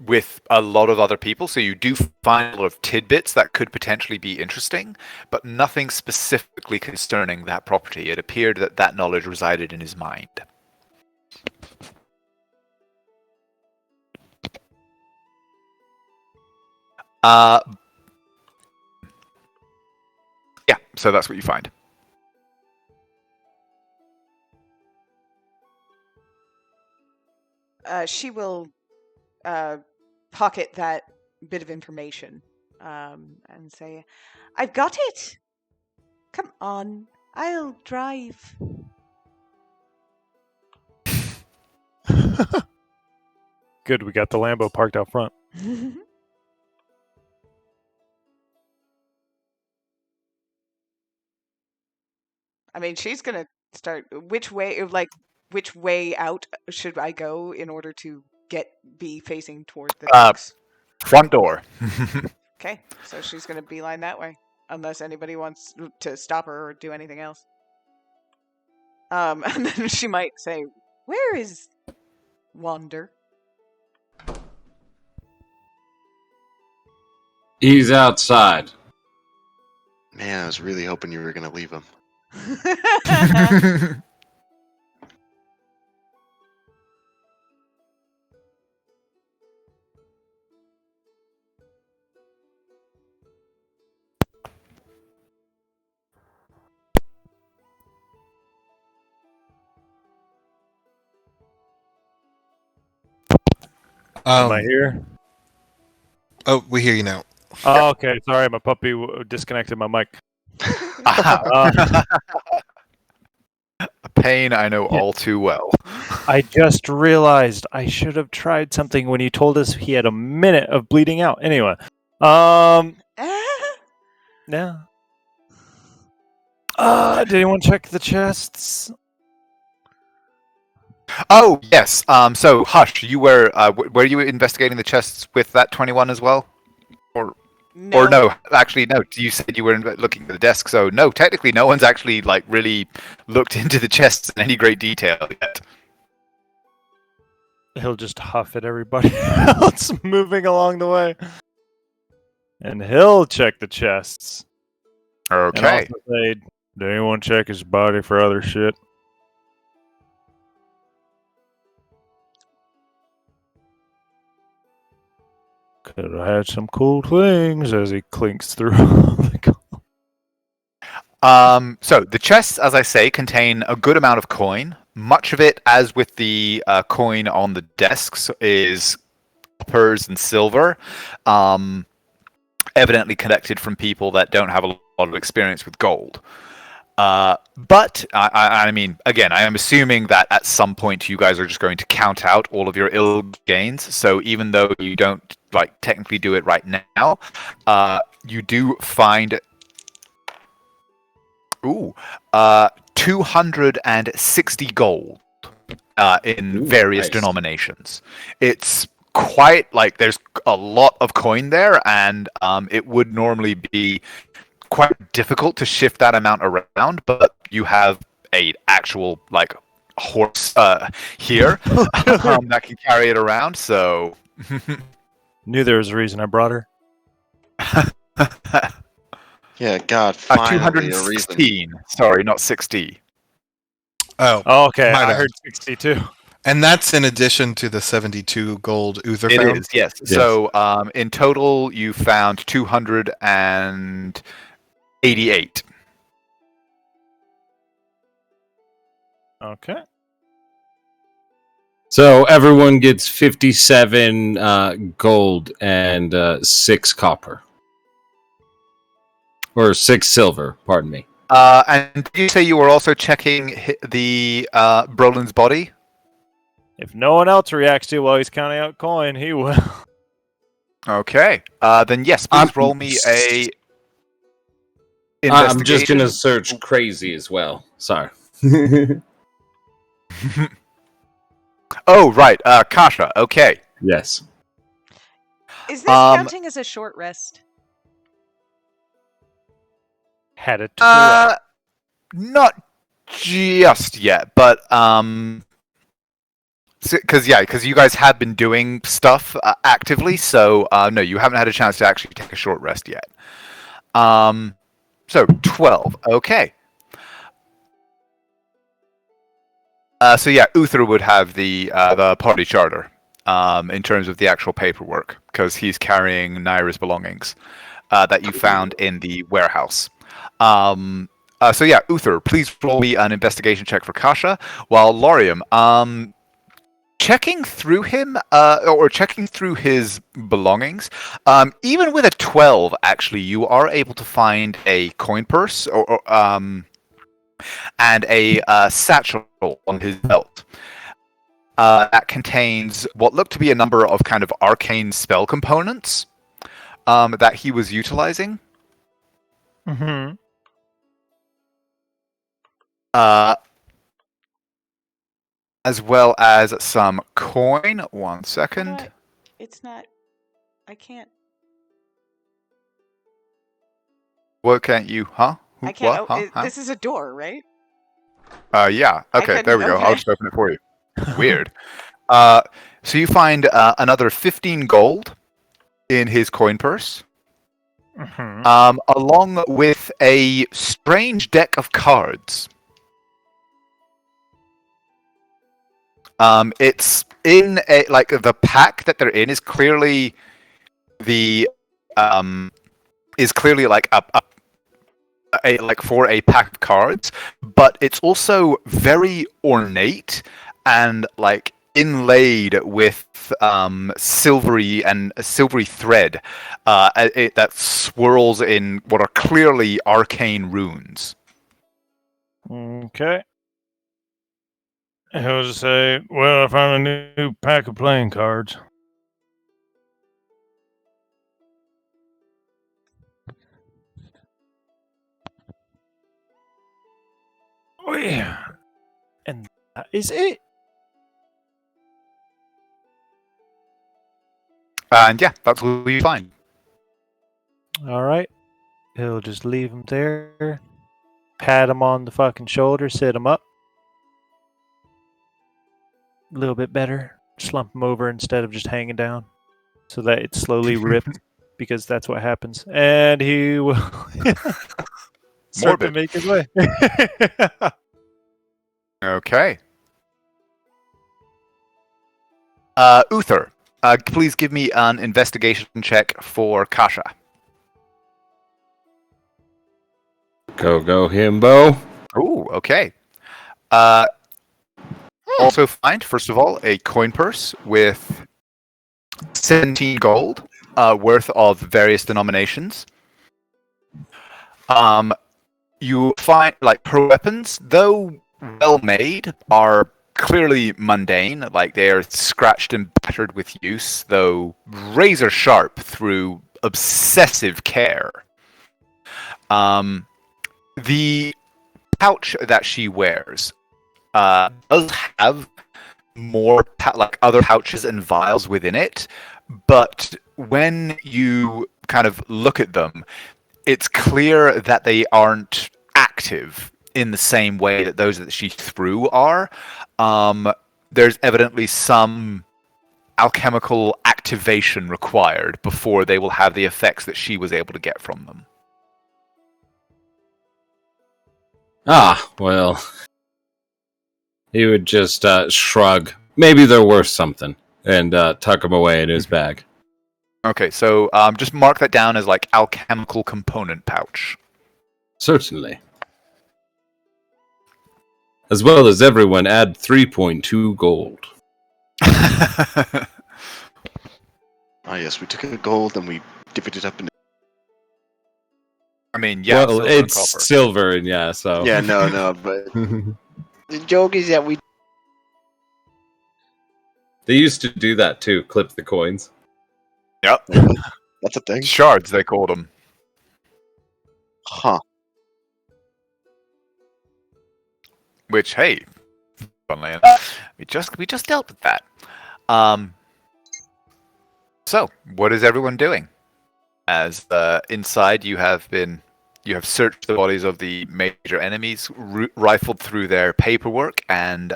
with a lot of other people, so you do find a lot of tidbits that could potentially be interesting, but nothing specifically concerning that property. It appeared that that knowledge resided in his mind. Yeah, so that's what you find. She will pocket that bit of information and say, "I've got it. Come on, I'll drive." Good, we got the Lambo parked out front. I mean, she's gonna start. Which way out should I go in order to be facing toward the docks? Front door. Okay, so she's gonna beeline that way, unless anybody wants to stop her or do anything else. And then she might say, "Where is Wander?" He's outside. Man, I was really hoping you were going to leave him. Am I here? Oh, we hear you now. Oh, okay. Sorry, my puppy disconnected my mic. A pain I know all too well. I just realized I should have tried something when he told us he had a minute of bleeding out. Anyway, yeah. Did anyone check the chests? Oh yes. So Hush, you were you investigating the chests with that 21 as well, or no? Actually, no. You said you were looking at the desk, so no. Technically, no one's actually like really looked into the chests in any great detail yet. He'll just huff at everybody else moving along the way, and he'll check the chests. Okay. And also say, "Did anyone check his body for other shit?" Could have had some cool things as he clinks through. So the chests, as I say, contain a good amount of coin. Much of it, as with the coin on the desks, is coppers and silver, evidently collected from people that don't have a lot of experience with gold. But I mean, again, I am assuming that at some point you guys are just going to count out all of your ill gains. So even though you don't like technically do it right now. You do find 260 gold in various nice. denominations. It's quite like there's a lot of coin there, and it would normally be quite difficult to shift that amount around, but you have a actual like horse here that can carry it around, so Knew there was a reason I brought her. Yeah, God, finally a reason. 216. Sorry, not 60. Oh, Oh, okay. My I bad. heard 62. and that's in addition to the 72 gold Uther It found? is, yes. So in total, you found 288. Okay. So everyone gets 57 gold and 6 copper. Or 6 silver, pardon me. And did you say you were also checking the Brolin's body? If no one else reacts to it while he's counting out coin, he will. Okay. Then yes, please roll me a I'm just investigation. going to search crazy as well. Sorry. Oh, right. Kasha. Okay. Yes. Is this counting as a short rest? Had it. To Not just yet, but because you guys have been doing stuff actively, so no, you haven't had a chance to actually take a short rest yet. So 12. Okay. So yeah, Uther would have the party charter in terms of the actual paperwork, because he's carrying Naira's belongings that you found in the warehouse. So yeah, Uther, please roll me an investigation check for Kasha, while Laurium, checking through him, or checking through his belongings, even with a 12, actually, you are able to find a coin purse and a satchel on his belt that contains what looked to be a number of kind of arcane spell components that he was utilizing. mm-hmm. As well as some coin. 1 second. It's not. I can't. What can't you? Huh? I can't. What? Huh? This is a door, right? Yeah. Okay, there we go. okay. I'll just open it for you. Weird. So you find another 15 gold in his coin purse, Mm-hmm. along with a strange deck of cards. It's in a like the pack that they're in is clearly the like a like for a pack of cards, but it's also very ornate and like inlaid with silvery thread that swirls in what are clearly arcane runes. Okay. He'll just say, well, I found a new pack of playing cards. Oh, yeah. And that is it. And yeah, that's what you find. All right. He'll just leave him there, pat him on the fucking shoulder, sit him up. A little bit better. Slump him over instead of just hanging down so that it's slowly ripped, because that's what happens. And he will start to Morbid. make his way. Okay. Uther, please give me an investigation check for Kasha. Go, himbo. Ooh, okay. Also find, first of all, a coin purse with 17 gold worth of various denominations. You find, like, her weapons, though well made, are clearly mundane, like they are scratched and battered with use, though razor sharp through obsessive care. The pouch that she wears does have more like other pouches and vials within it, but when you kind of look at them, it's clear that they aren't active in the same way that those that she threw are. There's evidently some alchemical activation required before they will have the effects that she was able to get from them. Ah, well. He would just shrug. Maybe they're worth something. And tuck them away in his bag. Okay, so just mark that down as like alchemical component pouch. Certainly. As well as everyone add 3.2 gold. Ah, yes, we took a gold and we dipped it up in. I mean, yeah, well, silver and it's copper. silver, and yeah, so. Yeah, no, but the joke is that we. They used to do that too, clip the coins. Yep. That's a thing. Shards, they called them. Huh. Which, hey, funnily enough, we just dealt with that. So, what is everyone doing? As inside, you have searched the bodies of the major enemies, rifled through their paperwork and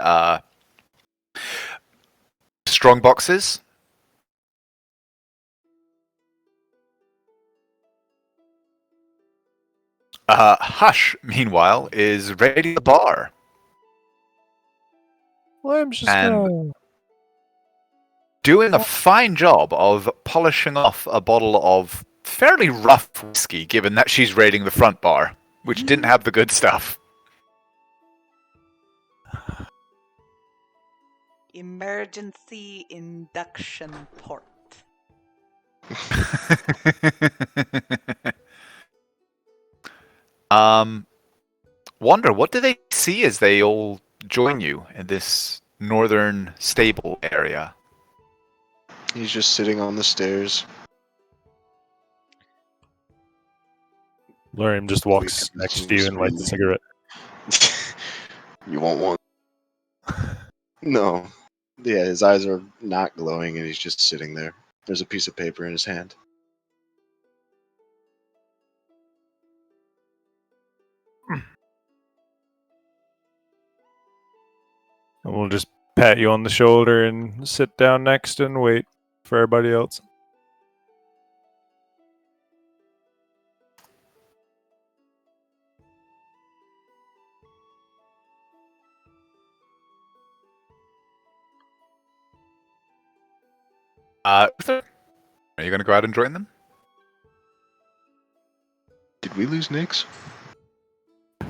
strong boxes. Hush, meanwhile, is raiding the bar. Well, I'm just And doing a fine job of polishing off a bottle of fairly rough whiskey, given that she's raiding the front bar, which didn't have the good stuff. Emergency induction port. Wonder, what do they see as they all join you in this northern stable area? He's just sitting on the stairs. Lurium just walks next to you and lights a cigarette. You want one? No. Yeah, his eyes are not glowing and he's just sitting there. There's a piece of paper in his hand. And we'll just pat you on the shoulder and sit down next and wait for everybody else. Uther, are you going to go out and join them? Did we lose Nyx?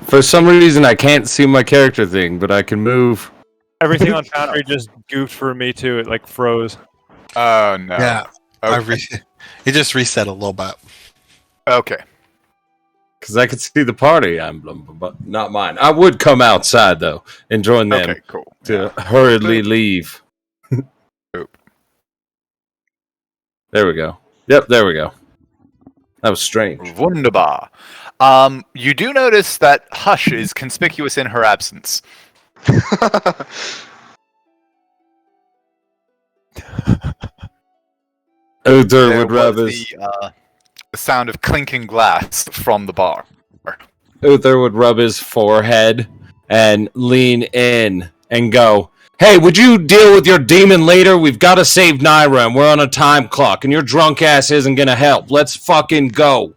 For some reason, I can't see my character thing, but I can move. Everything on Foundry just goofed for me too. It like froze. Oh, no. Yeah, Okay. it just reset a little bit. Okay. Because I could see the party emblem, but not mine. I would come outside, though, and join them Okay, cool. to hurriedly leave. Oop. There we go. Yep, there we go. That was strange. Wunderbar. You do notice that Hush is conspicuous in her absence. Uther There would rub was his the sound of clinking glass from the bar. Uther would rub his forehead and lean in and go, "Hey, would you deal with your demon later? We've got to save Naira, and we're on a time clock, and your drunk ass isn't gonna help. Let's fucking go."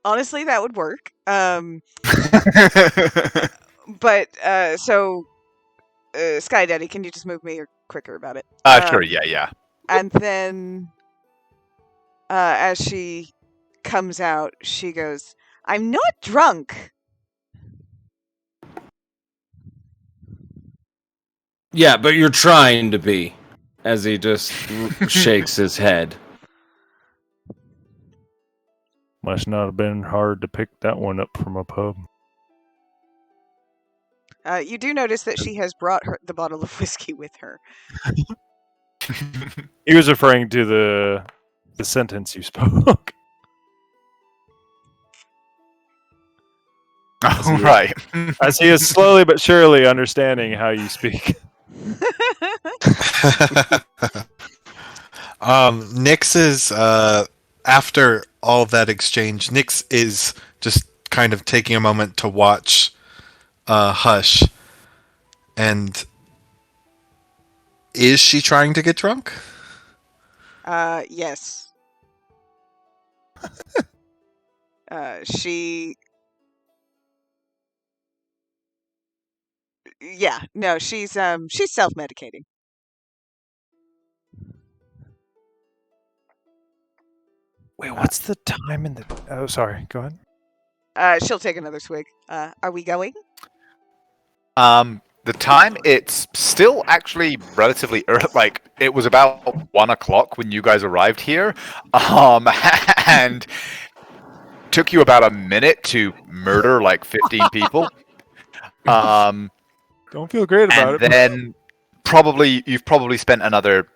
Honestly, that would work. But so Sky Daddy, can you just move me quicker about it? Sure, yeah. And then as she comes out, she goes, "I'm not drunk." Yeah, but you're trying to be. As he just shakes his head. Must not have been hard to pick that one up from a pub. You do notice that she has brought the bottle of whiskey with her. He was referring to the sentence you spoke. Oh, right. As he is slowly but surely understanding how you speak. Nyx is after all that exchange. Nyx is just kind of taking a moment to watch Hush, and is she trying to get drunk? Yes. She. Yeah, no, she's self-medicating. Wait, what's the time in the... Oh, sorry. Go ahead. She'll take another swig. Are we going? The time, it's still actually relatively early. Like, it was about 1 o'clock when you guys arrived here. And took you about a minute to murder like 15 people. Don't feel great about it. And then you've probably spent another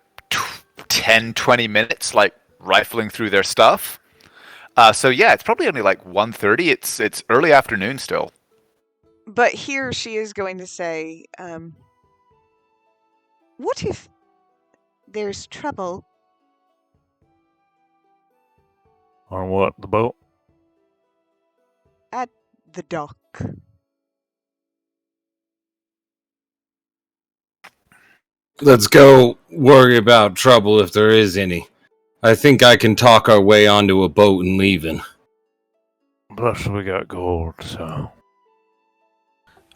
10, 20 minutes like rifling through their stuff. So yeah, it's probably only like 1:30. It's early afternoon still. But here she is going to say, what if there's trouble? On what? The boat? At the dock. Let's go worry about trouble if there is any. I think I can talk our way onto a boat and leaving. Plus, we got gold, so...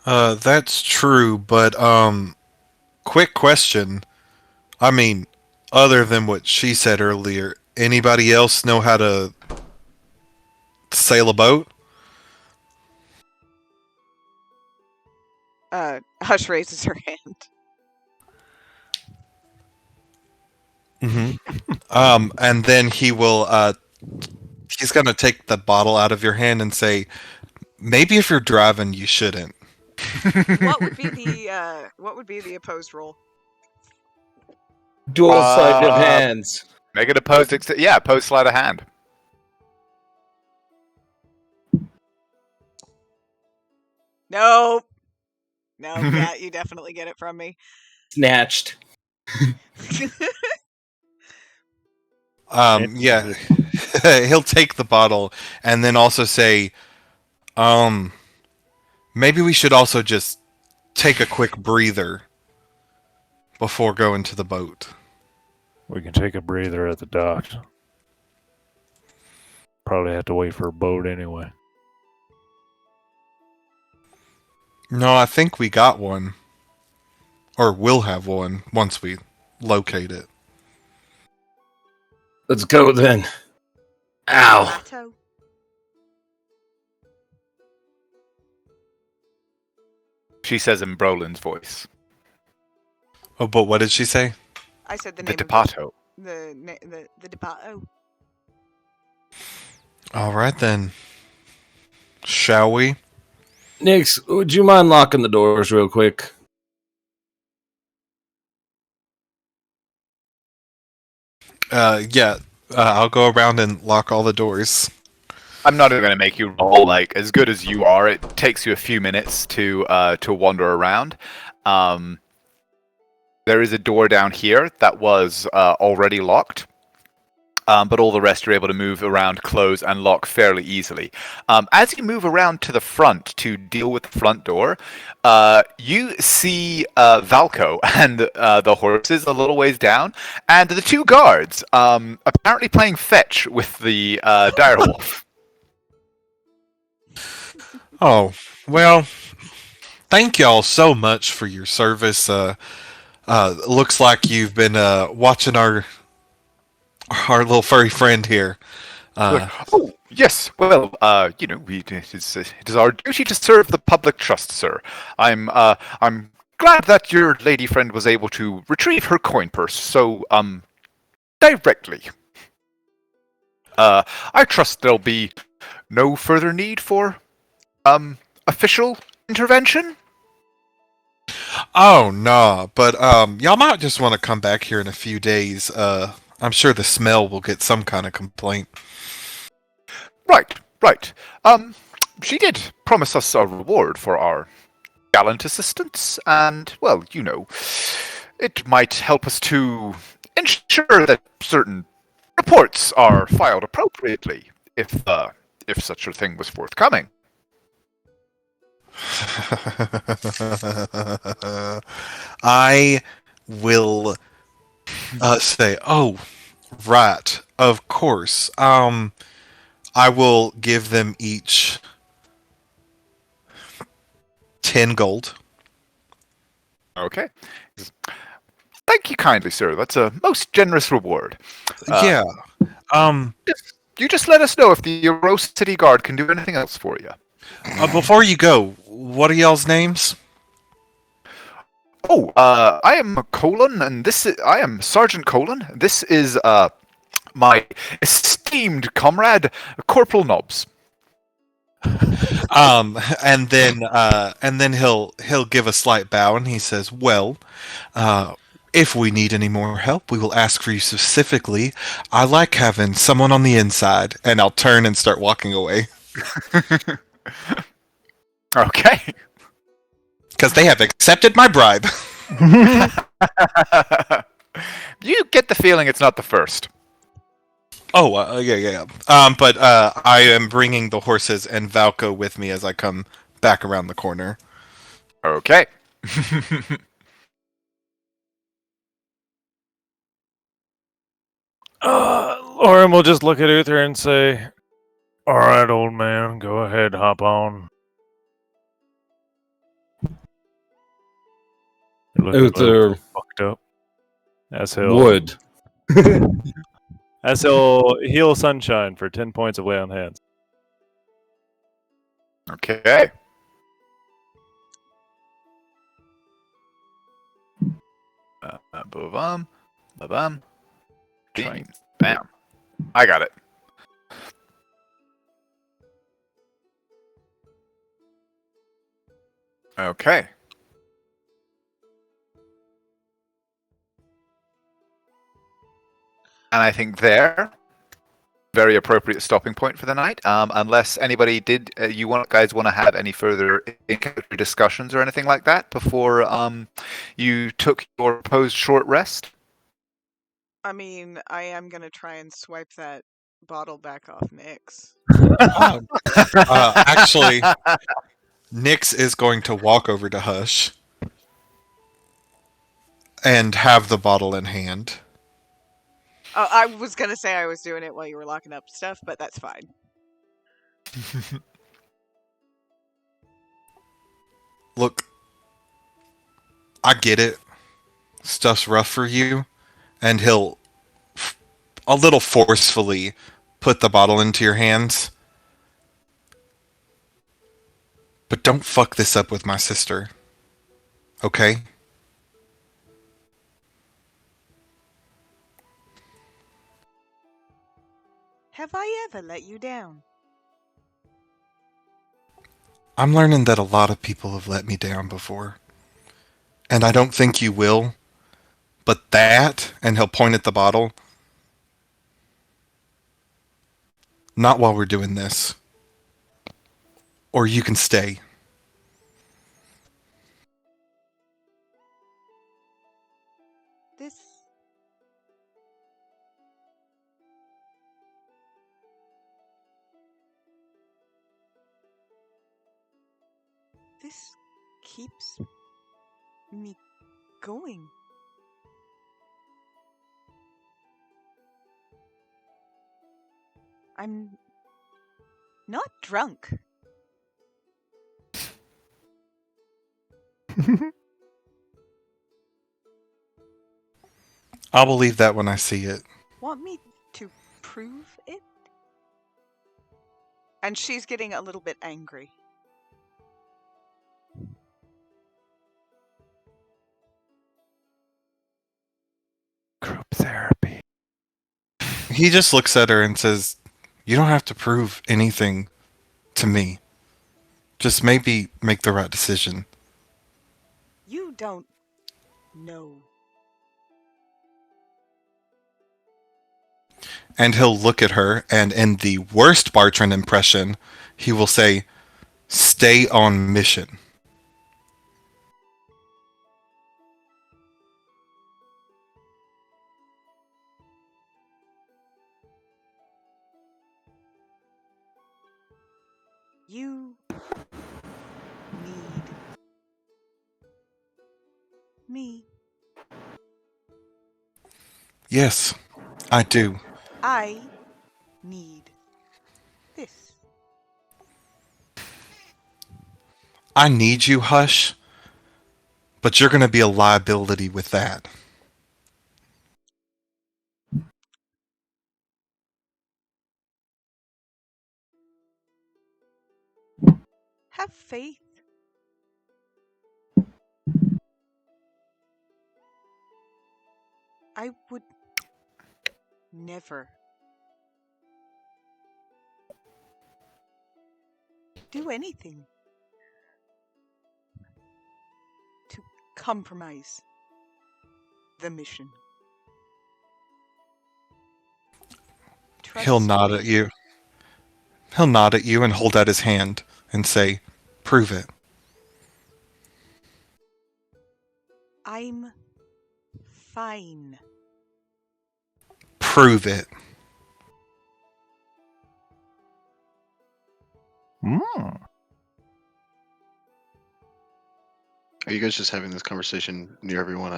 That's true, but quick question. I mean, other than what she said earlier, anybody else know how to sail a boat? Hush raises her hand. And then he will, he's gonna take the bottle out of your hand and say, maybe if you're driving, you shouldn't. What would be the opposed roll? Dual sleight of hands. Make it opposed. Opposed sleight of hand. Nope. No, yeah, you definitely get it from me. Snatched. Yeah, he'll take the bottle and then also say, maybe we should also just take a quick breather before going to the boat. We can take a breather at the docks. Probably have to wait for a boat anyway. No, I think we got one. Or we'll have one once we locate it. Let's go then. Ow. Plateau. She says in Brolin's voice. Oh, but what did she say? I said the The name Depato. of the Depato. All right then. Shall we? Nyx, would you mind locking the doors real quick? Yeah. I'll go around and lock all the doors. I'm not even going to make you roll. Like, as good as you are, it takes you a few minutes to wander around. There is a door down here that was already locked. But all the rest you're able to move around, close, and lock fairly easily. As you move around to the front to deal with the front door, you see Valko and the horses a little ways down, and the two guards apparently playing fetch with the direwolf. Oh, well, thank y'all so much for your service. Looks like you've been watching our little furry friend here. Oh, yes. Well, it is our duty to serve the public trust, sir. I'm glad that your lady friend was able to retrieve her coin purse so directly. I trust there'll be no further need for official intervention. Oh no, but y'all might just want to come back here in a few days. I'm sure the smell will get some kind of complaint. Right. She did promise us a reward for our gallant assistance, and, well, it might help us to ensure that certain reports are filed appropriately, if such a thing was forthcoming. I will say, oh, right, of course. I will give them each 10 gold. Okay. Thank you kindly, sir. That's a most generous reward. Yeah. You just let us know if the Arosa City Guard can do anything else for you. Before you go, what are y'all's names? Oh, I am Colon, and I am Sergeant Colon. This is my esteemed comrade, Corporal Nobbs. And then he'll give a slight bow and he says, "Well, if we need any more help, we will ask for you specifically. I like having someone on the inside." And I'll turn and start walking away. Okay. Because they have accepted my bribe. You get the feeling it's not the first. Oh, yeah. But I am bringing the horses and Valko with me as I come back around the corner. Okay. Lauren will just look at Uther and say, "All right, old man, go ahead, hop on." Uther fucked up. As he'll would. As he'll heal Sunshine for 10 points of lay on hands. Okay. Ba-bum. Bam. I got it. Okay. And I think very appropriate stopping point for the night. Unless anybody guys want to have any further introductory discussions or anything like that before you took your proposed short rest. I mean, I am gonna try and swipe that bottle back off Nyx. Actually, Nyx is going to walk over to Hush and have the bottle in hand. I was gonna say I was doing it while you were locking up stuff, but that's fine. Look, I get it. Stuff's rough for you. And he'll a little forcefully put the bottle into your hands. But don't fuck this up with my sister. Okay? Have I ever let you down? I'm learning that a lot of people have let me down before. And I don't think you will. But that, and he'll point at the bottle. Not while we're doing this. Or you can stay. This keeps me going. I'm not drunk. I'll believe that when I see it. Want me to prove it? And she's getting a little bit angry. Group therapy. He just looks at her and says, You don't have to prove anything to me. Just maybe make the right decision. You don't know. And he'll look at her, and in the worst Bartrand impression, he will say, "Stay on mission." You need me. Yes, I do. I need this. I need you, Hush, but you're going to be a liability with that. Have faith. I would never do anything to compromise the mission. He'll Trust nod me. at you. He'll nod at you and hold out his hand and say, "Prove it." I'm fine. Prove it. Are you guys just having this conversation near everyone?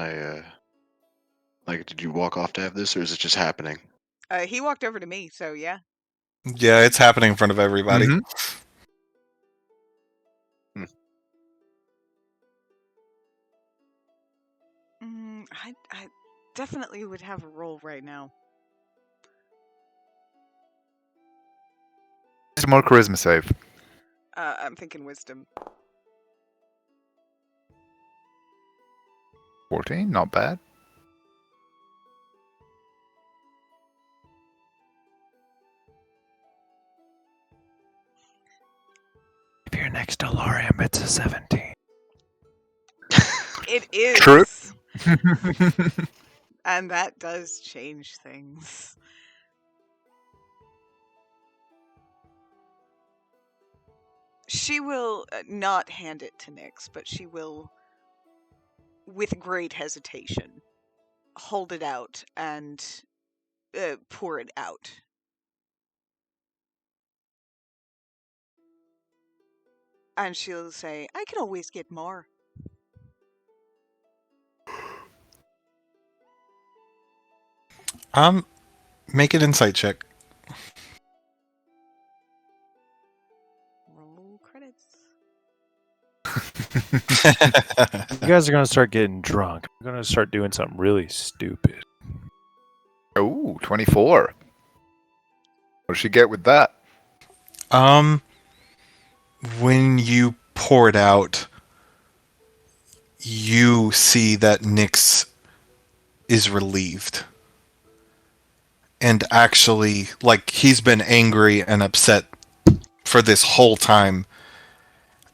Like, did you walk off to have this, or is it just happening? He walked over to me, so yeah. Yeah, it's happening in front of everybody. Mhm. I definitely would have a role right now. Wisdom or charisma save? I'm thinking wisdom. 14, not bad. If you're next to Lorium, it's a 17. It is. True. And that does change things. She will not hand it to Nyx, but she will, with great hesitation, hold it out and pour it out. And she'll say, "I can always get more." Make an insight check. Roll credits. You guys are gonna start getting drunk. You're gonna start doing something really stupid. Oh, 24. What does she get with that? When you pour it out, you see that Nyx is relieved. And actually, like, he's been angry and upset for this whole time.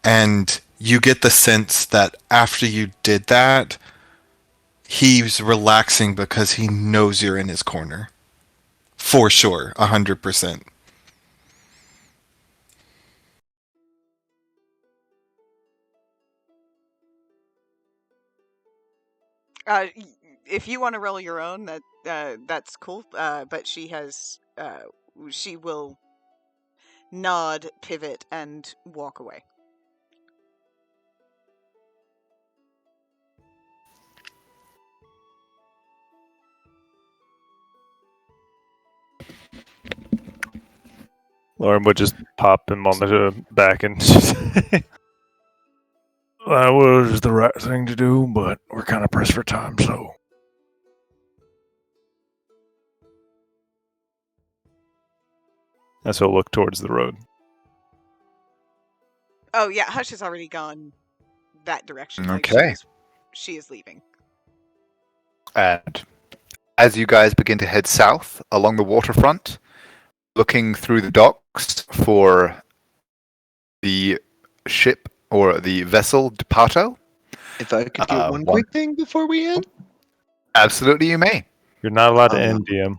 And you get the sense that after you did that, he's relaxing because he knows you're in his corner. For sure, 100%. If you want to roll your own, that's cool. But she has, she will nod, pivot, and walk away. Lauren would just pop him on the back and that was the right thing to do, but we're kind of pressed for time, so. And so look towards the road. Oh yeah, Hush has already gone that direction. Like, Okay. she is leaving. And as you guys begin to head south along the waterfront, looking through the docks for the ship or the vessel Depato. If I could get one one- quick thing before we end. Absolutely, you may. You're not allowed to end, DM.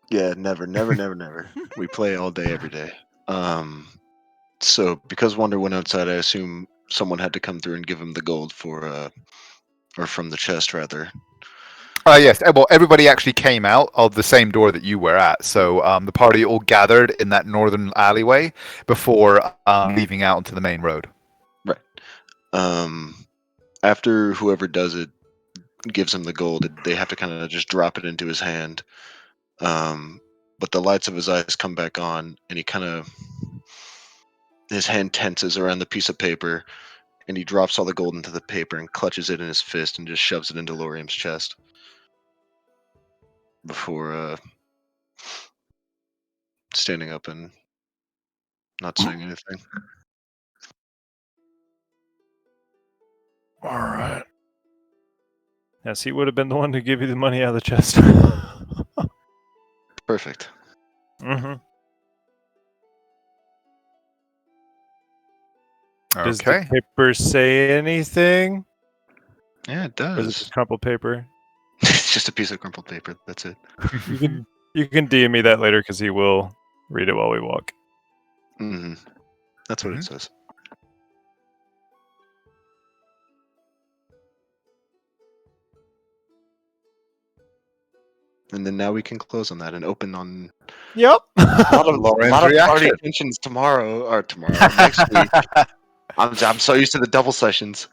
Yeah, never. We play all day, every day. So because Wonder went outside, I assume someone had to come through and give him the gold for, or from the chest rather. Yes. Well, everybody actually came out of the same door that you were at. So the party all gathered in that northern alleyway before leaving out onto the main road. Right. After whoever does it gives him the gold, they have to kind of just drop it into his hand. But the lights of his eyes come back on, and his hand tenses around the piece of paper, and he drops all the gold into the paper and clutches it in his fist and just shoves it into Lorium's chest before standing up and not saying anything. All right. Yes, he would have been the one to give you the money out of the chest. Perfect. Mm-hmm. Does Okay. the paper say anything? Yeah, it Or is it does. just crumpled paper? It's just a piece of crumpled paper. That's it. You can DM me that later because he will read it while we walk. Mm-hmm. That's what it says. And then now we can close on that and open on Yep. a lot of Lauren's party reaction. tensions tomorrow next week. I'm so used to the double sessions.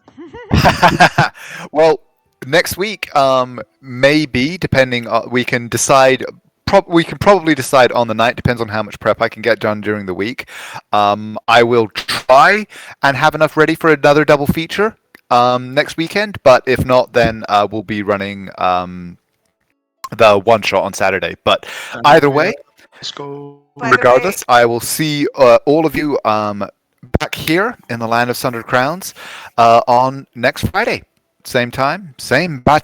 Well, next week, maybe depending. We can decide. We can probably decide on the night. Depends on how much prep I can get done during the week. I will try and have enough ready for another double feature next weekend. But if not, then we'll be running the one shot on Saturday. But either way, Let's go. By the regardless, I will see all of you back here in the Land of Sundered Crowns on next Friday. Same time, same bat.